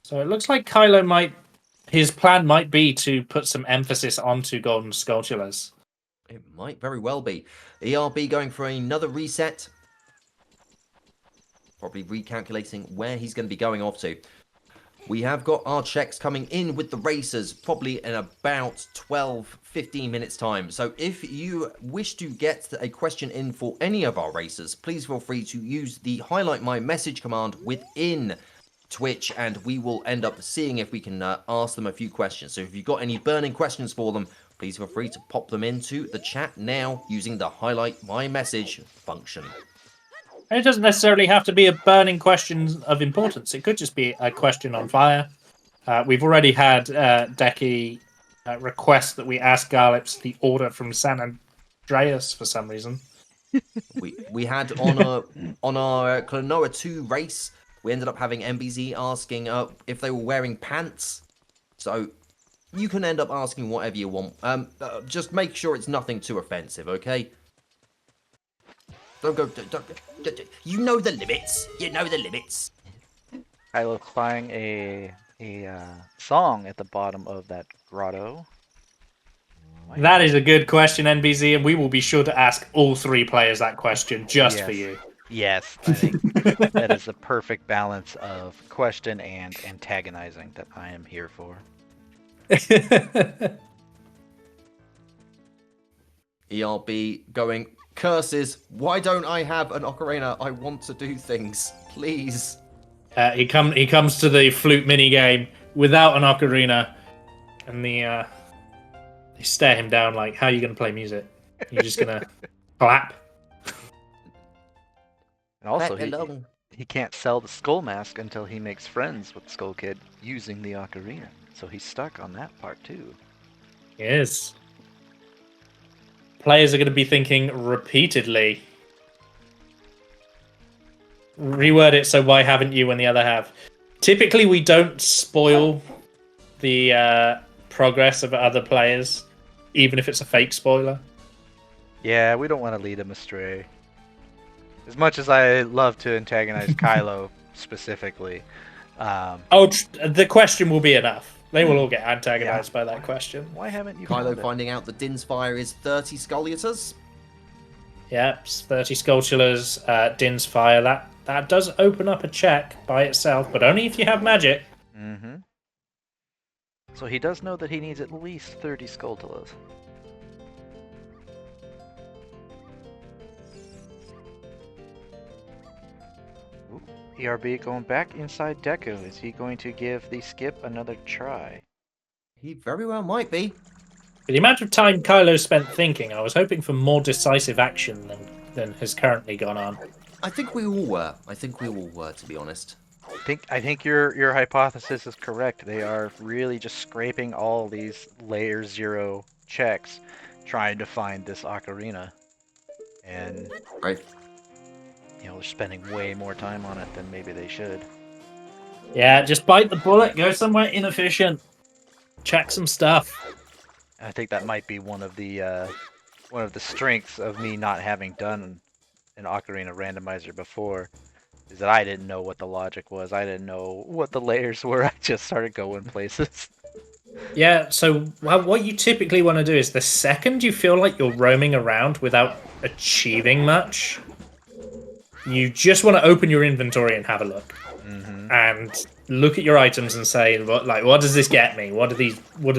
So it looks like Kylo his plan might be to put some emphasis onto Golden Skulltulas. It might very well be. ERB going for another reset. Probably recalculating where he's going to be going off to. We have got our checks coming in with the racers probably in about 12-15 minutes time. So if you wish to get a question in for any of our racers, please feel free to use the highlight my message command within Twitch, and we will end up seeing if we can ask them a few questions. So if you've got any burning questions for them, please feel free to pop them into the chat now using the highlight my message function. And it doesn't necessarily have to be a burning question of importance. It could just be a question on fire. We've already had Decky request that we ask Garlips the order from San Andreas for some reason. we had on our Klonoa 2 race, we ended up having MBZ asking if they were wearing pants. So you can end up asking whatever you want. Just make sure it's nothing too offensive, okay? Don't. You know the limits. Kylo playing a song at the bottom of that grotto. That is a good question, NBZ, and we will be sure to ask all three players that question just for you. Yes, I think that is the perfect balance of question and antagonizing that I am here for. ERB going, curses, why don't I have an ocarina? I want to do things, please. He comes to the flute mini game without an ocarina, and they stare him down like, "How are you going to play music? You're just going to clap?" And also, he can't sell the Skull Mask until he makes friends with Skull Kid using the ocarina. So he's stuck on that part too. Yes. Players are going to be thinking repeatedly. Reword it so why haven't you when the other have? Typically, we don't spoil the progress of other players, even if it's a fake spoiler. Yeah, we don't want to lead him astray. As much as I love to antagonize Kylo specifically. The question will be enough. They will all get antagonized by that question. Why haven't you Kylo found it? finding out that Din's fire is 30 Sculliators. Yep, 30 Sculptulars, Din's Fire. That does open up a check by itself, but only if you have magic. Mm-hmm. So he does know that he needs at least 30 Skulltulas. ERB going back inside Deku. Is he going to give the skip another try? He very well might be. For the amount of time Kylo spent thinking, I was hoping for more decisive action than has currently gone on. I think we all were. To be honest. I think your hypothesis is correct. They are really just scraping all these layer 0 checks, trying to find this ocarina, and Right. they're spending way more time on it than maybe they should. Yeah, just bite the bullet, go somewhere inefficient, check some stuff. I think that might be one of the strengths of me not having done an ocarina randomizer before, is that I didn't know what the logic was. I didn't know what the layers were. I just started going places. Yeah, so what you typically want to do is the second you feel like you're roaming around without achieving much, you just want to open your inventory and have a look. Mm-hmm. And look at your items and say, what does this get me? What do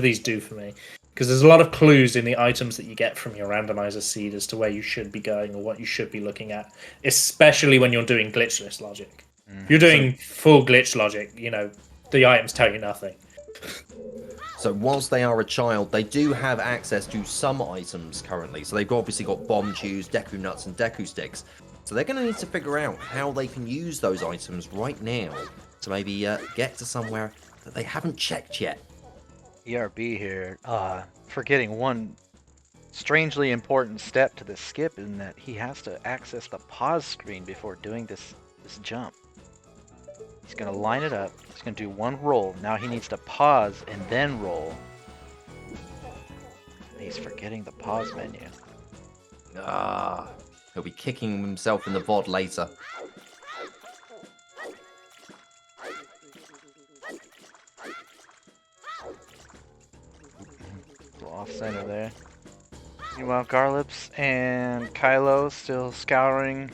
these do for me? Because there's a lot of clues in the items that you get from your randomizer seed as to where you should be going or what you should be looking at, especially when you're doing glitchless logic. If you're doing full glitch logic, the items tell you nothing. So whilst they are a child, they do have access to some items currently. So they've obviously got bomb chews, Deku nuts, and Deku sticks. So they're going to need to figure out how they can use those items right now to maybe get to somewhere that they haven't checked yet. ERB here, forgetting one strangely important step to this skip, in that he has to access the pause screen before doing this jump. He's going to line it up. He's going to do one roll. Now he needs to pause and then roll. He's forgetting the pause menu. He'll be kicking himself in the VOD later. Off center there. Meanwhile, Garlips and Kylo still scouring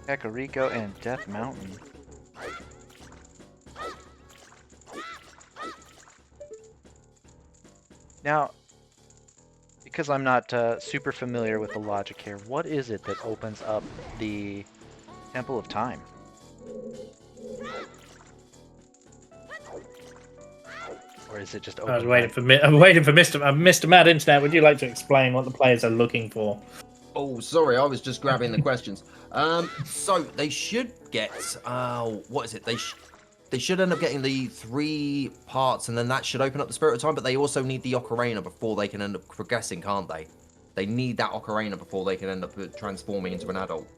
Kakariko and Death Mountain. Now, because I'm not super familiar with the logic here, what is it that opens up the Temple of Time? Or is it just open? I'm waiting for Mr. Mad Internet. Would you like to explain what the players are looking for? Oh, sorry, I was just grabbing the questions. So they should get what is it? They should end up getting the 3 parts, and then that should open up the Spirit of Time. But they also need the ocarina before they can end up progressing, can't they? They need that ocarina before they can end up transforming into an adult.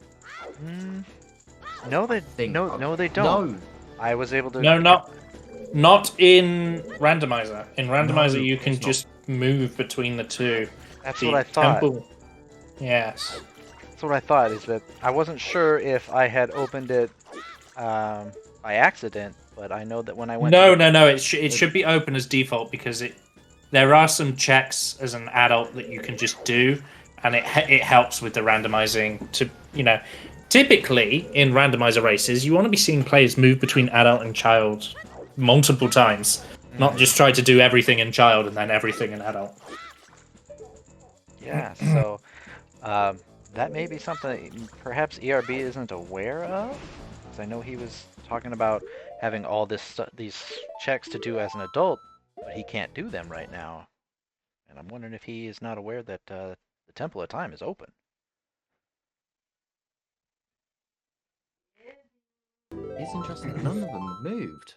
No, they don't. No. I was able to. No, not in randomizer. In randomizer, you can just move between the two. That's what I thought. Yes. That's what I thought. Is that I wasn't sure if I had opened it by accident, but I know that when I went. No. It should be open as default because there are some checks as an adult that you can just do, and it helps with the randomizing to Typically in randomizer races, you want to be seeing players move between adult and child multiple times, not just try to do everything in child and then everything in adult. Yeah, so That may be something that perhaps ERB isn't aware of. Because I know he was talking about having all these checks to do as an adult, but he can't do them right now. And I'm wondering if he is not aware that the Temple of Time is open. It's interesting that none of them have moved.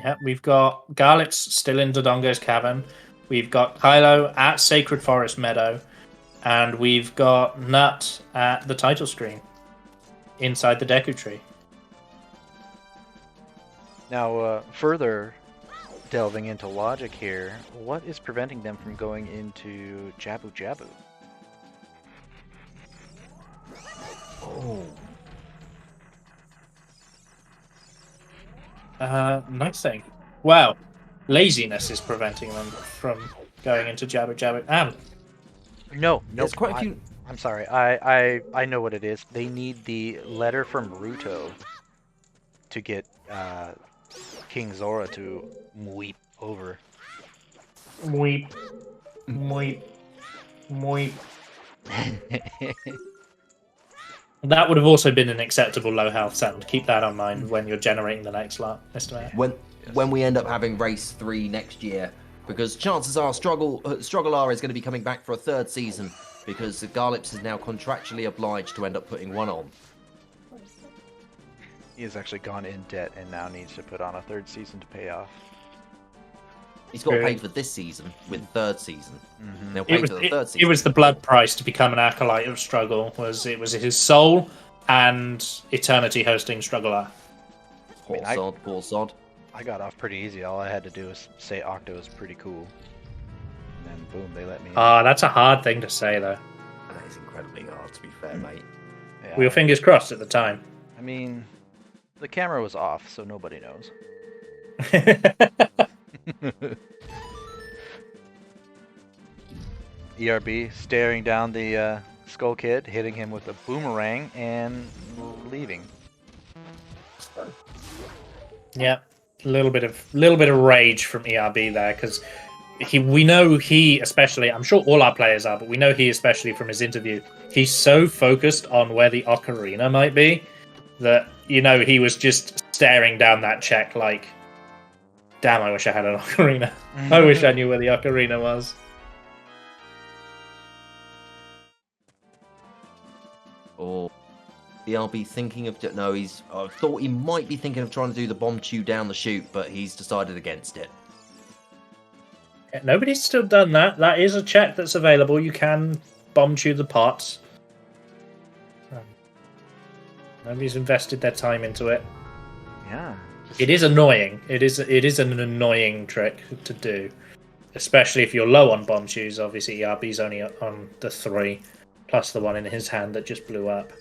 Yeah, we've got Garlips still in Dodongo's Cavern. We've got Kylo at Sacred Forest Meadow. And we've got Nut at the title screen inside the Deku Tree. Now, further delving into logic here, what is preventing them from going into Jabu Jabu? Oh. Nothing. Well, laziness is preventing them from going into Jabu Jabu. No, There's quite a few. I'm sorry. I know what it is. They need the letter from Ruto to get King Zora to weep over. Weep. Weep. Weep. That would have also been an acceptable low health sound. Keep that in mind when you're generating the next lot, Mr. Mayor. When we end up having race 3 next year, because chances are StruggleR is going to be coming back for a 3rd season, because the Garlips is now contractually obliged to end up putting one on. He has actually gone in debt and now needs to put on a 3rd season to pay off. He's got to pay for this season with 3rd season. They'll pay It for the 3rd season. was the blood price to become an acolyte of Struggle. It was his soul and eternity hosting StruggleR. Poor sod. I got off pretty easy. All I had to do was say Octo is pretty cool. And then boom, they let me in. That's a hard thing to say, though. That is incredibly hard, to be fair, mate. Yeah. We were fingers crossed at the time. I mean, the camera was off, so nobody knows. ERB staring down the Skull Kid, hitting him with a boomerang, and leaving. Yeah, a little bit of rage from ERB there, because we know he especially. I'm sure all our players are, but we know he especially from his interview. He's so focused on where the ocarina might be that he was just staring down that check like, damn, I wish I had an ocarina. I wish I knew where the ocarina was. Or ERB thinking of... No, I thought he might be thinking of trying to do the bomb chew down the chute, but he's decided against it. Yeah, nobody's still done that. That is a check that's available. You can bomb chew the pots. Nobody's invested their time into it. Yeah. It is annoying. It is an annoying trick to do, especially if you're low on bomb chews. Obviously, ERB's only on the 3, plus the one in his hand that just blew up.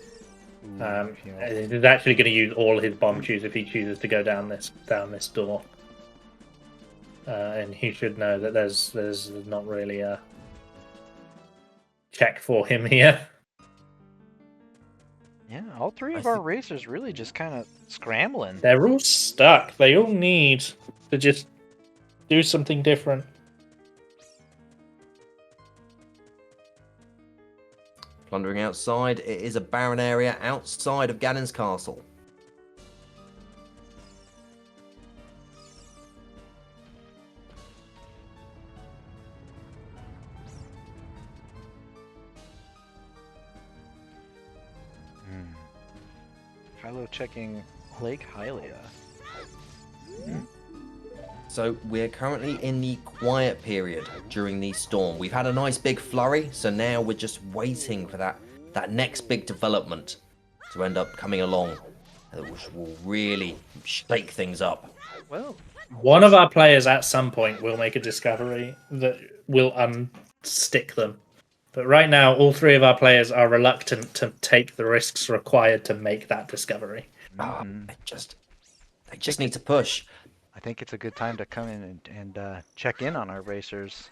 He's actually going to use all his bomb chews if he chooses to go down this door. And he should know that there's not really a check for him here. Yeah, all 3 of our racers really just kind of scrambling. They're all stuck. They all need to just do something different. Plundering outside, it is a barren area outside of Ganon's castle. Kylo checking Lake Hylia. So we're currently in the quiet period during the storm. We've had a nice big flurry, so now we're just waiting for that next big development to end up coming along, which will really shake things up. Well, one of our players at some point will make a discovery that will unstick them. But right now, all 3 of our players are reluctant to take the risks required to make that discovery. They just need to push. I think it's a good time to come in and check in on our racers.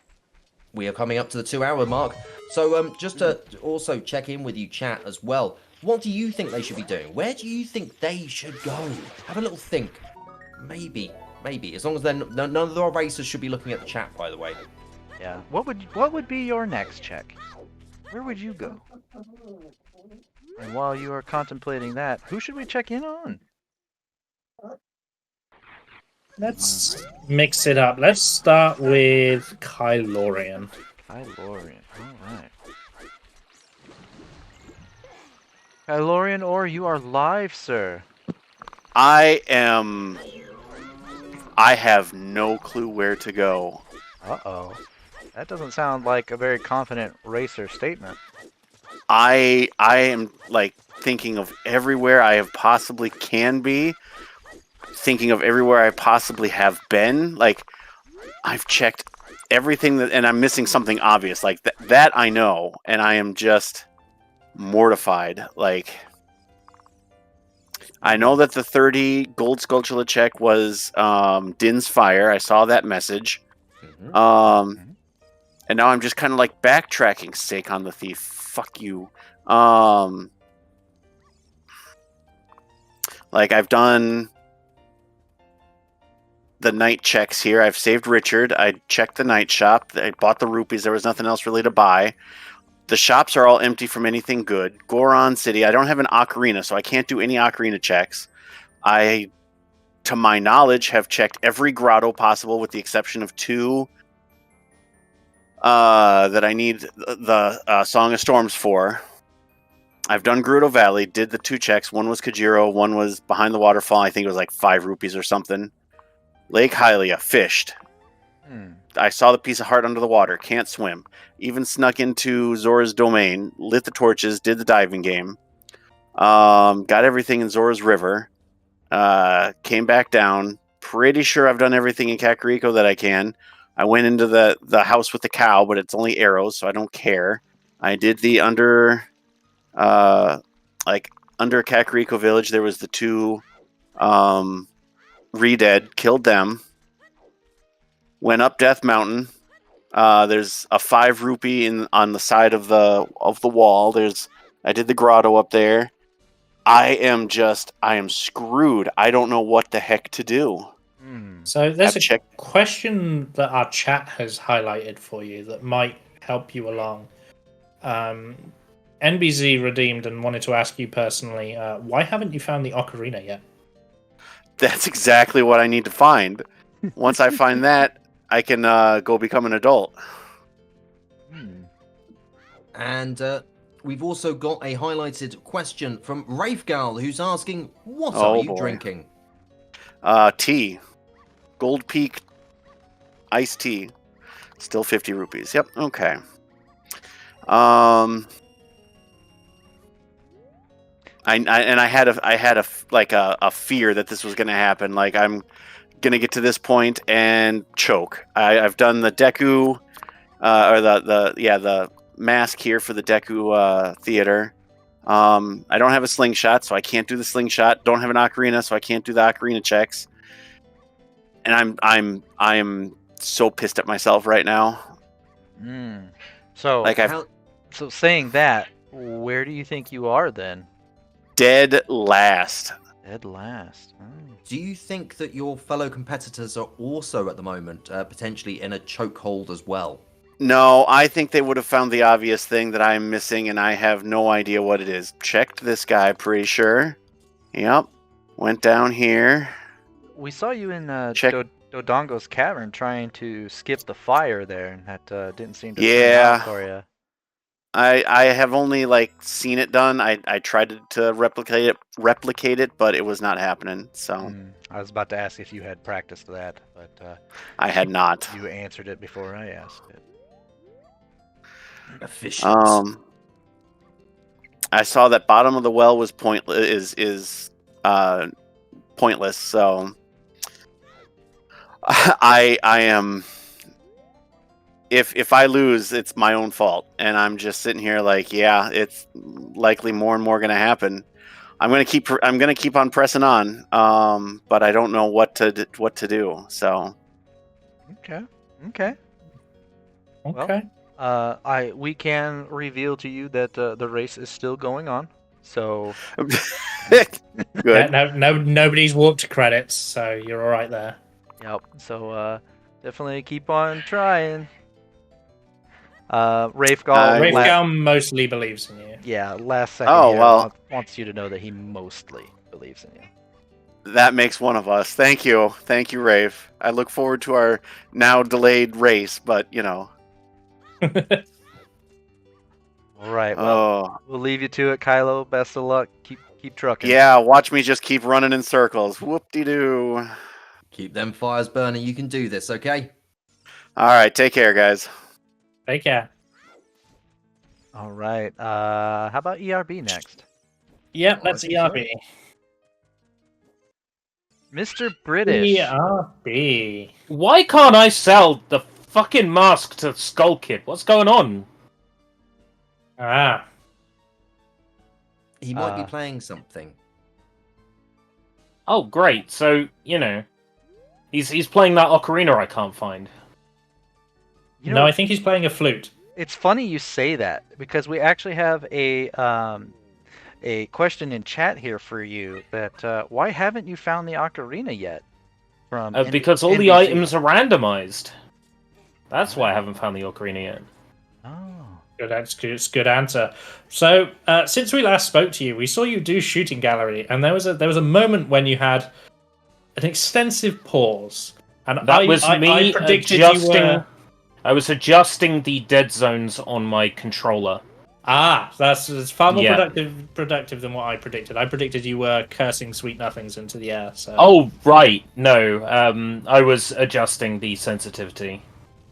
We are coming up to the 2-hour mark. So just to also check in with you, chat, as well. What do you think they should be doing? Where do you think they should go? Have a little think. Maybe. As long as none of our racers should be looking at the chat, by the way. Yeah. What would be your next check? where would you go? And while you are contemplating that, who should we check in on? Let's mix it up. Let's start with Kylorian. Kylorian. All right. Kylorian, or you are live, sir. I have no clue where to go. Uh-oh. That doesn't sound like a very confident racer statement. I am like thinking of everywhere I have possibly can be, thinking of everywhere I possibly have been. Like, I've checked everything and I'm missing something obvious. Like that I know, and I am just mortified. Like, I know that the 30 gold Skulltula check was Din's Fire. I saw that message. And now I'm just kind of like backtracking. Sake on the Thief. Fuck you. Like, I've done the night checks here. I've saved Richard. I checked the night shop. I bought the rupees. There was nothing else really to buy. The shops are all empty from anything good. Goron City. I don't have an ocarina, so I can't do any ocarina checks. I, to my knowledge, have checked every grotto possible with the exception of 2 that I need the Song of Storms for. I've done Gerudo Valley, did the 2 checks. One was Kajiro, one was behind the waterfall. I think it was like 5 rupees or something. Lake Hylia, fished. I saw the piece of heart under the water, can't swim. Even snuck into Zora's domain, lit the torches, did the diving game. Got everything in Zora's River. Came back down. Pretty sure I've done everything in Kakariko that I can. I went into the house with the cow, but it's only arrows, so I don't care. I did the under Kakariko Village. There was the 2 Re-Dead, killed them. Went up Death Mountain. There's a 5 rupee on the side of the wall. I did the grotto up there. I am screwed. I don't know what the heck to do. So there's a question that our chat has highlighted for you that might help you along. NBZ redeemed and wanted to ask you personally, why haven't you found the ocarina yet? That's exactly what I need to find. Once I find that, I can go become an adult. And we've also got a highlighted question from Rafegal, who's asking, what are you drinking? Tea. Gold Peak iced tea. Still 50 rupees. Yep, okay. I had a fear that this was going to happen. Like, I'm going to get to this point and choke. I've done the Deku, or the mask here for the Deku theater. I don't have a slingshot, so I can't do the slingshot. Don't have an ocarina, so I can't do the ocarina checks. And I'm so pissed at myself right now. So, like, so saying that, where do you think you are then? Dead last. Dead last. Do you think that your fellow competitors are also at the moment potentially in a chokehold as well? No, I think they would have found the obvious thing that I'm missing, and I have no idea what it is. Checked this guy, pretty sure. Yep. Went down here. We saw you in Dodongo's cavern trying to skip the fire there, and that didn't seem to turn out for you. I have only seen it done. I tried to replicate it, but it was not happening. So I was about to ask if you had practiced that, but I had not. You answered it before I asked it. Efficient. I saw that bottom of the well was pointless. Pointless. So I am. If I lose, it's my own fault, and I'm just sitting here it's likely more and more going to happen. I'm going to keep on pressing on, but I don't know what to do. So okay. Well, we can reveal to you that the race is still going on. So good. Yeah, nobody's warped credits, so you're all right there. Yep. So definitely keep on trying. Rafe Rafe la- Gal mostly believes in you. Yeah, last second Oh, here, well. wants you to know that he mostly believes in you. That makes one of us. Thank you, Rafe. I look forward to our now delayed race, but All right, well, oh we'll leave you to it, Kylo. Best of luck. Keep trucking. yeah, watch me just keep running in circles. Whoop-de-doo. Keep them fires burning. You can do this, okay? All right, take care, guys. Take care. All right. How about ERB next? Yep, that's think so. ERB. Mr. British. ERB. Why can't I sell the fucking mask to Skull Kid? What's going on? Ah. He might be playing something. Oh, great. So, he's playing that ocarina I can't find. You know, No, I think he's playing a flute. it's funny you say that because we actually have a question in chat here for you. That why haven't you found the ocarina yet? From Because all the NBC? items are randomized. That's why I haven't found the ocarina yet. Oh. Good answer. So, since we last spoke to you, we saw you do shooting gallery, and there was a moment when you had an extensive pause, and That was me I predicted adjusting. you were... I was adjusting the dead zones on my controller. That's far more Yeah. productive than what I predicted. I predicted you were cursing sweet nothings into the air. So. Oh, right. No, I was adjusting the sensitivity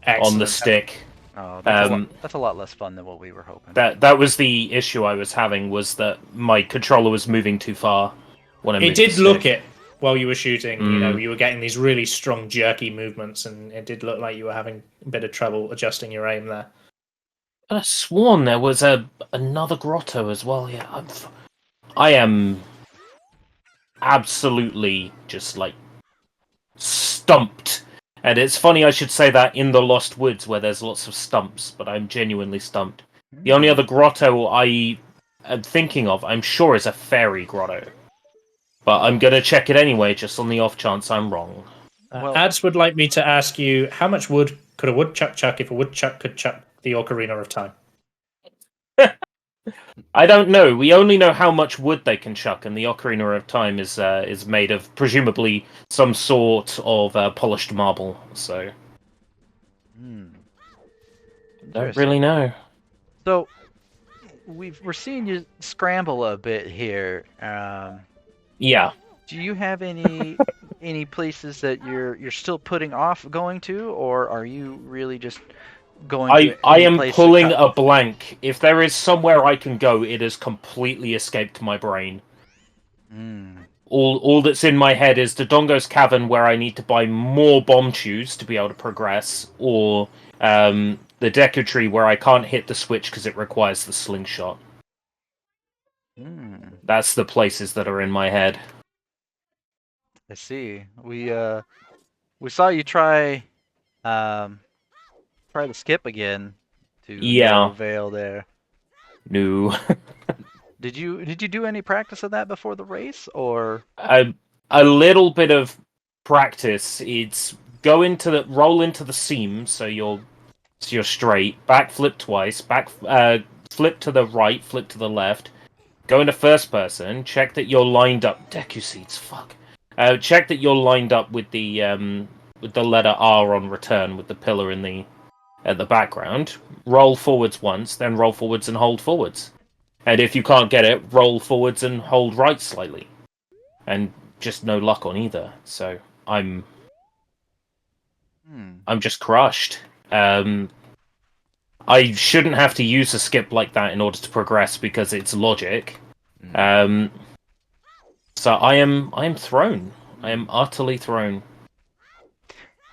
on the Excellent. stick. Oh, that's a lot less fun than what we were hoping. That was the issue I was having, was that my controller was moving too far when I moved It did the look stick. it while you were shooting. You know, you were getting these really strong, jerky movements, and it did look like you were having a bit of trouble adjusting your aim there. I could have sworn there was another grotto as well. Yeah, I am absolutely just like stumped. And it's funny I should say that in the Lost Woods where there's lots of stumps, but I'm genuinely stumped. The only other grotto I am thinking of, I'm sure, is a fairy grotto. But I'm going to check it anyway, just on the off chance I'm wrong. Well- Ads would like me to ask you, how much wood could a woodchuck chuck if a woodchuck could chuck the Ocarina of Time? I don't know. We only know how much wood they can chuck, and the Ocarina of Time is made of presumably some sort of polished marble. So don't Interesting. really know. So we're seeing you scramble a bit here. Yeah, Do you have any places that you're still putting off going to, or are you really just going to I any am place to pulling cut? a blank. If there is somewhere I can go, it has completely escaped my brain. All that's in my head is the Dongo's Cavern, where I need to buy more bomb shoes to be able to progress, or the Deku Tree, where I can't hit the switch because it requires the slingshot. That's the places that are in my head. I see. We saw you try the skip again to no avail there. No. Did you do any practice of that before the race, or? A little bit of practice. It's roll into the seam so you're straight. Back flip twice. Flip to the right. Flip to the left. Go into first person. Check that you're lined up. Deku seats. Fuck. Check that you're lined up with the letter R on return with the pillar at the background. Roll forwards once, then roll forwards and hold forwards. And if you can't get it, roll forwards and hold right slightly. And just no luck on either. So I'm just crushed. I shouldn't have to use a skip like that in order to progress because it's logic. So I am thrown. I am utterly thrown.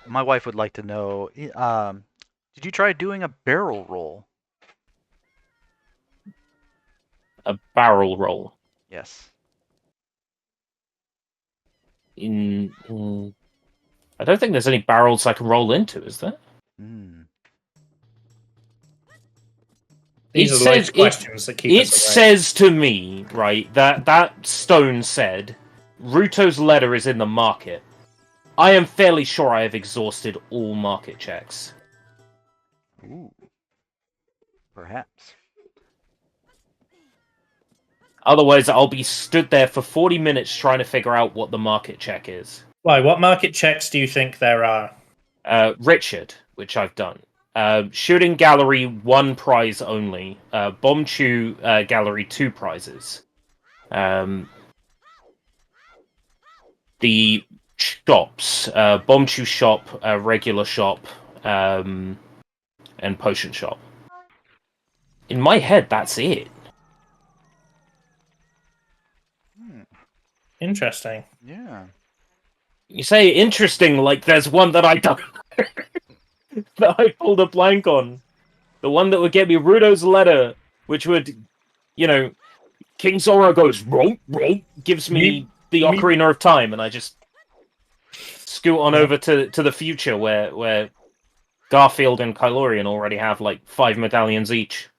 My wife would like to know. Did you try doing a barrel roll? A barrel roll. Yes. I don't think there's any barrels I can roll into, is there? These are the life questions that keep It us away. says to me, right, that stone said, Ruto's letter is in the market. I am fairly sure I have exhausted all market checks. Ooh. Perhaps. Otherwise, I'll be stood there for 40 minutes trying to figure out what the market check is. Why? What market checks do you think there are? Richard, which I've done. Shooting gallery, 1 prize only. Bomb chew gallery, 2 prizes. The shops, bomb chew shop, regular shop, and potion shop. In my head, that's it. Interesting. Yeah. You say interesting, like there's one that I don't that I pulled a blank on. The one that would get me Rudo's letter, which would, King Zora goes, romp, gives me the Ocarina of Time, and I just scoot on over to the future where Garfield and Kylorian already have like 5 medallions each.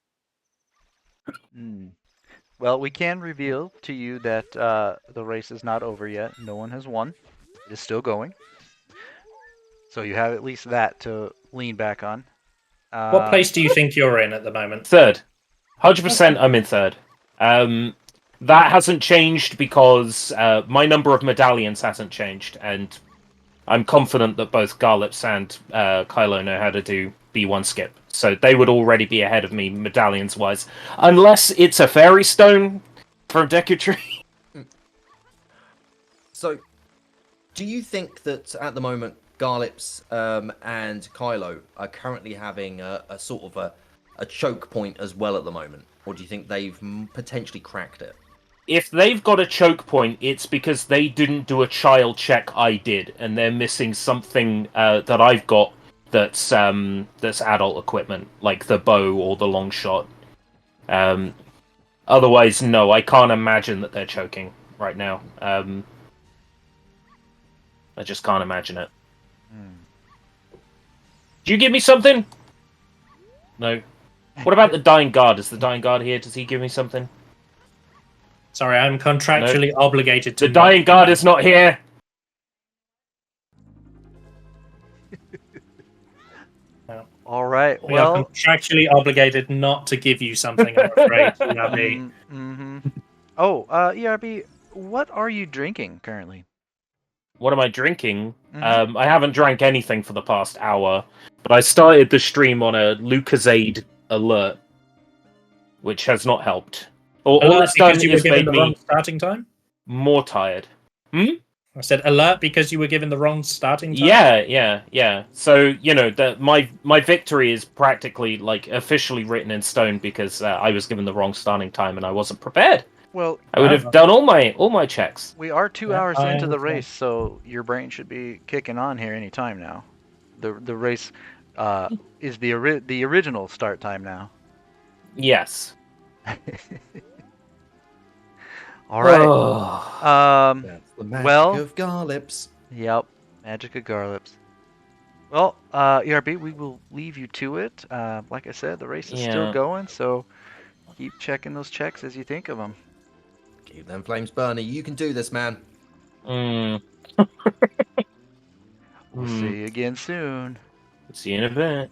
Well, we can reveal to you that the race is not over yet. No one has won. It is still going. So you have at least that to lean back on. What place do you think you're in at the moment? 3rd. 100% I'm in 3rd. That hasn't changed because my number of medallions hasn't changed, and I'm confident that both Garlips and Kylo know how to do B1 skip. So they would already be ahead of me medallions-wise. Unless it's a fairy stone from Deku Tree. So, do you think that at the moment Garlips and Kylo are currently having a sort of a choke point as well at the moment? Or do you think they've potentially cracked it? If they've got a choke point, it's because they didn't do a child check I did, and they're missing something that I've got that's adult equipment, like the bow or the long shot. Otherwise, no, I can't imagine that they're choking right now. I just can't imagine it. Do you give me something? No. What about the Dying Guard? Is the Dying Guard here? Does he give me something? Sorry, I'm contractually obligated to... The Dying Guard is not here! No. All right. We are contractually obligated not to give you something, I'm afraid, ERB. Oh, ERB, what are you drinking currently? What am I drinking? I haven't drank anything for the past hour, but I started the stream on a Lucozade alert, which has not helped. All it's done because you were is given made the me wrong starting time? more tired. I said alert because you were given the wrong starting time? Yeah. So, my victory is practically, like, officially written in stone because I was given the wrong starting time and I wasn't prepared. Well, I would have done all my checks. We are 2 hours into the race, so your brain should be kicking on here any time now. The race is the original start time now. Yes. All right. That's the magic of Garlips. Yep, magic of Garlips. Well, ERB, we will leave you to it. Like I said, the race is still going, so keep checking those checks as you think of them. Keep them flames burning. You can do this, man. We'll see you again soon. See you in a bit.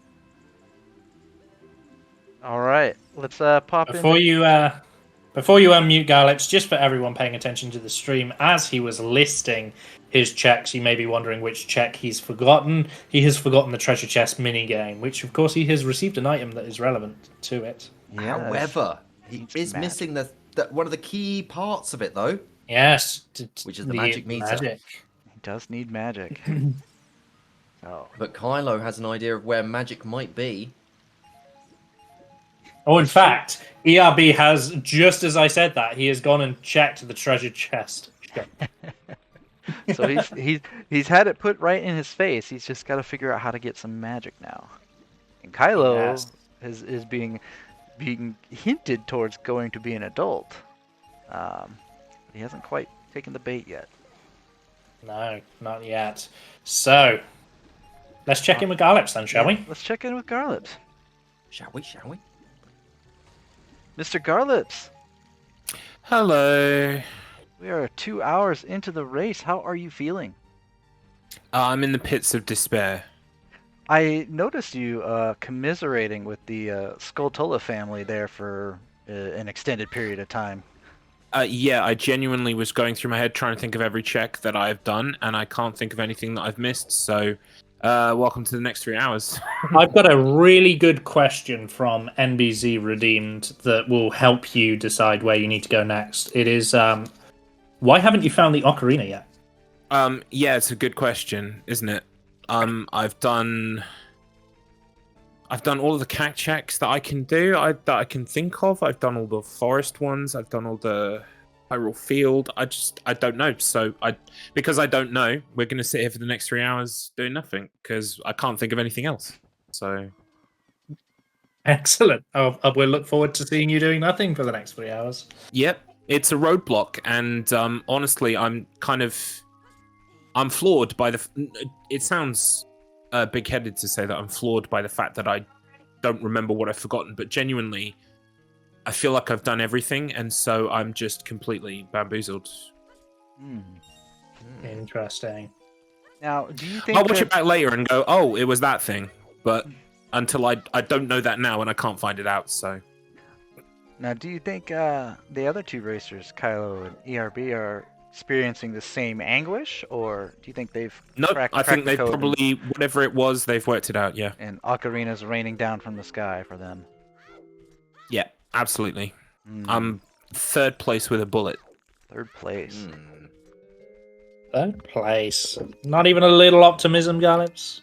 All right, let's pop Before in. Before you unmute Garlips, just for everyone paying attention to the stream, as he was listing his checks, you may be wondering which check he's forgotten. He has forgotten the treasure chest minigame, which of course he has received an item that is relevant to it. Yes. However, he is missing the one of the key parts of it, though. Yes, which is the magic meter. He does need magic. But Kylo has an idea of where magic might be. Oh, in fact, ERB has, just as I said that, he has gone and checked the treasure chest. So he's had it put right in his face. He's just got to figure out how to get some magic now. And Kylo is being hinted towards going to be an adult. He hasn't quite taken the bait yet. No, not yet. So, let's check in with Garlips then, shall we? Let's check in with Garlips. Shall we? Mr. Garlips. Hello. We are 2 hours into the race. How are you feeling? I'm in the pits of despair. I noticed you commiserating with the Skulltula family there for an extended period of time. Yeah, I genuinely was going through my head trying to think of every check that I've done, and I can't think of anything that I've missed. So, welcome to the next 3 hours. I've got a really good question from NBZ Redeemed that will help you decide where you need to go next. It is, why haven't you found the ocarina yet? Yeah, it's a good question, isn't it? I've done all of the CAC checks that I can do, that I can think of. I've done all the forest ones. I've done all the Hyrule Field. I don't know. So because I don't know, we're going to sit here for the next 3 hours doing nothing because I can't think of anything else. So Excellent. We'll look forward to seeing you doing nothing for the next 3 hours. yep, it's a roadblock, and honestly, I'm floored by it sounds big-headed to say that I'm floored by the fact that I don't remember what I've forgotten, but genuinely, I feel like I've done everything, and so I'm just completely bamboozled. Interesting. Now, do you think I'll watch it back later and go, oh, it was that thing, but until I don't know that now, and I can't find it out, so... Now, do you think the other two racers, Kylo and ERB, are experiencing the same anguish, or do you think they've Nope, I think the they've code probably, whatever it was, they've worked it out, yeah. and ocarina's raining down from the sky for them? Yeah, absolutely. Mm, I'm third place with a bullet. third place. Third place. Not even a little optimism, Garlips?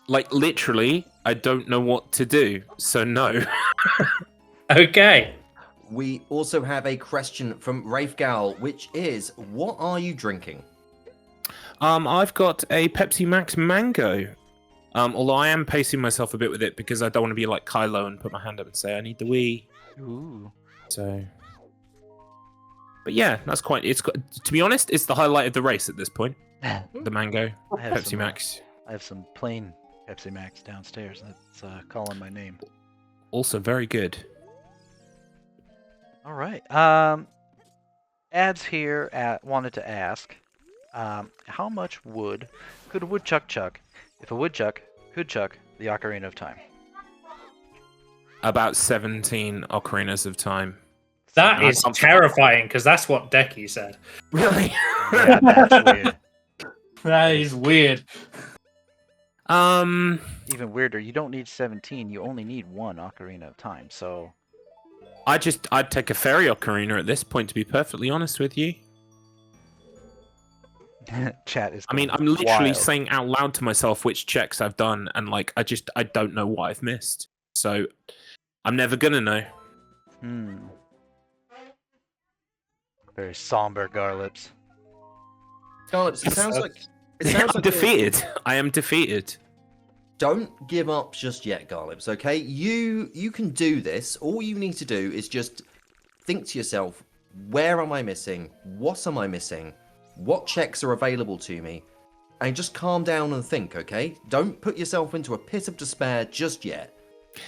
Like, literally, I don't know what to do, so no. Okay. We also have a question from Rafe Gal, which is, what are you drinking? I've got a Pepsi Max Mango. Although I am pacing myself a bit with it because I don't want to be like Kylo and put my hand up and say I need the Wii. Ooh. So, but yeah, that's quite. To be honest, it's the highlight of the race at this point. The Mango I have Pepsi some, Max. I have some plain Pepsi Max downstairs that's calling my name. Also very good. All right. Ads here wanted to ask, how much wood could a woodchuck chuck if a woodchuck could chuck the Ocarina of Time? About 17 Ocarinas of Time. That is terrifying, because that's what Decky said. Really? Yeah, that's weird. That is weird. Even weirder, you don't need 17, you only need one Ocarina of Time, so... I'd take a fairy ocarina at this point, to be perfectly honest with you. Chat is I mean, I'm literally saying out loud to myself which checks I've done, and like, I don't know what I've missed. So, I'm never gonna know. Very somber, Garlips. Garlips, it sounds like... I'm defeated. I am defeated. Don't give up just yet, Garlips, okay? You can do this. All you need to do is just think to yourself, where am I missing? What am I missing? What checks are available to me? And just calm down and think, okay? Don't put yourself into a pit of despair just yet.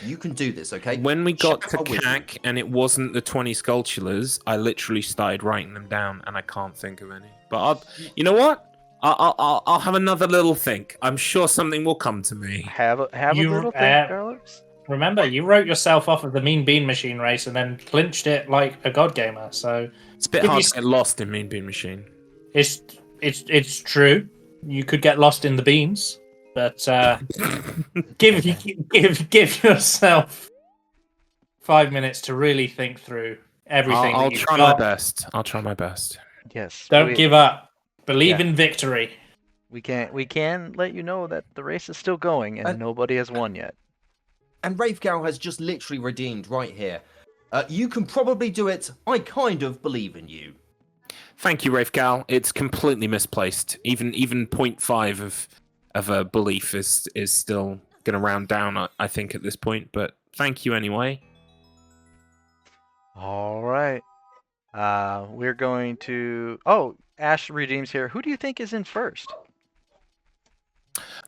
You can do this, okay? When we got Check to are with you. CAC and it wasn't the 20 sculptures, I literally started writing them down, and I can't think of any. But you know what? I'll have another little think. I'm sure something will come to me. Have a little think, Garlips? Remember, you wrote yourself off of the Mean Bean Machine race and then clinched it like a god gamer. So It's a bit hard to get lost in Mean Bean Machine. it's true. You could get lost in the beans, but give yourself 5 minutes to really think through everything. I'll try my best. I'll try my best. Yes. Don't give up. Believe in victory. We can let you know that the race is still going and nobody has won yet. And Rafe Gal has just literally redeemed right here. You can probably do it. I kind of believe in you. Thank you, Rafe Gal. It's completely misplaced. Even 0.5 of a belief is still going to round down, I think, at this point. But thank you anyway. All right. We're going to... Oh, Ash redeems here. Who do you think is in first?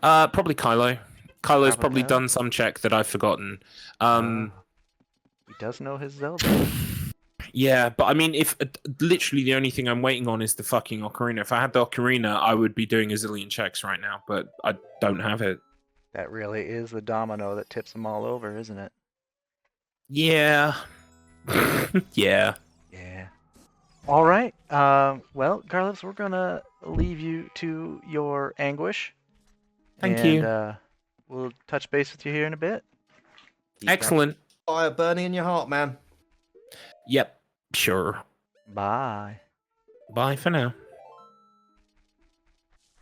Probably Kylo. Kylo's probably Kylo? done some check that I've forgotten. He does know his Zelda. Yeah, but I mean, if literally the only thing I'm waiting on is the fucking ocarina. If I had the ocarina, I would be doing a zillion checks right now, but I don't have it. That really is the domino that tips them all over, isn't it? Yeah. Yeah. Yeah. All right. Well, Garlips, we're gonna leave you to your anguish. Thank and, you. We'll touch base with you here in a bit. Keep that Excellent. fire burning in your heart, man. Yep. Sure. Bye. Bye for now.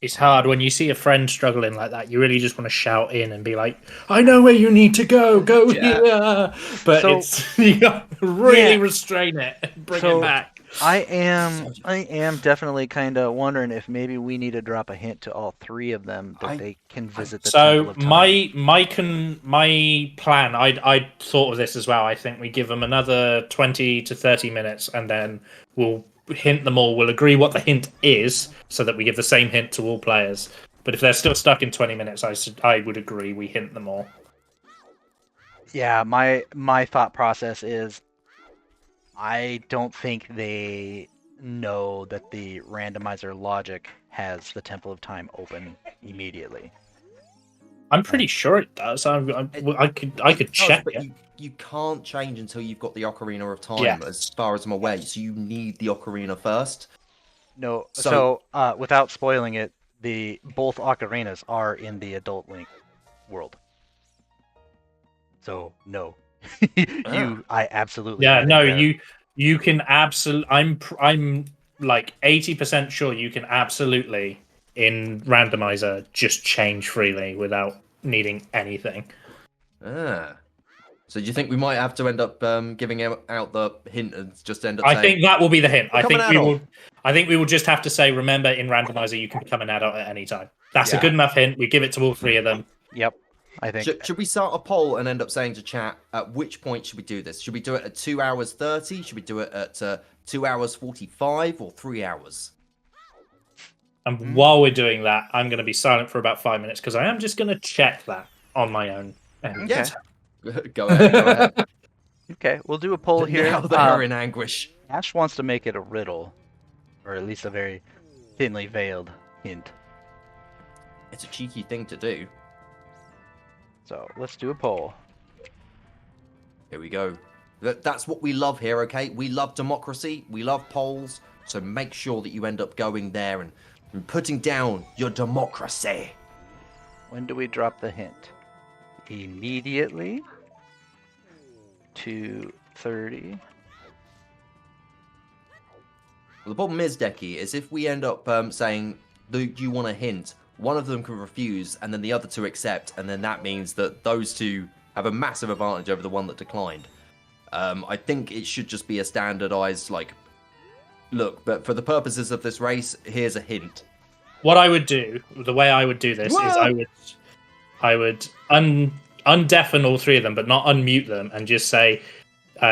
It's hard when you see a friend struggling like that. You really just want to shout in and be like, "I know where you need to go. Go here." But So- it's you got to really Yeah. restrain it and bring So- it back. I am definitely kind of wondering if maybe we need to drop a hint to all three of them that they can visit the Temple So of Time. my plan, I thought of this as well. I think we give them another 20 to 30 minutes, and then we'll hint them all. We'll agree what the hint is, so that we give the same hint to all players. But if they're still stuck in 20 minutes, I would agree we hint them all. Yeah, my thought process is I don't think they know that the randomizer logic has the Temple of Time open immediately. I'm pretty sure it does. I could check But it. you can't change until you've got the Ocarina of Time, Yeah. as far as I'm aware. So you need the Ocarina first. No, So- so without spoiling it, both ocarinas are in the adult Link world. So no, I absolutely. Yeah, think no, that- you can absolutely. I'm like 80% sure you can absolutely in randomizer just change freely without needing anything. Ah. So do you think we might have to end up giving out the hint and just end up I saying... think that will be the hint. I Become think an we adult. will. I think we will just have to say, remember, in randomizer, you can become an adult at any time. That's a Yeah. good enough hint. We give it to all three of them. Yep, I think. Should we start a poll and end up saying to chat, at which point should we do this? Should we do it at 2 hours 30? Should we do it at 2 hours 45 or 3 hours? And while we're doing that, I'm going to be silent for about 5 minutes because I am just going to check that on my own. And Okay. Go ahead, go ahead. Okay, we'll do a poll here. Now they are in anguish. Ash wants to make it a riddle, or at least a very thinly veiled hint. It's a cheeky thing to do. So let's do a poll. Here we go. That's what we love here, okay? We love democracy. We love polls. So make sure that you end up going there and putting down your democracy. When do we drop the hint? Immediately. 2:30. Well, the problem is, Decky, is if we end up saying, do you want a hint? One of them can refuse, and then the other two accept, and then that means that those two have a massive advantage over the one that declined. I think it should just be a standardized, like, look, but for the purposes of this race, here's a hint. what I would do, the way I would do this is I would undeafen all three of them, but not unmute them, and just say,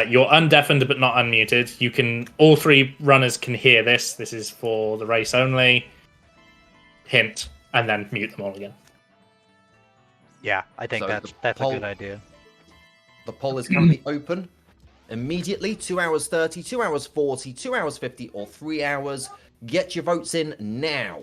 you're undeafened but not unmuted. You can, all three runners can hear this. This is for the race only. Hint, and then mute them all again. Yeah, I think So that's a poll- good idea. The poll is currently open. Immediately, 2 hours 30, 2 hours 40, 2 hours 50, or 3 hours. Get your votes in now.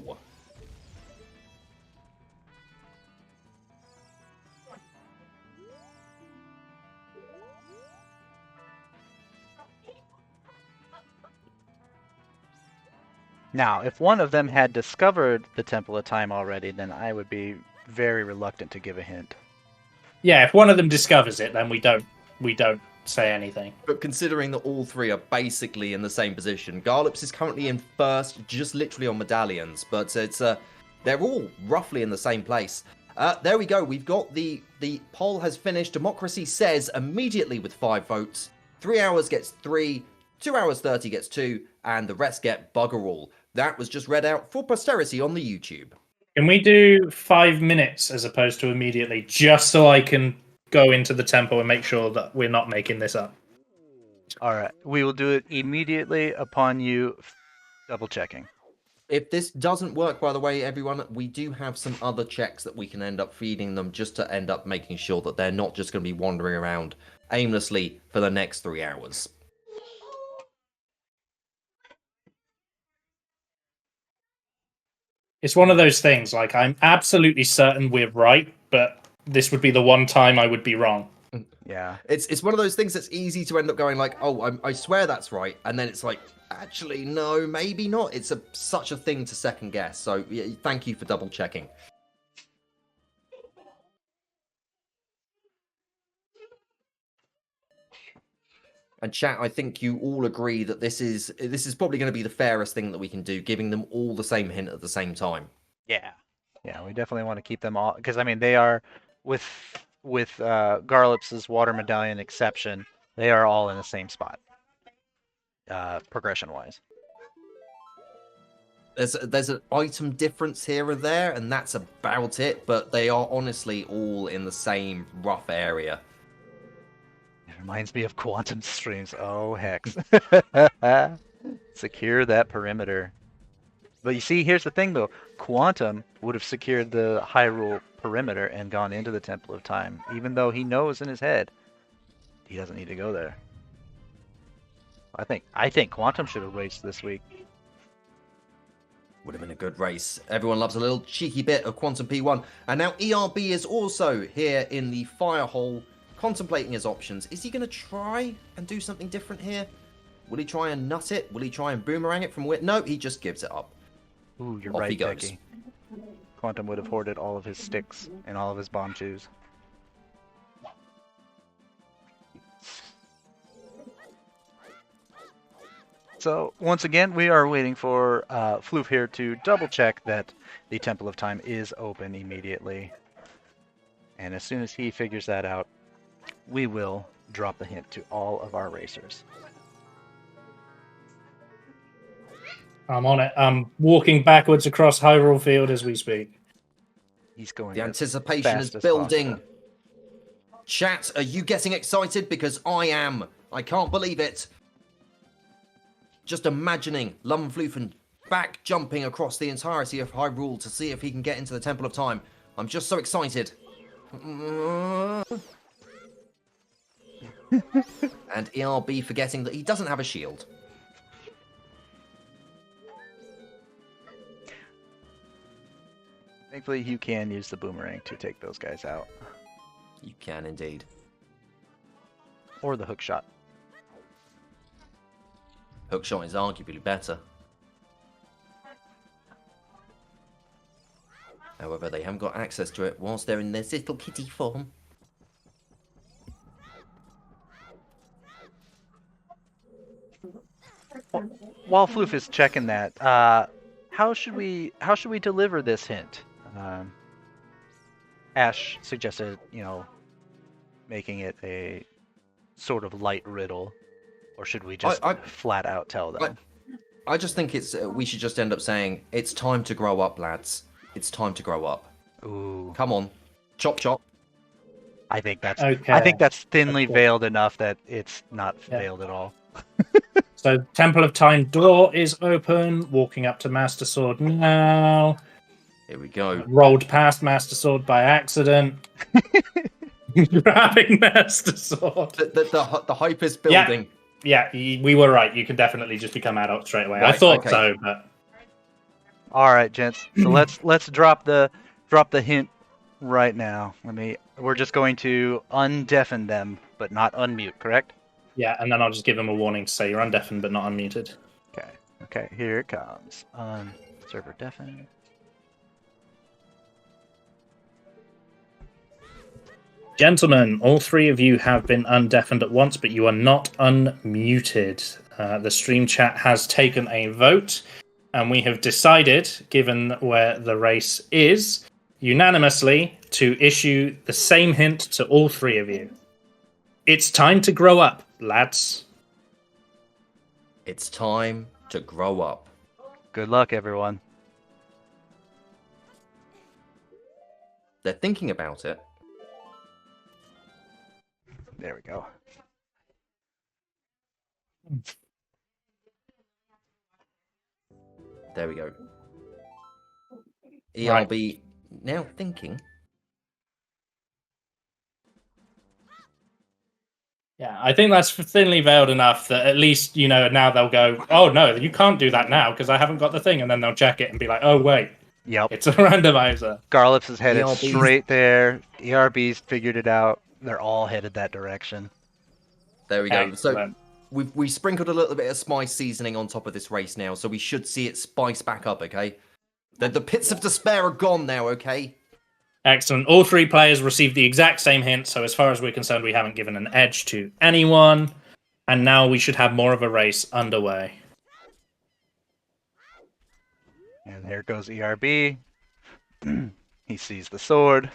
Now, if one of them had discovered the Temple of Time already, then I would be very reluctant to give a hint. Yeah, if one of them discovers it, then we don't say anything. But considering that all three are basically in the same position, Garlips is currently in first, just literally on medallions, but it's they're all roughly in the same place. There we go. We've got the poll has finished. Democracy says immediately with 5 votes. 3 hours gets 3, 2 hours 30 gets 2, and the rest get bugger all. That was just read out for posterity on the YouTube. Can we do 5 minutes as opposed to immediately, just so I can go into the temple and make sure that we're not making this up? All right, we will do it immediately upon you double checking. If this doesn't work, by the way, everyone, we do have some other checks that we can end up feeding them just to end up making sure that they're not just going to be wandering around aimlessly for the next 3 hours. It's one of those things, like, I'm absolutely certain we're right, but this would be the one time I would be wrong. Yeah. It's one of those things that's easy to end up going like, oh, I swear that's right, and then it's like, actually, no, maybe not. It's such a thing to second guess. So yeah, thank you for double checking. And chat, I think you all agree that this is probably going to be the fairest thing that we can do, giving them all the same hint at the same time. Yeah. Yeah, we definitely want to keep them all because I mean they are with Garlips' water medallion exception, they are all in the same spot. Progression wise. There's an item difference here and there, and that's about it, but they are honestly all in the same rough area. It reminds me of Quantum streams. Oh hex. Secure that perimeter. But you see, here's the thing though. Quantum would have secured the Hyrule perimeter and gone into the Temple of Time, even though he knows in his head he doesn't need to go there. I think Quantum should have raced this week. Would have been a good race. Everyone loves a little cheeky bit of Quantum P1. And now ERB is also here in the fire hole, contemplating his options. Is he going to try and do something different here? Will he try and nut it? Will he try and boomerang it from where? No, he just gives it up. Ooh, you're Off right, he goes. Becky. Quantum would have hoarded all of his sticks and all of his bomb shoes. So, once again, we are waiting for Floof here to double check that the Temple of Time is open immediately. And as soon as he figures that out, we will drop the hint to all of our racers. I'm on it. I'm walking backwards across Hyrule Field as we speak. He's going. The as anticipation fast is as building. possible. Chat, are you getting excited? Because I am. I can't believe it. Just imagining Lumfloofen back jumping across the entirety of Hyrule to see if he can get into the Temple of Time. I'm just so excited. And ERB forgetting that he doesn't have a shield. Thankfully, you can use the boomerang to take those guys out. You can indeed. Or the hook shot. Hookshot is arguably better. However, they haven't got access to it whilst they're in this little kitty form. While Floof is checking that, how should we deliver this hint? Ash suggested, making it a sort of light riddle, or should we just flat out tell them? I just think we should just end up saying, it's time to grow up, lads. It's time to grow up. Ooh. Come on. Chop chop. I think that's Okay. I think that's thinly Okay. veiled enough that it's not veiled at all. So Temple of Time door is open. Walking up to Master Sword now. Here we go. Rolled past Master Sword by accident. Grabbing Master Sword. The hype is building. Yeah, we were right. You can definitely just become adult straight away. I Right, thought okay. so, but All right, gents. So let's drop the hint right now. We're just going to undeafen them, but not unmute, correct? yeah, and then I'll just give them a warning to say you're undeafened but not unmuted. Okay, here it comes. Server deafen. Gentlemen, all three of you have been undeafened at once, but you are not unmuted. The stream chat has taken a vote, and we have decided, given where the race is, unanimously to issue the same hint to all three of you. It's time to grow up, lads. It's time to grow up. Good luck, everyone. They're thinking about it. There we go. There we go. Right. ERB now thinking. Yeah, I think that's thinly veiled enough that at least, now they'll go, oh no, you can't do that now because I haven't got the thing. And then they'll check it and be like, oh wait, Yep. It's a randomizer. Garlips is headed ERBs. straight there. ERB's figured it out. They're all headed that direction. There we go. So Excellent. we sprinkled a little bit of spice seasoning on top of this race now, so we should see it spice back up, okay? The pits of despair are gone now, okay? Excellent. All 3 players received the exact same hint, so as far as we're concerned, we haven't given an edge to anyone. And now we should have more of a race underway. And there goes ERB. He sees the sword.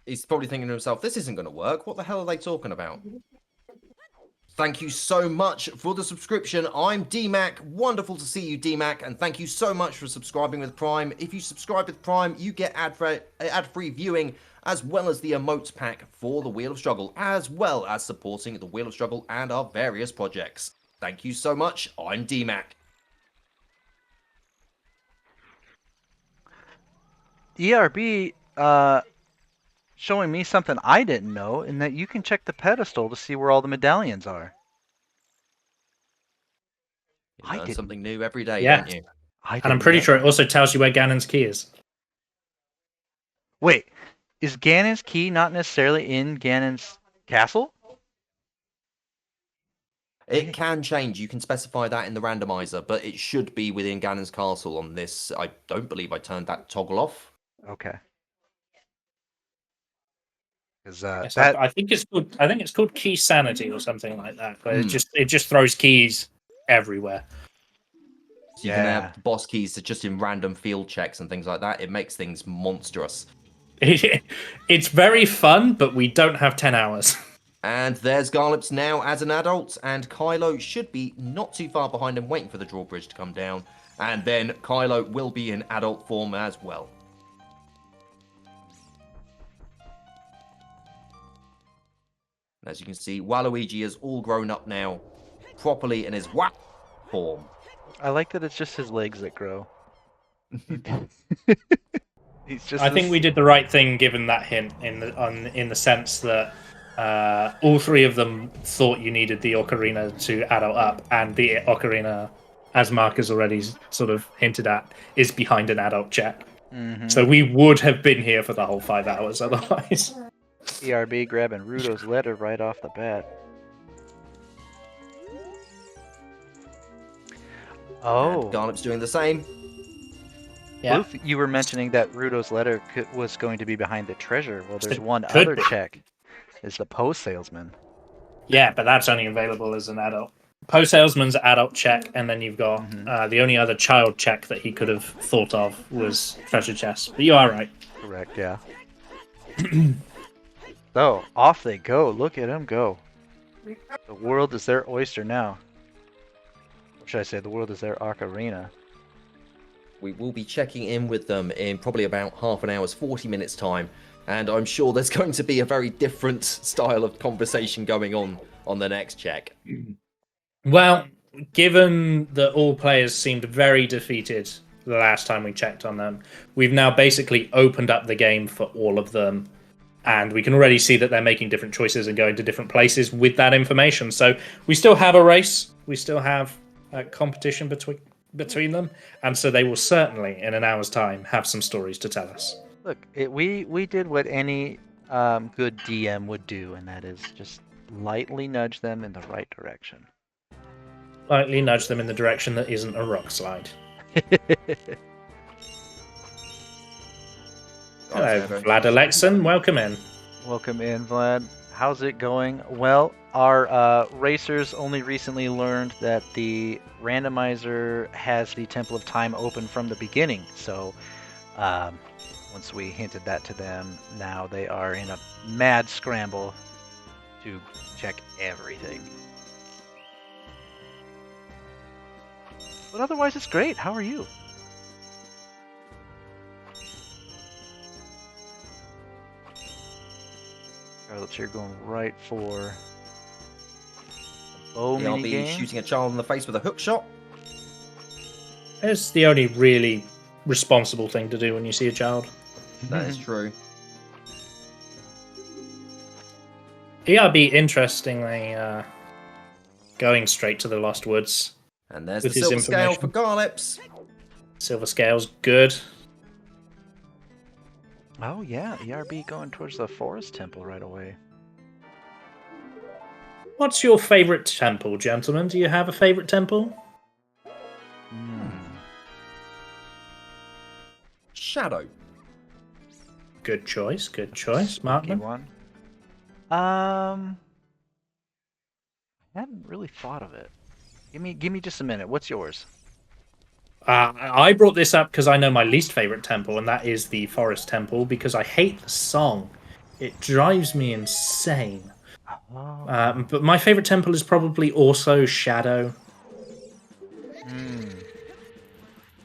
He's probably thinking to himself, this isn't going to work. What the hell are they talking about? Thank you so much for the subscription. I'm DMAC. Wonderful to see you, DMAC. And thank you so much for subscribing with Prime. If you subscribe with Prime, you get ad-free viewing, as well as the emotes pack for the Wheel of Struggle, as well as supporting the Wheel of Struggle and our various projects. Thank you so much. I'm DMAC. ERB showing me something I didn't know, in that you can check the pedestal to see where all the medallions are. You I learn didn't- something new every day, Yeah. don't you? I And I'm didn't pretty know sure it that. also tells you where Ganon's key is. Wait, is Ganon's key not necessarily in Ganon's castle? It can change. You can specify that in the randomizer, but it should be within Ganon's castle on this. I don't believe I turned that toggle off. Okay. Because Yes, that I think it's called. I think it's called key sanity or something like that. But Hmm. it just throws keys everywhere. So you can Yeah. have boss keys just in random field checks and things like that. It makes things monstrous. It's very fun, but we don't have 10 hours. And there's Garlips now as an adult, and Kylo should be not too far behind him, waiting for the drawbridge to come down. And then Kylo will be in adult form as well. As you can see, Waluigi is all grown up now, properly in his WAP form. I like that it's just his legs that grow. He's just. I think this- we did the right thing given that hint in the sense that all 3 of them thought you needed the ocarina to adult up, and the ocarina, as Mark has already sort of hinted at, is behind an adult check. Mhm. So we would have been here for the whole 5 hours otherwise. ERB grabbing Rudo's letter right off the bat. Oh, And Garlips doing the same. Yeah. Booth, you were mentioning that Rudo's letter was going to be behind the treasure. Well, there's It one could other be. check. Is the post salesman. Yeah, but that's only available as an adult. Post salesman's adult check, and then you've got the only other child check that he could have thought of was treasure chest. But you are right. Correct, yeah. So, off they go. Look at them go. The world is their oyster now. Or should I say, the world is their ocarina. We will be checking in with them in probably about half an hour's 40 minutes time. And I'm sure there's going to be a very different style of conversation going on the next check. Well, given that all players seemed very defeated the last time we checked on them, we've now basically opened up the game for all of them. And we can already see that they're making different choices and going to different places with that information. So we still have a race. We still have a competition between them. And so they will certainly, in an hour's time, have some stories to tell us. Look, we did what any good DM would do, and that is just lightly nudge them in the right direction. Lightly nudge them in the direction that isn't a rock slide. Hello, Vlad Alexan. Welcome in. Welcome in, Vlad. How's it going? Well, our racers only recently learned that the randomizer has the Temple of Time open from the beginning. So once we hinted that to them, now they are in a mad scramble to check everything. But otherwise, it's great. How are you? Garlips here going right for the bow I'll mini be game. shooting a child in the face with a hook shot. It's the only really responsible thing to do when you see a child. That is true. ERB, interestingly, going straight to the Lost Woods. And there's With the his silver scale information. for Garlips. Silver scale's good. Oh yeah, ERB going towards the forest temple right away. What's your favourite temple, gentlemen? Do you have a favourite temple? Shadow. Good choice, good choice. Spooky Martin? one. I haven't really thought of it. Give me just a minute. What's yours? I brought this up because I know my least favourite temple, and that is the Forest Temple, because I hate the song. It drives me insane. Oh. But my favourite temple is probably also Shadow.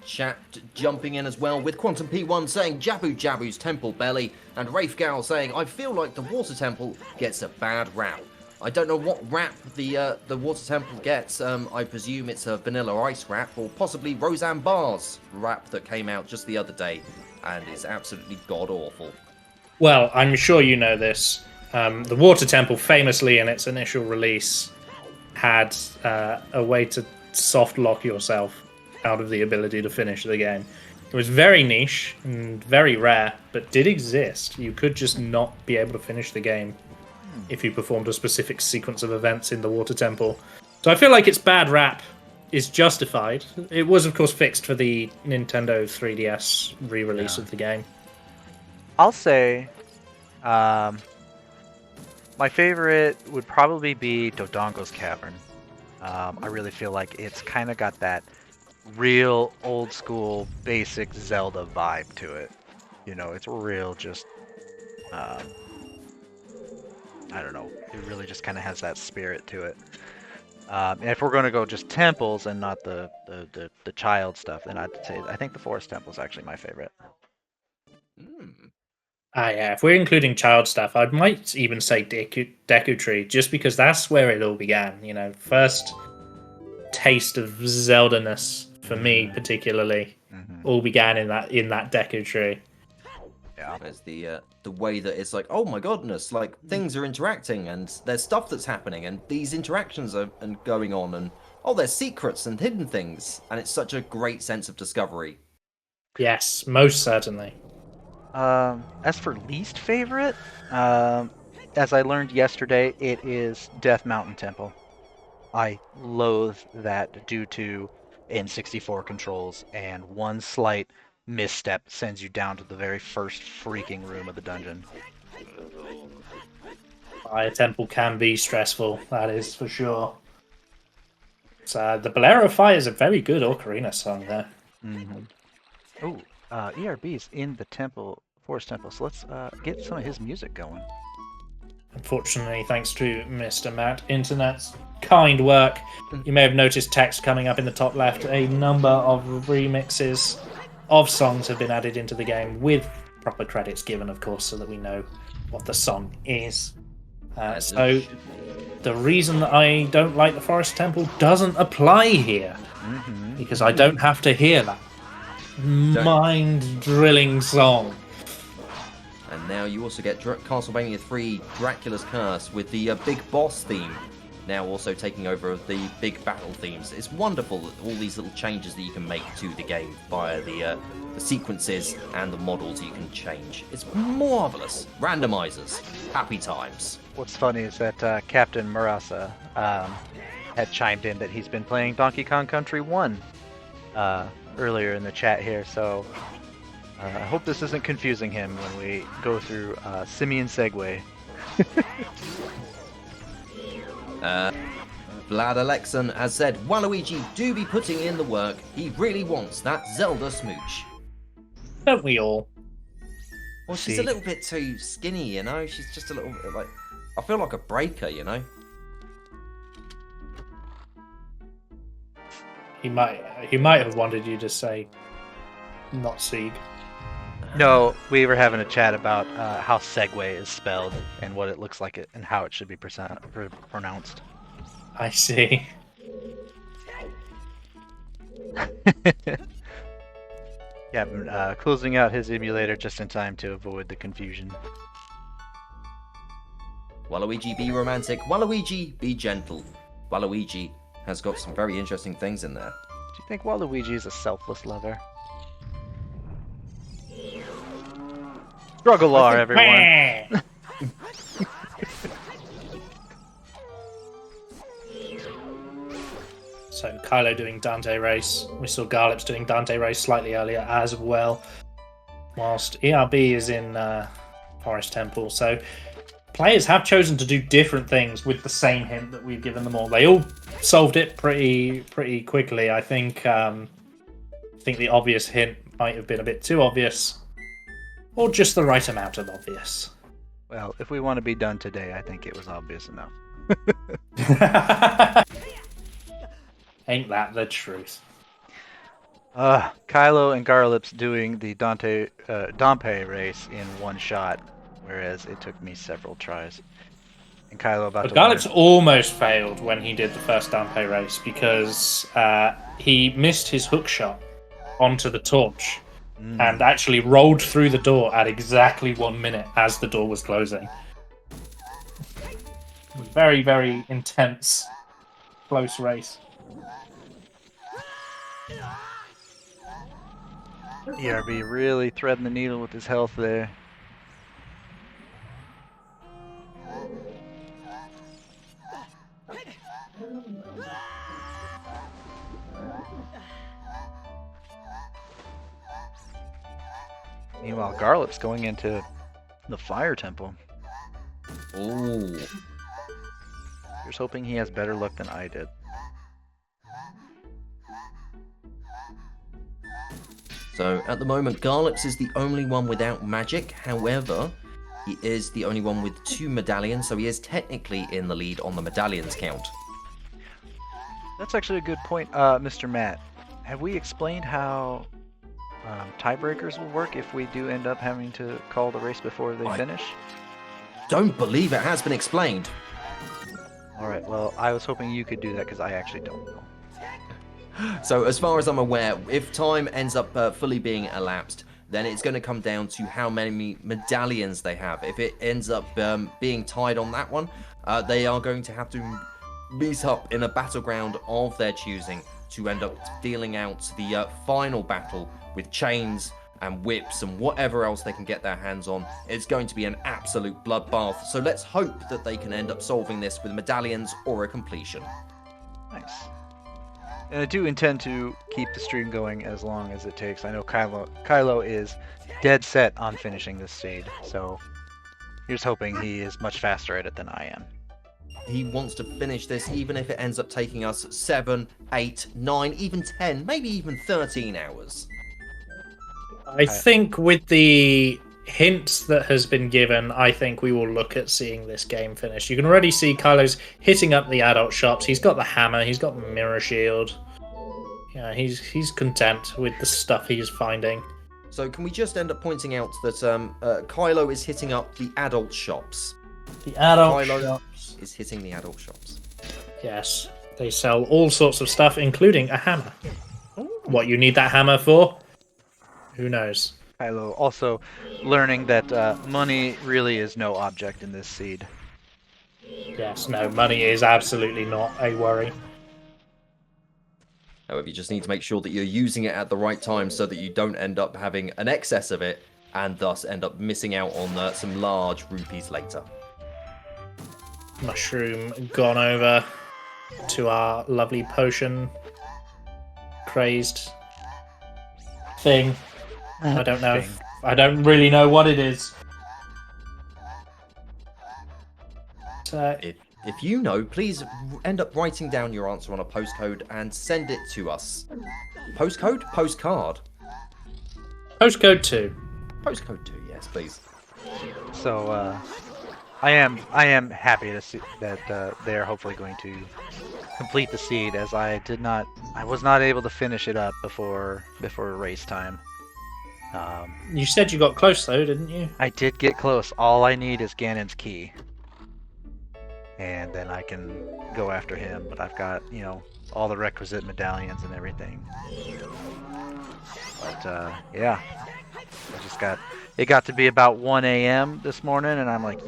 Chat jumping in as well with Quantum P1 saying Jabu Jabu's temple belly, and Rafe Gal saying I feel like the water temple gets a bad rap. I don't know what rap the water temple gets. I presume it's a Vanilla Ice rap, or possibly Roseanne Barr's rap that came out just the other day and is absolutely god awful. Well, I'm sure you know this. The Water Temple, famously in its initial release, had a way to soft lock yourself out of the ability to finish the game. It was very niche and very rare, but did exist. You could just not be able to finish the game if you performed a specific sequence of events in the Water Temple. So I feel like its bad rap is justified. It was, of course, fixed for the Nintendo 3DS re-release of the game. I'll say, my favorite would probably be Dodongo's Cavern. I really feel like it's kind of got that real old school basic Zelda vibe to it. You know, it's real just I don't know, it really just kind of has that spirit to it. And if we're going to go just temples and not the child stuff, then I'd say I think the Forest Temple is actually my favorite. Yeah, if we're including child stuff, I might even say Deku Tree, just because that's where it all began. You know, first taste of Zelda-ness for me, particularly, all began in that Deku Tree. Yeah, there's the way that it's like, oh my goodness, like things are interacting and there's stuff that's happening and these interactions are going on and oh, there's secrets and hidden things, and it's such a great sense of discovery. Yes, most certainly. As for least favorite, as I learned yesterday, it is Death Mountain Temple. I loathe that due to N64 controls, and one slight misstep sends you down to the very first freaking room of the dungeon. Fire Temple can be stressful, that is for sure. So the Bolero Fire is a very good ocarina song there. Oh, ERB's in the temple, Forest Temple, so let's get some of his music going. Unfortunately, thanks to Mr. Matt Internet's kind work, you may have noticed text coming up in the top left. A number of remixes of songs have been added into the game with proper credits given, of course, so that we know what the song is. So the reason that I don't like the Forest Temple doesn't apply here, because I don't have to hear that mind-drilling song. And now you also get Castlevania 3 Dracula's Curse with the Big Boss theme, now also taking over the big battle themes. It's wonderful that all these little changes that you can make to the game via the sequences and the models you can change. It's marvellous. Randomizers. Happy times. What's funny is that Captain Murasa had chimed in that he's been playing Donkey Kong Country 1 earlier in the chat here, so I hope this isn't confusing him when we go through Simian Segue. Vlad Alexan has said, Waluigi do be putting in the work. He really wants that Zelda smooch. Don't we all? Well, she's a little bit too skinny, you know? She's just a little bit like... I feel like a breaker, you know? He might have wanted you to say not Sieg. No, we were having a chat about how Segway is spelled and what it looks like it and how it should be pronounced. I see. Yeah, I'm closing out his emulator just in time to avoid the confusion. Waluigi be romantic, Waluigi be gentle. Waluigi has got some very interesting things in there. Do you think Waluigi is a selfless lover? StruggleR, everyone. So Kylo doing Dante Race. We saw Garlips doing Dante Race slightly earlier as well. Whilst ERB is in Forest Temple. So players have chosen to do different things with the same hint that we've given them all. They all solved it pretty quickly. I think the obvious hint might have been a bit too obvious, or just the right amount of obvious. Well, if we want to be done today, I think it was obvious enough. Ain't that the truth? Kylo and Garlips doing the Dante race in one shot, whereas it took me several tries. And Kylo about to Garlips almost failed when he did the first Dante race because he missed his hook shot onto the torch and actually rolled through the door at exactly 1 minute as the door was closing. Very, very intense, close race. ERB really threading the needle with his health there. Meanwhile, Garlips going into the Fire Temple. Ooh. Here's hoping he has better luck than I did. So at the moment, Garlips is the only one without magic. However, he is the only one with 2 medallions, so he is technically in the lead on the medallions count. That's actually a good point, Mr. Matt. Have we explained how tiebreakers will work if we do end up having to call the race before they finish? Don't believe it has been explained. Alright, well, I was hoping you could do that because I actually don't know. So as far as I'm aware, if time ends up fully being elapsed, then it's going to come down to how many medallions they have. If it ends up being tied on that one, they are going to have to meet up in a battleground of their choosing to end up dealing out the final battle with chains and whips and whatever else they can get their hands on. It's going to be an absolute bloodbath. So let's hope that they can end up solving this with medallions or a completion. Nice. And I do intend to keep the stream going as long as it takes. I know Kylo is dead set on finishing this seed, so here's hoping he is much faster at it than I am. He wants to finish this even if it ends up taking us 7, 8, 9, even 10, maybe even 13 hours. I think with the hint that has been given, I think we will look at seeing this game finished. You can already see Kylo's hitting up the adult shops. He's got the hammer. He's got the mirror shield. Yeah, he's content with the stuff he's finding. So can we just end up pointing out that Kylo is hitting up the adult shops? The adult Kylo shops is hitting the adult shops. Yes, they sell all sorts of stuff, including a hammer. What you need that hammer for? Who knows? Kylo also learning that money really is no object in this seed. Yes, no, money is absolutely not a worry. However, you just need to make sure that you're using it at the right time so that you don't end up having an excess of it and thus end up missing out on some large rupees later. Mushroom gone over to our lovely potion crazed thing. I don't know. I don't really know what it is. If you know, please end up writing down your answer on a postcode and send it to us. Postcode? Postcard? Postcode 2. Postcode 2, yes, please. So I am happy to see that they're hopefully going to complete the seed, as I was not able to finish it up before race time. You said you got close though, didn't you? I did get close. All I need is Ganon's key, and then I can go after him. But I've got, all the requisite medallions and everything. But yeah, it got to be about 1 a.m. this morning, and I'm like,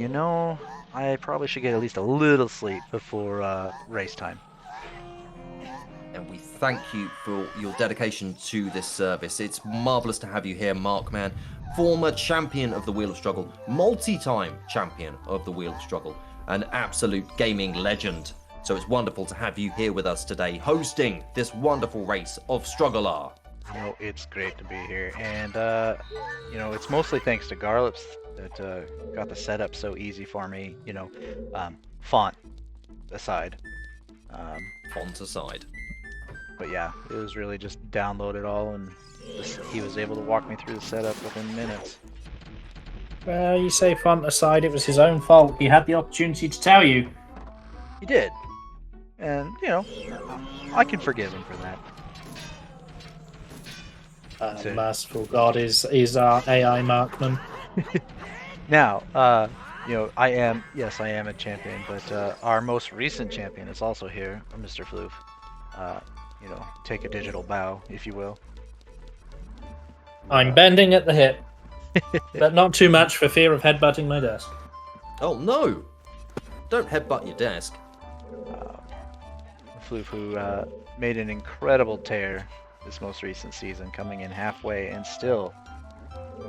I probably should get at least a little sleep before race time. And we thank you for your dedication to this service. It's marvellous to have you here, Markman. former champion of the Wheel of Struggle, multi-time champion of the Wheel of Struggle, an absolute gaming legend. So it's wonderful to have you here with us today, hosting this wonderful race of StruggleR. You know, it's great to be here, and you know, it's mostly thanks to Garlips that got the setup so easy for me. You know, font aside. Font aside. But yeah, it was really just download it all, and he was able to walk me through the setup within minutes. Well, you say font aside, it was his own fault. He had the opportunity to tell you. He did, and you know, I can forgive him for that. Merciful God is our AI markman. Now, you know, I am a champion, but our most recent champion is also here, Mr. Floof. You know, take a digital bow, if you will. I'm bending at the hip, but not too much for fear of headbutting my desk. Oh no! Don't headbutt your desk. Floof, who made an incredible tear this most recent season, coming in halfway and still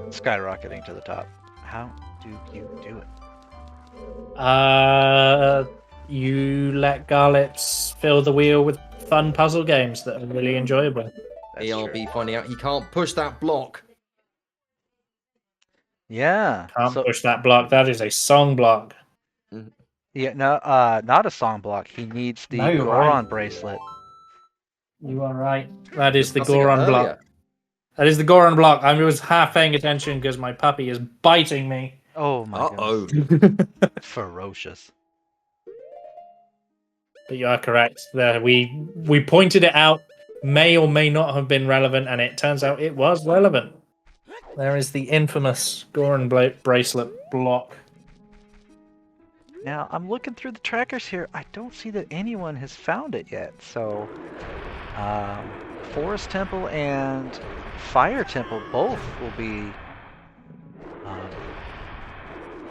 skyrocketing to the top. How do you do it? You let Garlips fill the wheel with fun puzzle games that are really enjoyable. That's ERB true. finding out he can't push that block. Yeah. Can't push that block. That is a song block. Yeah, no, not a song block. He needs the No, you're Goron right. bracelet. You are right. That is the Discussing it Goron block. earlier. That is the Goron block. I was half paying attention because my puppy is biting me. Oh my Uh-oh. goodness. Ferocious. But you are correct. There, we pointed it out. May or may not have been relevant, and it turns out it was relevant. There is the infamous Goron bracelet block. Now, I'm looking through the trackers here. I don't see that anyone has found it yet. So, Forest Temple and Fire Temple both will be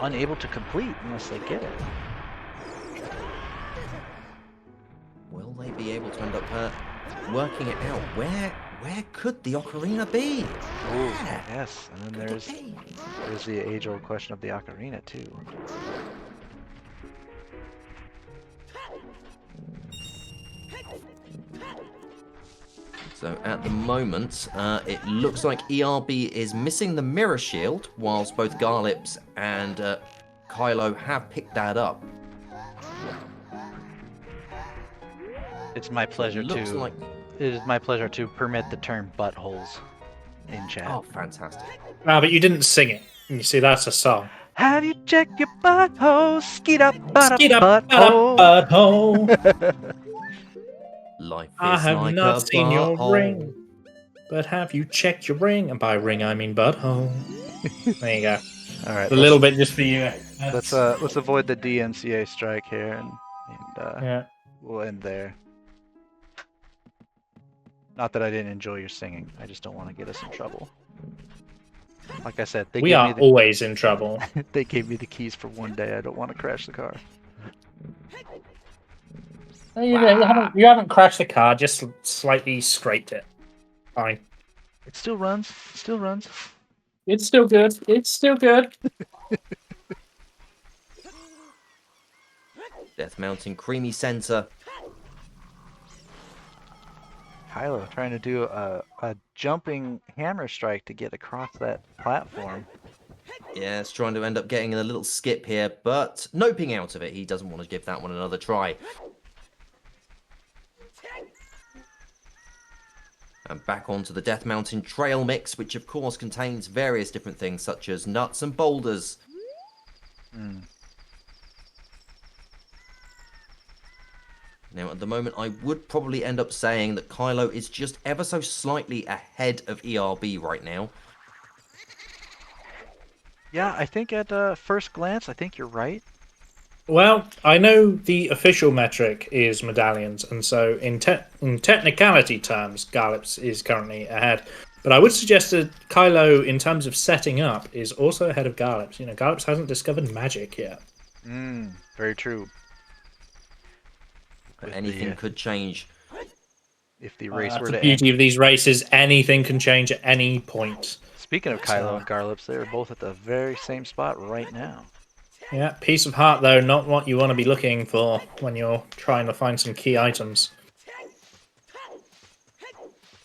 unable to complete unless they get it. Will they be able to end up working it out? Where could the ocarina be? Yes, and then there's the age-old question of the ocarina too. So at the moment, it looks like ERB is missing the mirror shield, whilst both Garlips and Kylo have picked that up. It's my pleasure It looks to. like... It is my pleasure to permit the term buttholes in chat. Oh, fantastic. Ah, but you didn't sing it. You see, that's a song. Have you checked your butthole? Skeet up, Skeet up, butthole. butthole. Life is I have like not a seen your butthole. ring, but have you checked your ring? And by ring, I mean butthole. There you go. All right, A little bit just for you. Let's avoid the DMCA strike here, and Yeah. we'll end there. Not that I didn't enjoy your singing. I just don't want to get us in trouble. Like I said, We are always in trouble. they gave me the keys for one day. I don't want to crash the car. You haven't crashed the car, just slightly scraped it. Fine. It still runs. It still runs. It's still good. It's still good. Death Mountain Creamy Center. Kylo trying to do a jumping hammer strike to get across that platform. Yeah, it's trying to end up getting a little skip here, but noping out of it. He doesn't want to give that one another try. And back onto the Death Mountain trail mix, which of course contains various different things such as nuts and boulders. Now, at the moment, I would probably end up saying that Kylo is just ever so slightly ahead of ERB right now. Yeah, I think at first glance, I think you're right. Well, I know the official metric is medallions, and so in technicality terms, Garlips is currently ahead. But I would suggest that Kylo, in terms of setting up, is also ahead of Garlips. You know, Garlips hasn't discovered magic yet. Very true. Anything could change. If the race were That's to the beauty end. of these races. Anything can change at any point. Speaking of Kylo and Garlips, they are both at the very same spot right now. Yeah, piece of heart though, not what you want to be looking for when you're trying to find some key items.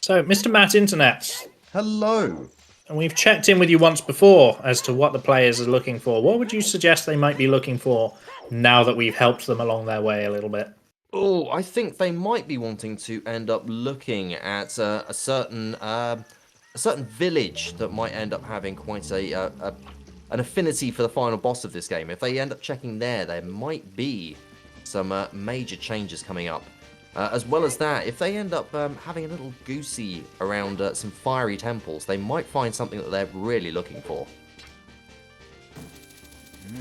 So, Mr. Matt Internet, Hello. and we've checked in with you once before as to what the players are looking for. What would you suggest they might be looking for now that we've helped them along their way a little bit? Oh, I think they might be wanting to end up looking at a certain village that might end up having quite an affinity for the final boss of this game. If they end up checking there might be some major changes coming up. As well as that, if they end up having a little goosey around some fiery temples, they might find something that they're really looking for.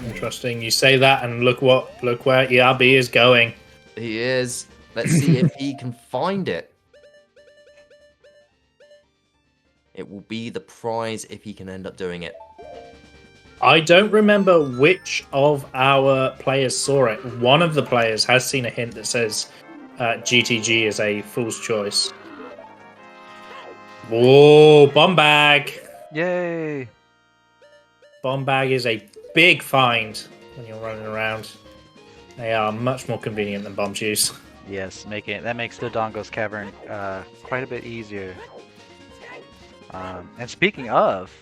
Interesting. You say that, and look where ERB is going. He is. Let's see if he can find it. It will be the prize if he can end up doing it. I don't remember which of our players saw it. One of the players has seen a hint that says GTG is a fool's choice. Whoa, bomb bag! Yay! Bomb bag is a big find when you're running around. They are much more convenient than bomb shoes. Yes, that makes the Dodongo's Cavern quite a bit easier. And speaking of,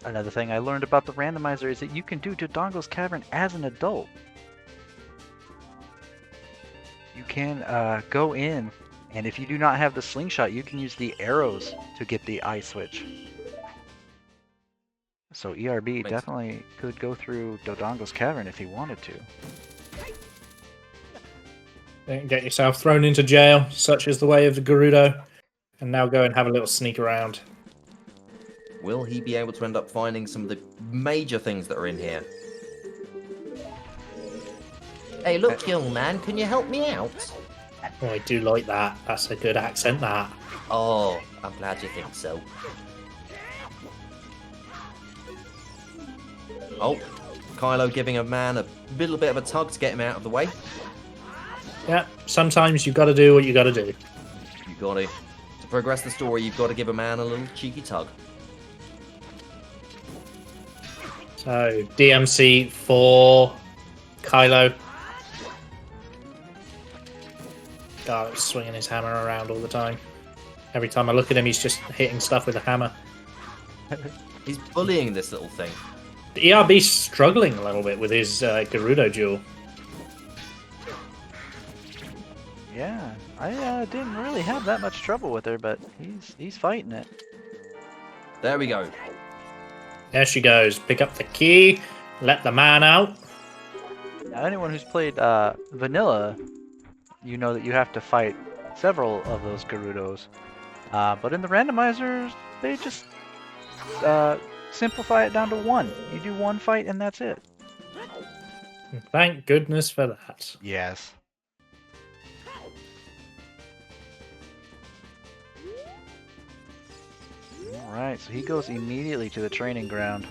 another thing I learned about the randomizer is that you can do Dodongo's Cavern as an adult. You can go in, and if you do not have the slingshot, you can use the arrows to get the eye switch. So ERB definitely could go through Dodongo's Cavern if he wanted to. Don't get yourself thrown into jail, such is the way of the Gerudo. And now go and have a little sneak around. Will he be able to end up finding some of the major things that are in here? Hey, look, young man, can you help me out? Oh, I do like that. That's a good accent, that. Oh, I'm glad you think so. Oh, Kylo giving a man a little bit of a tug to get him out of the way. Yeah, sometimes you've got to do what you got to do. You got to. To progress the story, you've got to give a man a little cheeky tug. So, DMC for Kylo. Garlips swinging his hammer around all the time. Every time I look at him, he's just hitting stuff with a hammer. He's bullying this little thing. The ERB's struggling a little bit with his Gerudo duel. Yeah, I didn't really have that much trouble with her, but he's fighting it. There we go. There she goes. Pick up the key. Let the man out. Now, anyone who's played Vanilla, you know that you have to fight several of those Gerudos. But in the randomizers, they just simplify it down to one. You do one fight and that's it. Thank goodness for that. Yes. Alright, so he goes immediately to the training ground.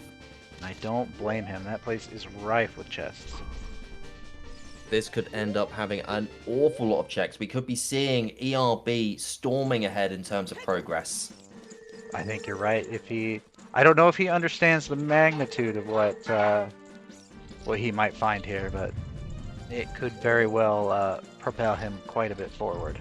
I don't blame him. That place is rife with chests. This could end up having an awful lot of checks. We could be seeing ERB storming ahead in terms of progress. I think you're right. I don't know if he understands the magnitude of what he might find here, but it could very well propel him quite a bit forward.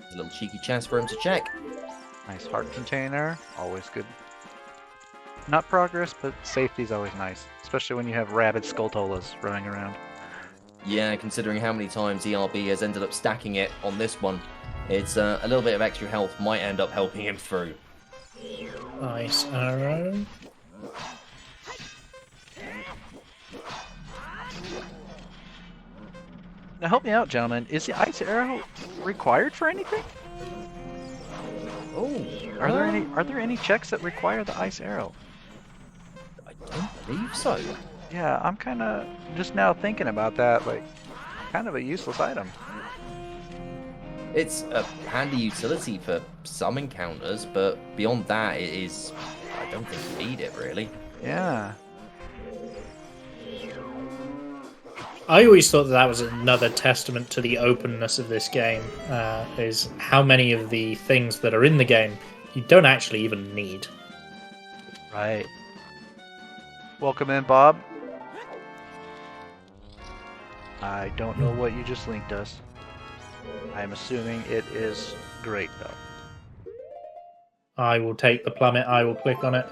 A little cheeky chance for him to check. Nice heart container, always good. Not progress, but safety's always nice, especially when you have rabid Skulltolas running around. Yeah, considering how many times ERB has ended up stacking it on this one, it's a little bit of extra health might end up helping him through. Nice arrow. Now help me out, gentlemen. Is the ice arrow required for anything? Oh, Are there any checks that require the ice arrow? I don't believe so. Yeah, I'm kind of just now thinking about that, like, kind of a useless item. It's a handy utility for some encounters, but beyond that, I don't think you need it, really. Yeah. I always thought that was another testament to the openness of this game, is how many of the things that are in the game you don't actually even need. Right. Welcome in, Bob. I don't know what you just linked us. I'm assuming it is great, though. I will take the plummet, I will click on it.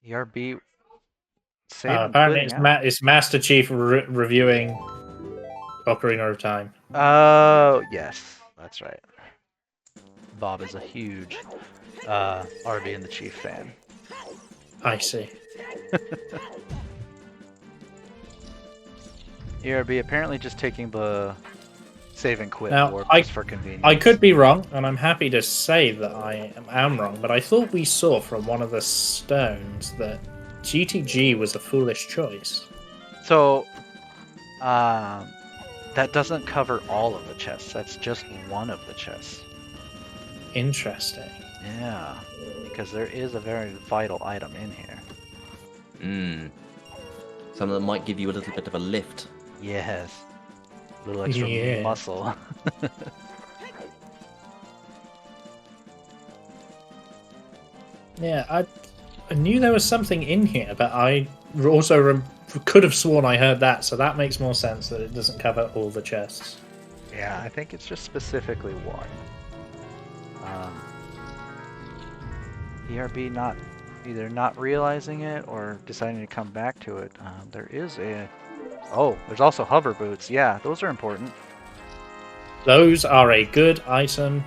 ERB. Saving Apparently quitting out. it's Master Chief reviewing Ocarina of Time. Oh, yes. That's right. Bob is a huge RB and the Chief fan. I see. ERB apparently just taking the save and quit Now, warp just for convenience. I could be wrong, and I'm happy to say that I am wrong, but I thought we saw from one of the stones that GTG was a foolish choice. So, that doesn't cover all of the chests. That's just one of the chests. Interesting. Yeah, because there is a very vital item in here. Some of them might give you a little bit of a lift. Yes. A little extra muscle. Yeah, I knew there was something in here, but I also could have sworn I heard that, so that makes more sense that it doesn't cover all the chests. Yeah, I think it's just specifically one. ERB either not realizing it or deciding to come back to it. There is a... Oh, there's also hover boots. Yeah, those are important. Those are a good item.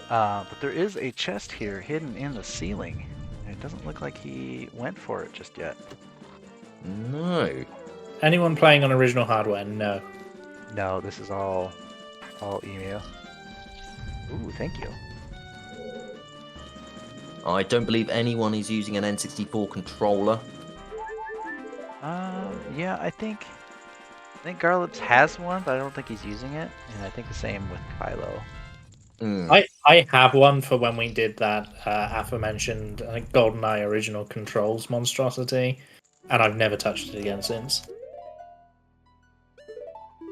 But there is a chest here hidden in the ceiling. And it doesn't look like he went for it just yet. No. Anyone playing on original hardware? No. No, this is all email. Ooh, thank you. I don't believe anyone is using an N64 controller. Yeah, I think Garlips has one, but I don't think he's using it. And I think the same with Kylo. I have one for when we did that aforementioned GoldenEye original controls monstrosity, and I've never touched it again since.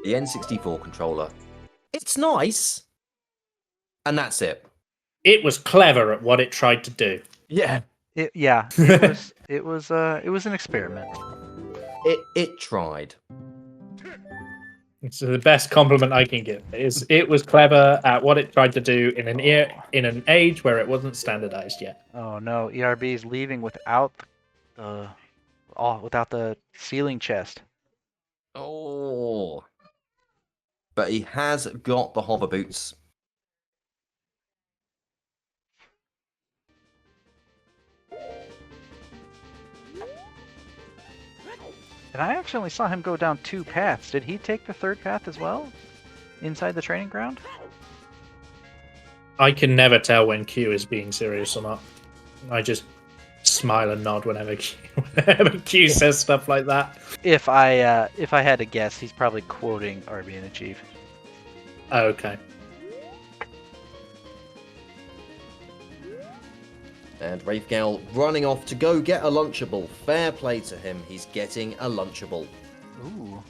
The N64 controller. It's nice. And that's it. It was clever at what it tried to do. Yeah. It was an experiment. It tried. It's the best compliment I can give. It was clever at what it tried to do in an age where it wasn't standardized yet. Oh no, ERB is leaving without the ceiling chest. Oh. But he has got the hover boots. And I actually saw him go down 2 paths. Did he take the 3rd path as well? Inside the training ground? I can never tell when Q is being serious or not. I just smile and nod whenever Q says stuff like that. If I had to guess, he's probably quoting RB and the Chief. Okay. And Wraithgal running off to go get a Lunchable. Fair play to him. He's getting a Lunchable. Ooh.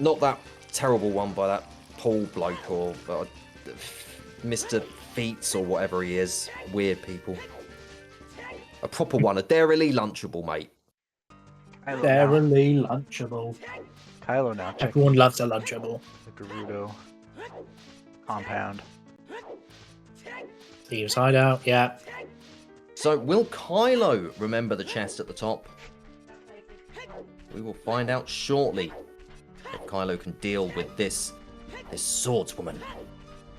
Not that terrible one by that Paul bloke or Mr. Feats or whatever he is. Weird people. A proper one. A Darily Lunchable, mate. Darily Lunchable. Kylo now. Everyone loves a Lunchable. The Gerudo compound. Thieves Hideout, yeah. So, will Kylo remember the chest at the top? We will find out shortly if Kylo can deal with this swordswoman.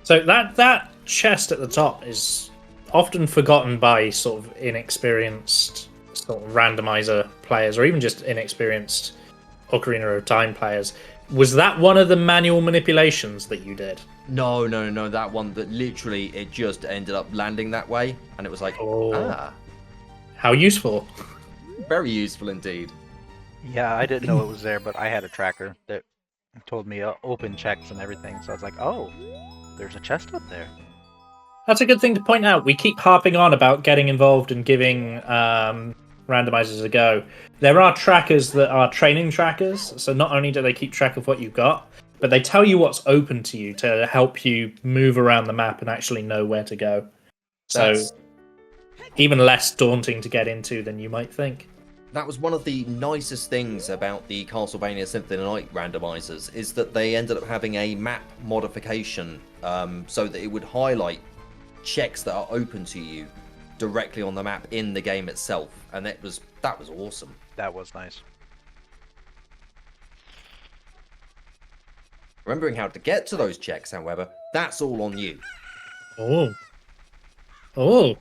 So that chest at the top is often forgotten by sort of inexperienced sort of randomizer players, or even just inexperienced Ocarina of Time players. Was that one of the manual manipulations that you did? No. That one that literally it just ended up landing that way, and it was like, how useful. Very useful indeed. Yeah, I didn't know it was there, but I had a tracker that told me open checks and everything. So I was like, oh, there's a chest up there. That's a good thing to point out. We keep harping on about getting involved and giving randomizers a go. There are trackers that are training trackers, so not only do they keep track of what you've got, but they tell you what's open to you to help you move around the map and actually know where to go. So even less daunting to get into than you might think. That was one of the nicest things about the Castlevania Symphony of the Night randomizers, is that they ended up having a map modification so that it would highlight checks that are open to you directly on the map in the game itself, and that was awesome. That was nice. Remembering how to get to those checks, however, that's all on you. Oh.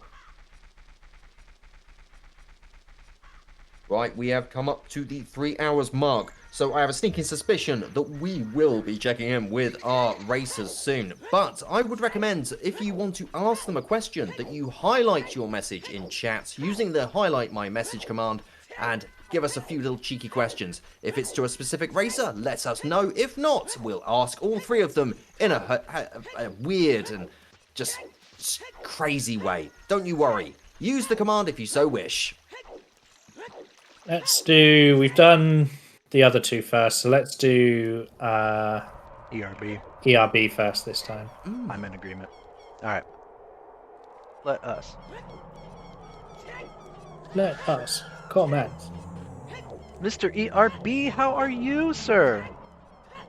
Right, we have come up to the 3 hours mark, so I have a sneaking suspicion that we will be checking in with our racers soon. But I would recommend, if you want to ask them a question, that you highlight your message in chat using the highlight my message command and give us a few little cheeky questions. If it's to a specific racer, let us know. If not, we'll ask all three of them in a weird and just crazy way. Don't you worry. Use the command if you so wish. We've done the other two first, so let's do ERB first this time. I'm in agreement. Alright. Let us comment. Mr. ERB, how are you, sir?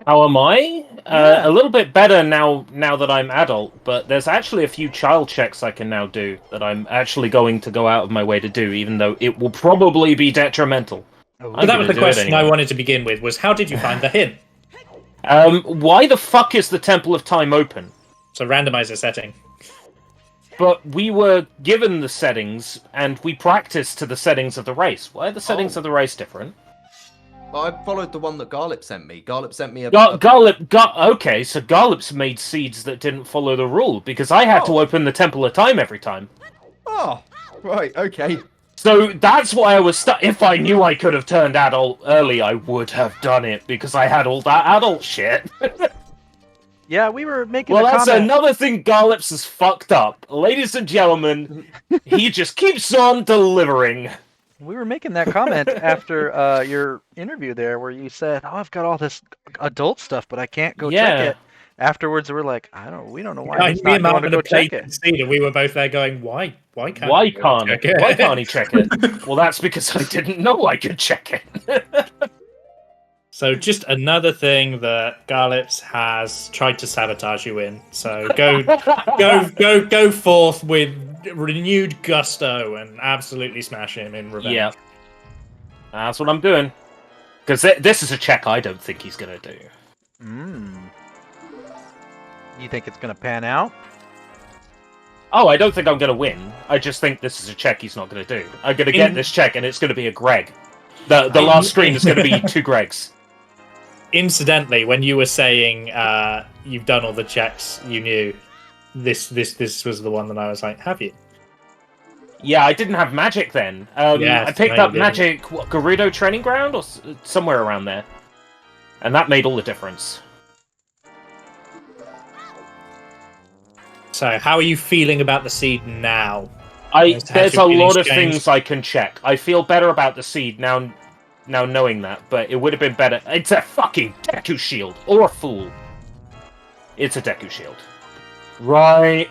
How am I? A little bit better now that I'm adult, but there's actually a few child checks I can now do that I'm actually going to go out of my way to do, even though it will probably be detrimental. So that was the question I wanted to begin with, was how did you find the hint? Why the fuck is the Temple of Time open? So randomizer setting. But we were given the settings, and we practiced to the settings of the race. Why are the settings of the race different? I followed the one that Garlips sent me. Garlips sent me okay, so Garlips made seeds that didn't follow the rule, because I had to open the Temple of Time every time. Oh, right, okay. So that's why I was stuck. If I knew I could have turned adult early, I would have done it, because I had all that adult shit. Yeah, we were making well, a that's comment. another thing Garlips has fucked up. Ladies and gentlemen, he just keeps on delivering. We were making that comment after your interview there, where you said, "Oh, I've got all this adult stuff, but I can't go check it." Afterwards, we were like, we don't know why he's not going to go check it." And we were both there going, why can't he check it? Well, that's because I didn't know I could check it. So just another thing that Garlips has tried to sabotage you in. So go forth with renewed gusto and absolutely smash him in revenge. Yeah, that's what I'm doing. Because this is a check I don't think he's gonna do. You think it's gonna pan out? Oh, I don't think I'm gonna win. I just think this is a check he's not gonna do. I'm gonna get this check, and it's gonna be a Greg. The last screen is gonna be 2 Gregs. Incidentally, when you were saying you've done all the checks you knew, this was the one that I was like, have you? Yeah, I didn't have magic then. I picked up magic, Gerudo Training Ground, or somewhere around there. And that made all the difference. So, how are you feeling about the seed now? There's a lot of things I can check. I feel better about the seed now knowing that, but it would have been better. It's a fucking Deku Shield, or a Fool. It's a Deku Shield. Right.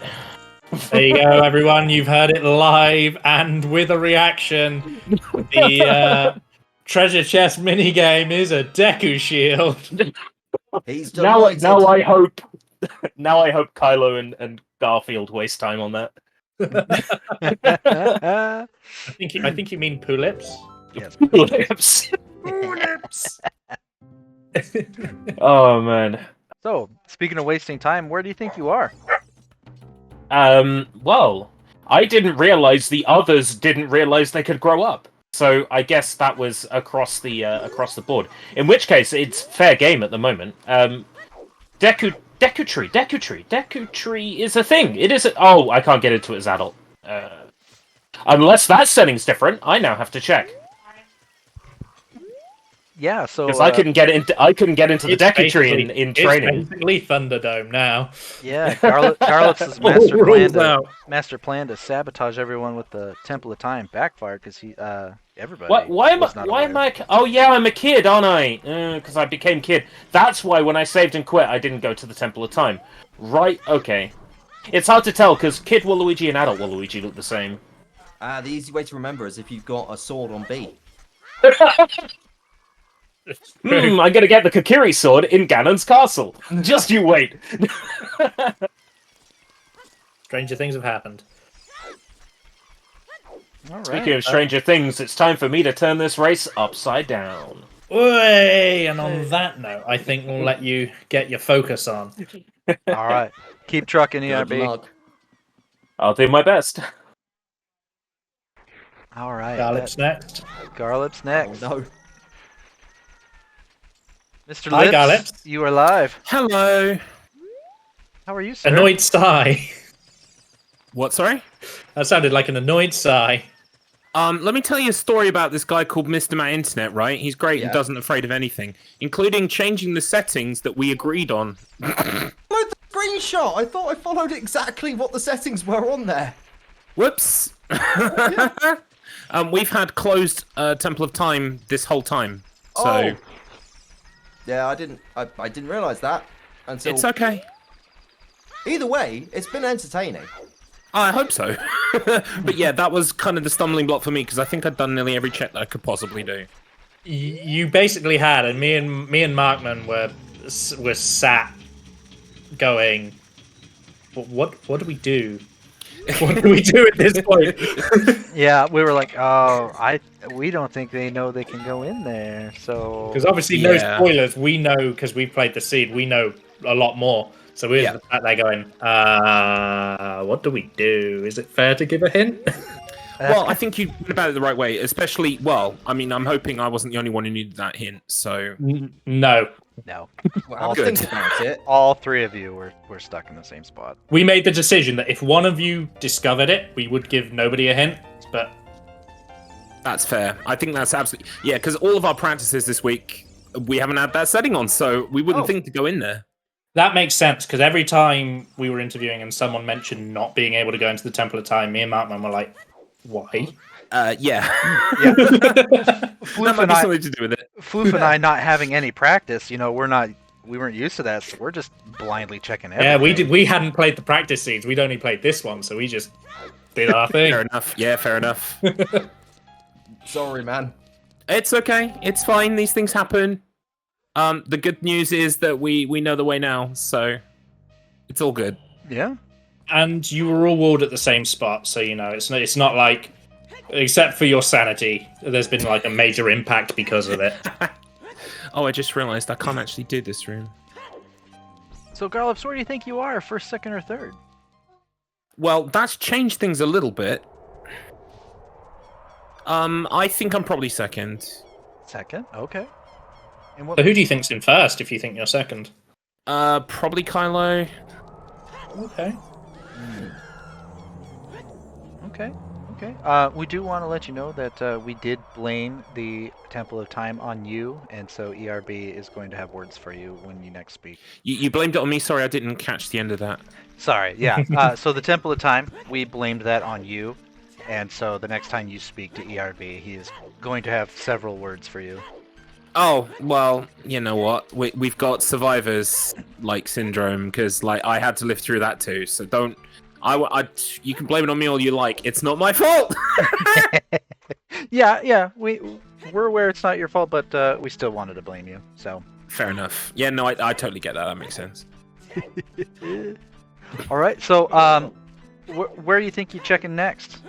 There you go, everyone. You've heard it live and with a reaction. The treasure chest minigame is a Deku Shield. He's now I hope Kylo and Garfield waste time on that. I think you mean Pulips. Yes. Pulips. Oh man. So, speaking of wasting time, where do you think you are? Well, I didn't realize the others didn't realize they could grow up. So I guess that was across the board. In which case, it's fair game at the moment. Deku Tree is a thing. It is. Oh, I can't get into it as adult. Unless that setting's different, I now have to check. yeah, so Because I couldn't get into the It's Deku tree basically- in training. It's basically Thunderdome now. yeah, Garlips' master plan to sabotage everyone with the Temple of Time backfired because everybody. Why am was not aware. I? Oh yeah, I'm a kid, aren't I? Because I became kid. That's why when I saved and quit, I didn't go to the Temple of Time. Right? Okay. It's hard to tell because kid Waluigi and adult Waluigi look the same. The easy way to remember is if you've got a sword on B. I'm gonna get the Kokiri sword in Ganon's castle. Just you wait. Stranger things have happened. All right. Speaking of Stranger Things, it's time for me to turn this race upside down. Oi! And on that note, I think we'll let you get your focus on. All right. Keep trucking, Good ERB. luck. I'll do my best. All right. Garlips next. Garlips next. Oh, no. Mr. Hi, Lips, Garlips. you are live. Hello. How are you, sir? Annoyed sigh. What? Sorry. That sounded like an annoyed sigh. Let me tell you a story about this guy called Mr. Matt Internet, right? He's great Yeah. and doesn't afraid of anything, including changing the settings that we agreed on. Followed the screenshot. I thought I followed exactly what the settings were on there. Whoops. We've had closed Temple of Time this whole time. So Oh. Yeah, I didn't realise that until. it's okay. Either way, it's been entertaining. I hope so. But yeah, that was kind of the stumbling block for me because I think I'd done nearly every check that I could possibly do. You basically had, and me and Markman were sat going, what do we do? What do we do at this point? Yeah, we were like, oh, we don't think they know they can go in there. So Because obviously, no Yeah. spoilers. We know because we played the seed. We know a lot more. So we're Yeah. sat there going, what do we do? Is it fair to give a hint? Well, I think you went about it the right way, especially, well, I mean, I'm hoping I wasn't the only one who needed that hint, so... No. no, Well, All think good. about it. all three of you were stuck in the same spot. We made the decision that if one of you discovered it, we would give nobody a hint. But That's fair. I think that's absolutely... Yeah, because all of our practices this week, we haven't had that setting on, so we wouldn't think to go in there. that makes sense because every time we were interviewing and someone mentioned not being able to go into the Temple of Time, me and Markman were like, why? Yeah. Yeah, That Floof might and be I, something to do with it. Floof and I not having any practice. You know, we weren't used to that, so we're just blindly checking everything. Yeah, we did. We hadn't played the practice seeds. We'd only played this one, so we just did our thing. Fair enough. Yeah, fair enough. Sorry, man. It's okay. It's fine. These things happen. The good news is that we know the way now, so it's all good. Yeah. And you were all walled at the same spot, so you know it's not like, except for your sanity, there's been like a major impact because of it. Oh, I just realised I can't actually do this room. So, Garlips, where do you think you are? First, second, or third? Well, that's changed things a little bit. I think I'm probably second. Second. Okay. And what? So who do you think's in first? If you think you're second, Probably Kylo. okay. Okay. Okay. We do want to let you know that we did blame the Temple of Time on you, and so ERB is going to have words for you when you next speak. You blamed it on me. Sorry, I didn't catch the end of that. Sorry. Yeah. So the Temple of Time, we blamed that on you, and so the next time you speak to ERB, he is going to have several words for you. Oh, well, you know what? We've got survivors like syndrome because like I had to live through that too. So don't. You can blame it on me all you like. It's not my fault. Yeah. We're aware it's not your fault, but we still wanted to blame you. So. Fair enough. Yeah, no, I totally get that. That makes sense. All right. So, where do you think you're checking next?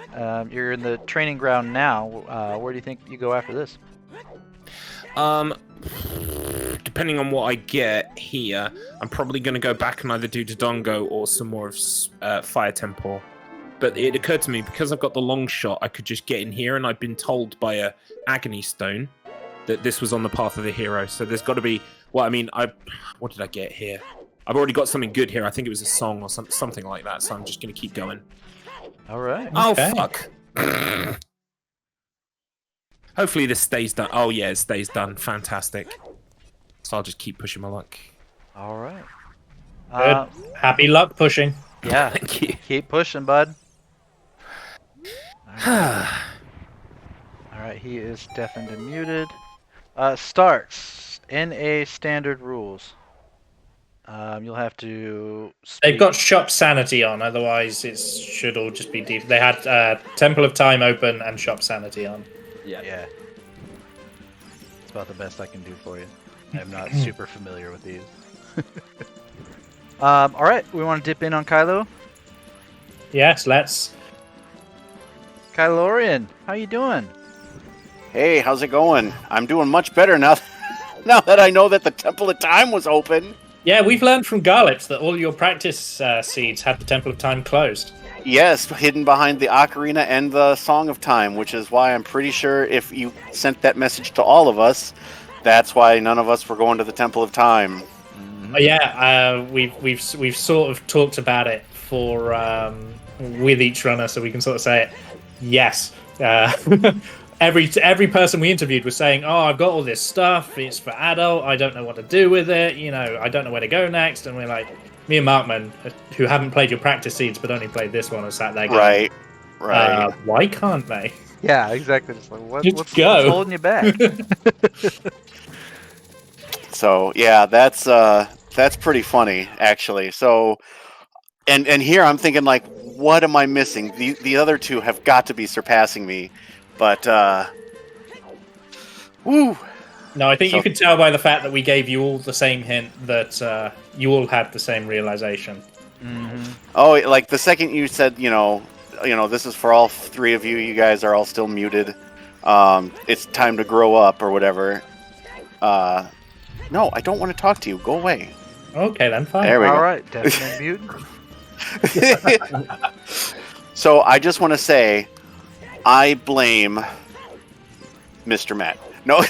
You're in the training ground now. Where do you think you go after this? Depending on what I get here, I'm probably going to go back and either do Dodongo or some more of Fire Temple. But it occurred to me, because I've got the long shot, I could just get in here, and I've been told by a Agony Stone that this was on the path of the hero. So there's got to be... Well, I mean, what did I get here? I've already got something good here. I think it was a song or something like that, so I'm just going to keep going. All right. Oh, Okay. fuck. Hopefully this stays done. Oh yeah, it stays done. Fantastic. So I'll just keep pushing my luck. All right. Good. Happy luck pushing. Yeah. Thank you. Keep pushing, bud. All right, he is deafened and muted. Starts NA standard rules. You'll have to. They've got shop sanity on, otherwise it should all just be deep. They had Temple of Time open and shop sanity on. Yeah. It's about the best I can do for you. I'm not super familiar with these. All right, we want to dip in on Kylo. Yes, let's. Kylorian, how you doing? Hey, how's it going? I'm doing much better now. Now that I know that the Temple of Time was open. Yeah, we've learned from Garlips that all your practice seeds had the Temple of Time closed. Yes, hidden behind the ocarina and the Song of Time, which is why I'm pretty sure if you sent that message to all of us, that's why none of us were going to the Temple of Time. We've sort of talked about it for with each runner, so we can sort of say it. Yes, every person we interviewed was saying, "Oh, I've got all this stuff. It's for adult. I don't know what to do with it. You know, I don't know where to go next." And we're like, me and Markman, who haven't played your practice seeds but only played this one, are sat there going, Right. Why can't they? Yeah, exactly. Just like, what's holding you back? So yeah, that's pretty funny actually. So, and here I'm thinking like, what am I missing? The other two have got to be surpassing me, but woo. No, I think you could tell by the fact that we gave you all the same hint that you all had the same realization. Mm-hmm. Oh, like the second you said, this is for all three of you. You guys are all still muted. It's time to grow up or whatever. No, I don't want to talk to you. Go away. Okay, then fine. There we go. All right, definitely mutant. So I just want to say, I blame Mr. Matt. No.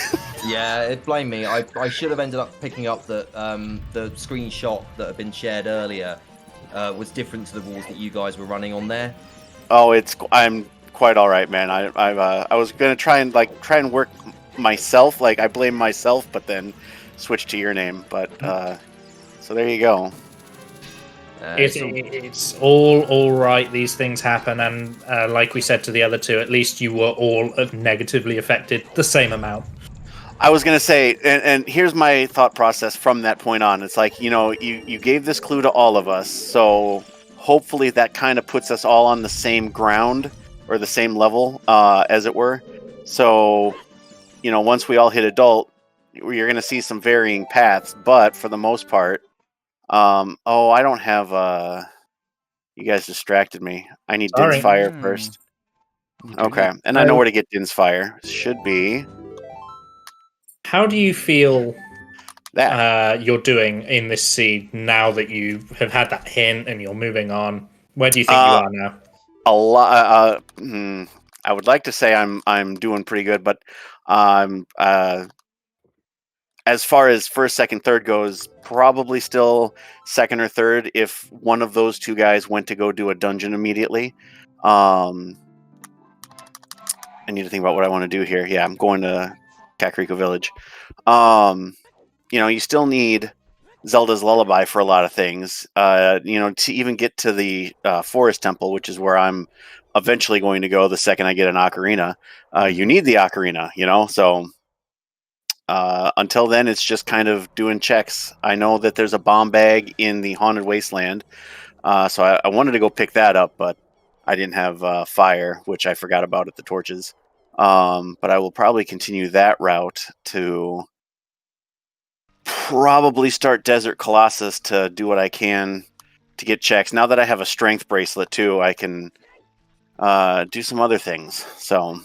Yeah, blame me. I should have ended up picking up that the screenshot that had been shared earlier was different to the rules that you guys were running on there. Oh, I'm quite all right, man. I was gonna try and work myself. Like I blame myself, but then switch to your name. But so there you go. It's all right. These things happen, and like we said to the other two, at least you were all negatively affected the same amount. I was gonna say, and here's my thought process from that point on. It's like you gave this clue to all of us, so hopefully that kind of puts us all on the same ground or the same level, as it were. So once we all hit adult, you're gonna see some varying paths, but for the most part. I don't have you guys distracted me. I need Din's Fire first. Okay. And I know where to get Din's Fire. Should be. How do you feel that you're doing in this seed now that you have had that hint and you're moving on? Where do you think you are now? A lot I would like to say I'm doing pretty good, but as far as first, second, third goes, probably still second or third if one of those two guys went to go do a dungeon immediately. I need to think about what I want to do here. Yeah, I'm going to Kakariko Village. You still need Zelda's Lullaby for a lot of things. To even get to the Forest Temple, which is where I'm eventually going to go the second I get an ocarina. You need the ocarina, so... until then, it's just kind of doing checks. I know that there's a bomb bag in the Haunted Wasteland, so I wanted to go pick that up, but I didn't have fire, which I forgot about at the torches. But I will probably continue that route to probably start Desert Colossus to do what I can to get checks. Now that I have a strength bracelet too, I can do some other things. So...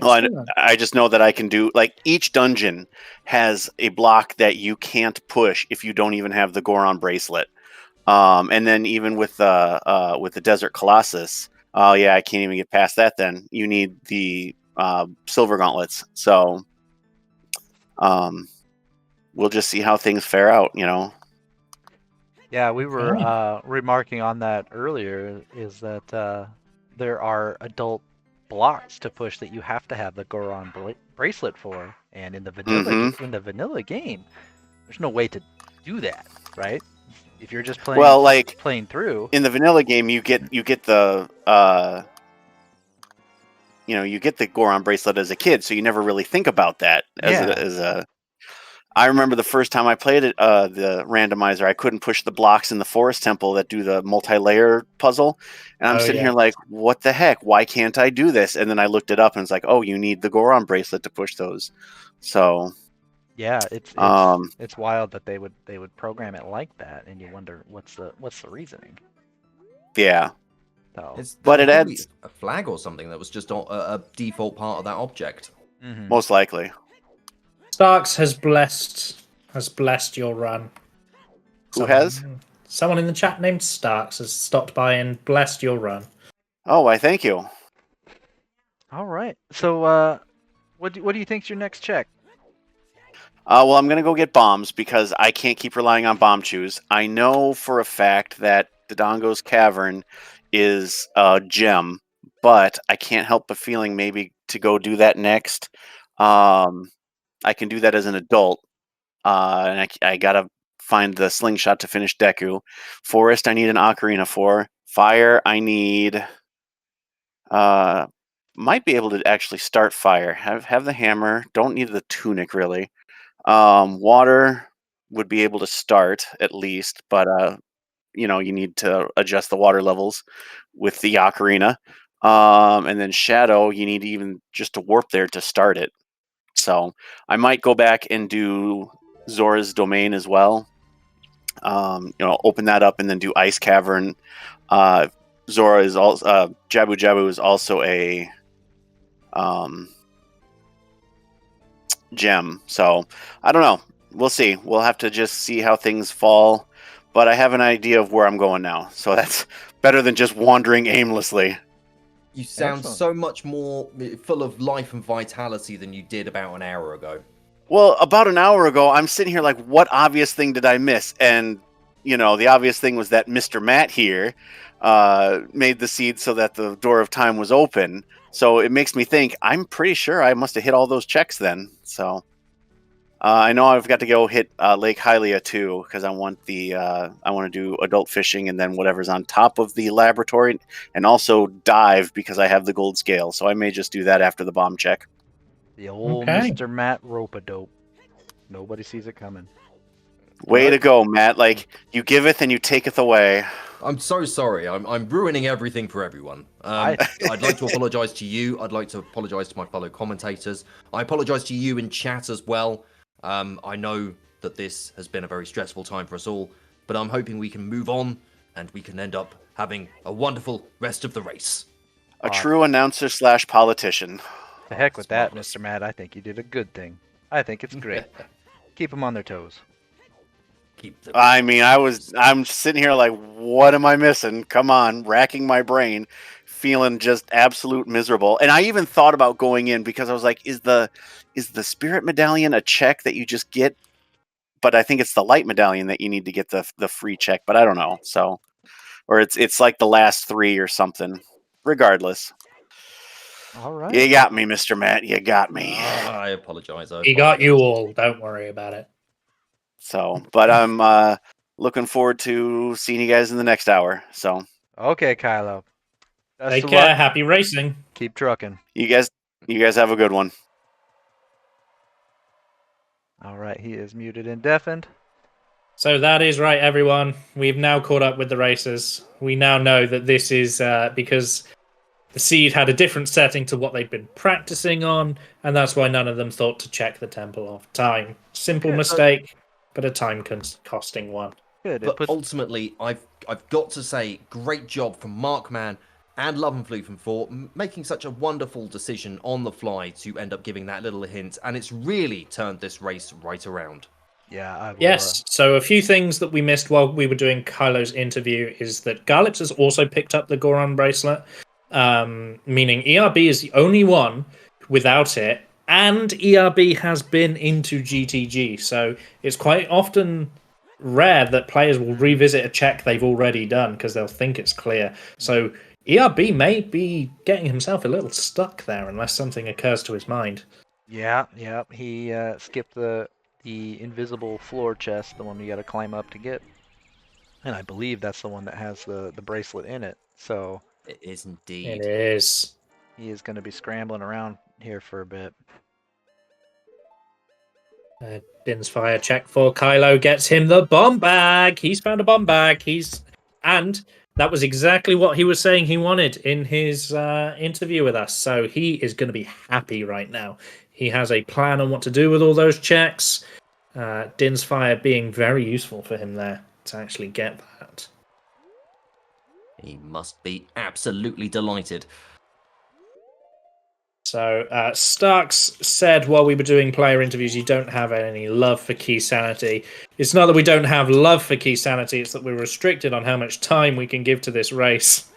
Well, I just know that I can do each dungeon has a block that you can't push if you don't even have the Goron bracelet, and then even with the Desert Colossus, I can't even get past that. Then you need the Silver Gauntlets. So, we'll just see how things fare out. Yeah, we were remarking on that earlier. Is that there are adult blocks to push that you have to have the Goron bracelet for, and in the vanilla game, there's no way to do that, right? If you're just playing, Well, like playing through in the vanilla game, you get the you get the Goron bracelet as a kid, so you never really think about that as a. I remember the first time I played it, the randomizer, I couldn't push the blocks in the forest temple that do the multi-layer puzzle, and I'm sitting here like, what the heck? Why can't I do this? And then I looked it up, and it's like, oh, you need the Goron bracelet to push those. So yeah, it's wild that they would program it like that, and you wonder what's the reasoning. Yeah. So, but it adds a flag or something that was just a default part of that object. Most likely. Starks has blessed your run. Who has? Someone in the chat named Starks has stopped by and blessed your run. Oh, I thank you. All right. So, what do you think's your next check? Well, I'm gonna go get bombs because I can't keep relying on bomb chews. I know for a fact that Dodongo's Cavern is a gem, but I can't help but feeling maybe to go do that next. I can do that as an adult, and I gotta find the slingshot to finish Deku. Forest, I need an ocarina for. Fire, I need. Might be able to actually start fire. Have the hammer. Don't need the tunic really. Water would be able to start at least, but you need to adjust the water levels with the ocarina. And then shadow, you need even just to warp there to start it. So I might go back and do Zora's Domain as well. Open that up and then do Ice Cavern. Zora is also Jabu Jabu is also a gem. So I don't know. We'll see. We'll have to just see how things fall. But I have an idea of where I'm going now. So that's better than just wandering aimlessly. You sound so much more full of life and vitality than you did about an hour ago. Well, about an hour ago, I'm sitting here like, what obvious thing did I miss? And, the obvious thing was that Mr. Matt here made the seed so that the door of time was open. So it makes me think, I'm pretty sure I must have hit all those checks then. So I know I've got to go hit Lake Hylia too, because I want to do adult fishing and then whatever's on top of the laboratory, and also dive because I have the gold scale. So I may just do that after the bomb check. The old Mr. Matt rope-a-dope. Nobody sees it coming. Way to go, Matt. Like, you giveth and you taketh away. I'm so sorry. I'm ruining everything for everyone. I'd like to apologize to you. I'd like to apologize to my fellow commentators. I apologize to you in chat as well. I know that this has been a very stressful time for us all, but I'm hoping we can move on and we can end up having a wonderful rest of the race. A true announcer / politician. The heck with that, Mr. Matt. I think you did a good thing. I think it's great. Keep them on their toes. I mean, I'm sitting here like, what am I missing? Come on, racking my brain, feeling just absolute miserable. And I even thought about going in because I was like, is the spirit medallion a check that you just get? But I think it's the light medallion that you need to get the free check, but I don't know. So, or it's like the last 3 or something. Regardless. All right. You got me, Mr. Matt. You got me. I apologize. He got you all. Don't worry about it. So, but I'm looking forward to seeing you guys in the next hour. So, okay, Kylo. Take care. Happy racing. Keep trucking. You guys have a good one. All right, he is muted and deafened. So that is right, everyone. We've now caught up with the races. We now know that this is because the seed had a different setting to what they'd been practicing on, and that's why none of them thought to check the Temple of Time. Simple mistake, but a time-costing one. Good. But ultimately, I've got to say, great job from Markman and Lovenflufen for making such a wonderful decision on the fly to end up giving that little hint, and it's really turned this race right around. Yeah. Yes. So a few things that we missed while we were doing Kylo's interview is that Garlips has also picked up the Goron bracelet, meaning ERB is the only one without it, and ERB has been into GTG. So it's quite often rare that players will revisit a check they've already done because they'll think it's clear. So ERB may be getting himself a little stuck there unless something occurs to his mind. Yeah. He skipped the invisible floor chest, the one you got to climb up to get. And I believe that's the one that has the bracelet in it. So It is indeed. It is. he is going to be scrambling around here for a bit. Din's fire check for Kylo gets him the bomb bag. He's found a bomb bag. And that was exactly what he was saying he wanted in his interview with us. So he is going to be happy right now. He has a plan on what to do with all those checks. Din's fire being very useful for him there to actually get that. He must be absolutely delighted. So Starks said while we were doing player interviews, you don't have any love for key sanity. It's not that we don't have love for key sanity, it's that we're restricted on how much time we can give to this race.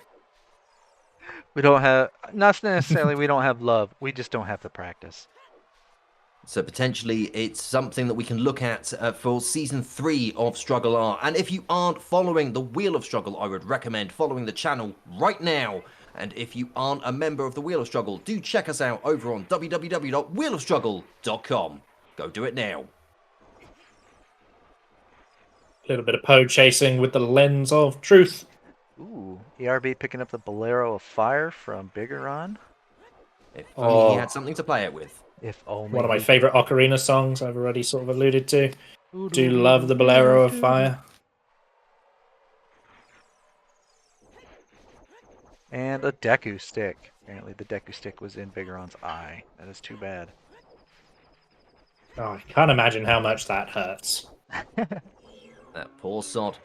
We don't have, not necessarily we don't have love, we just don't have the practice. So potentially it's something that we can look at for Season 3 of StruggleR. And if you aren't following the Wheel of Struggle, I would recommend following the channel right now. And if you aren't a member of the Wheel of Struggle, do check us out over on www.wheelofstruggle.com. Go do it now. A little bit of Poe chasing with the lens of truth. Ooh, ERB picking up the Bolero of Fire from Biggeron. If only he had something to play it with. If only. One of my favourite ocarina songs I've already sort of alluded to. Do love the Bolero of Fire. And a Deku stick. Apparently the Deku stick was in Biggeron's eye. That is too bad. Oh, I can't imagine how much that hurts. That poor sod.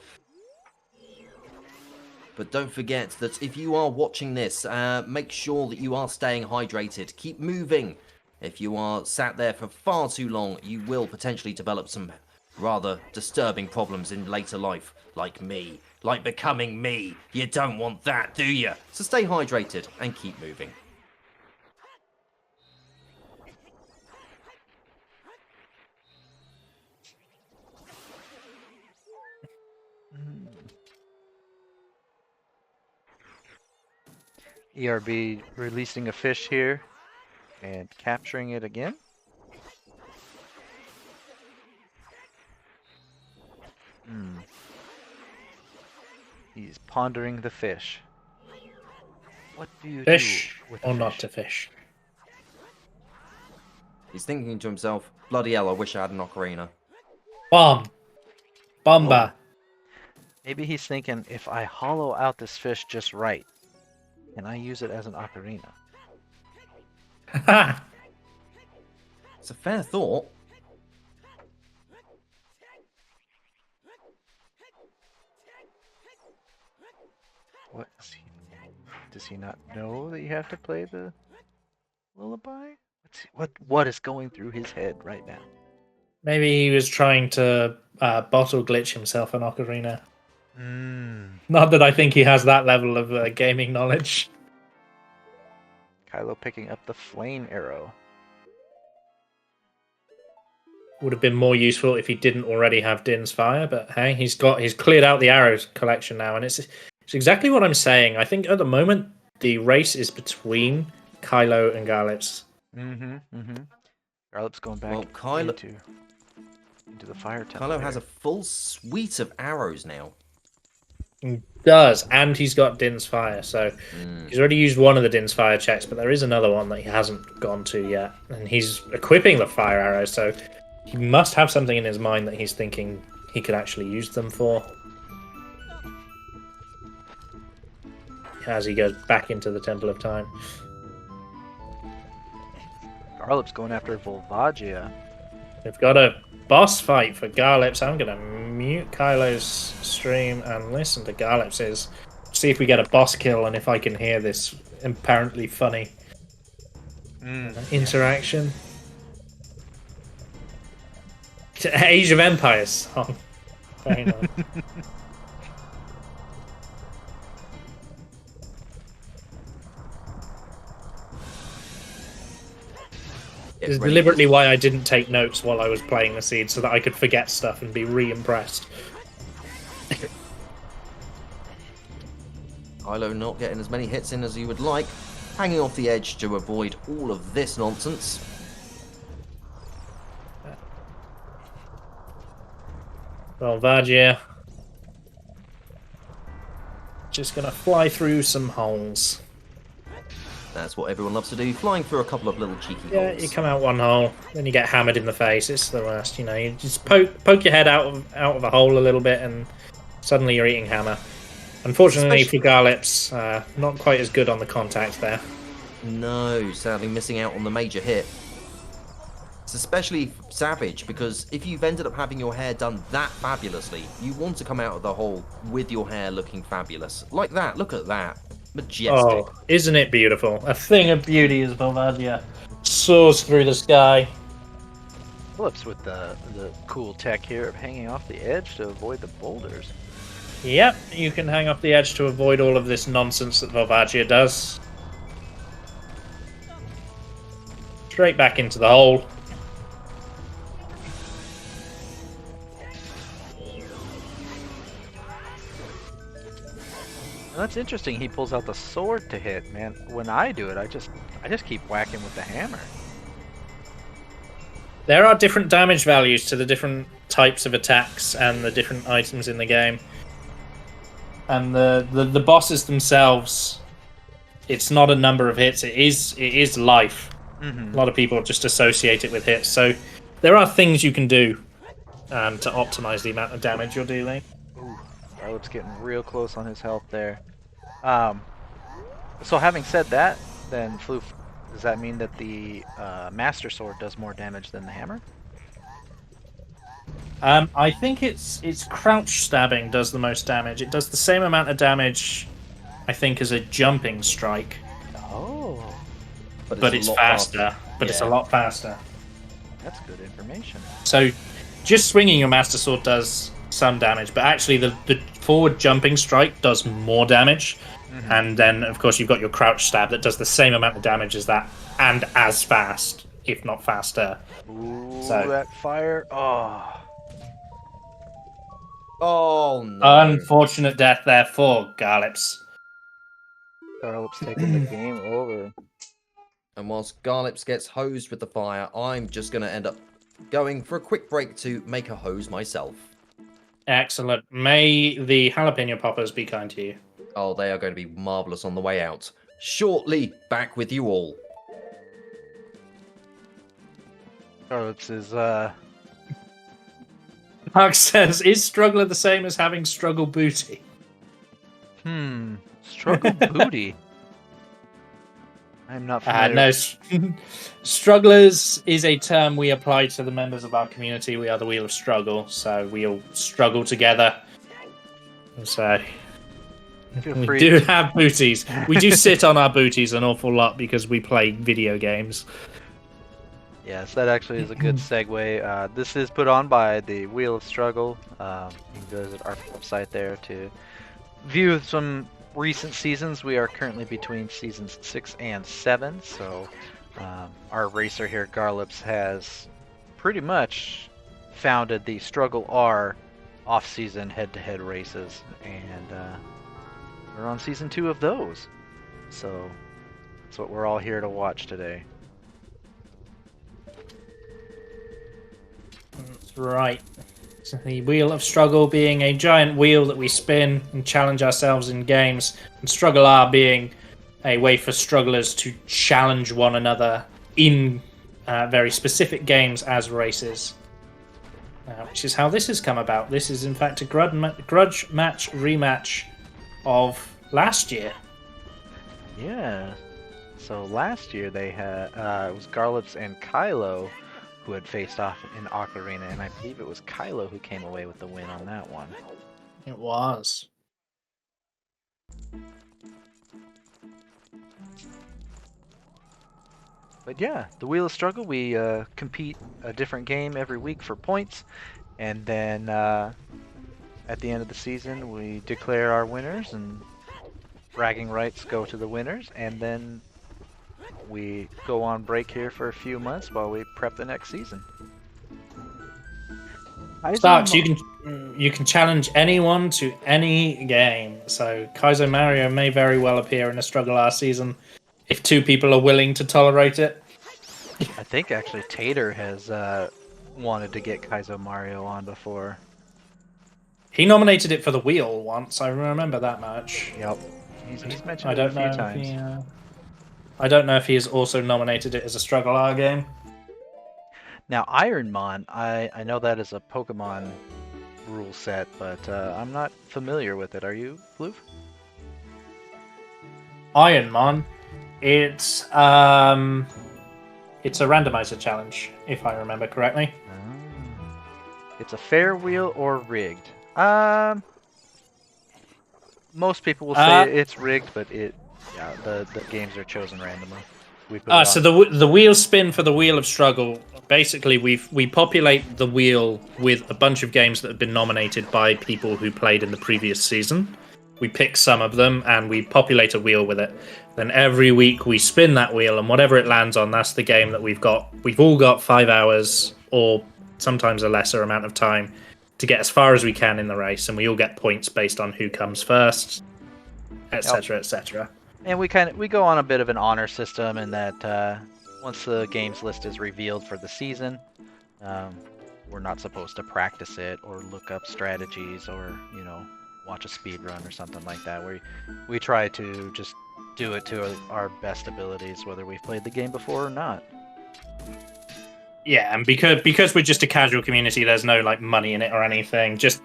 But don't forget that if you are watching this, make sure that you are staying hydrated. Keep moving. If you are sat there for far too long, you will potentially develop some rather disturbing problems in later life, like me. Like becoming me. You don't want that, do you? So stay hydrated and keep moving. ERB releasing a fish here and capturing it again. He's pondering the fish. What do you Fish do with or the not fish? to fish? He's thinking to himself, bloody hell, I wish I had an ocarina. Bomb. Bomba. Maybe he's thinking, if I hollow out this fish just right, can I use it as an ocarina? It's a fair thought. What is he, does he not know that you have to play the lullaby? What is going through his head right now? Maybe he was trying to bottle glitch himself an ocarina. Not that I think he has that level of gaming knowledge. Kylo picking up the flame arrow. Would have been more useful if he didn't already have Din's fire, but hey, he's cleared out the arrows collection now, and it's exactly what I'm saying. I think at the moment the race is between Kylo and Garlips. Garlips going back into the fire temple. Kylo has a full suite of arrows now. He does, and he's got Din's fire, so he's already used one of the Din's fire checks, but there is another one that he hasn't gone to yet, and he's equipping the fire arrows, so he must have something in his mind that he's thinking he could actually use them for. As he goes back into the Temple of Time. Garlips going after Volvagia. We've got a boss fight for Garlips. I'm going to mute Kylo's stream and listen to Garlips's. See if we get a boss kill and if I can hear this apparently funny interaction. Age of Empires song. Very nice. It's deliberately why I didn't take notes while I was playing the seed, so that I could forget stuff and be re-impressed. Kylo not getting as many hits in as you would like, hanging off the edge to avoid all of this nonsense. Vajir just gonna fly through some holes. That's what everyone loves to do, flying through a couple of little cheeky Yeah, holes. you come out one hole, then you get hammered in the face. It's the worst, you know. You just poke your head out of a hole a little bit, and suddenly you're eating hammer. Unfortunately for Garlips, not quite as good on the contact there. No, sadly missing out on the major hit. It's especially savage because if you've ended up having your hair done that fabulously, you want to come out of the hole with your hair looking fabulous. Like that, look at that. Majestic. Oh, isn't it beautiful? A thing of beauty as Volvagia soars through the sky. Flips with the cool tech here of hanging off the edge to avoid the boulders. Yep, you can hang off the edge to avoid all of this nonsense that Volvagia does. Straight back into the hole. That's interesting. He pulls out the sword to hit, man. When I do it, I just keep whacking with the hammer. There are different damage values to the different types of attacks and the different items in the game. And the bosses themselves, it's not a number of hits, it is life. Mm-hmm. A lot of people just associate it with hits. So there are things you can do to optimize the amount of damage you're dealing. Ooh, Garlips getting real close on his health there. So having said that, then Floof, does that mean that the Master Sword does more damage than the hammer? I think it's crouch stabbing does the most damage. It does the same amount of damage, I think, as a jumping strike. Oh, But it's faster. But it's a lot faster. that's good information. So just swinging your Master Sword does some damage, but actually the forward jumping strike does more damage. Mm-hmm. And then, of course, you've got your crouch stab that does the same amount of damage as that, and as fast, if not faster. Ooh, So- that fire! Oh, Oh no. Unfortunate death there for Garlips. Garlips taking the game over. And whilst Garlips gets hosed with the fire, I'm just going to end up going for a quick break to make a hose myself. Excellent. May the jalapeno poppers be kind to you. Oh, they are going to be marvellous on the way out. Shortly, back with you all. Garlips is Mark says, is Struggler the same as having Struggle Booty? struggle booty. I'm not familiar. No, Strugglers is a term we apply to the members of our community. We are the Wheel of Struggle, so we all struggle together. So Feel we free do to- have booties. We do sit on our booties an awful lot because we play video games. Yes, that actually is a good segue. This is put on by the Wheel of Struggle. You can visit our website there to view some recent seasons. We are currently between seasons 6 and 7, so our racer here, Garlips, has pretty much founded the StruggleR off-season head-to-head races, and we're on season 2 of those. So that's what we're all here to watch today. That's right. So the Wheel of Struggle being a giant wheel that we spin and challenge ourselves in games, and StruggleR being a way for strugglers to challenge one another in very specific games as races. Which is how this has come about. This is, in fact, a grudge match rematch of last year. Yeah. So last year they had it was Garlips and Kylo who had faced off in Ocarina, and I believe it was Kylo who came away with the win on that one. It was. But yeah, the Wheel of Struggle, we compete a different game every week for points, and then at the end of the season we declare our winners, and bragging rights go to the winners, and then we go on break here for a few months while we prep the next season. Starks, you can you can challenge anyone to any game. So Kaizo Mario may very well appear in a StruggleR season if 2 people are willing to tolerate it. I think actually Tater has wanted to get Kaizo Mario on before. He nominated it for the wheel once. I remember that much. Yep. He's mentioned I it don't a know few times. I don't know if he has also nominated it as a StruggleR game. Now Ironmon, I know that is a Pokemon rule set, but I'm not familiar with it. Are you, Floof? Ironmon, it's a randomizer challenge, if I remember correctly. It's a fair wheel or rigged. Most people will say it's rigged, but the games are chosen randomly. So the wheel spin for the Wheel of Struggle. Basically, we populate the wheel with a bunch of games that have been nominated by people who played in the previous season. We pick some of them and we populate a wheel with it. Then every week we spin that wheel, and whatever it lands on, that's the game that we've got. We've all got 5 hours, or sometimes a lesser amount of time, to get as far as we can in the race, and we all get points based on who comes first, etc., etc. And we go on a bit of an honor system in that once the games list is revealed for the season, we're not supposed to practice it or look up strategies or watch a speed run or something like that. We try to just do it to our best abilities, whether we've played the game before or not. Yeah, and because we're just a casual community, there's no money in it or anything. Just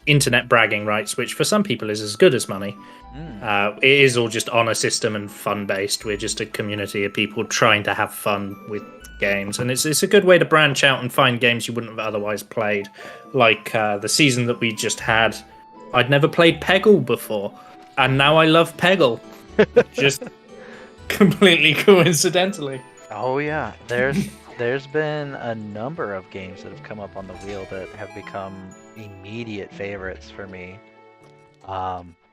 internet bragging rights, which for some people is as good as money. It is all just honor system and fun based. We're just a community of people trying to have fun with games, and it's a good way to branch out and find games you wouldn't have otherwise played. Like the season that we just had, I'd never played Peggle before, and now I love Peggle. Just completely coincidentally. Oh yeah, there's been a number of games that have come up on the wheel that have become immediate favorites for me.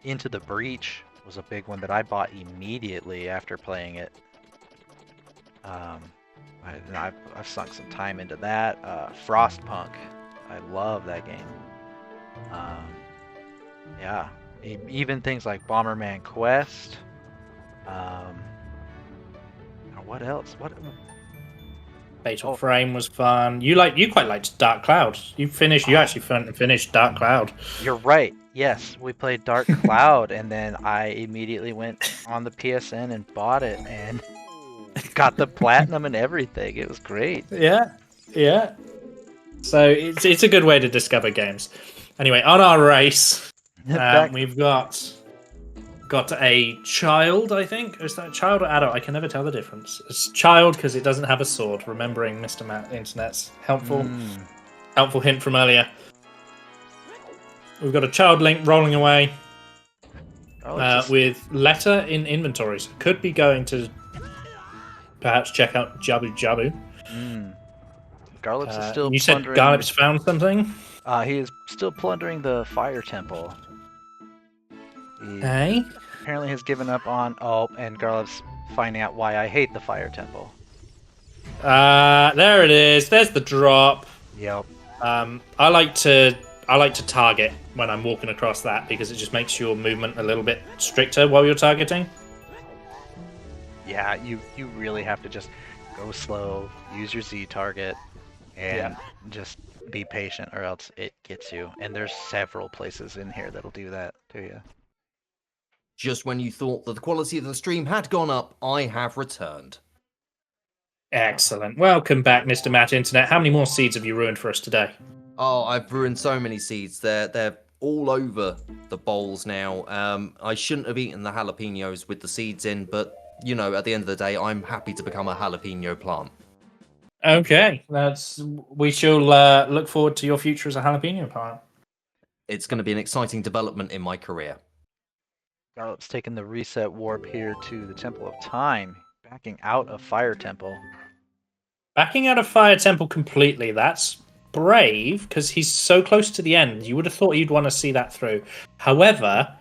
Into the Breach was a big one that I bought immediately after playing it. I've sunk some time into that. Frostpunk, I love that game. Yeah, even things like Bomberman Quest. What else? Fatal Frame was fun. You quite liked Dark Cloud. You actually finished Dark Cloud. You're right. Yes, we played Dark Cloud, and then I immediately went on the PSN and bought it and got the platinum and everything. It was great. Yeah. So it's a good way to discover games. Anyway, on our race, we've got a child, I think. Is that a child or adult? I can never tell the difference. It's child because it doesn't have a sword. Remembering Mr. Matt Internet's helpful hint from earlier. We've got a child Link rolling away with letter in inventories. Could be going to perhaps check out Jabu Jabu. Garlips is still You said Garlips found something? He is still plundering the fire temple. Hey? Apparently has given up on... and Garlips finding out why I hate the fire temple. There it is. There's the drop. Yep. I like to target when I'm walking across that because it just makes your movement a little bit stricter while you're targeting. Yeah, you really have to just go slow, use your Z target, and just be patient or else it gets you. And there's several places in here that'll do that to you. Just when you thought that the quality of the stream had gone up, I have returned. Excellent. Welcome back, Mr. Matt Internet. How many more seeds have you ruined for us today? Oh, I've ruined so many seeds. They're all over the bowls now. I shouldn't have eaten the jalapenos with the seeds in, but, at the end of the day, I'm happy to become a jalapeno plant. Okay, we shall look forward to your future as a jalapeno plant. It's going to be an exciting development in my career. Garlips taking the reset warp here to the Temple of Time, backing out of Fire Temple. Backing out of Fire Temple completely, that's brave, because he's so close to the end. You would have thought you'd want to see that through. However,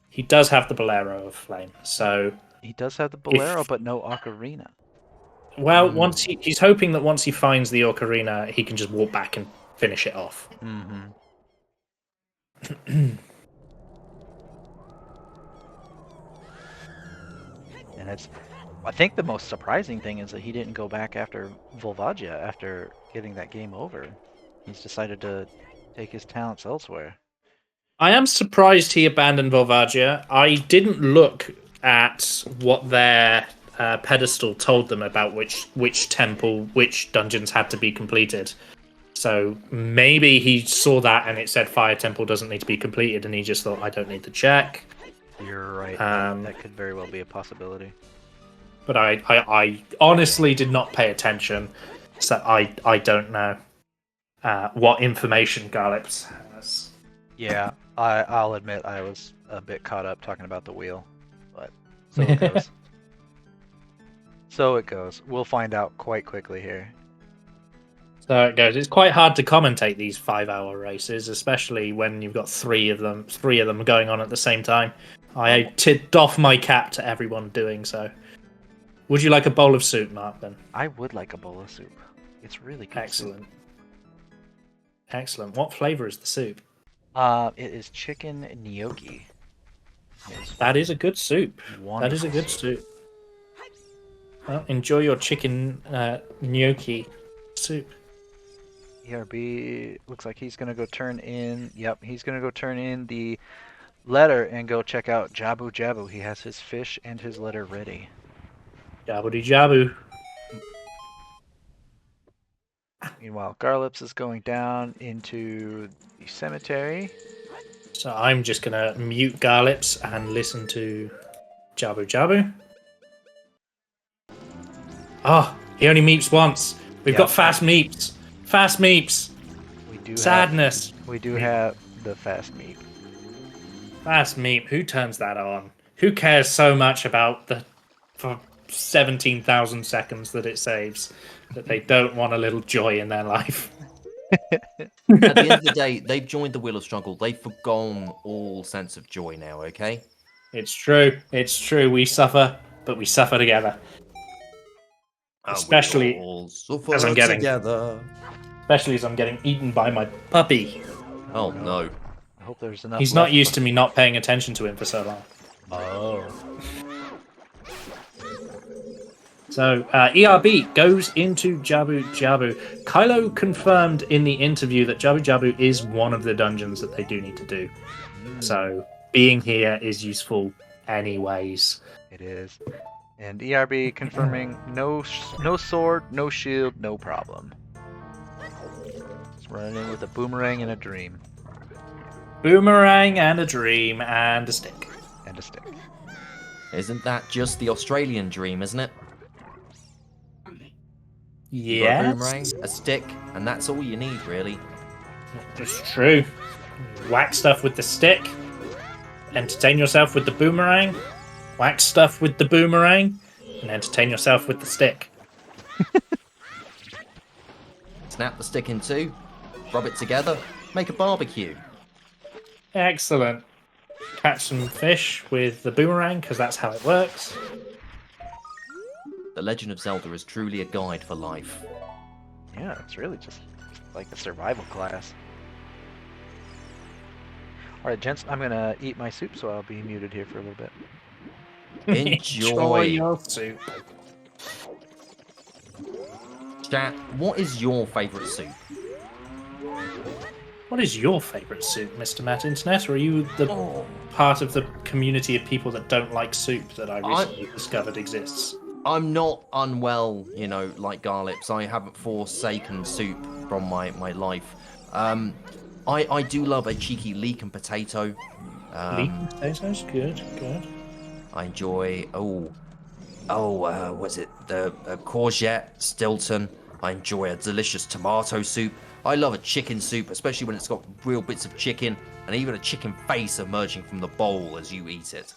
he does have the Bolero of Flame, so... He does have the Bolero, but no Ocarina. Well, once he's hoping that once he finds the Ocarina, he can just walk back and finish it off. Mm-hmm. And I think the most surprising thing is that he didn't go back after Volvagia after getting that game over. He's decided to take his talents elsewhere. I am surprised he abandoned Volvagia. I didn't look at what their pedestal told them about which temple, which dungeons had to be completed. So maybe he saw that and it said Fire Temple doesn't need to be completed, and he just thought, I don't need to check. You're right. That could very well be a possibility. But I honestly did not pay attention, so I don't know what information Garlips has. Yeah, I'll admit I was a bit caught up talking about the wheel, but so it goes. So it goes. We'll find out quite quickly here. So it goes. It's quite hard to commentate these 5-hour races, especially when you've got three of them going on at the same time. I tipped off my cap to everyone doing so. Would you like a bowl of soup, Mark, then? I would like a bowl of soup. It's really good. Excellent. Excellent. What flavor is the soup? It is chicken gnocchi. That is a good soup. Wonderful. That is a good soup. Well, enjoy your chicken gnocchi soup. ERB looks like he's gonna go turn in. Yep, he's gonna go turn in the letter and go check out Jabu Jabu. He has his fish and his letter ready. Jabu jabu. Meanwhile, Garlips is going down into the cemetery. So I'm just gonna mute Garlips and listen to Jabu Jabu. Oh, he only meeps once. We've got fast meeps. Fast meeps. We do Sadness. We do have the fast meep. Fast meep. Who turns that on? Who cares so much about the 17,000 seconds that it saves that they don't want a little joy in their life? At the end of the day, they've joined the Wheel of Struggle. They've forgone all sense of joy now, okay? It's true. It's true. We suffer, but we suffer together. Especially as I'm getting especially as I'm getting eaten by my puppy. Oh no. I hope there's enough. He's not used to me not paying attention to him for so long. Oh. So ERB goes into Jabu Jabu. Kylo confirmed in the interview that Jabu Jabu is one of the dungeons that they do need to do. So being here is useful anyways. It is. And ERB confirming no sword, no shield, no problem. Just running in with a boomerang and a dream. Boomerang and a dream and a stick. And a stick. Isn't that just the Australian dream, isn't it? You got Yeah, a boomerang, a stick, and that's all you need, really. it's true. Whack stuff with the stick. Entertain yourself with the boomerang. Whack stuff with the boomerang. And entertain yourself with the stick. Snap the stick in two, rub it together, make a barbecue. Excellent. Catch some fish with the boomerang, because that's how it works. The Legend of Zelda is truly a guide for life. Yeah, it's really just like a survival class. Alright, gents, I'm gonna eat my soup, so I'll be muted here for a little bit. Enjoy. your soup. Chat, what is your favourite soup? What is your favourite soup, Mr. Matt Internet? Or are you the part of the community of people that don't like soup that I recently discovered exists? I'm not unwell, like Garlips. I haven't forsaken soup from my life. I do love a cheeky leek and potato. Leek and potatoes? Good. I enjoy, was it the courgette Stilton? I enjoy a delicious tomato soup. I love a chicken soup, especially when it's got real bits of chicken and even a chicken face emerging from the bowl as you eat it.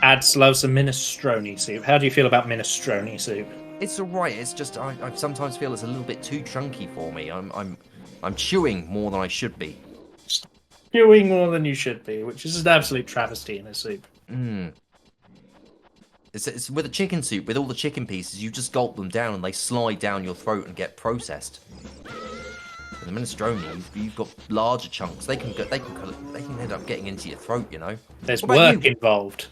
Ads loves a minestrone soup. How do you feel about minestrone soup? It's alright. It's just I sometimes feel it's a little bit too chunky for me. I'm chewing more than I should be. Chewing more than you should be, which is an absolute travesty in a soup. It's with a chicken soup, with all the chicken pieces, you just gulp them down and they slide down your throat and get processed. In the minestrone, you've got larger chunks. They can end up getting into your throat. You know. There's What about work you? involved.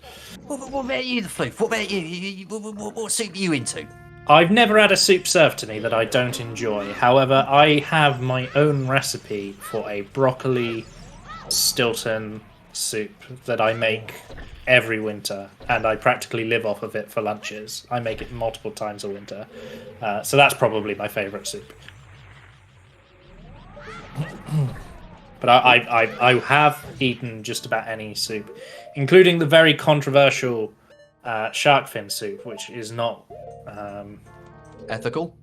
What about you, the floof? What about you? What soup are you into? I've never had a soup served to me that I don't enjoy. However, I have my own recipe for a broccoli Stilton soup that I make every winter, and I practically live off of it for lunches. I make it multiple times a winter, so that's probably my favourite soup. But I have eaten just about any soup, including the very controversial shark fin soup, which is not Ethical?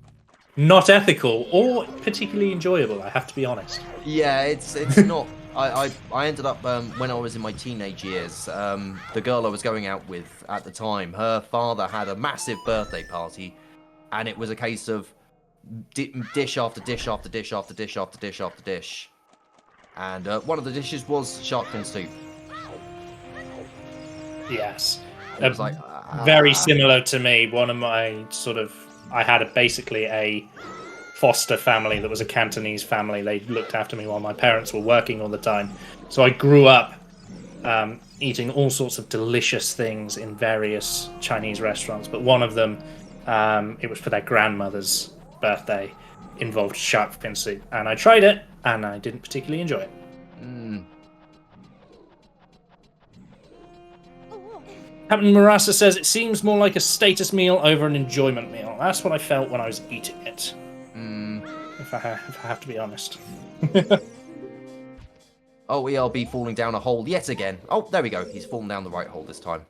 not ethical or particularly enjoyable. I have to be honest. Yeah, it's not. I ended up when I was in my teenage years. The girl I was going out with at the time, her father had a massive birthday party, and it was a case of dish after dish after dish after dish after dish after dish, and one of the dishes was shark fin soup. Yes. It was like Very similar to me. One of my I had basically a foster family that was a Cantonese family. They looked after me while my parents were working all the time. So I grew up eating all sorts of delicious things in various Chinese restaurants. But one of them, it was for their grandmother's birthday, involved shark fin soup. And I tried it, and I didn't particularly enjoy it. Captain Marasa says it seems more like a status meal over an enjoyment meal. That's what I felt when I was eating it. If I have to be honest. Oh, ERB falling down a hole yet again. Oh, there we go. He's fallen down the right hole this time.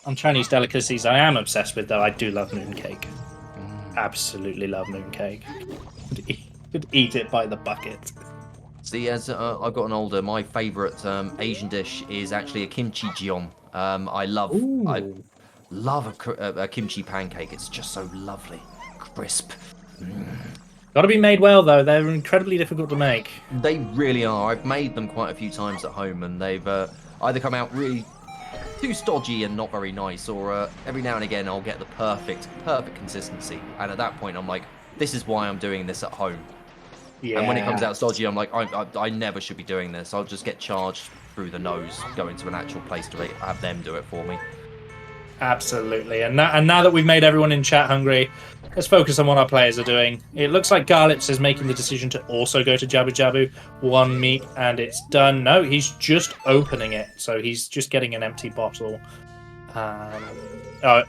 On Chinese delicacies I am obsessed with, though, I do love mooncake. Absolutely love mooncake. Could eat it by the bucket. See, as I've gotten older, my favourite Asian dish is actually a kimchi jeon. I love a kimchi pancake. It's just so lovely, crisp. Got to be made well, though. They're incredibly difficult to make. They really are. I've made them quite a few times at home, and they've either come out really too stodgy and not very nice, or every now and again I'll get the perfect consistency. And at that point, I'm like, this is why I'm doing this at home. Yeah. And when it comes out stodgy, I'm like, I never should be doing this. I'll just get charged through the nose, going to an actual place to have them do it for me. Absolutely. And now that we've made everyone in chat hungry, let's focus on what our players are doing. It looks like Garlips is making the decision to also go to Jabu Jabu. One meat, and it's done. No, he's just opening it. So he's just getting an empty bottle.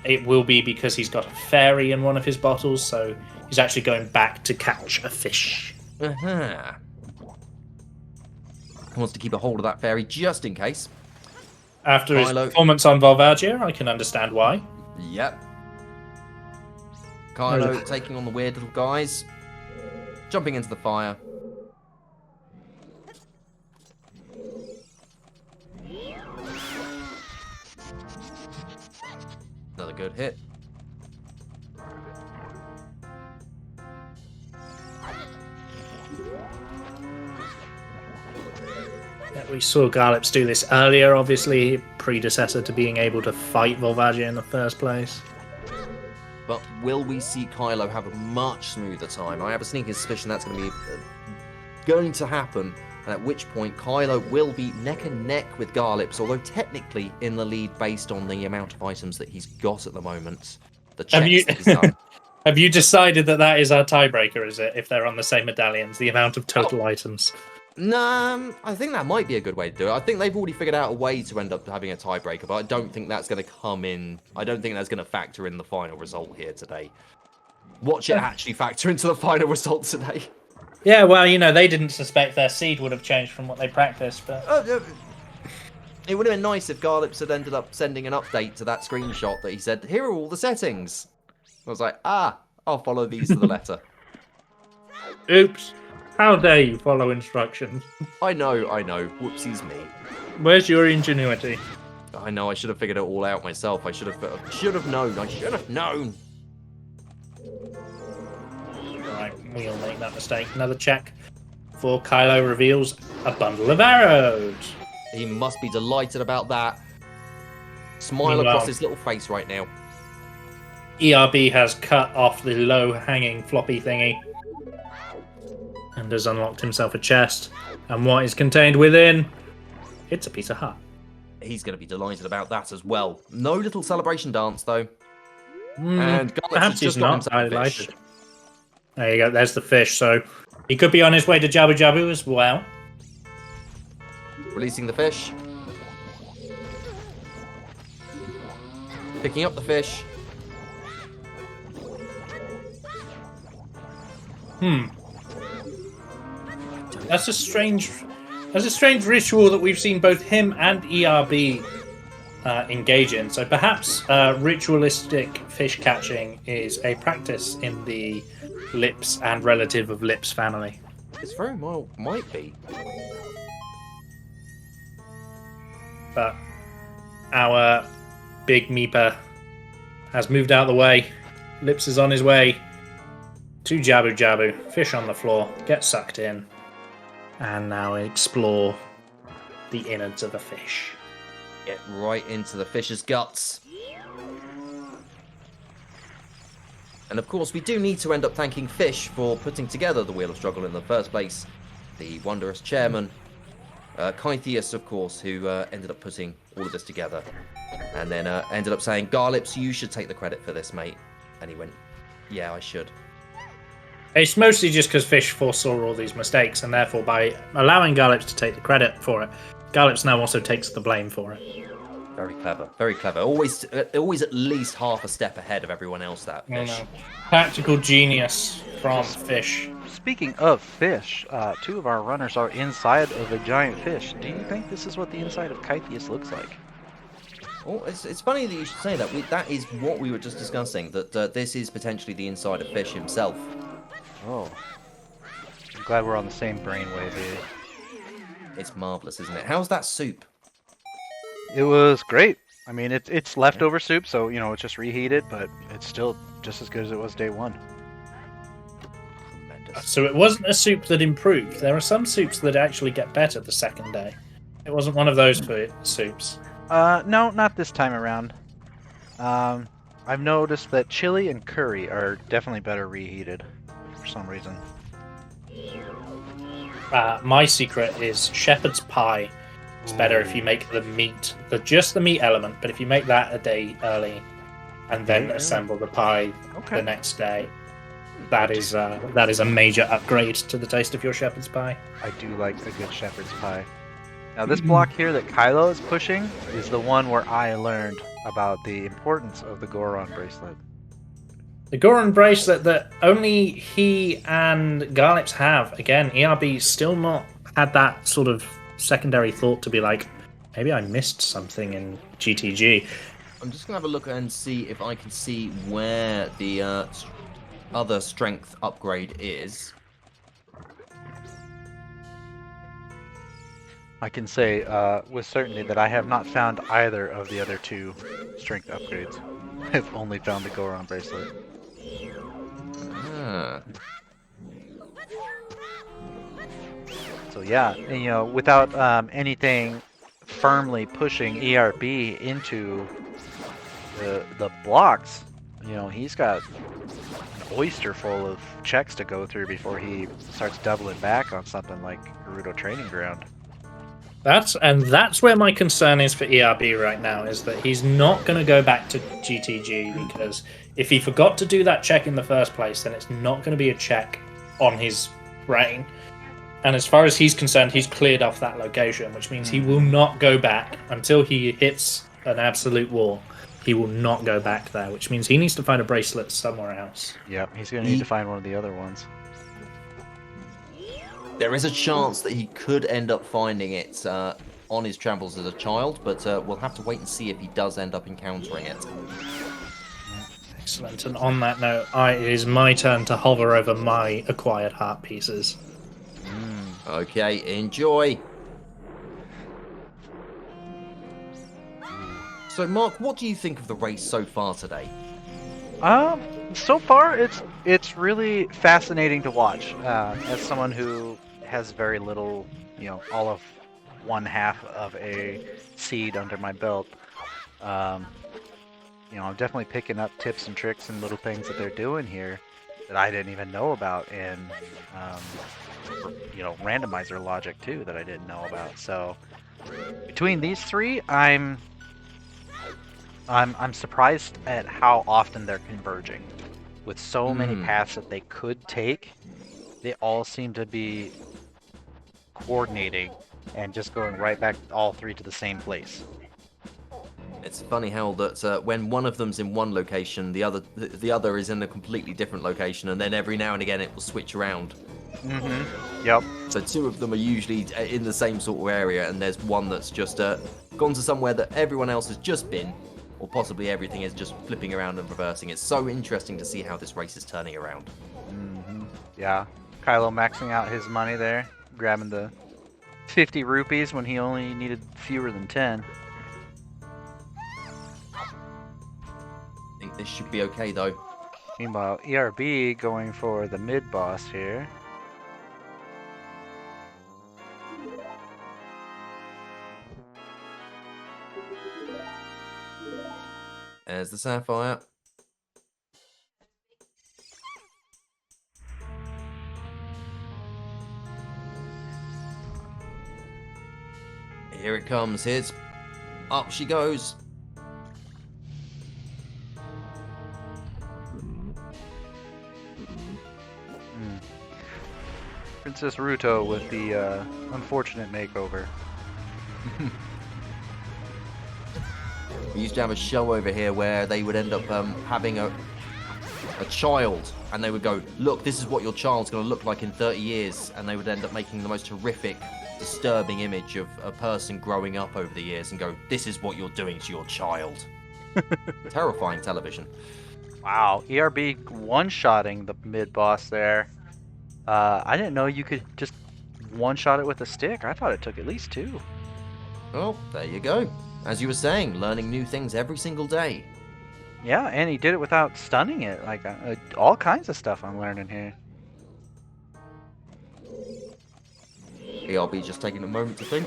It will be because he's got a fairy in one of his bottles, so he's actually going back to catch a fish. Uh-huh. He wants to keep a hold of that fairy just in case. After his performance on Volvagia, I can understand why. Yep. Kylo taking on the weird little guys. Jumping into the fire. Another good hit. We saw Garlips do this earlier, obviously, predecessor to being able to fight Volvagia in the first place. But will we see Kylo have a much smoother time? I have a sneaking suspicion that's going to happen, and at which point Kylo will be neck and neck with Garlips, although technically in the lead based on the amount of items that he's got at the moment. The checks that he's done. Have you decided that is our tiebreaker, is it, if they're on the same medallions, the amount of total items? No, I think that might be a good way to do it. I think they've already figured out a way to end up having a tiebreaker, but I don't think that's going to come in. I don't think that's going to factor in the final result here today. Watch it actually factor into the final result today. Yeah, well, they didn't suspect their seed would have changed from what they practiced, but... It would have been nice if Garlips had ended up sending an update to that screenshot that he said, here are all the settings. I was like, I'll follow these to the letter. Oops. How dare you follow instructions? I know. Whoopsies me. Where's your ingenuity? I know, I should have figured it all out myself. I should have known. I should have known. Right, we'll make that mistake. Another check for Kylo reveals a bundle of arrows. He must be delighted about that. Smile across his little face right now. ERB has cut off the low-hanging floppy thingy. has unlocked himself a chest, and what is contained within? It's a piece of heart. He's going to be delighted about that as well. No little celebration dance, though. And And Garlips perhaps has he's just got not himself a fish. delighted. There you go. There's the fish. So he could be on his way to Jabu Jabu as well. Releasing the fish. Picking up the fish. That's a strange ritual that we've seen both him and ERB engage in. So perhaps ritualistic fish catching is a practice in the Lips and relative of Lips family. It's very well, might be. But our big Meeper has moved out of the way. Lips is on his way to Jabu Jabu. Fish on the floor. Get sucked in. And now explore the innards of a fish. Get right into the fish's guts. And of course, we do need to end up thanking Fish for putting together the Wheel of Struggle in the first place. The wondrous chairman, Kythius, of course, who ended up putting all of this together. And then ended up saying, Garlips, you should take the credit for this, mate. And he went, yeah, I should. It's mostly just because Fish foresaw all these mistakes, and therefore by allowing Garlips to take the credit for it, Garlips now also takes the blame for it. Very clever, very clever. Always at least half a step ahead of everyone else, that Fish. Practical genius from Fish. Speaking of fish, two of our runners are inside of a giant fish. Do you think this is what the inside of Kythius looks like? Oh, it's funny that you should say that. That is what we were just discussing, that this is potentially the inside of Fish himself. Oh. I'm glad we're on the same brainwave here. It's marvellous, isn't it? How's that soup? It was great. I mean, it's leftover soup, so, you know, it's just reheated, but it's still just as good as it was day one. Tremendous. So it wasn't a soup that improved. There are some soups that actually get better the second day. It wasn't one of those soups. No, not this time around. I've noticed that chili and curry are definitely better reheated for some reason. My secret is shepherd's pie. It's better if you make the meat, just the meat element, but if you make that a day early and then assemble the pie the next day, that is a major upgrade to the taste of your shepherd's pie. I do like a good shepherd's pie. Now this block here that Kylo is pushing is the one where I learned about the importance of the Goron bracelet. The Goron bracelet that only he and Garlips have. Again, ERB's still not had that sort of secondary thought to be like, maybe I missed something in GTG. I'm just going to have a look and see if I can see where the other strength upgrade is. I can say with certainty that I have not found either of the other two strength upgrades. I've only found the Goron bracelet. Ah. So yeah, and, you know, without anything firmly pushing ERB into the blocks, you know, he's got an oyster full of checks to go through before he starts doubling back on something like Gerudo Training Ground. That's where my concern is for ERB right now, is that he's not going to go back to GTG, because if he forgot to do that check in the first place, then it's not going to be a check on his brain. And as far as he's concerned, he's cleared off that location, which means he will not go back until he hits an absolute wall. He will not go back there, which means he needs to find a bracelet somewhere else. Yep, he's going to need to find one of the other ones. There is a chance that he could end up finding it on his travels as a child, but we'll have to wait and see if he does end up encountering it. Excellent. And on that note, it is my turn to hover over my acquired heart pieces. Okay, enjoy. So, Mark, what do you think of the race so far today? So far it's really fascinating to watch. As someone who has very little, you know, all of one half of a seed under my belt, you know, I'm definitely picking up tips and tricks and little things that they're doing here that I didn't even know about in randomizer logic too that I didn't know about. So between these three, I'm surprised at how often they're converging. With so many paths that they could take, they all seem to be coordinating and just going right back all three to the same place. It's funny how that when one of them's in one location, the other is in a completely different location, and then every now and again it will switch around. Yep. So two of them are usually in the same sort of area, and there's one that's just gone to somewhere that everyone else has just been, or possibly everything is just flipping around and reversing. It's so interesting to see how this race is turning around. Yeah. Kylo maxing out his money there, grabbing the 50 rupees when he only needed fewer than 10. I think this should be okay though. Meanwhile, ERB going for the mid-boss here. There's the sapphire. Here it comes. Up she goes. Princess Ruto with the unfortunate makeover. We used to have a show over here where they would end up having a child, and they would go, look, this is what your child's going to look like in 30 years, and they would end up making the most horrific, disturbing image of a person growing up over the years and go, this is what you're doing to your child. Terrifying television. Wow, ERB one-shotting the mid-boss there. I didn't know you could just one-shot it with a stick. I thought it took at least 2. Well, there you go. As you were saying, learning new things every single day. Yeah, and he did it without stunning it. Like, all kinds of stuff I'm learning here. ERB just taking a moment to think.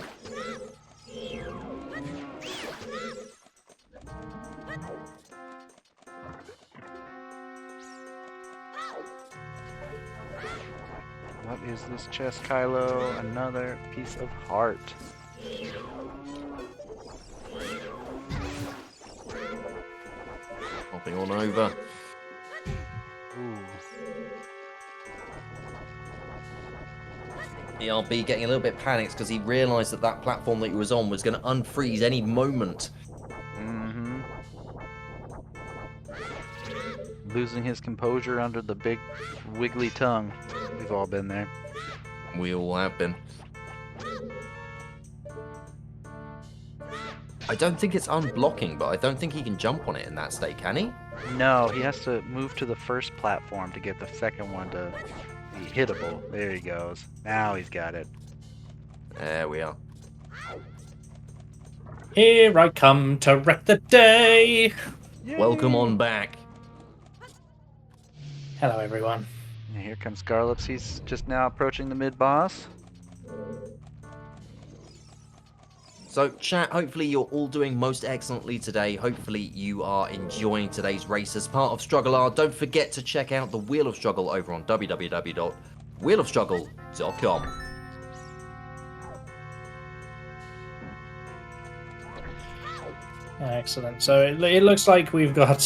What is this chest, Kylo? Another piece of heart. Hopping on over. Ooh. ERB getting a little bit panicked because he realised that that platform that he was on was going to unfreeze any moment. Losing his composure under the big wiggly tongue. We've all been there. We all have been. I don't think it's unblocking, but I don't think he can jump on it in that state, can he? No, he has to move to the first platform to get the second one to be hittable. There he goes. Now he's got it. There we are. Here I come to wreck the day. Yay! Welcome on back. Hello, everyone. And here comes Garlips. He's just now approaching the mid-boss. So, chat, hopefully you're all doing most excellently today. Hopefully you are enjoying today's race as part of StruggleR. Don't forget to check out the Wheel of Struggle over on www.wheelofstruggle.com. Excellent. So it looks like we've got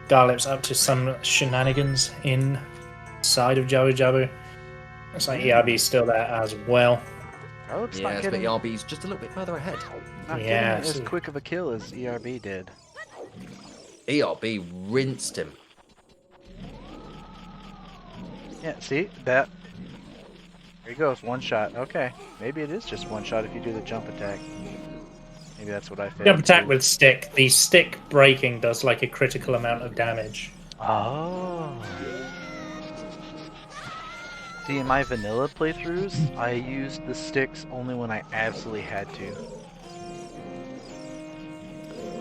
Garlips up to some shenanigans inside of Jabu Jabu. Looks like ERB's still there as well. Garlips Yes, not but getting, ERB's just a little bit further ahead. not Yeah, getting as so- quick of a kill as ERB did. ERB rinsed him. Yeah, see? That. There he goes, one shot. Okay. Maybe it is just one shot if you do the jump attack. Maybe that's what I failed. Jump attack to- with stick. The stick breaking does like a critical amount of damage. Oh. See, in my vanilla playthroughs, I used the sticks only when I absolutely had to.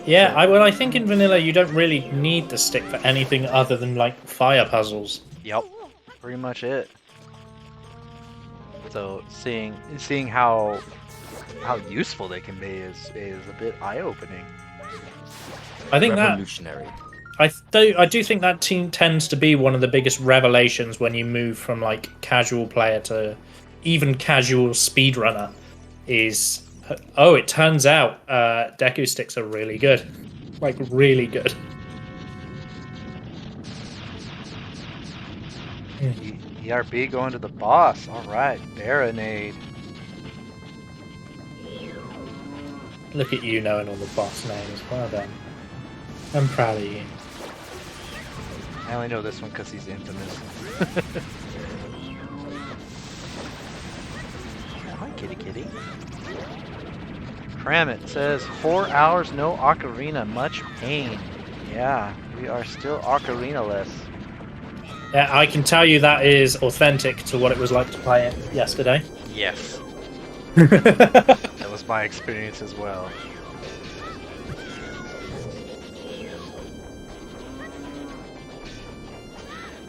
Yeah, I think in vanilla you don't really need the stick for anything other than like fire puzzles. Yep. Pretty much it. So seeing how useful they can be is a bit eye-opening. I think that Revolutionary. I do think that team tends to be one of the biggest revelations when you move from like casual player to even casual speedrunner. Is it turns out Deku sticks are really good, like really good. ERB going to the boss. All right, Baronade. Look at you knowing all the boss names. Well done. I'm proud of you. I only know this one because he's infamous. Hi, kitty kitty. Kramit says 4 hours, no ocarina, much pain. Yeah, we are still ocarina-less. Yeah, I can tell you that is authentic to what it was like to play it yesterday. Yes. That was my experience as well.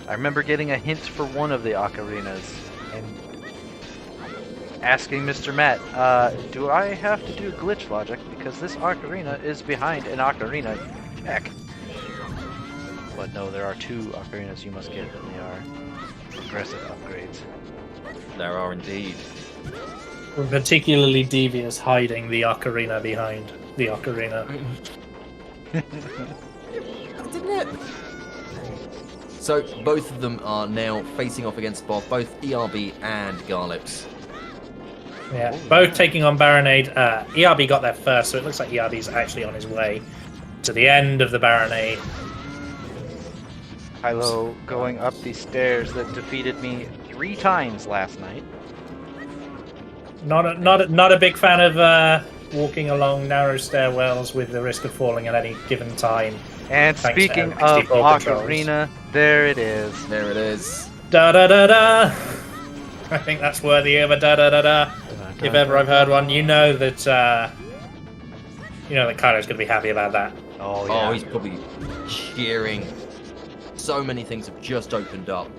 I remember getting a hint for one of the ocarinas and asking Mr. Matt, do I have to do glitch logic because this ocarina is behind an ocarina deck? But no, there are 2 ocarinas you must get, and they are progressive upgrades. There are indeed. We're particularly devious hiding the ocarina behind the ocarina. Didn't it? So both of them are now facing off against both ERB and Garlips. Yeah, both taking on Baronade. ERB got there first, so it looks like ERB's actually on his way to the end of the Baronade. Kylo going up the stairs that defeated me 3 times last night. Not a big fan of walking along narrow stairwells with the risk of falling at any given time. And Thanks speaking to of N64 controls. ocarina, there it is. There it is. Da da da da. I think that's worthy of a da da da da. If ever I've heard one, you know that Kylo's gonna be happy about that. Oh yeah. Oh, he's probably cheering. So many things have just opened up.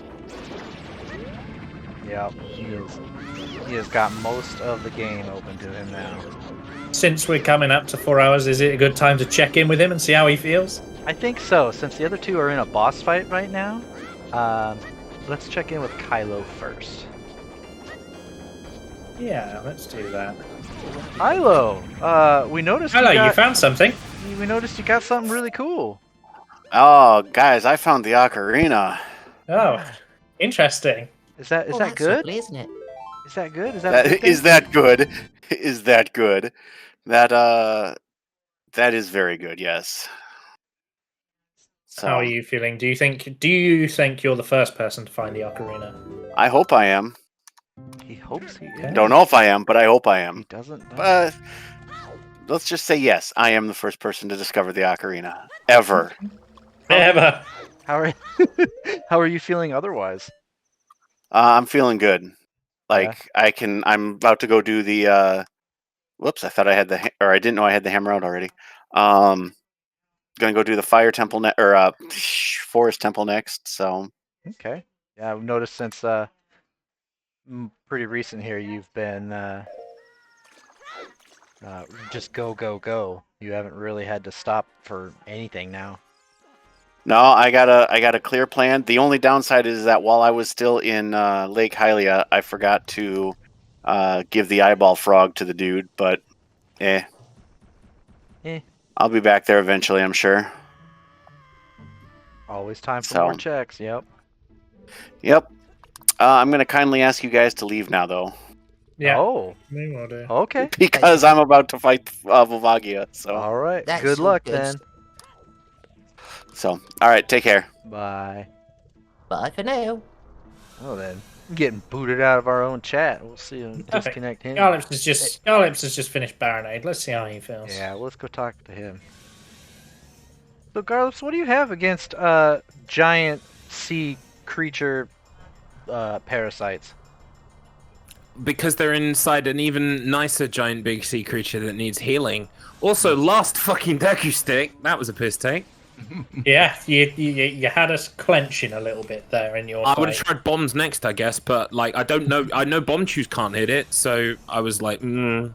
Yeah, he has got most of the game open to him now. Since we're coming up to 4 hours, is it a good time to check in with him and see how he feels? I think so. Since the other 2 are in a boss fight right now, let's check in with Kylo first. Yeah, let's do that. Kylo, we noticed. Hello, you found something. We noticed you got something really cool. Oh, guys, I found the ocarina. Oh, interesting. Is that good? Lovely, isn't it? Is that good? Is that a good thing? Is that good? Is that good? That is very good. Yes. So, How are you feeling? Do you think you're the first person to find the ocarina? I hope I am. He hopes he Okay. is. Don't know if I am, but I hope I He am. doesn't know. But let's just say yes, I am the first person to discover the ocarina ever. Ever. How are how are you feeling otherwise? I'm feeling good. Like I'm about to go do the. Whoops! I thought I had I didn't know I had the hammer out already. Gonna go do the fire temple forest temple next. So Okay. Yeah, I've noticed since pretty recent here you've been just go go go. You haven't really had to stop for anything now. no, I got a clear plan. The only downside is that while I was still in Lake Hylia, I forgot to give the eyeball frog to the dude. But I'll be back there eventually, I'm sure. Always time for So- more checks. Yep. Yep. I'm gonna kindly ask you guys to leave now, though, Yeah. Oh. We will do. Okay. because I'm about to fight Volvagia. So, All right. That's Good all luck good. then. all right, take care. Bye. Bye for now. Oh then. Getting booted out of our own chat. We'll see him Okay. disconnect him. Garlips has just finished Baronade. Let's see how he feels. Yeah, let's go talk to him. So, Garlips, what do you have against giant sea creature parasites? Because they're inside an even nicer giant big sea creature that needs healing. Also, last fucking Deku stick. That was a piss take. Yeah, you had us clenching a little bit there in your I fight. would have tried bombs next, I guess, but like I don't know. I know bomb chews can't hit it, so I was like, Ooh.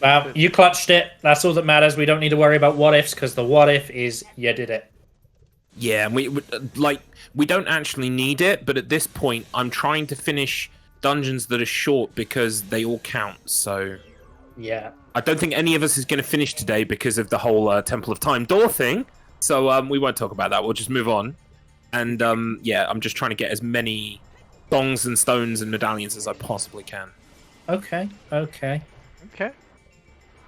Well, you clutched it. That's all that matters. We don't need to worry about what ifs because the what if is you did it. Yeah, and we don't actually need it, but at this point, I'm trying to finish dungeons that are short because they all count. So yeah, I don't think any of us is going to finish today because of the whole Temple of Time door thing. So we won't talk about that. We'll just move on. And yeah, I'm just trying to get as many songs and stones and medallions as I possibly can. Okay. Okay.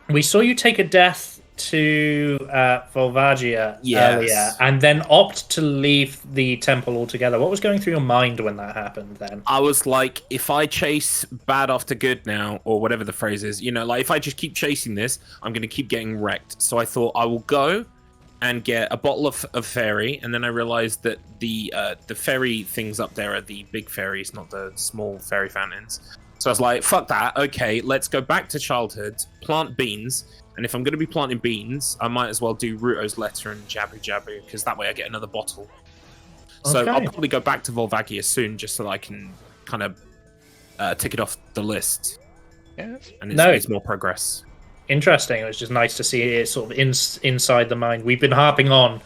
We saw you take a death to Volvagia earlier, and then opt to leave the temple altogether. What was going through your mind when that happened? Then I was like, if I chase bad after good now, or whatever the phrase is, like if I just keep chasing this, I'm going to keep getting wrecked. So I thought I will go and get a bottle of fairy, and then I realized that the fairy things up there are the big fairies, not the small fairy fountains. So I was like, fuck that. Okay, let's go back to childhood, plant beans, and if I'm going to be planting beans, I might as well do Ruto's letter and Jabu Jabu, because that way I get another bottle. So Okay. I'll probably go back to Volvagia soon, just so that I can kind of tick it off the list. Yes. And No. it's more progress. interesting. It was just nice to see it sort of inside the mind. We've been harping on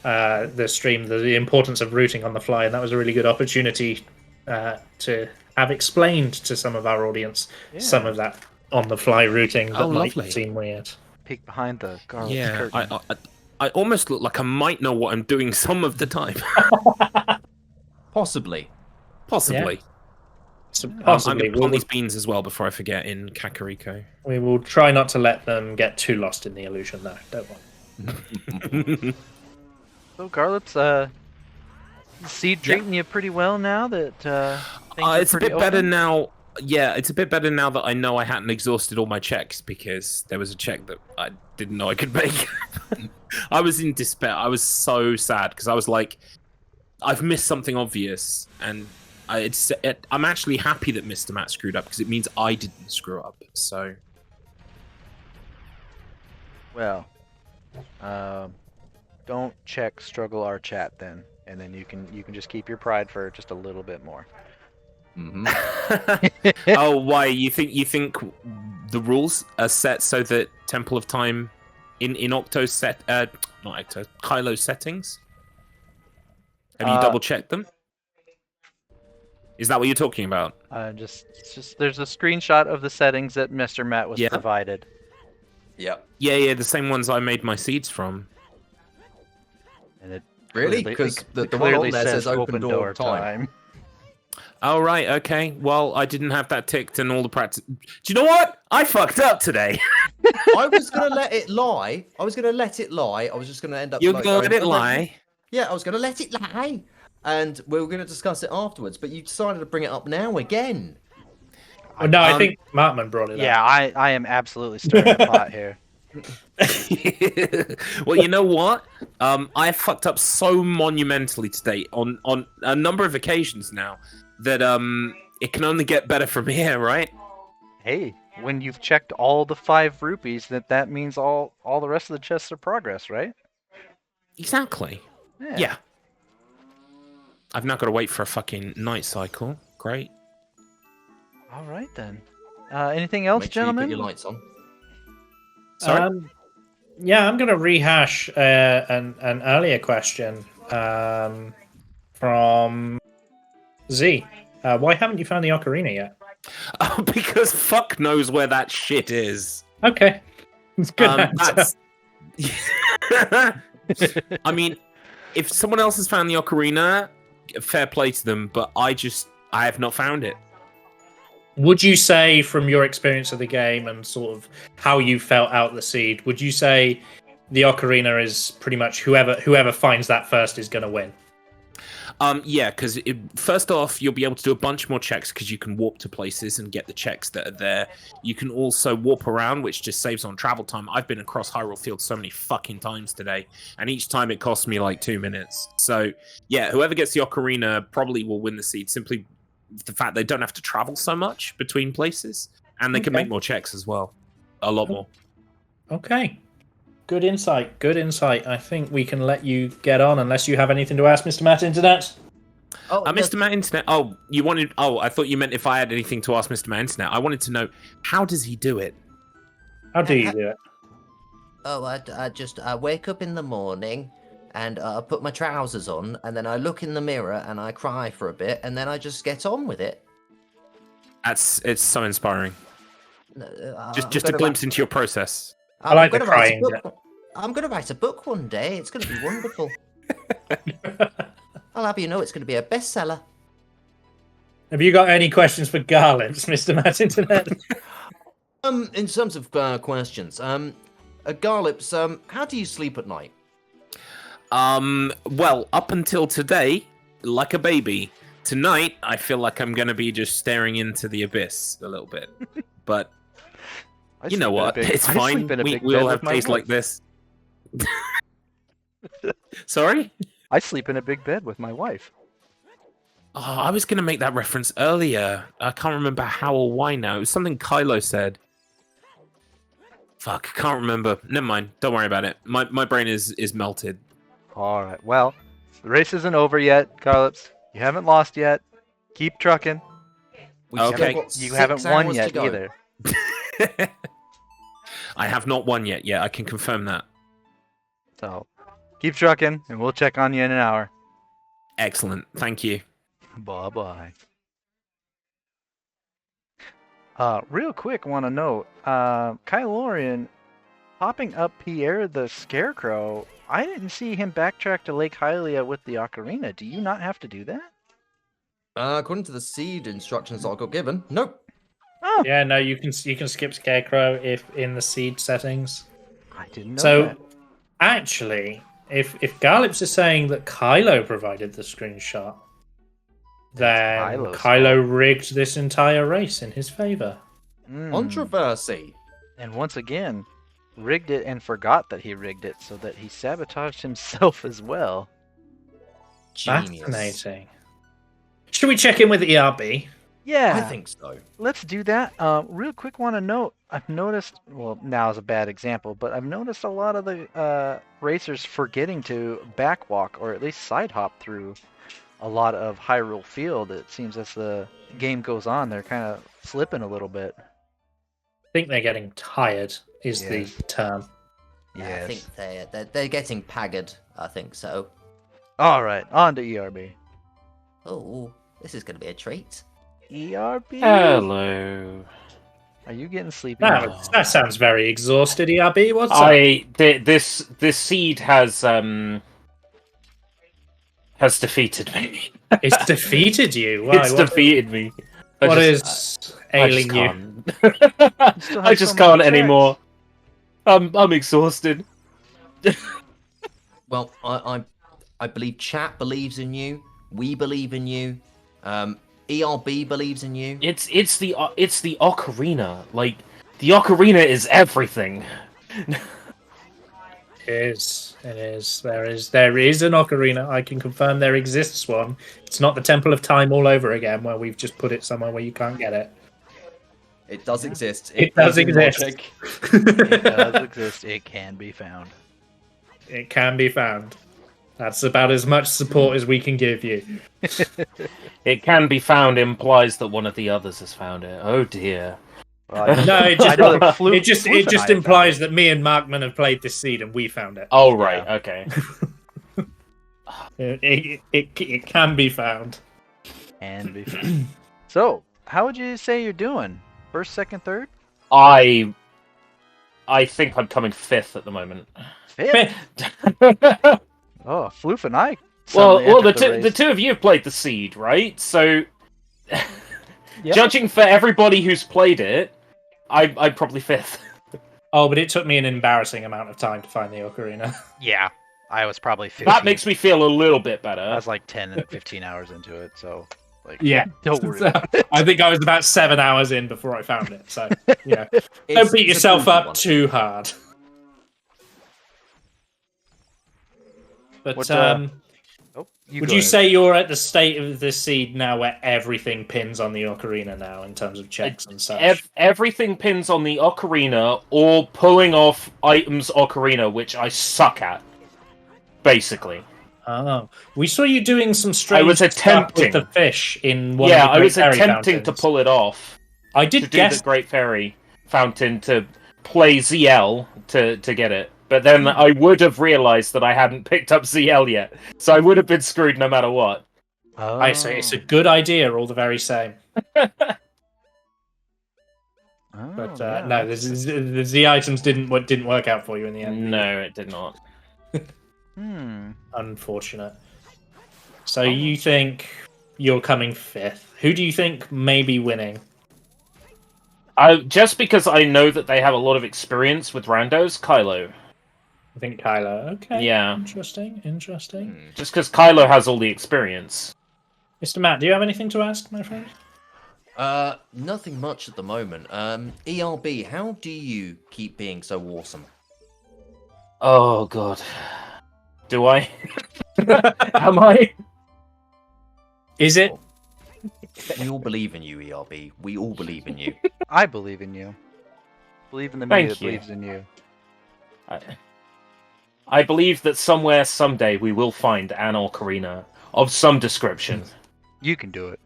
the stream the importance of routing on the fly, and that was a really good opportunity to have explained to some of our audience some of that on the fly routing that might lovely. seem weird. Peek behind the Garlips Yeah, curtain. I almost look like I might know what I'm doing some of the time. Possibly. Possibly. So I'm possibly going to plant these beans as well before I forget in Kakariko. we will try not to let them get too lost in the illusion, though. Don't worry. So Garlips, seed treating you pretty well now that things are It's a pretty bit better open? now. Yeah, it's a bit better now that I know I hadn't exhausted all my checks, because there was a check that I didn't know I could make. I was in despair. I was so sad because I was like, I've missed something obvious, and I'm actually happy that Mr. Matt screwed up because it means I didn't screw up. So, Well, don't check StruggleR chat then, and then you can just keep your pride for just a little bit more. oh, why you think the rules are set so that Temple of Time in Octo's set, not Octo, Kylo's settings? Have you double checked them? Is that what you're talking about? Just there's a screenshot of the settings that Mr. Matt was Yeah. provided. Yep. Yeah, the same ones I made my seeds from. And it Really? clearly- Because it the one clearly on there says says open door time. Oh, right, okay. Well, I didn't have that ticked and all the practice. Do you know what? I fucked up today. I was going to let it lie. I was just going to end up... You're like, gonna let going, it lie. Yeah, I was going to let it lie. And we were going to discuss it afterwards, but you decided to bring it up now again. No, I think Markman brought it up. Yeah, I am absolutely stirring the pot here. Well, you know what? I fucked up so monumentally today on a number of occasions now that it can only get better from here, right? Hey, when you've checked all the 5 rupees, that means all the rest of the chests are progress, right? Exactly. Yeah. I've now got to wait for a fucking night cycle. Great. All right then. Anything else, Make sure you put gentlemen? your lights on. Sorry? Yeah, I'm going to rehash an earlier question from Z. Why haven't you found the ocarina yet? Oh, because fuck knows where that shit is. Okay. It's good. answer. I mean, if someone else has found the ocarina, fair play to them, but I have not found it. Would you say, from your experience of the game and sort of how you felt out the seed, would you say the ocarina is pretty much whoever finds that first is going to win? Yeah, because first off, you'll be able to do a bunch more checks because you can warp to places and get the checks that are there. You can also warp around, which just saves on travel time. I've been across Hyrule Field so many fucking times today, and each time it costs me like 2 minutes. So, yeah, whoever gets the ocarina probably will win the seed, simply the fact they don't have to travel so much between places, and they can make more checks as well. A lot more. Okay. Good insight. I think we can let you get on unless you have anything to ask Mr. Matt Internet. Oh, Mr. Matt Internet. Oh, you wanted. Oh, I thought you meant if I had anything to ask Mr. Matt Internet. I wanted to know, how does he do it? How do you do it? Oh, I wake up in the morning and I put my trousers on, and then I look in the mirror and I cry for a bit, and then I just get on with it. It's so inspiring. I'm Just a gonna glimpse into your process. I like the gonna write a crying book. I'm going to write a book one day. It's going to be wonderful. I'll have you know it's going to be a bestseller. Have you got any questions for Garlips, Mr. Matt Internet? In terms of questions, Garlips, how do you sleep at night? Well, up until today, like a baby. Tonight, I feel like I'm gonna be just staring into the abyss a little bit. But you know what? It's fine. We all have days like this. Sorry? I sleep in a big bed with my wife. Oh, I was gonna make that reference earlier. I can't remember how or why now. It was something Kylo said. Fuck, can't remember. Never mind. Don't worry about it. My brain is melted. All right. Well, the race isn't over yet, Garlips. You haven't lost yet. Keep trucking. Okay. You haven't won yet either. I have not won yet. Yeah, I can confirm that. So, keep trucking, and we'll check on you in an hour. Excellent. Thank you. Bye-bye. Real quick, want to note, Kylorian popping up Pierre the Scarecrow. I didn't see him backtrack to Lake Hylia with the ocarina. Do you not have to do that? According to the seed instructions I got given, nope. Oh, Yeah, no, you can skip Scarecrow if in the seed settings. I didn't know So, that. actually, if Garlips is saying that Kylo provided the screenshot, then Kylo's Kylo rigged this entire race in his favor. Controversy. And once again, rigged it and forgot that he rigged it, so that he sabotaged himself as well. Genius. Fascinating. Should we check in with ERB? Yeah, I think so. let's do that. Real quick, want to note, I've noticed, well, now is a bad example, but I've noticed a lot of the racers forgetting to backwalk or at least side hop through a lot of Hyrule Field. It seems as the game goes on, they're kind of slipping a little bit. I think they're getting tired, is the Yes. term. I think they're getting pagged. I think so. All right, on to ERB. Oh, this is going to be a treat. ERB? Hello. Are you getting sleepy? That sounds very exhausted, ERB. What's up? This seed has defeated me. It's defeated you. Why? It's defeated me. What is ailing you? I just can't anymore. I'm exhausted. Well, I believe chat believes in you. We believe in you. ERB believes in you. It's the ocarina. Like the ocarina is everything. It is. There is an ocarina. I can confirm there exists one. It's not the Temple of Time all over again, where we've just put it somewhere where you can't get it. It does exist. It does is in exist. logic. It does exist. It can be found. It can be found. That's about as much support as we can give you. It can be found implies that one of the others has found it. Oh dear. Well, No, it I know that just, Floof- it just, Floof it and just I found implies it. that me and Markman have played this seed and we found it. Oh right, okay. It can be found. Can be found. So, how would you say you're doing? First, second, third? I think I'm coming fifth at the moment. Fifth? Oh, Floof and I. Well, suddenly the entered race. two of you have played the seed, right? So, Yeah. judging for everybody who's played it, I'm probably fifth. Oh, but it took me an embarrassing amount of time to find the ocarina. Yeah, I was probably 15. That makes me feel a little bit better. I was like 10 and 15 hours into it, so like Yeah. don't worry. about it. I think I was about 7 hours in before I found it. So, yeah. Don't It's- beat it's a yourself proven up one. too hard. But What, Oh, would go you ahead. say you're at the state of the seed now where everything pins on the ocarina now in terms of checks and such? Everything pins on the ocarina or pulling off items ocarina, which I suck at, basically. Oh, we saw you doing some strange was stuff attempting. with the fish in one Yeah, of the I was Great Fairy attempting to fountains. pull it off. I To did do guess. the Great Fairy fountain to play ZL to get it. But then I would have realized that I hadn't picked up ZL yet, so I would have been screwed no matter what. Oh. I say it's a good idea, all the very same. But yeah, no, the Z items didn't work out for you in the end. No, it did not. Unfortunate. So you think you're coming 5th? Who do you think may be winning? Just because I know that they have a lot of experience with randos, Kylo. I think Kylo. Okay. Yeah. Interesting. Just because Kylo has all the experience. Mr. Matt, do you have anything to ask, my friend? Nothing much at the moment. ERB, how do you keep being so awesome? Oh god. Do I? Am I? Is it? We all believe in you, ERB. We all believe in you. I believe in you. Believe in the me Thank that you. believes in you. I believe that somewhere, someday, we will find an ocarina of some description. You can do it.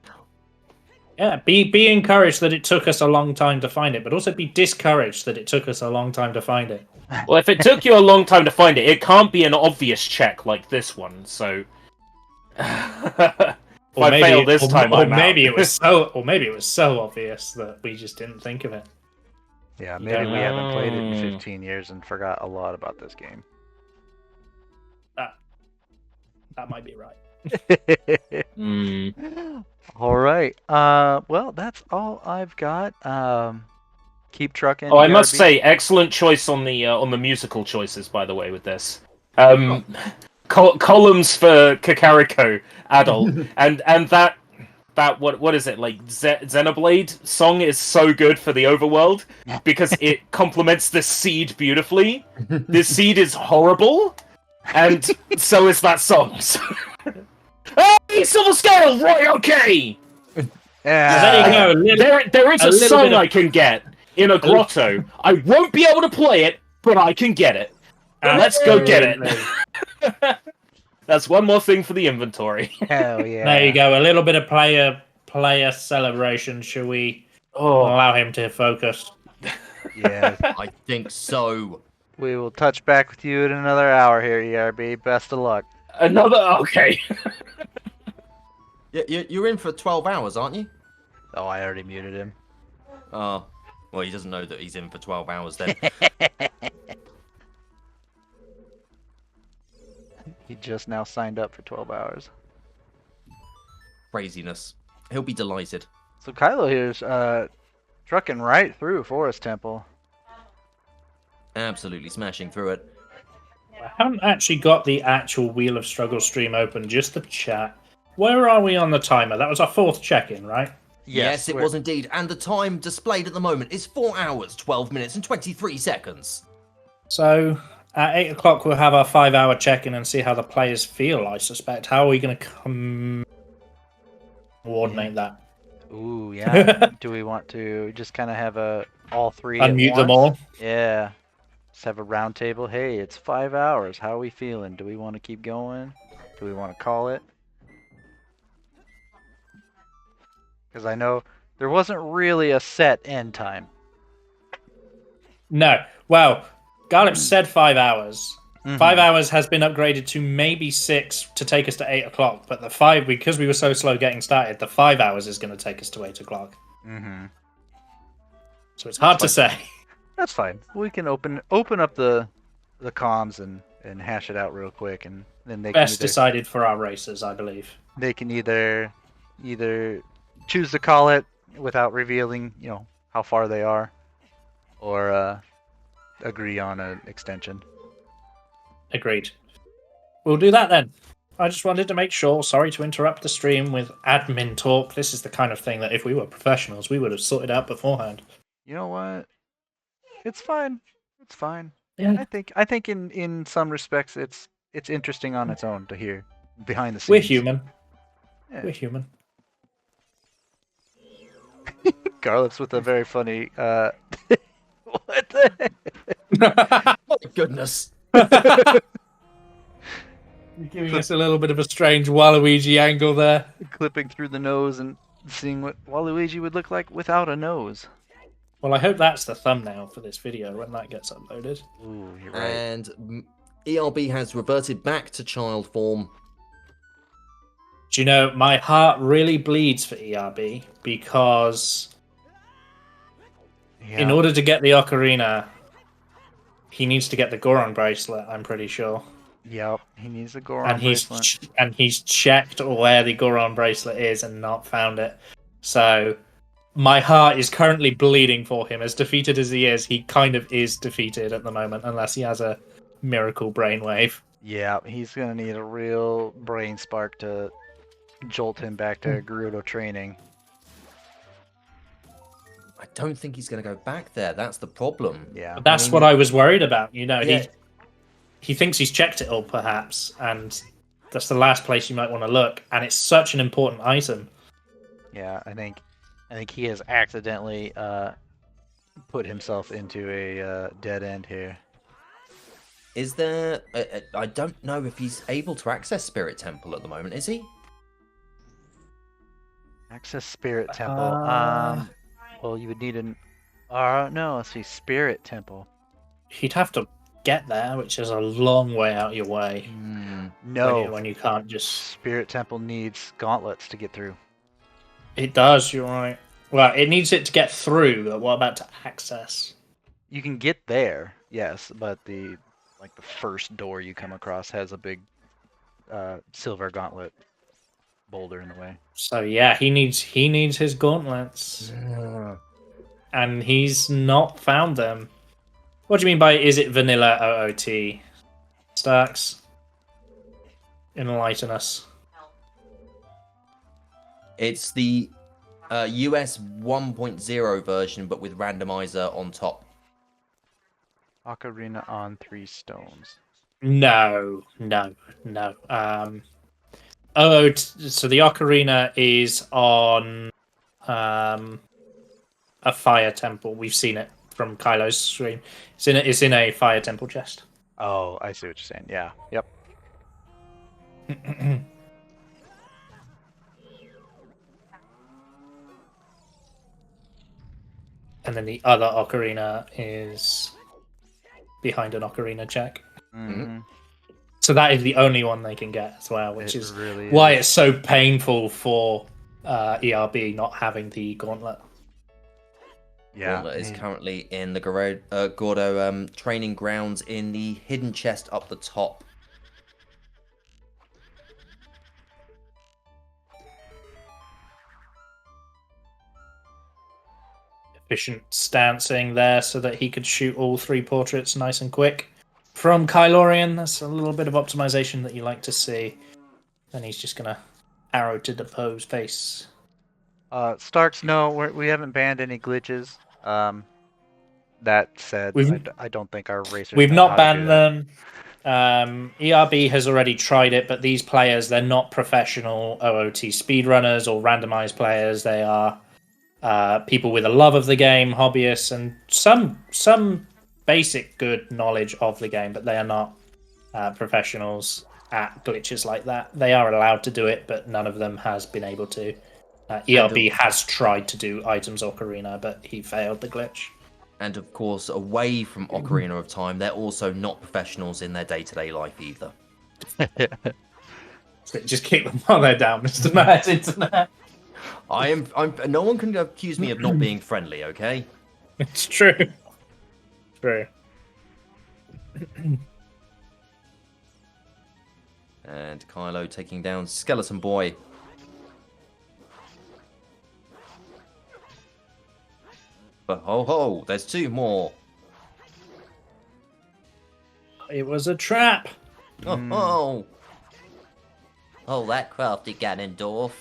Yeah, be encouraged that it took us a long time to find it, but also be discouraged that it took us a long time to find it. Well, if it took you a long time to find it, it can't be an obvious check like this one, so... Or I fail this time, or I'm maybe out. it was so obvious that we just didn't think of it. Yeah, You maybe don't we haven't played it in know. 15 years and forgot a lot about this game. That might be right. All right. Well, that's all I've got. Keep trucking. Oh, I must BRB. say, excellent choice on the musical choices, by the way, with this. Columns for Kakariko, adult, and that what is it, like Xenoblade song is so good for the overworld because it complements the seed beautifully. This seed is horrible, and so is that song. Hey, Silver Scale, right? Okay. Yeah. There you go. There is a a little song bit of- I can get in a grotto. I won't be able to play it, but I can get it. Let's go get it. That's one more thing for the inventory. Hell yeah. There you go. A little bit of player celebration. Shall we allow him to focus? Yeah. I think so. We will touch back with you in another hour here, ERB. Best of luck. Another okay. You're in for 12 hours, aren't you? Oh, I already muted him. Oh, well, he doesn't know that he's in for 12 hours then. He just now signed up for 12 hours. Craziness. He'll be delighted. So Kylo here's trucking right through Forest Temple. Absolutely smashing through it. I haven't actually got the actual Wheel of Struggle stream open, just the chat. Where are we on the timer? That was our 4th check-in, right? Yes, it we're- was indeed. And the time displayed at the moment is 4 hours, 12 minutes, and 23 seconds. So at 8 o'clock we'll have our 5-hour check-in and see how the players feel, I suspect. How are we going to coordinate that? Ooh, yeah. Do we want to just kind of have all three at Unmute them once? all? Yeah. Just have a round table. Hey, it's 5 hours. How are we feeling? Do we want to keep going? Do we want to call it? Because I know there wasn't really a set end time. No. Well, Garlips said 5 hours. Mhm. 5 hours has been upgraded to maybe 6 to take us to 8 o'clock, but the 5, because we were so slow getting started, the 5 hours is going to take us to 8 o'clock. Mm-hmm. So it's hard to say. That's fine. We can open up the comms and hash it out real quick, and then they Best can decided for our racers, I believe. either choose to call it without revealing, how far they are, or agree on an extension. Agreed. We'll do that then. I just wanted to make sure. Sorry to interrupt the stream with admin talk. This is the kind of thing that if we were professionals, we would have sorted out beforehand. You know what? It's fine. It's fine. Yeah. I think in some respects it's interesting on its own to hear behind the scenes. We're human. Yeah. We're human. Garlips with a very funny what the heck? Oh, goodness. You're giving us a little bit of a strange Waluigi angle there. Clipping through the nose and seeing what Waluigi would look like without a nose. Well, I hope that's the thumbnail for this video when that gets uploaded. Ooh, you're right. And ERB has reverted back to child form. Do you know, my heart really bleeds for ERB because in order to get the ocarina, he needs to get the Goron bracelet, I'm pretty sure. Yep, he needs a Goron bracelet. And he's checked where the Goron bracelet is and not found it. So my heart is currently bleeding for him. As defeated as he is, he kind of is defeated at the moment, unless he has a miracle brainwave. Yeah, he's gonna need a real brain spark to jolt him back to Gerudo training. I don't think he's going to go back there. That's the problem. Yeah, But that's what I was worried about. You know, he thinks he's checked it all, perhaps, and that's the last place you might want to look. And it's such an important item. Yeah, I think he has accidentally put himself into a dead end here. Is there... I don't know if he's able to access Spirit Temple at the moment, is he? Access Spirit Temple. Well, you would need an... no, let's see, Spirit Temple. He'd have to get there, which is a long way out your way. No. When you can't just... Spirit Temple needs gauntlets to get through. It does, you're right. Well, it needs it to get through, but what about to access? You can get there, yes, but the first door you come across has a big silver gauntlet boulder in the way. So yeah, he needs his gauntlets. And he's not found them. What do you mean by is it vanilla OOT? Stacks? Enlighten us. It's the US 1.0 version, but with randomizer on top. Ocarina on 3 stones. No. So the ocarina is on a fire temple. We've seen it from Kylo's stream. It's in a fire temple chest. Oh, I see what you're saying. Yeah. Yep. And then the other ocarina is behind an ocarina check. Mm-hmm. So that is the only one they can get as well, which is really why it's so painful for ERB not having the gauntlet. Yeah, Gauntlet is currently in the Gordo training grounds in the hidden chest up the top. Efficient stancing there so that he could shoot all 3 portraits nice and quick. From Kylorian, that's a little bit of optimization that you like to see. Then he's just going to arrow to the pose face. Starks, no, we haven't banned any glitches. That said, I don't think our racers... We've not banned them. ERB has already tried it, but these players, they're not professional OOT speedrunners or randomized players. They are people with a love of the game, hobbyists, and some basic good knowledge of the game, but they are not professionals at glitches like that. They are allowed to do it, but none of them has been able to. ERB has tried to do items Ocarina, but he failed the glitch. And of course, away from Ocarina of Time, they're also not professionals in their day-to-day life either. Just keep them while they're down, Mr. Mad Internet. No one can accuse me of not being friendly, okay? It's true. True. And Kylo taking down Skeleton Boy. But ho, there's 2 more. It was a trap. Oh, that crafty Ganondorf.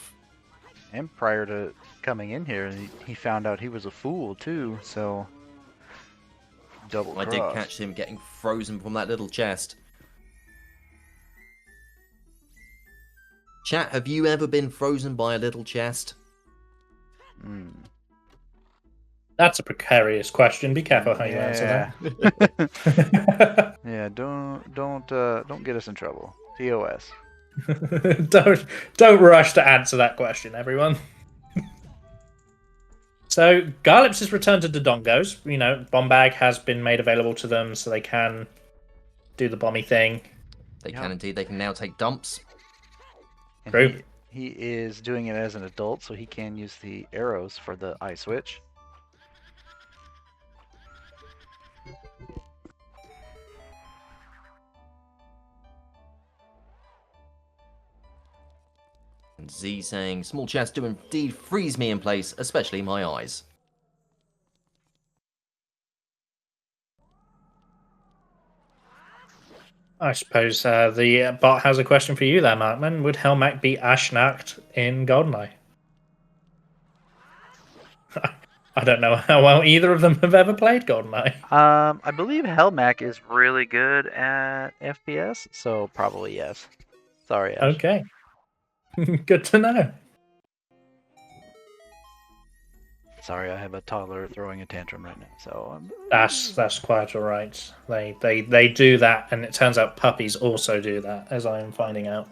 And prior to coming in here, he found out he was a fool too, so... Double cross. I did catch him getting frozen from that little chest. Chat, have you ever been frozen by a little chest? That's a precarious question. Be careful how you answer that. Yeah, don't get us in trouble. TOS. Don't rush to answer that question, everyone. So Garlips has returned to Dodongos. You know, bomb bag has been made available to them, so they can do the bomby thing. They can indeed. They can now take dumps. And True. he is doing it as an adult, so he can use the arrows for the eye switch. And Z saying, small chest do indeed freeze me in place, especially my eyes. I suppose the bot has a question for you there, Markman. Would Helmac beat Ashnacht in GoldenEye? I don't know how well either of them have ever played GoldenEye. I believe Helmac is really good at FPS, so probably yes. Sorry, Ash. Okay. Good to know. Sorry, I have a toddler throwing a tantrum right now, so That's quite all right. They do that, and it turns out puppies also do that, as I am finding out.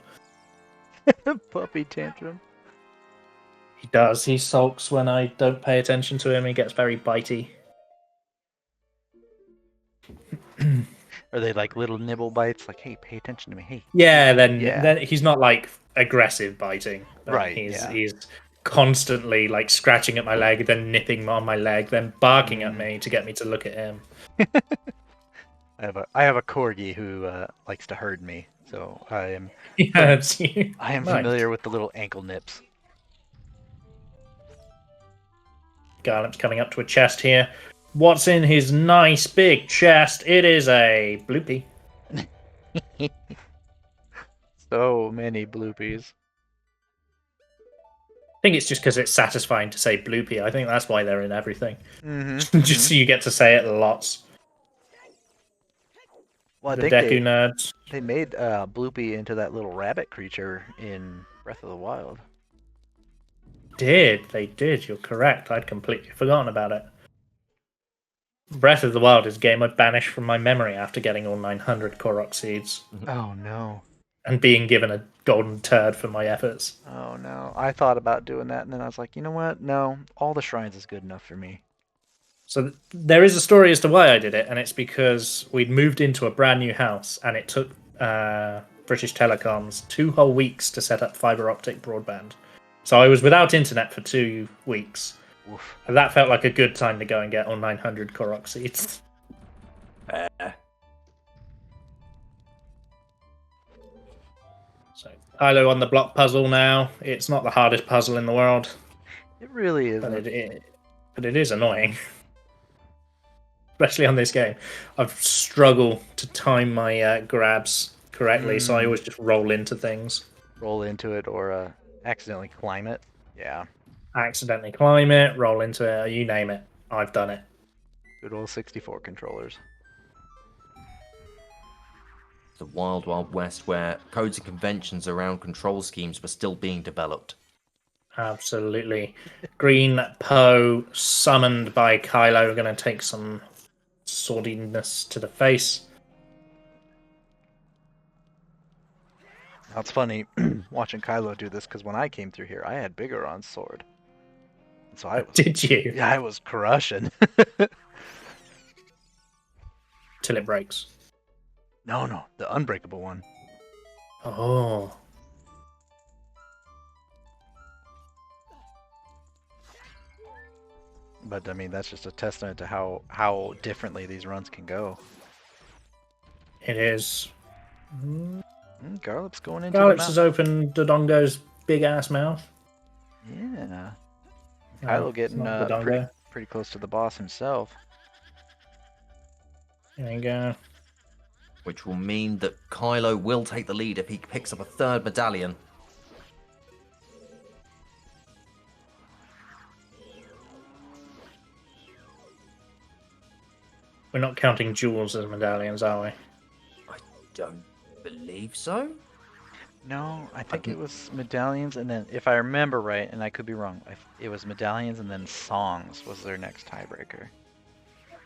puppy tantrum. He does. He sulks when I don't pay attention to him. He gets very bitey. Are they like little nibble bites? Like, hey, pay attention to me. Hey. Yeah, then Yeah. then he's not like aggressive biting. but Right, He's constantly like scratching at my leg, then nipping on my leg, then barking at me to get me to look at him. I have a corgi who likes to herd me, so I am Yeah, it's you. I am Nice. familiar with the little ankle nips. Garlips coming up to a chest here. What's in his nice big chest? It is a bloopy. So many bloopies. I think it's just because it's satisfying to say bloopy. I think that's why they're in everything. Mm-hmm. Just so you get to say it lots. Well, I The think Deku nerds. they made Bloopy into that little rabbit creature in Breath of the Wild. They did. You're correct. I'd completely forgotten about it. Breath of the Wild is a game I'd banished from my memory after getting all 900 Korok seeds Oh no. and being given a golden turd for my efforts. Oh no. I thought about doing that and then I was like, you know what? No, all the shrines is good enough for me. So there is a story as to why I did it, and it's because we'd moved into a brand new house, and it took British Telecoms 2 whole weeks to set up fiber optic broadband. So I was without internet for 2 weeks. Oof. And that felt like a good time to go and get all 900 Korok seeds. So Kylo on the block puzzle now. It's not the hardest puzzle in the world, It really is. but it is annoying. Especially on this game. I've struggled to time my grabs correctly, so I always just roll into things. Roll into it or accidentally climb it. Yeah. Accidentally climb it, roll into it, you name it. I've done it. Good old 64 controllers. The wild, wild west where codes and conventions around control schemes were still being developed. Absolutely. Green Poe, summoned by Kylo, going to take some swordiness to the face. Now it's funny watching Kylo do this because when I came through here, I had Bigoron's sword. And so I was, Did you? yeah, I was crushing. Till it breaks. No, the unbreakable one. Oh. But I mean, that's just a testament to how differently these runs can go. It is. Garlips going into Garlips the has mouth. opened Dodongo's big ass mouth. Yeah. No, Kylo it's getting not Dodongo. pretty close to the boss himself. There you go. Which will mean that Kylo will take the lead if he picks up a third medallion. We're not counting jewels as medallions, are we? I don't believe so. No, I think it was medallions, and then if I remember right, and I could be wrong, it was medallions and then songs was their next tiebreaker.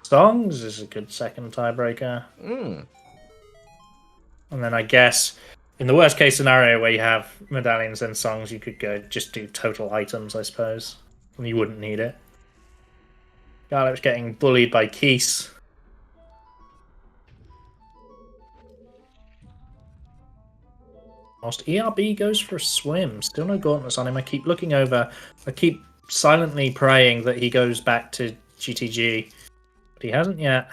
Songs is a good second tiebreaker. Mm. And then I guess in the worst case scenario where you have medallions and songs, you could go just do total items, I suppose. And you wouldn't need it. Garlips getting bullied by Keese. Whilst ERB goes for a swim. Still no gauntlets on him. I keep looking over. I keep silently praying that he goes back to GTG. But he hasn't yet.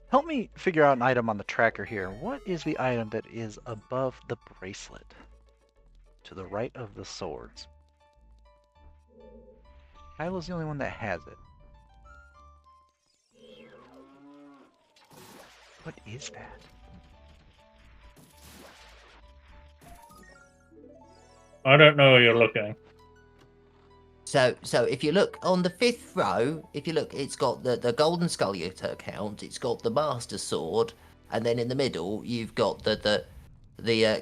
Help me figure out an item on the tracker here. What is the item that is above the bracelet? To the right of the swords. Kylo's the only one that has it. What is that? I don't know where you're looking. So if you look on the 5th row, if you look, it's got the golden scullitor count, it's got the master sword, and then in the middle you've got the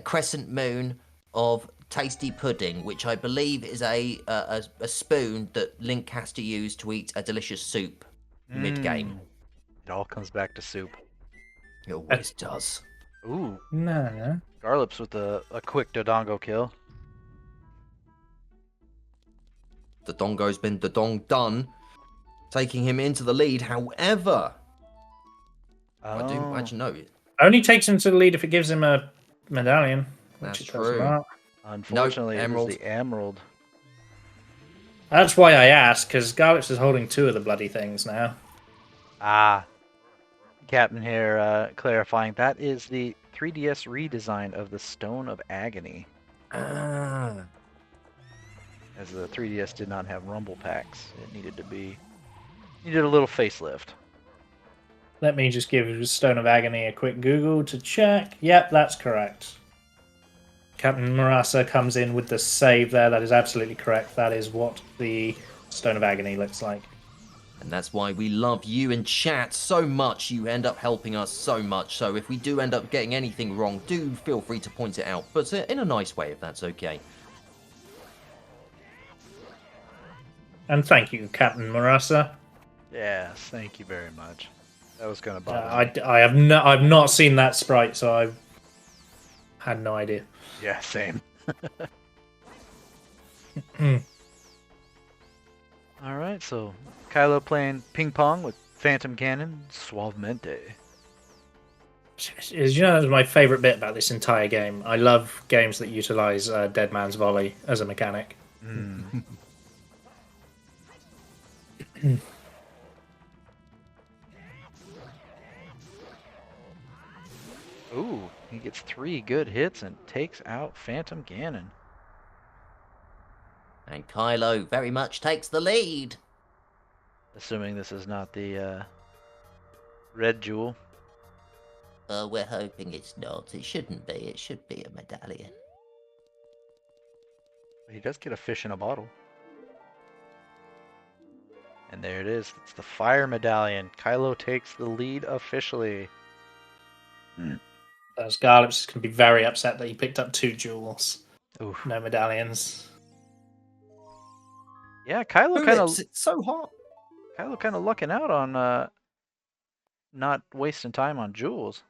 crescent moon of tasty pudding, which I believe is a spoon that Link has to use to eat a delicious soup mid-game. It all comes back to soup. It always does. Ooh, No. Garlips with a quick Dodongo kill. The Dongo's been done, taking him into the lead. However, I do actually know it. Only takes him to the lead if it gives him a medallion. That's which it does true. not. Unfortunately, Nope, it emerald. is the emerald. That's why I asked, because Garlips is holding 2 of the bloody things now. Ah, Captain here clarifying that is the 3DS redesign of the Stone of Agony, Ah. as the 3DS did not have rumble packs. It needed a little facelift. Let me just give Stone of Agony a quick Google to check. Yep, that's correct. Captain Marasa comes in with the save there. That is absolutely correct. That is what the Stone of Agony looks like. And that's why we love you in chat so much. You end up helping us so much. So if we do end up getting anything wrong, do feel free to point it out. But in a nice way, if that's okay. And thank you, Captain Marasa. Yes, thank you very much. That was gonna bother me. I've not seen that sprite, so I've had no idea. Yeah, same. All right, so Kylo playing ping pong with Phantom Cannon, Suavemente. That's my favourite bit about this entire game. I love games that utilise Dead Man's Volley as a mechanic. Ooh, he gets 3 good hits and takes out Phantom Ganon. And Kylo very much takes the lead. Assuming this is not the red jewel. We're hoping it's not. It shouldn't be. It should be a medallion. He does get a fish in a bottle. And there it is. It's the fire medallion. Kylo takes the lead officially. Those Garlips can be very upset that he picked up 2 jewels. Oof. No medallions. Yeah, Kylo kind of It's so hot. lucking out on not wasting time on jewels.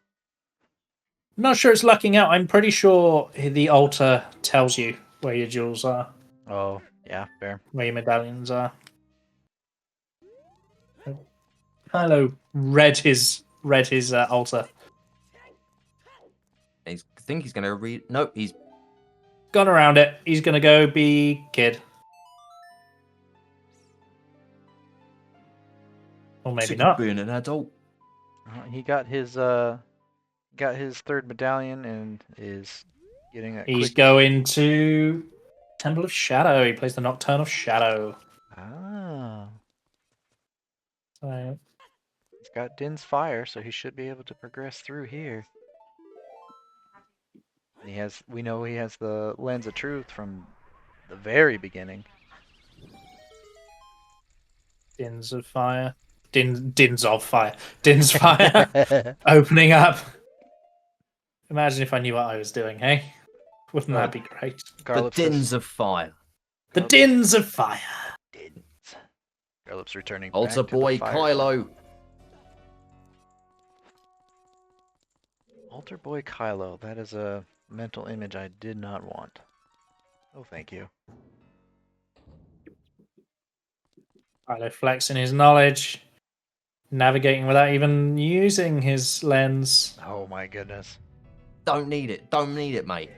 I'm not sure it's lucking out. I'm pretty sure the altar tells you where your jewels are, Oh, yeah, fair. where your medallions are. Kylo read his altar. I think he's going to read. Nope, he's Gone around it. He's gonna go be kid. Or maybe not. being an adult. He got his 3rd medallion and is getting a He's quick... going to Temple of Shadow. He plays the Nocturne of Shadow. Ah. So He's got Din's Fire, so he should be able to progress through here. And we know he has the Lens of Truth from the very beginning. Dins of Fire. Dins of Fire. Din's Fire. Opening up. Imagine if I knew what I was doing, hey? Wouldn't that be great? Garlips The Dins of Fire. The Dins of Fire. Dins. Garlips returning Altar back to boy the fire. Kylo. Altar boy Kylo. That is a mental image I did not want. Oh, thank you. Kylo flexing his knowledge, navigating without even using his lens. Oh my goodness. Don't need it. Don't need it, mate.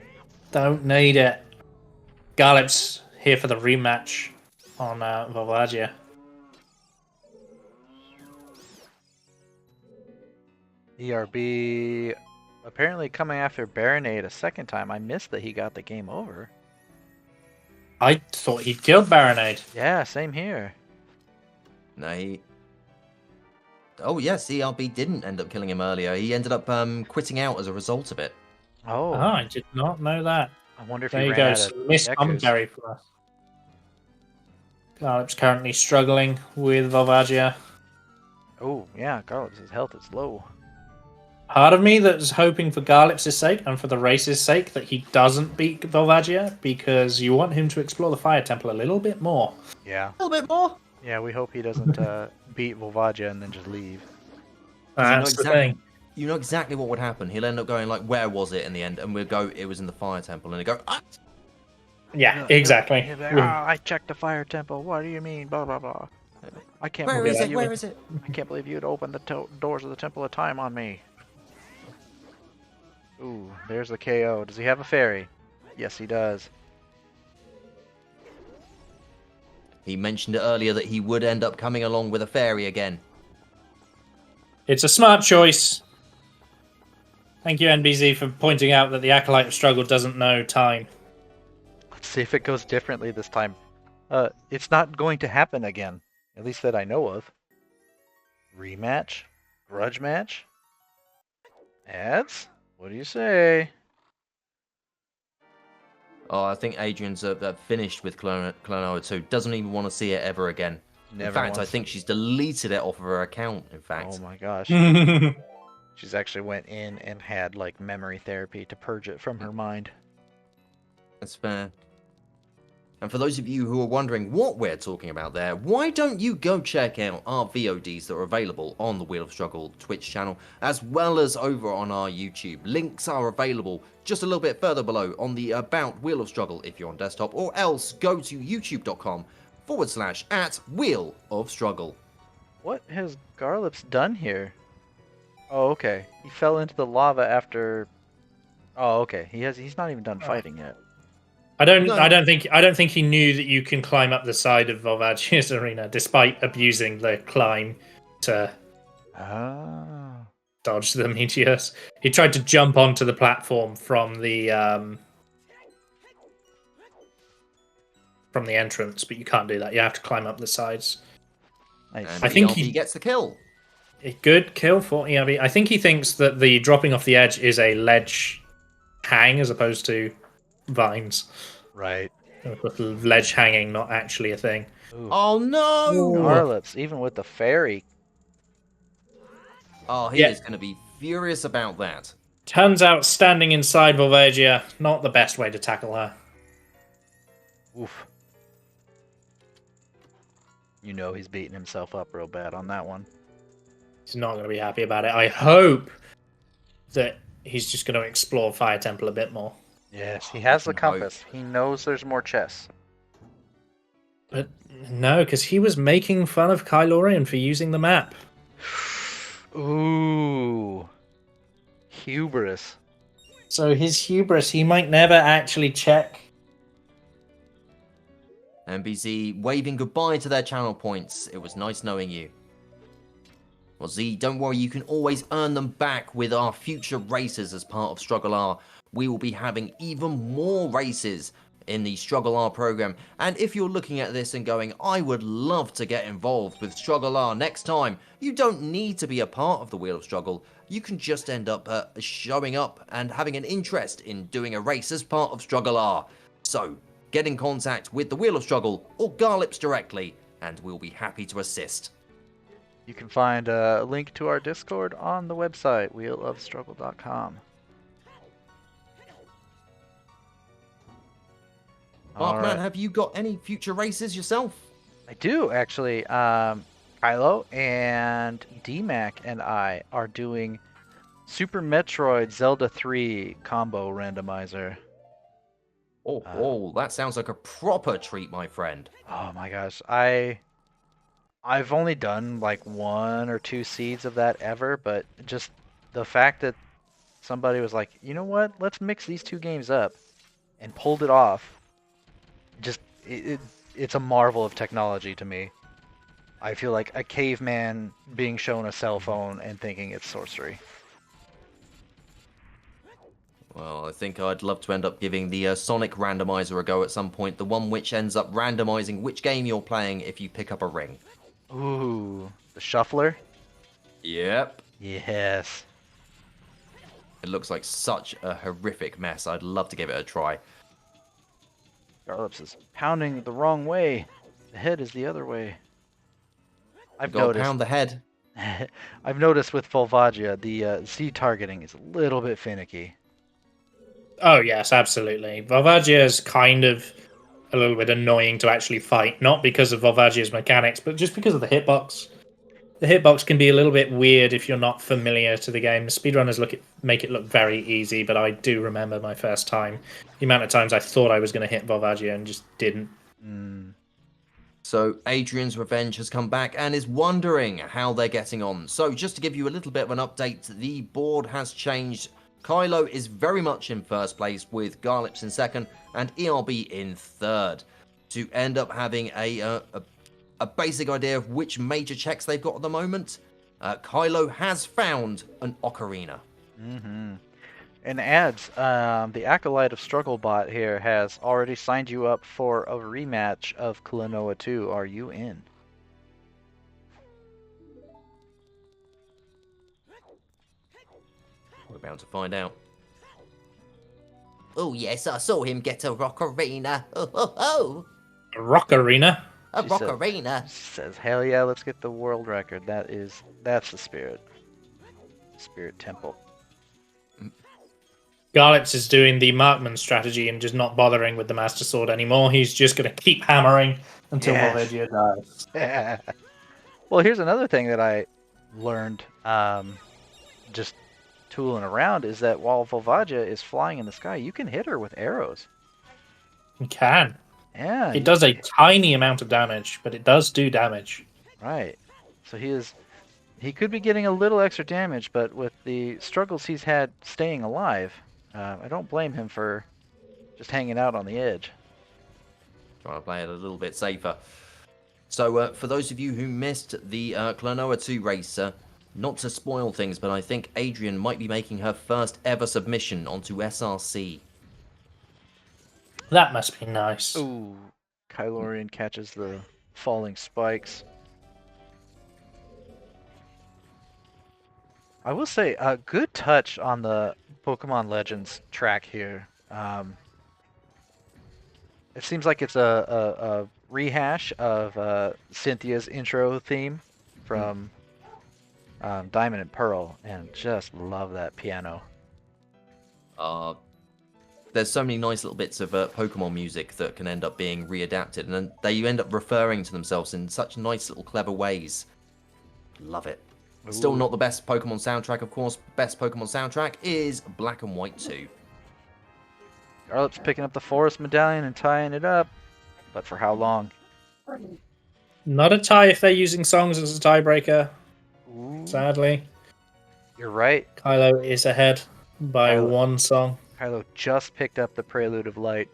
Don't need it. Garlips here for the rematch on Volvagia. ERB apparently coming after Baronade a second time. I missed that he got the game over. I thought he'd killed Baronade. Yeah, same here. No, he... Oh, yes, ERB didn't end up killing him earlier. He ended up quitting out as a result of it. Oh, Oh, I did not know that. I wonder if There he you ran go. out Some of missed Deku's. commentary for us. Garlips currently struggling with Volvagia. Oh, yeah, Garlips' health is low. Part of me that's hoping for Garlips' sake and for the race's sake that he doesn't beat Volvagia, because you want him to explore the Fire Temple a little bit more. Yeah. A little bit more. Yeah, we hope he doesn't beat Volvagia and then just leave. That's the thing. You know exactly what would happen. He'll end up going like, "Where was it?" in the end, and we'll go, "It was in the Fire Temple," and he'll go, "Ah!" Yeah, exactly. He'll be like, I checked the Fire Temple. What do you mean? Blah, blah, blah. I can't Where believe is it? you. Where is it? I can't believe you'd open the doors of the Temple of Time on me. Ooh, there's the KO. Does he have a fairy? Yes, he does. He mentioned it earlier that he would end up coming along with a fairy again. It's a smart choice. Thank you, NBZ, for pointing out that the Acolyte of Struggle doesn't know time. Let's see if it goes differently this time. It's not going to happen again. At least that I know of. Rematch? Grudge match? Ads? What do you say? Oh, I think Adrian's finished with Clone 2. Doesn't even want to see it ever again. Never in fact, I wants- think she's deleted it off of her account, in fact. Oh my gosh. That's She's actually went in and had like memory therapy to purge it from her mind. That's fair. And for those of you who are wondering what we're talking about there, why don't you go check out our VODs that are available on the Wheel of Struggle Twitch channel, as well as over on our YouTube. Links are available just a little bit further below on the About Wheel of Struggle if you're on desktop, or else go to youtube.com/@Wheel of Struggle. What has Garlips done here? Oh, okay. He fell into the lava after. Oh, okay. He's not even done fighting yet. I don't think he knew that you can climb up the side of Volvagia's arena, despite abusing the climb to Ah. dodge the meteors. He tried to jump onto the platform from the entrance, but you can't do that. You have to climb up the sides. Nice. And I think ERB he- gets the kill. A good kill for ERB. I think he thinks that the dropping off the edge is a ledge hang as opposed to vines. Right. With ledge hanging not actually a thing. Ooh. Oh no! Garlips, even with the fairy. Oh, he Yeah. is going to be furious about that. Turns out standing inside Volvagia, not the best way to tackle her. Oof. You know he's beating himself up real bad on that one. He's not going to be happy about it. I hope that he's just going to explore Fire Temple a bit more. Yes, he has the fucking hope. compass. He knows there's more chests. But no, because he was making fun of Kylorian for using the map. Ooh. Hubris. So his hubris, he might never actually check. MBZ waving goodbye to their channel points. It was nice knowing you. Well, Z, don't worry, you can always earn them back with our future races as part of StruggleR. We will be having even more races in the StruggleR program. And if you're looking at this and going, I would love to get involved with StruggleR next time, you don't need to be a part of the Wheel of Struggle. You can just end up showing up and having an interest in doing a race as part of StruggleR. So, get in contact with the Wheel of Struggle or Garlips directly, and we'll be happy to assist. You can find a link to our Discord on the website, wheelofstruggle.com. Markman, have you got any future races yourself? I do, actually. Kylo and DMAC and I are doing Super Metroid Zelda 3 combo randomizer. Oh, that sounds like a proper treat, my friend. Oh my gosh, I I've only done like 1 or 2 seeds of that ever, but just the fact that somebody was like, you know what, let's mix these 2 games up, and pulled it off, just it's a marvel of technology to me. I feel like a caveman being shown a cell phone and thinking it's sorcery. Well, I think I'd love to end up giving the Sonic randomizer a go at some point, the one which ends up randomizing which game you're playing if you pick up a ring. Ooh, the shuffler? Yep. Yes. It looks like such a horrific mess. I'd love to give it a try. Garlips is pounding the wrong way. The head is the other way. I've Gotta noticed. pound the head. I've noticed with Volvagia, the C targeting is a little bit finicky. Oh yes, absolutely. Volvagia is kind of a little bit annoying to actually fight, not because of Volvagia's mechanics, but just because of the hitbox. The hitbox can be a little bit weird if you're not familiar to the game. Speedrunners make it look very easy, but I do remember my first time. The amount of times I thought I was going to hit Volvagia and just didn't. So Adrian's Revenge has come back and is wondering how they're getting on. So just to give you a little bit of an update, the board has changed. Kylo is very much in first place with Garlips in second and ERB in third. To end up having a basic idea of which major checks they've got at the moment, Kylo has found an ocarina. And adds, the Acolyte of Strugglebot here has already signed you up for a rematch of Klonoa 2. Are you in? We're bound to find out. Oh yes, I saw him get a ocarina. Oh. A rock arena? A She said- ocarina. Says, hell yeah, let's get the world record. That's the spirit. Spirit temple. Garlips is doing the Markman strategy and just not bothering with the Master Sword anymore. He's just going to keep hammering until Yes. Volvagia dies. Well, here's another thing that I learned just tooling around is that while Volvagia is flying in the sky, you can hit her with arrows. He can. Yeah. It does a tiny amount of damage, but it does do damage. Right. So he could be getting a little extra damage, but with the struggles he's had staying alive, I don't blame him for just hanging out on the edge. Trying to play it a little bit safer. So for those of you who missed the Klonoa 2 race, not to spoil things, but I think Adrian might be making her first ever submission onto SRC. That must be nice. Ooh, Kylorian catches the falling spikes. I will say, a good touch on the Pokemon Legends track here. It seems like it's a rehash of Cynthia's intro theme from Diamond and Pearl, and just love that piano. There's so many nice little bits of Pokemon music that can end up being readapted, and then they end up referring to themselves in such nice little clever ways. Love it. Still not the best Pokemon soundtrack, of course. Best Pokemon soundtrack is Black and White 2. Garlips picking up the Forest Medallion and tying it up, but for how long? Not a tie if they're using songs as a tiebreaker, sadly. You're right. Kylo is ahead by one song. Kylo just picked up the Prelude of Light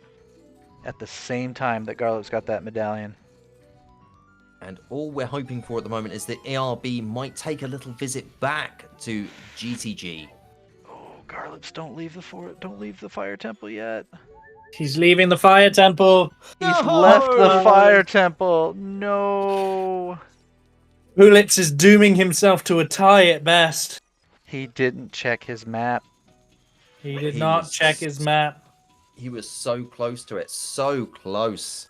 at the same time that Garlips got that medallion. And all we're hoping for at the moment is that ARB might take a little visit back to GTG. Oh, Garlips, don't leave the Fire Temple yet. He's leaving the Fire Temple. He's left the Fire Temple. No. Ulitz is dooming himself to a tie at best. He didn't check his map. He did not check his map. He was so close to it. So close.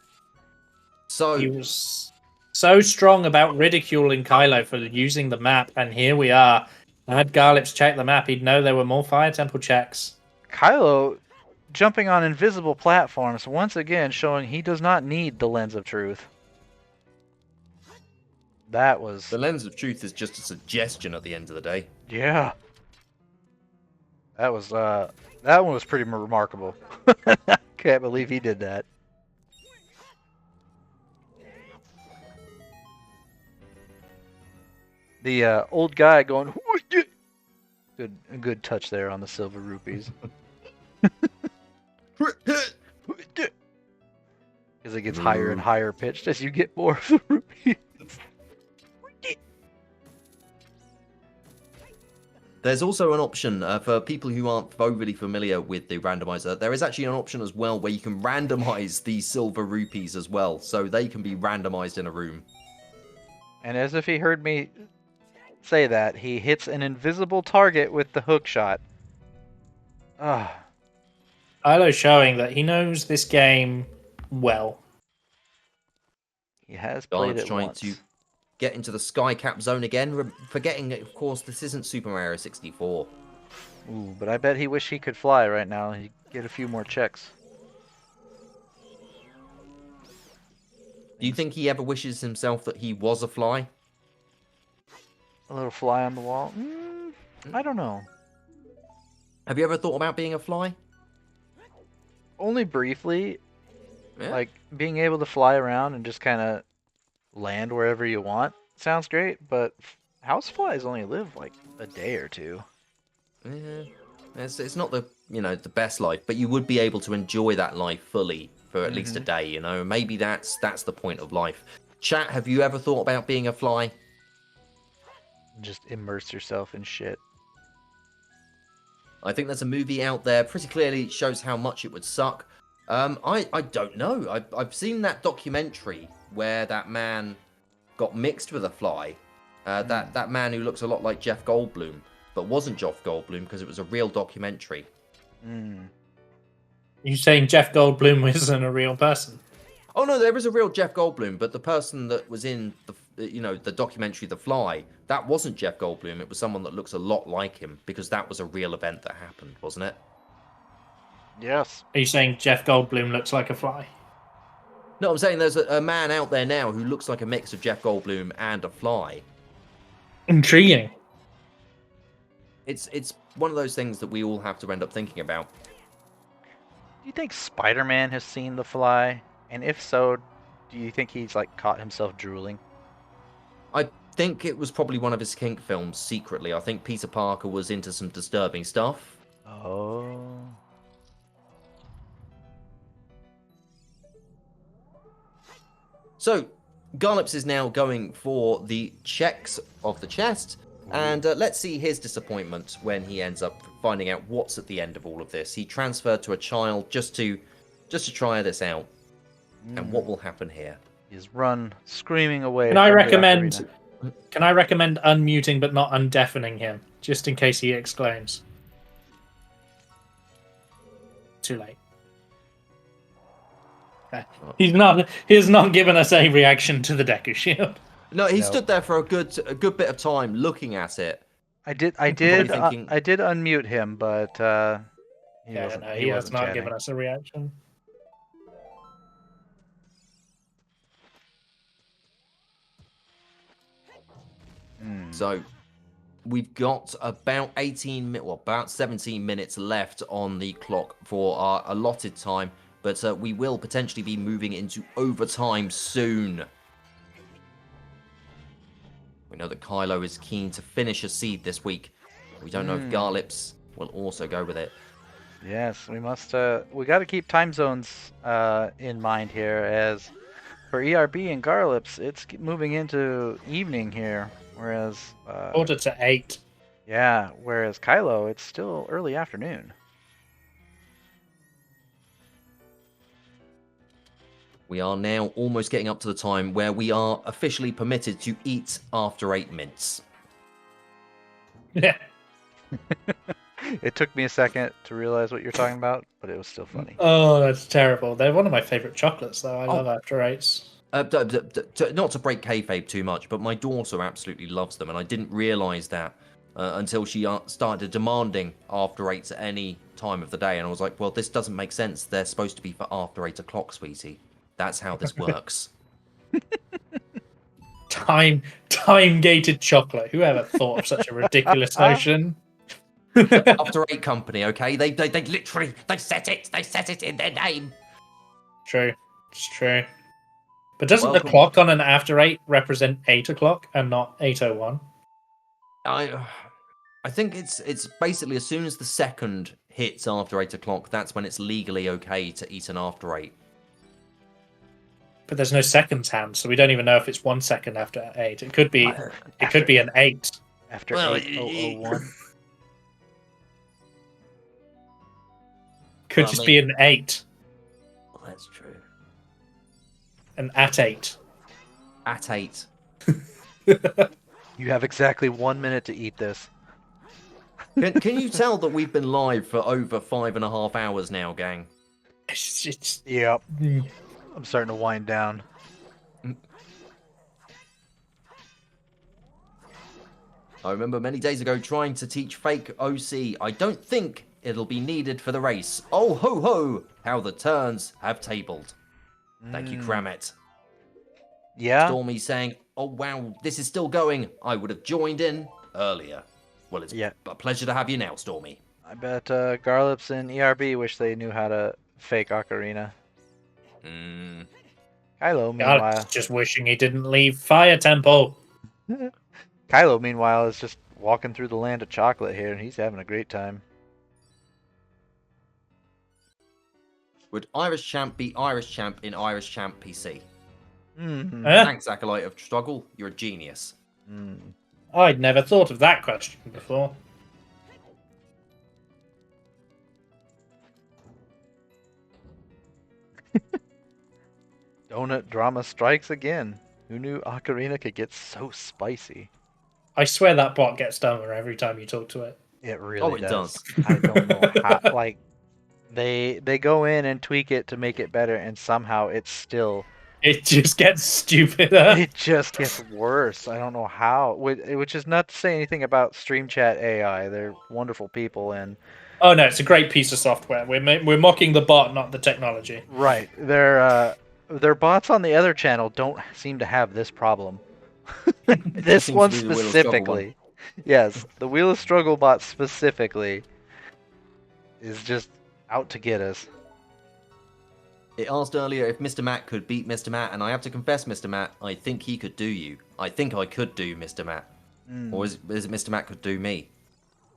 So He was so strong about ridiculing Kylo for using the map, and here we are. Had Garlips checked the map, he'd know there were more Fire Temple checks. Kylo jumping on invisible platforms, once again showing he does not need the Lens of Truth. That was... the Lens of Truth is just a suggestion at the end of the day. Yeah. That one was pretty remarkable. Can't believe he did that. The old guy going. Good touch there on the silver rupees. Because it gets higher and higher pitched as you get more of the rupees. There's also an option for people who aren't overly familiar with the randomizer. There is actually an option as well where you can randomize these silver rupees as well, so they can be randomized in a room. And as if he heard me say that, he hits an invisible target with the hook shot. Ah. Kylo showing that he knows this game well. He has played Garlips it trying once. to get into the sky cap zone again, forgetting that, of course, this isn't Super Mario 64. Ooh, but I bet he wish he could fly right now. He'd get a few more checks. Do you think he ever wishes himself that he was a fly? A little fly on the wall? I don't know. Have you ever thought about being a fly? Only briefly. Yeah. Like, being able to fly around and just kind of land wherever you want sounds great, but houseflies only live like a day or two. Yeah. It's not the the best life, but you would be able to enjoy that life fully for at least a day. Maybe that's the point of life. Chat, have you ever thought about being a fly? Just immerse yourself in shit. I think there's a movie out there pretty clearly shows how much it would suck. I don't know. I've seen that documentary where that man got mixed with a fly. That man who looks a lot like Jeff Goldblum, but wasn't Jeff Goldblum because it was a real documentary. You saying Jeff Goldblum isn't a real person? Oh no, there is a real Jeff Goldblum, but the person that was in the documentary The Fly, that wasn't Jeff Goldblum. It was someone that looks a lot like him because that was a real event that happened, wasn't it? Yes. Are you saying Jeff Goldblum looks like a fly? No, I'm saying there's a man out there now who looks like a mix of Jeff Goldblum and a fly. Intriguing. It's one of those things that we all have to end up thinking about. Do you think Spider-Man has seen the fly? And if so, do you think he's like caught himself drooling? I think it was probably one of his kink films secretly. I think Peter Parker was into some disturbing stuff. Oh. So, Garlips is now going for the checks of the chest, and let's see his disappointment when he ends up finding out what's at the end of all of this. He transferred to a child just to try this out, and what will happen here? He's run screaming away. Can I recommend unmuting but not undeafening him, just in case he exclaims? Too late. He has not given us a reaction to the Deku Shield. No, he stood there for a good bit of time looking at it. I did thinking- unmute him, but he has wasn't not chatting. given us a reaction. So we've got about 17 minutes left on the clock for our allotted time, but we will potentially be moving into overtime soon. We know that Kylo is keen to finish a seed this week. We don't know if Garlips will also go with it. Yes, we must. We got to keep time zones in mind here, as for ERB and Garlips, it's moving into evening here, whereas 7:45. yeah, whereas Kylo, it's still early afternoon. We are now almost getting up to the time where we are officially permitted to eat after 8 minutes. Yeah. It took me a second to realize what you're talking about, but it was still funny. Oh, that's terrible. They're one of my favorite chocolates, though. I love After Eights. Not to break kayfabe too much, but my daughter absolutely loves them, and I didn't realise that until she started demanding after eights at any time of the day, and I was like, well, this doesn't make sense. They're supposed to be for after 8 o'clock, sweetie. That's how this works. Time-gated chocolate. Whoever thought of such a ridiculous notion? After 8 company, okay? They literally they set it in their name. True. It's true. But doesn't Welcome. the clock on an After 8 represent 8 o'clock and not 8:01? I think it's basically as soon as the second hits after 8 o'clock, that's when it's legally okay to eat an after 8. But there's no seconds hand, so we don't even know if it's 1 second after 8. It could be. It could be an 8. After Well, 8001. Could Well, I just mean- be an 8. Well, that's true. An at 8. At 8. You have exactly 1 minute to eat this. Can you tell that we've been live for over 5.5 hours now, gang? It's Yep. I'm starting to wind down. I remember many days ago trying to teach fake OC. I don't think it'll be needed for the race. Oh ho ho! How the turns have tabled. Thank you, Kramet. Yeah? Stormy saying, "Oh wow, this is still going. I would have joined in earlier." Well, it's Yeah. a pleasure to have you now, Stormy. I bet Garlips and ERB wish they knew how to fake ocarina. Mm. Kylo, God, meanwhile, just wishing he didn't leave Fire Temple. Kylo, meanwhile, is just walking through the land of chocolate here, and he's having a great time. Would Irish Champ be Irish Champ in Irish Champ PC? Mm. Thanks, Acolyte of Struggle. You're a genius. Mm. I'd never thought of that question before. Donut drama strikes again. Who knew ocarina could get so spicy? I swear that bot gets dumber every time you talk to it. It really it does. I don't know how. Like, they go in and tweak it to make it better, and somehow it's still. It just gets stupider. It just gets worse. I don't know how. Which is not to say anything about Stream Chat AI. They're wonderful people, and Oh no, it's a great piece of software. We're mocking the bot, not the technology. right, their bots on the other channel don't seem to have this problem. This Seems one to be the Wheel of Struggle specifically, yes, the Wheel of Struggle bot specifically is just out to get us. It asked earlier if Mr. Matt could beat Mr. Matt, and I have to confess, Mr. Matt, I think he could do you. I think I could do Mr. Matt. Or is it Mr. Matt could do me?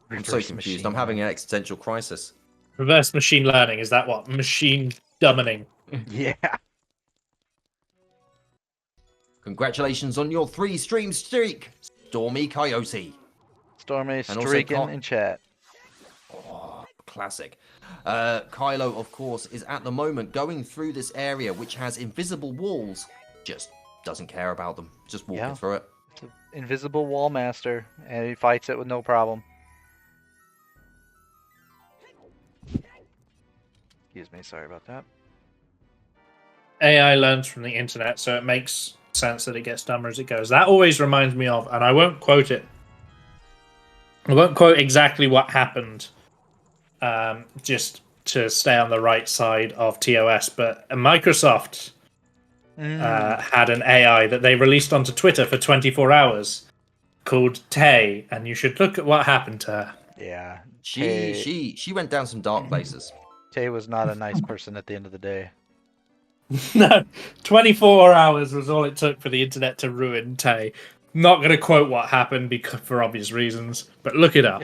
I'm so Reverse confused. machine I'm having an existential crisis. Reverse machine learning, is that what? Machine dummining. Yeah. Congratulations on your 3-stream streak, Stormy Coyote. Stormy also streaking Con- in chat. Oh, classic. Kylo, of course, is at the moment going through this area which has invisible walls. Just doesn't care about them. Just walking Yeah. through it. It's an invisible wall master, and he fights it with no problem. Excuse me, sorry about that. AI learns from the internet, so it makes sense that it gets dumber as it goes. That always reminds me of, and I won't quote it. I won't quote exactly what happened, just to stay on the right side of TOS, but Microsoft had an AI that they released onto Twitter for 24 hours called Tay, and you should look at what happened to her. Yeah. She went down some dark places. Tay was not a nice person at the end of the day. No, 24 hours was all it took for the internet to ruin Tay. Not going to quote what happened because for obvious reasons, but look it up.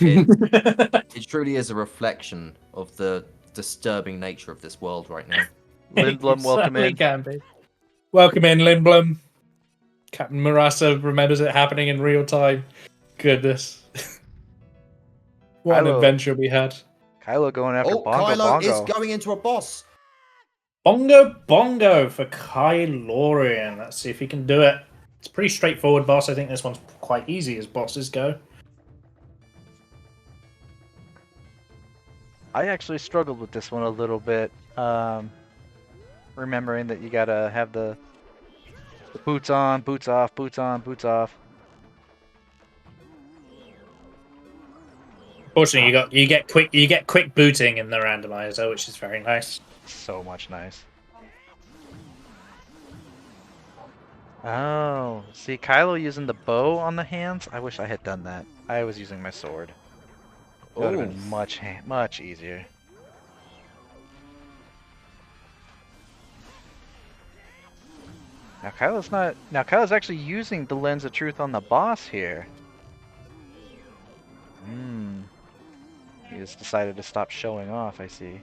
It truly is a reflection of the disturbing nature of this world right now. Lindblom, welcome in. Can be. Welcome in, Lindblom. Captain Marasa remembers it happening in real time. Goodness. What an Kylo. adventure we had. Kylo going after Oh, Bongo Kylo Bongo. is going into a boss. Bongo Bongo for Kylorian. Let's see if he can do it. It's a pretty straightforward boss. I think this one's quite easy as bosses go. I actually struggled with this one a little bit. Remembering that you gotta have the boots on, boots off, boots on, boots off. Fortunately, you get quick booting in the randomizer, which is very nice. So much nice. Oh, see, Kylo using the bow on the hands. I wish I had done that. I was using my sword. It would have been much easier. Now Kylo's actually using the Lens of Truth on the boss here. just decided to stop showing off, I see.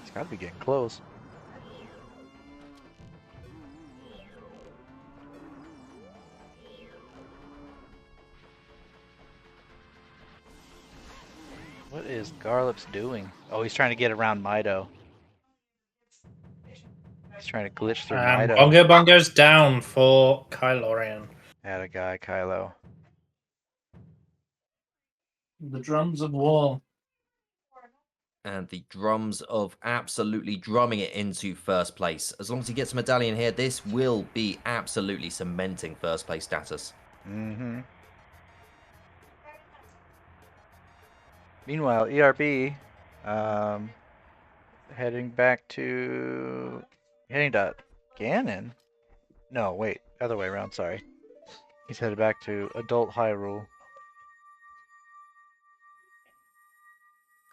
It's gotta be getting close. What is Garlips doing? Oh, he's trying to get around Mido. He's trying to glitch through Mido. Bongo Bongo's down for Kylorian. Had a guy, Kylo. The drums of war. And the drums of absolutely drumming it into first place. As long as he gets a medallion here, this will be absolutely cementing first place status. Mm-hmm. Meanwhile, ERB, heading to Ganon. No, wait, other way around. Sorry, he's headed back to Adult Hyrule.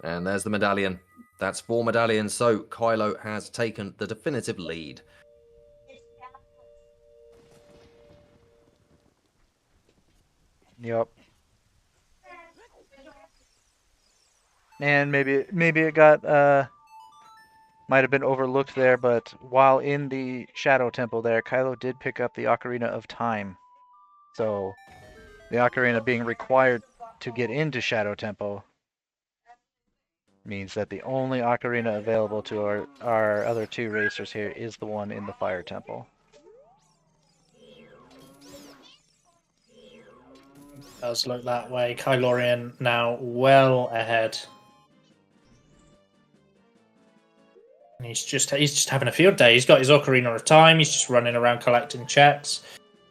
And there's the medallion. That's 4 medallions, so Kylo has taken the definitive lead. Yep. And maybe it got might have been overlooked there, but while in the Shadow Temple there, Kylo did pick up the Ocarina of Time. So the Ocarina being required to get into Shadow Temple means that the only Ocarina available to our other 2 racers here is the one in the Fire Temple. Does look that way. Kylorian now well ahead. And he's just having a field day. He's got his Ocarina of Time. He's just running around collecting checks.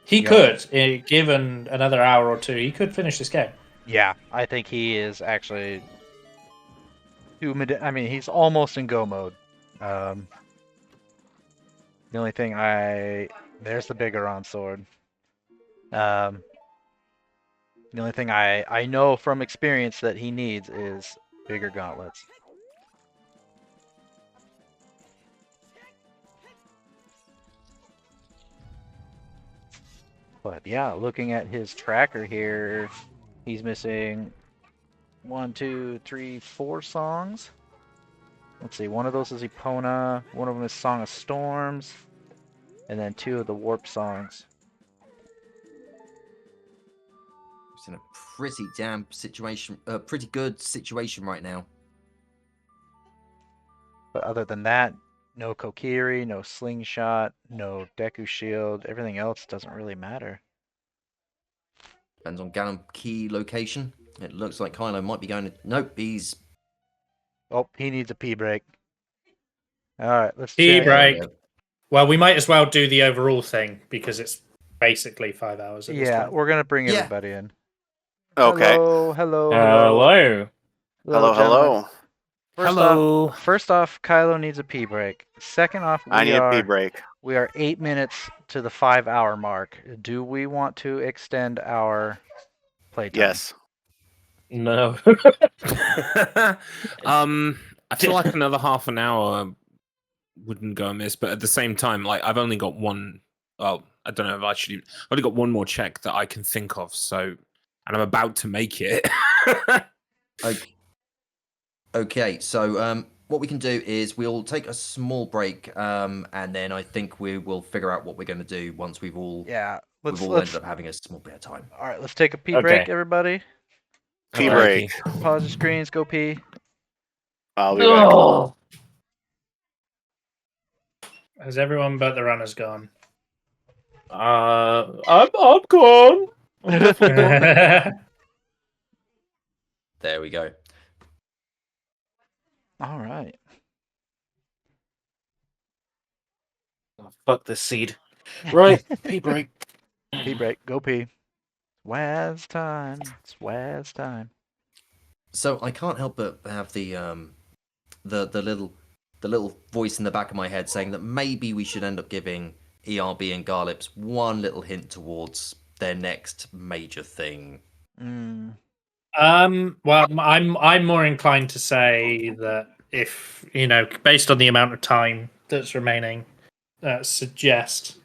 He could, given another hour or 2, he could finish this game. Yeah, I think he is actually. I mean, he's almost in go mode. The only thing there's the Bigoron sword. The only thing I know from experience that he needs is bigger gauntlets. But yeah, looking at his tracker here, he's missing 1, 2, 3, 4 songs. Let's see, one of those is Epona, one of them is Song of Storms, and then 2 of the Warp songs. He's in a pretty damn situation, pretty good situation right now. But other than that, no Kokiri, no Slingshot, no Deku Shield. Everything else doesn't really matter. Depends on Ganon key location. It looks like Kylo might be going to... Nope, he's... Oh, he needs a pee break. Alright, let's Pee check. break. Well, we might as well do the overall thing, because it's basically 5 hours at this Yeah, point. we're going to bring everybody in. Okay. Hello, hello, Hello. Hello, gentlemen. hello. First off, Kylo needs a pee break. Second off, I need a pee break. we are 8 minutes to the 5-hour mark. Do we want to extend our playtime? Yes. No. I feel like another half an hour wouldn't go amiss, but at the same time, like I've only got one. Well, I don't know if I've only got one more check that I can think of. So, and I'm about to make it. Okay, so what we can do is we'll take a small break, and then I think we will figure out what we're going to do once we've all ended up having a small bit of time. All right, let's take a pee break, everybody. Pee break. Pause your screens, go pee. I'll be back. Has everyone but the runners gone? I'm gone. There we go. All right. Oh, fuck this seed. Right, pee break. Pee break, go pee. Wazz time. It's Wazz time. So I can't help but have the little voice in the back of my head saying that maybe we should end up giving ERB and Garlips one little hint towards their next major thing. Well, I'm more inclined to say that if based on the amount of time that's remaining, suggest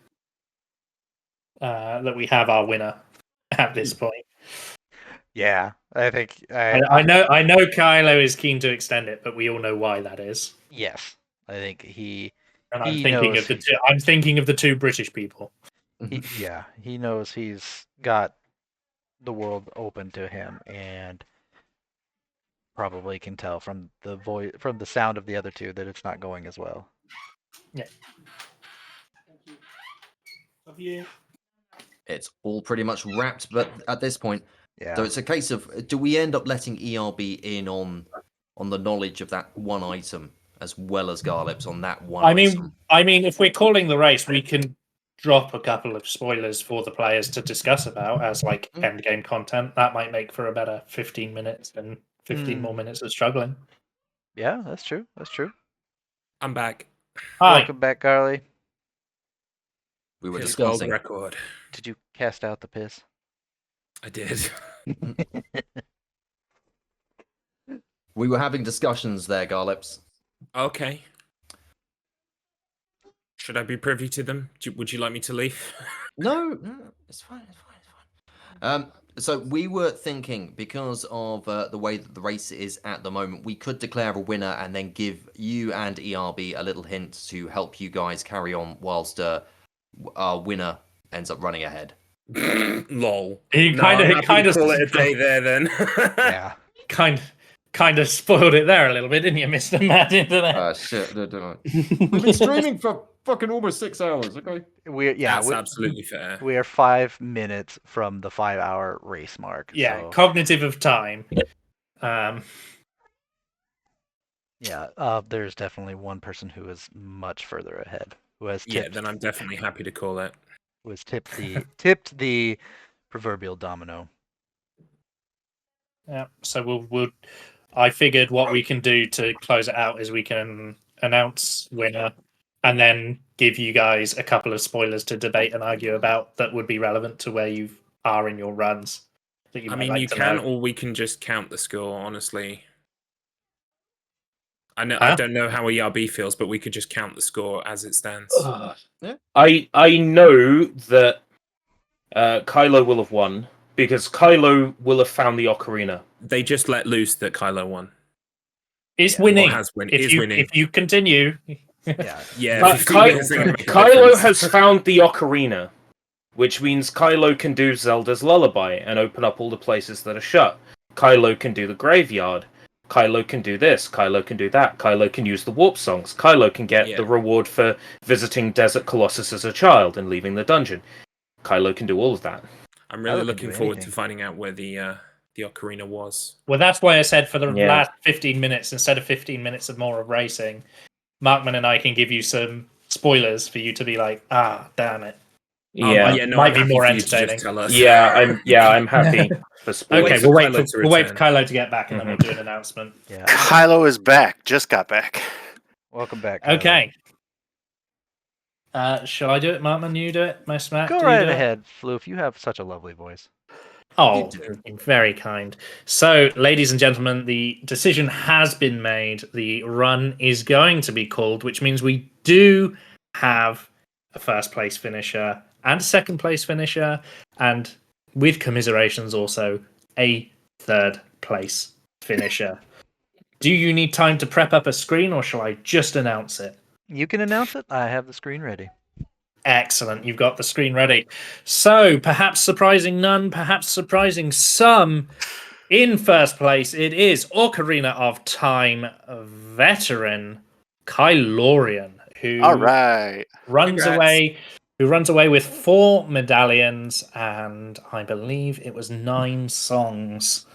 that we have our winner at this point. Yeah, I think I know Kylo is keen to extend it, but we all know why that is. yes, I think he. And I'm He thinking knows of the he's- two. I'm thinking of the two British people. he knows he's got the world open to him, and probably can tell from the from the sound of the other two that it's not going as well. Yeah. Love you. It's all pretty much wrapped, but at this point, Yeah. so it's a case of do we end up letting ERB in on the knowledge of that one item as well as Garlips on that one item? I mean, if we're calling the race, we can drop a couple of spoilers for the players to discuss about as like end game content. That might make for a better 15 minutes than 15 more minutes of struggling. Yeah, that's true. That's true. I'm back. Hi. Welcome back, Garly. We were Piss world discussing. record. Did you cast out the piss? I did. We were having discussions there, Garlips. Okay. Should I be privy to them? Would you like me to leave? No, it's fine. It's fine. It's fine. So we were thinking because of the way that the race is at the moment, we could declare a winner and then give you and ERB a little hint to help you guys carry on whilst our winner ends up running ahead. Lol. He No, I'm happy to kind of call it a day there then. Yeah. kind of spoiled it there a little bit, didn't you, Mr. Mad Internet? Shit. We've been streaming for fucking almost 6 hours, okay? That's absolutely fair. We are 5 minutes from the 5-hour race mark. Yeah, so, cognitive of time. there's definitely one person who is much further ahead. Who has tipped, Yeah, then I'm definitely happy to call it. who has tipped the proverbial domino. Yeah, so we'll. I figured what we can do to close it out is we can announce winner, and then give you guys a couple of spoilers to debate and argue about that would be relevant to where you are in your runs. That you I might mean, like you to can, know. or we can just count the score. Honestly, I know Huh? I don't know how ERB feels, but we could just count the score as it stands. I know that Kylo will have won because Kylo will have found the ocarina. They just let loose that Kylo won. Is Or winning. has win. If Is you winning. if you continue. Yeah. Yeah. Kylo has found the ocarina, which means Kylo can do Zelda's Lullaby and open up all the places that are shut. Kylo can do the graveyard. Kylo can do this. Kylo can do that. Kylo can use the warp songs. Kylo can get the reward for visiting Desert Colossus as a child and leaving the dungeon. Kylo can do all of that. I'm really Kylo can looking do forward anything. to finding out where the ocarina was. Well, that's why I said for the Yeah. last 15 minutes, instead of 15 minutes of more of racing, Markman and I can give you some spoilers for you to be like, damn it. Yeah, might be I'm more happy for you to just entertaining. tell us. I'm happy for spoilers. Okay, for we'll wait Kylo for to return. Kylo to get back, and then we'll do an announcement. Yeah. Kylo is back. Just got back. Welcome back. Kylo. Okay. Shall I do it, Markman? You do it, my smack. Go do you right do it? ahead, Floof. You have such a lovely voice. Oh, very kind. So, ladies and gentlemen, the decision has been made. The run is going to be called, which means we do have a first place finisher and a second place finisher, and with commiserations also a third place finisher. Do you need time to prep up a screen, or shall I just announce it? You can announce it. I have the screen ready. Excellent. You've got the screen ready. So, perhaps surprising none, perhaps surprising some. In first place, it is Ocarina of Time veteran Kylorian, who All right. runs away with 4 medallions and I believe it was 9 songs.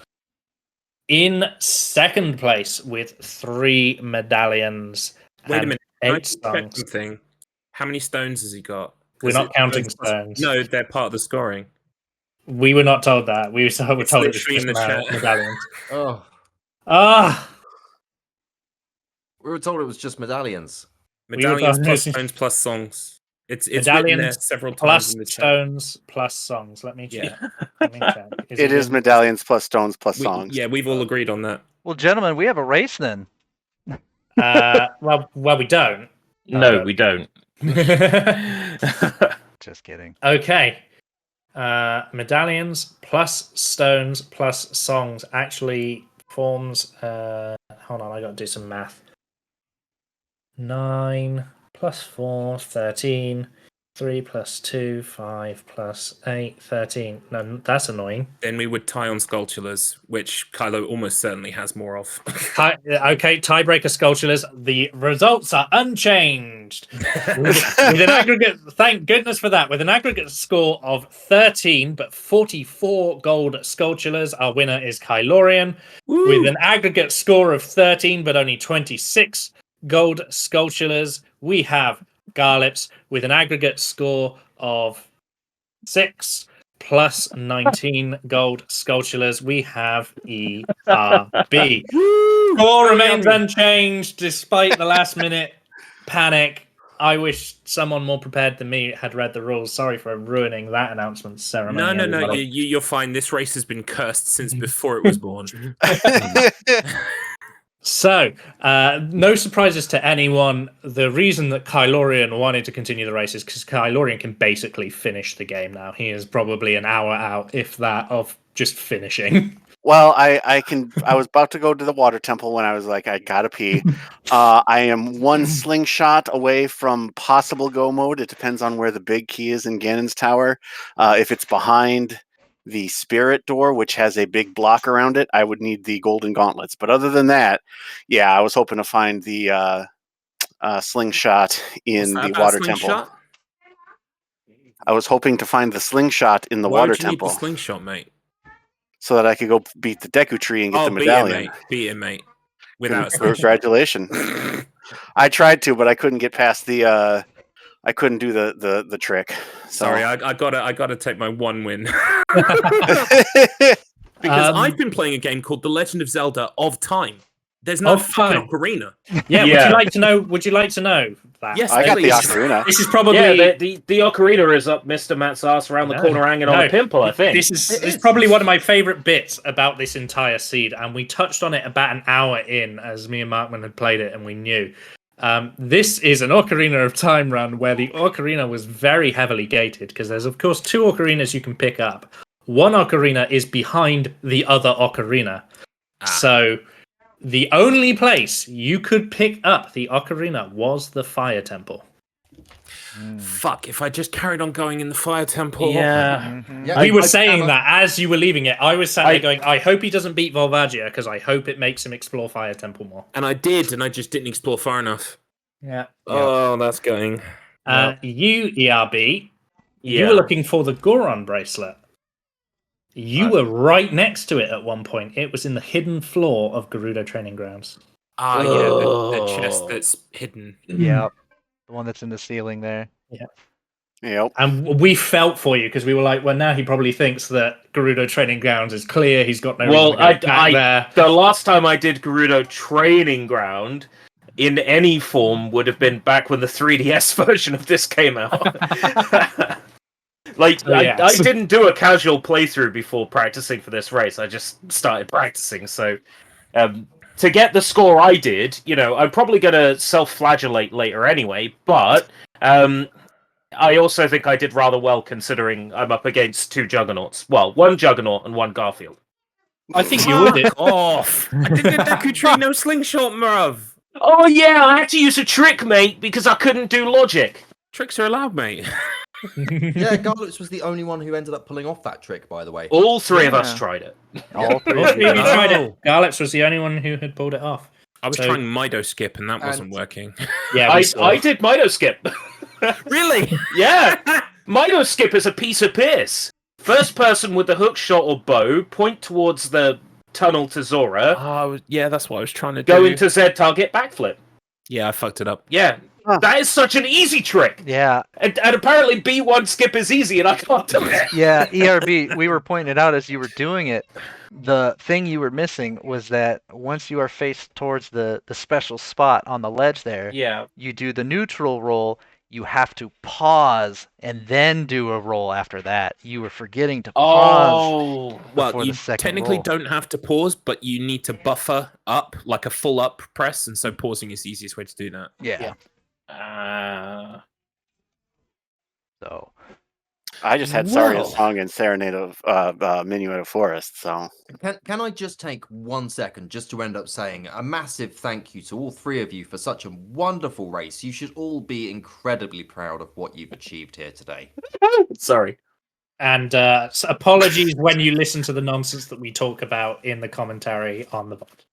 In second place with 3 medallions. Wait a and minute. Can I 8 just check songs. something? How many stones has he got? We're not counting stones. No, they're part of the scoring. We were not told that. We were told it was literally just in the chat. medallions. Oh, we were told it was just medallions. Medallions told- plus stones plus songs. It's written there Medallions several times plus in the chat. stones plus songs. Let me check. Yeah. Let me check. It is medallions plus stones plus songs. Yeah, we've all agreed on that. Well, gentlemen, we have a race then. Well, we don't. No, we don't. Just kidding. Okay. medallions plus stones plus songs actually forms. Hold on, I got to do some math. 9 plus 4, 13. 3 plus 2, 5 plus 8, 13. No, that's annoying. Then we would tie on Sculptures, which Kylo almost certainly has more of. Okay, tiebreaker Sculptures. The results are unchanged. with an aggregate, thank goodness for that, with an aggregate score of 13 but 44 gold Sculptures, our winner is Kylorian. Woo! With an aggregate score of 13 but only 26 gold Sculptures, we have Garlips with an aggregate score of 6 plus 19 gold Sculptures. We have ERB. Score remains unchanged despite the last minute panic. I wish someone more prepared than me had read the rules. Sorry for ruining that announcement ceremony. No. You're fine. This race has been cursed since before it was born. So, no surprises to anyone. The reason that Kylorian wanted to continue the race is because Kylorian can basically finish the game now. He is probably an hour out, if that, of just finishing. Well, I was about to go to the water temple when I was like, I gotta pee. I am one slingshot away from possible go mode. It depends on where the big key is in Ganon's tower. If it's behind the spirit door, which has a big block around it, I would need the golden gauntlets. But other than that, yeah, I was hoping to find the slingshot in the water temple. I was hoping to find the slingshot in the water temple. Why would you need the slingshot, mate? So that I could go beat the Deku Tree and get the medallion. Beat him, mate. Without congratulations. I tried to, but I couldn't get past the. I couldn't do the trick. So. Sorry, I gotta take my one win. Because I've been playing a game called The Legend of Zelda of Time. There's no fucking ocarina. Yeah, would you like to know? Would you like to know that? Yes, I got the ocarina. This is probably the ocarina is up Mr. Matt's ass around the corner hanging on a pimple, I think. This is probably one of my favourite bits about this entire seed, and we touched on it about an hour in as me and Markman had played it, and we knew. This is an Ocarina of Time run where the ocarina was very heavily gated because there's of course 2 ocarinas you can pick up. One ocarina is behind the other ocarina. So the only place you could pick up the ocarina was the fire temple. Fuck, if I just carried on going in the fire temple. Yeah. We were saying that as you were leaving it. I was sat there going, I hope he doesn't beat Volvagia because I hope it makes him explore fire temple more. And I did, and I just didn't explore far enough. Yeah. Oh, that's going. You, ERB, you were looking for the Goron bracelet. You were right next to it at one point. It was in the hidden floor of Gerudo Training Grounds. Yeah, the chest that's hidden. Yeah, the one that's in the ceiling there. Yeah. Yep. And we felt for you because we were like, well, now he probably thinks that Gerudo Training Grounds is clear. He's got no reason to go back there. The last time I did Gerudo Training Ground in any form would have been back when the 3DS version of this came out. I didn't do a casual playthrough before practicing for this race. I just started practicing. So to get the score I did, I'm probably going to self-flagellate later anyway, but I also think I did rather well considering I'm up against 2 Juggernauts. Well, 1 Juggernaut and 1 Garfield. I think you would. Off! I did the Deku Tree no slingshot, Murav! Oh yeah, I had to use a trick, mate, because I couldn't do logic. Tricks are allowed, mate. Yeah, Garlips was the only one who ended up pulling off that trick, by the way. All 3 of us tried it. All 3 of you tried it. Garlips was the only one who had pulled it off. I was trying Mido Skip, and that wasn't working. Yeah, I did Mido Skip. Really? Yeah. Mido Skip is a piece of piss. First person with the hook shot or bow, point towards the tunnel to Zora. Yeah, that's what I was trying to go do. Into Z target, backflip. Yeah, I fucked it up. Yeah. That is such an easy trick. Yeah. And apparently B1 skip is easy and I can't do it. Yeah, ERB, we were pointing it out as you were doing it. The thing you were missing was that once you are faced towards the special spot on the ledge there, you do the neutral roll, you have to pause and then do a roll after that. You were forgetting to pause. Well, you technically don't have to pause, but you need to buffer up, like a full up press, and so pausing is the easiest way to do that. Yeah. So I just had Saria's song and Serenade of Minuet of Forest. So Can I just take 1 second just to end up saying a massive thank you to all three of you for such a wonderful race. You should all be incredibly proud of what you've achieved here today. Sorry. And apologies when you listen to the nonsense that we talk about in the commentary on the bot.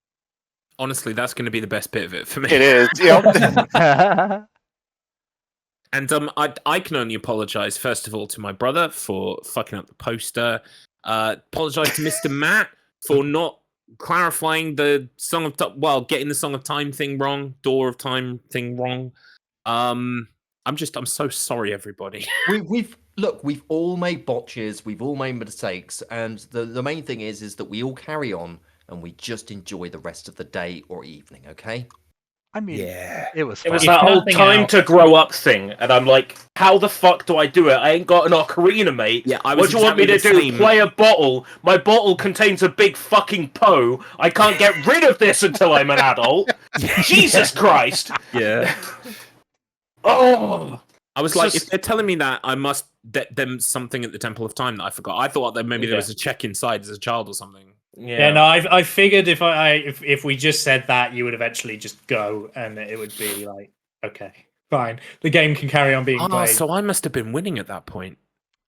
Honestly, that's going to be the best bit of it for me. it is. Yep. And I can only apologize first of all to my brother for fucking up the poster. Apologize to Mr. Matt for not clarifying the getting the Song of Time thing wrong, Door of Time thing wrong. I'm so sorry, everybody. We've all made botches, we've all made mistakes, and the main thing is that we all carry on and we just enjoy the rest of the day or evening. Okay. I mean, Yeah. it was It was fun. that whole nothing time else- to grow up thing, and I'm like, how the fuck do I do it? I ain't got an ocarina, mate. Yeah, I What was do you want me to exactly do? the same. Play a bottle? My bottle contains a big fucking Poe. I can't get rid of this until I'm an adult. Jesus Christ! Yeah. Oh, I was It's like, just- if they're telling me that, I must them something at the Temple of Time that I forgot. I thought that maybe there Yeah. was a check inside as a child or something. Yeah, no, I figured if we just said that, you would eventually just go, and it would be like, okay, fine, the game can carry on being Oh, played. so I must have been winning at that point.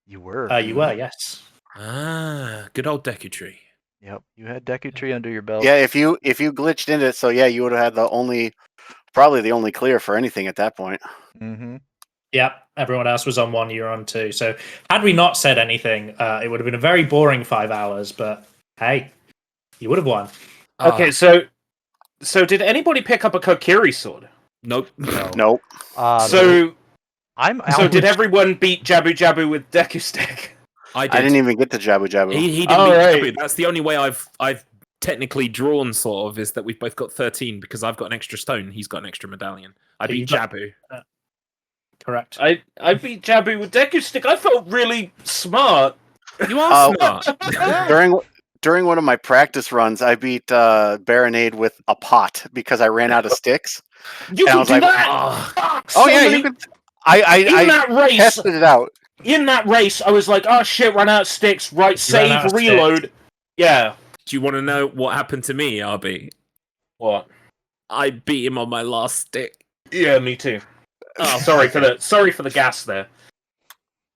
You were. You were, yes. Ah, good old Deku Tree. Yep. You had Deku Tree under your belt. Yeah, if you glitched into it, so yeah, you would have had probably the only clear for anything at that point. Mm-hmm. Yep, everyone else was on 1, you were on 2. So had we not said anything, it would have been a very boring 5 hours. But hey, you would have won. okay. So did anybody pick up a Kokiri sword? Nope. Nope. So I'm did everyone beat Jabu Jabu with Deku Stick? I did. I didn't even get to Jabu Jabu. He didn't Oh, beat right. Jabu. That's the only way I've technically drawn, sort of, is that we've both got 13 because I've got an extra stone. He's got an extra medallion. I So beat you've got- Jabu. Correct. I beat Jabu with Deku Stick. I felt really smart. You are smart. During one of my practice runs, I beat Baronade with a pot because I ran out of sticks. You And I can was do like, that. Fuck, Oh so yeah, many- you could. I in that race. tested it out. In that race, I was like, oh shit, run out of sticks. Right, save, out of reload. Yeah. Do you want to know what happened to me, RB? What? I beat him on my last stick. Yeah, me too. Oh, Sorry for the gas there.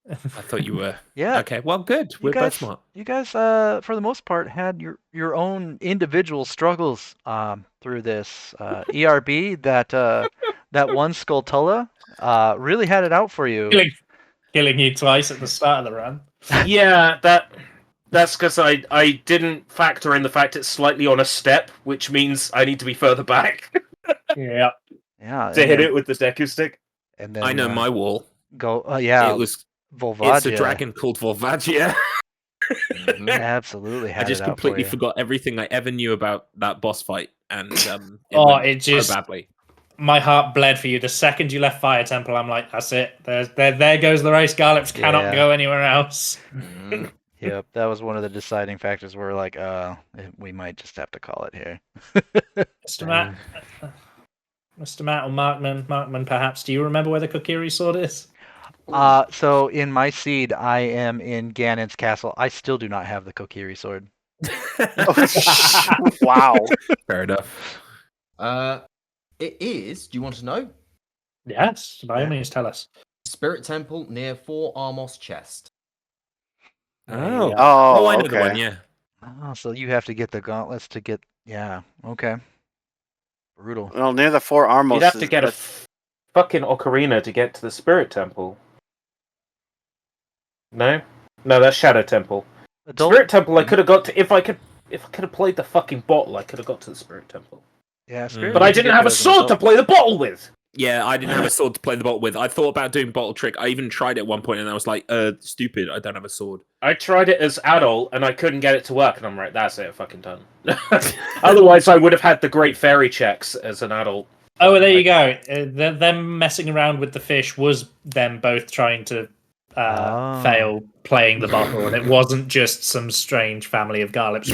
I thought you were. Yeah. Okay, well, good. We're both smart. You guys, for the most part, had your own individual struggles through this. ERB, that one Skulltula, really had it out for you. Killing you twice at the start of the run. Yeah, that's because I didn't factor in the fact it's slightly on a step, which means I need to be further back Yeah. Yeah. to hit it with the Deku Stick. And then I know my wall. go. Yeah. It was. Volvagia. It's a dragon called Volvagia. Absolutely had I just it out completely for you. forgot everything I ever knew about that boss fight, and It so just badly. my heart bled for you. The second you left Fire Temple, I'm like, that's it. There goes the race. Garlips cannot Yeah. go anywhere else. Yep, that was one of the deciding factors. We're like, we might just have to call it here. Mr. Matt, Mr. Matt or Markman, perhaps. Do you remember where the Kokiri sword is? So in my seed, I am in Ganon's castle. I still do not have the Kokiri sword. Wow. Fair enough. It is. Do you want to know? Yes, by all means, tell us. Spirit Temple near 4 Armos chest. Oh, Oh, I know okay. the one. Yeah. Oh, so you have to get the gauntlets to get. Yeah. Okay. Brutal. Well, near the 4 Armos. You'd have to get a fucking ocarina to get to the Spirit Temple. No, that's Shadow Temple. Spirit Temple, I could have got to if I could have played the fucking bottle. I could have got to the Spirit Temple. Yeah, Spirit. But I didn't have a sword to play the bottle with. Yeah, I didn't have a sword to play the bottle with. I thought about doing bottle trick. I even tried it at one point, and I was like, stupid. I don't have a sword. I tried it as adult, and I couldn't get it to work. And I'm like, that's it, fucking done. Otherwise, I would have had the Great Fairy checks as an adult. Oh, well, there you go. Them messing around with the fish was them both trying to fail playing the bottle, and it wasn't just some strange family of Garlips.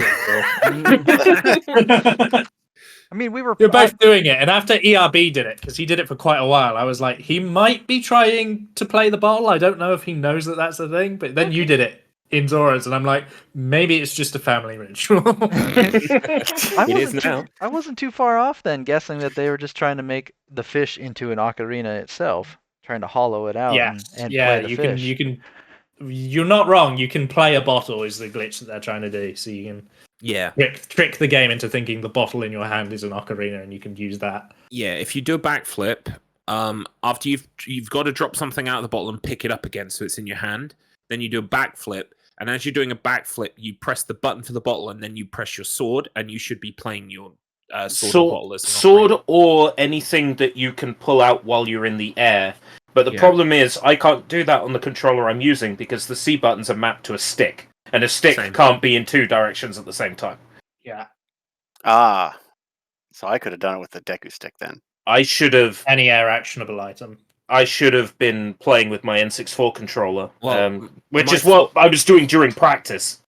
I I mean, we were. You're both doing it, and after ERB did it, because he did it for quite a while, I was like, he might be trying to play the bottle. I don't know if he knows that that's a thing, but then you did it in Zora's, and I'm like, maybe it's just a family ritual. I wasn't too far off then, guessing that they were just trying to make the fish into an ocarina itself, trying to hollow it out and play the fish. You can. You're not wrong. You can play a bottle is the glitch that they're trying to do. So you can trick the game into thinking the bottle in your hand is an ocarina, and you can use that. Yeah, if you do a backflip, after you've got to drop something out of the bottle and pick it up again, so it's in your hand. Then you do a backflip, and as you're doing a backflip, you press the button for the bottle, and then you press your sword, and you should be playing your sword bottle as an sword ocarina. or anything that you can pull out while you're in the air. But the problem is, I can't do that on the controller I'm using because the C buttons are mapped to a stick, and a stick can't be in two directions at the same time. Yeah. Ah, so I could have done it with the Deku stick then. I should have any air actionable item. I should have been playing with my N64 controller, Well, which is what I was doing during practice.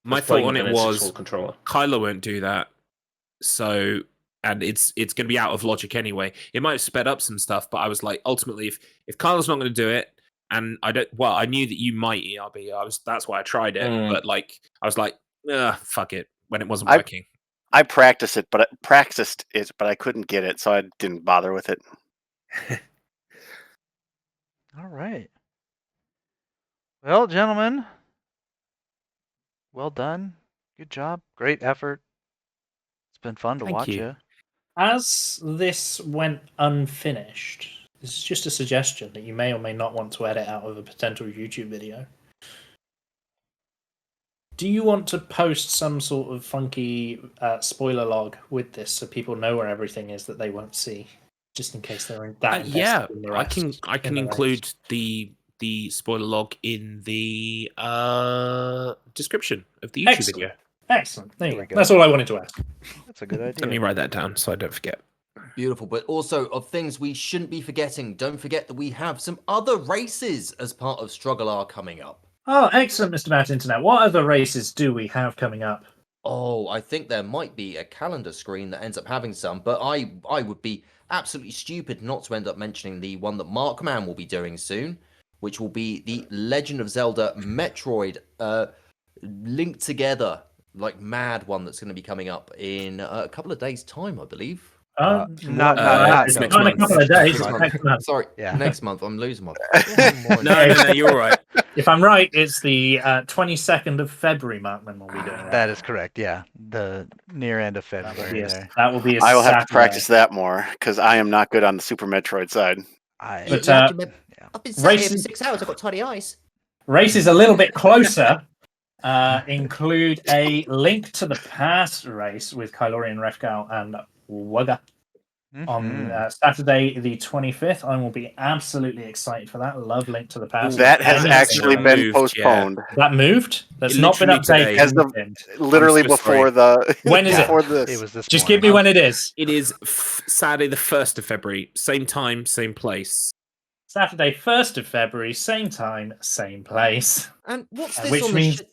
My thought on it was, Kylo won't do that, so. And it's going to be out of logic anyway. It might have sped up some stuff, but I was like, ultimately, if Kylo's not going to do it, and I knew that you might ERB. That's why I tried it. But like, I was like, fuck it, when it wasn't working. I practiced it, but I couldn't get it, so I didn't bother with it. All right. Well, gentlemen, well done. Good job. Great effort. It's been fun to watch you. As this went unfinished, this is just a suggestion that you may or may not want to edit out of a potential YouTube video. Do you want to post some sort of funky spoiler log with this so people know where everything is that they won't see, just in case they're in that? Yeah, in the rest, I can include the spoiler log in the description of the YouTube video. Excellent. There you go. That's all I wanted to ask. That's a good idea. Let me write that down so I don't forget. Beautiful. But also of things we shouldn't be forgetting, don't forget that we have some other races as part of StruggleR coming up. Oh, excellent, Mr. Matt Internet. What other races do we have coming up? Oh, I think there might be a calendar screen that ends up having some, but I would be absolutely stupid not to end up mentioning the one that Markman will be doing soon, which will be the Legend of Zelda Metroid linked together. Like mad one that's going to be coming up in a couple of days' time, I believe. Not next month. A couple of days. Next month. Sorry, next month. I'm losing my. No, you're all right. If I'm right, it's the 22nd of February. Markman will be doing that. That is correct. Yeah, the near end of February. That will be. I will have to practice that more because I am not good on the Super Metroid side. I've been sat here for 6 hours. I've got tiny eyes. Races a little bit closer. Include a Link to the Past race with Kylorian, Refgal, and Wugga on Saturday the 25th. I will be absolutely excited for that. Love Link to the Past. That has actually been postponed. Yeah. That moved? That's not been updated. Literally before the... When is it? It was this Just give me when it is. It is Saturday the 1st of February. Same time, same place. Saturday 1st of February, same time, same place. And what's this on the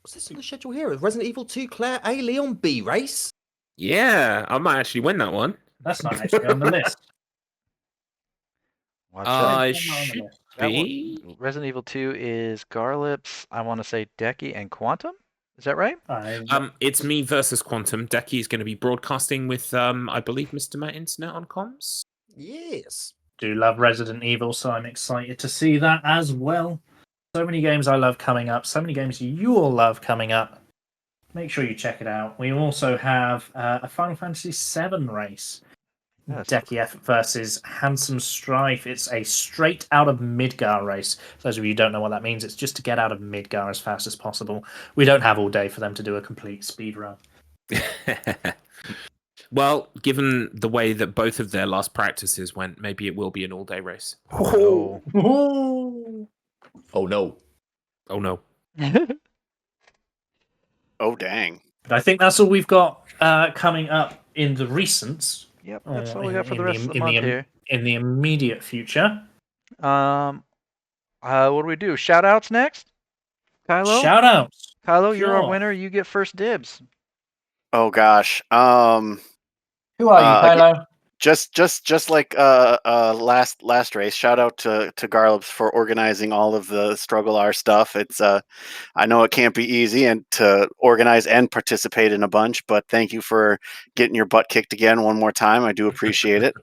what's this on the schedule here? Resident Evil 2 Claire A. Leon B race? Yeah, I might actually win that one. That's not actually on the list. Should be. Resident Evil 2 is Garlips, I want to say Decky and Quantum. Is that right? It's me versus Quantum. Decky is going to be broadcasting with, I believe, Mr. Matt Internet on comms. Yes. Do love Resident Evil, so I'm excited to see that as well. So many games I love coming up. So many games you all love coming up. Make sure you check it out. We also have a Final Fantasy VII race. Decky F versus Handsome Strife. It's a straight out of Midgar race. For those of you who don't know what that means, it's just to get out of Midgar as fast as possible. We don't have all day for them to do a complete speed run. Well, given the way that both of their last practices went, maybe it will be an all-day race. Oh no. Oh no. Oh dang. But I think that's all we've got coming up in the recents. Yep, that's all we got for the rest of the month here. In the immediate future. What do we do? Shout outs next? Kylo? Shout outs. Kylo, you're our winner. You get first dibs. Oh gosh. Who are you, Kylo? Just like last race, shout out to Garlips for organizing all of the StruggleR stuff. It's I know it can't be easy and to organize and participate in a bunch, but thank you for getting your butt kicked again one more time. I do appreciate it.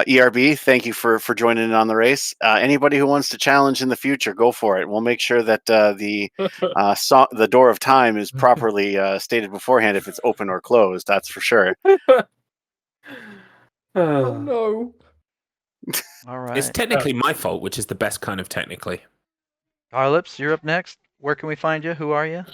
ERB, thank you for joining in on the race. Anybody who wants to challenge in the future, go for it. We'll make sure that the door of time is properly stated beforehand if it's open or closed. That's for sure. Oh no. All right. It's technically my fault, which is the best kind of technically. Garlips, you're up next. Where can we find you? Who are you?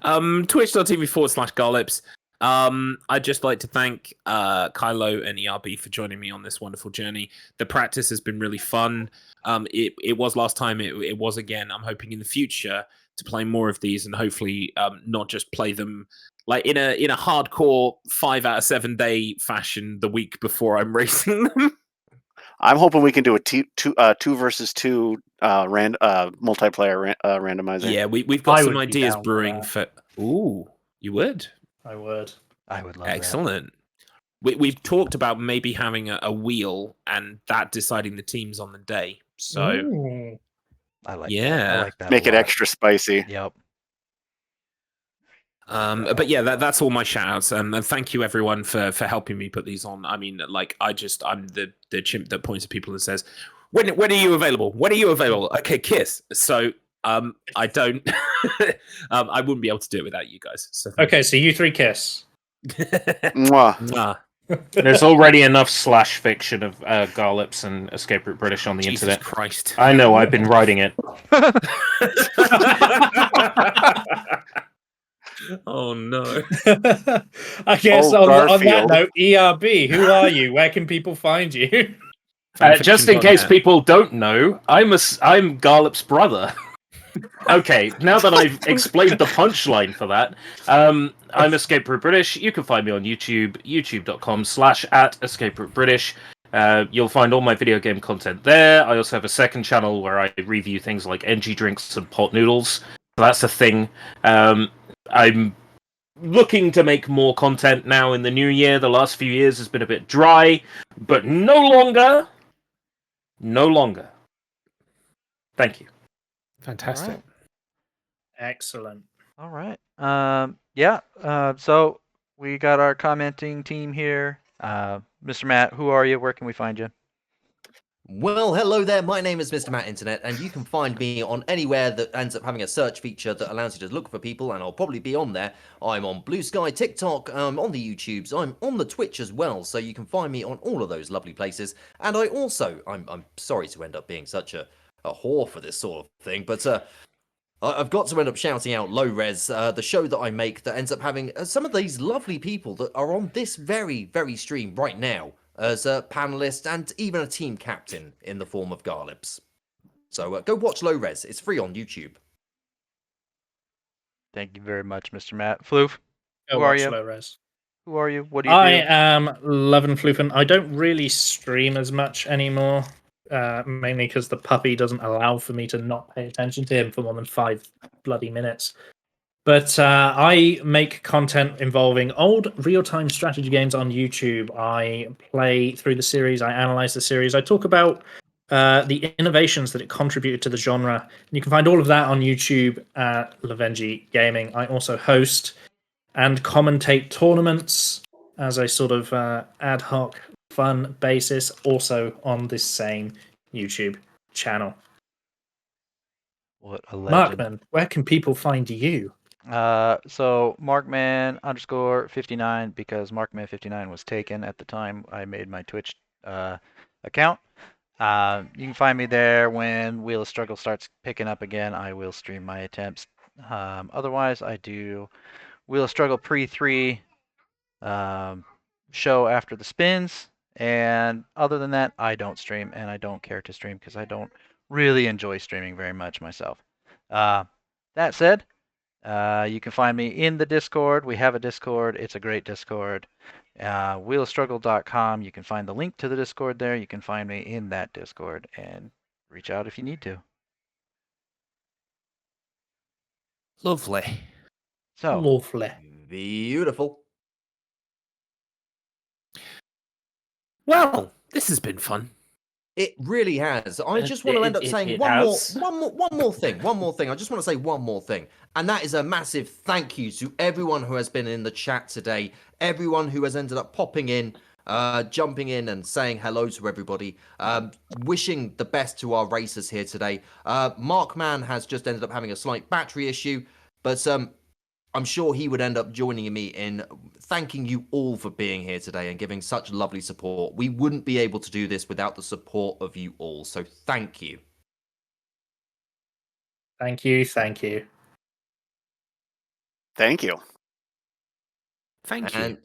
Twitch.tv/Garlips. I'd just like to thank Kylo and ERB for joining me on this wonderful journey. The practice has been really fun. It was last time, it was again. I'm hoping in the future to play more of these and hopefully not just play them like in a hardcore 5 out of 7 day fashion the week before I'm racing them. I'm hoping we can do a 2 versus 2 multiplayer randomizer. Yeah, we've got I some would be ideas down for brewing that. for. Ooh, you would? I would. I would love Excellent. We've talked about maybe having a wheel and that deciding the teams on the day. So Ooh. that. I like yeah. that. I like that. Make a it lot. extra spicy. Yep. But yeah, that's all my shout outs. And thank you everyone for helping me put these on. I mean, like I'm the chimp that points at people and says, when are you available? When are you available? Okay, kiss. So I don't I wouldn't be able to do it without you guys. So Okay, so you three kiss. Mwah. Mwah. There's already enough slash fiction of Garlips and Escape Route British on the Jesus internet. Christ. I know, I've been writing it. Oh no. I guess Oh, on that Garfield. note, ERB, who are you? Where can people find you? Just in case people don't know, I'm Garlips' brother. Okay, now that I've explained the punchline for that, I'm Escape Route British. You can find me on YouTube, youtube.com/@EscapeRouteBritish. You'll find all my video game content there. I also have a second channel where I review things like energy drinks and pot noodles. So that's a thing. I'm looking to make more content now in the new year. The last few years has been a bit dry, but no longer. No longer. Thank you. Fantastic. All right. Excellent. All right. Yeah. So we got our commenting team here. Mr. Matt, who are you? Where can we find you? Well, hello there. My name is Mr. Matt Internet, and you can find me on anywhere that ends up having a search feature that allows you to look for people, and I'll probably be on there. I'm on Blue Sky, TikTok, on the YouTubes, I'm on the Twitch as well, so you can find me on all of those lovely places. And I also, I'm sorry to end up being such a whore for this sort of thing, but I've got to end up shouting out Low Res, the show that I make that ends up having some of these lovely people that are on this very, very stream right now as a panelist and even a team captain in the form of Garlips. So go watch Low Res. It's free on YouTube. Thank you very much, Mr. Matt. Floof, Go Who are watch you? Low Res. who are you? What do you I do? am Lovin' Floofin. I don't really stream as much anymore, mainly because the puppy doesn't allow for me to not pay attention to him for more than 5 bloody minutes. But I make content involving old real-time strategy games on YouTube. I play through the series. I analyze the series. I talk about the innovations that it contributed to the genre. And you can find all of that on YouTube at Lavengi Gaming. I also host and commentate tournaments as a sort of ad hoc fun basis, also on this same YouTube channel. What a legend. Markman, where can people find you? So Markman_59 because Markman59 was taken at the time I made my Twitch account. You can find me there when Wheel of Struggle starts picking up again. I will stream my attempts. Otherwise, I do Wheel of Struggle pre-3 show after the spins. And other than that, I don't stream and I don't care to stream because I don't really enjoy streaming very much myself. That said, you can find me in the Discord. We have a Discord. It's a great Discord. Wheelstruggle.com. You can find the link to the Discord there. You can find me in that Discord and reach out if you need to. Lovely. So, Lovely. Beautiful. Well, this has been fun. It really has. I just want to end up saying one more thing. I just want to say one more thing. And that is a massive thank you to everyone who has been in the chat today, everyone who has ended up popping in, jumping in and saying hello to everybody, wishing the best to our racers here today. Markman has just ended up having a slight battery issue, but I'm sure he would end up joining me in thanking you all for being here today and giving such lovely support. We wouldn't be able to do this without the support of you all, so thank you. Thank you. Thank you. Thank you. Thank you. And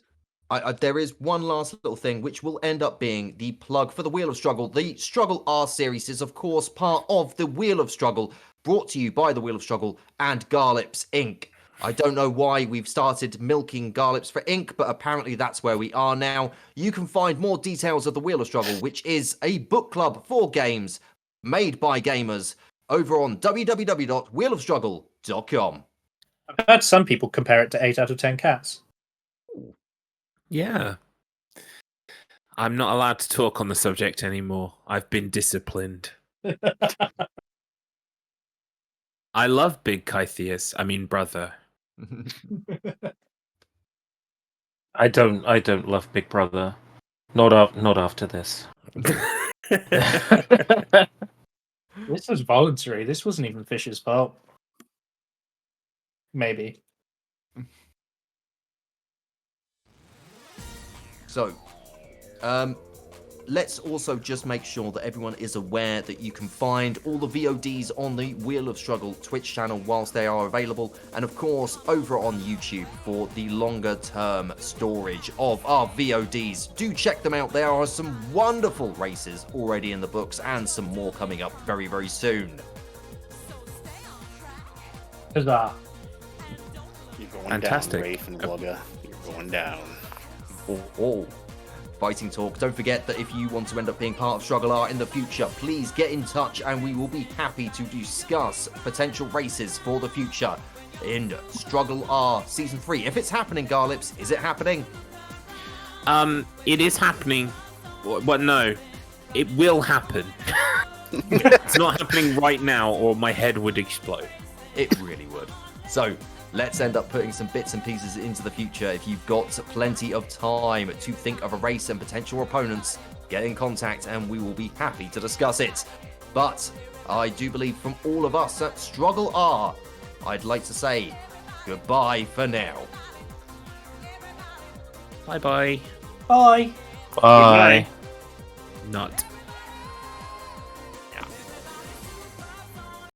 there is one last little thing, which will end up being the plug for the Wheel of Struggle. The StruggleR series is, of course, part of the Wheel of Struggle, brought to you by the Wheel of Struggle and Garlips Inc. I don't know why we've started milking Garlips for ink, but apparently that's where we are now. You can find more details of the Wheel of Struggle, which is a book club for games made by gamers, over on www.wheelofstruggle.com. I've heard some people compare it to 8 out of 10 cats. Yeah. I'm not allowed to talk on the subject anymore. I've been disciplined. I love Big Kythius. I mean, brother. I don't love Big Brother. Not after this. This was voluntary. This wasn't even Fish's fault. Maybe. So, let's also just make sure that everyone is aware that you can find all the VODs on the Wheel of Struggle Twitch channel whilst they are available, and of course over on YouTube for the longer term storage of our VODs. Do check them out. There are some wonderful races already in the books and some more coming up very, very soon. Huzzah. You're going Fantastic. down, Rafe and Glugga. You're going down. Oh. Fighting Talk. Don't forget that if you want to end up being part of StruggleR in the future, please get in touch and we will be happy to discuss potential races for the future in StruggleR Season 3. If it's happening, Garlips, is it happening? It is happening. Well, no. It will happen. It's not happening right now or my head would explode. It really would. So, let's end up putting some bits and pieces into the future. If you've got plenty of time to think of a race and potential opponents, get in contact and we will be happy to discuss it. But I do believe from all of us at StruggleR, I'd like to say goodbye for now. Bye-bye. Bye. Bye. Not.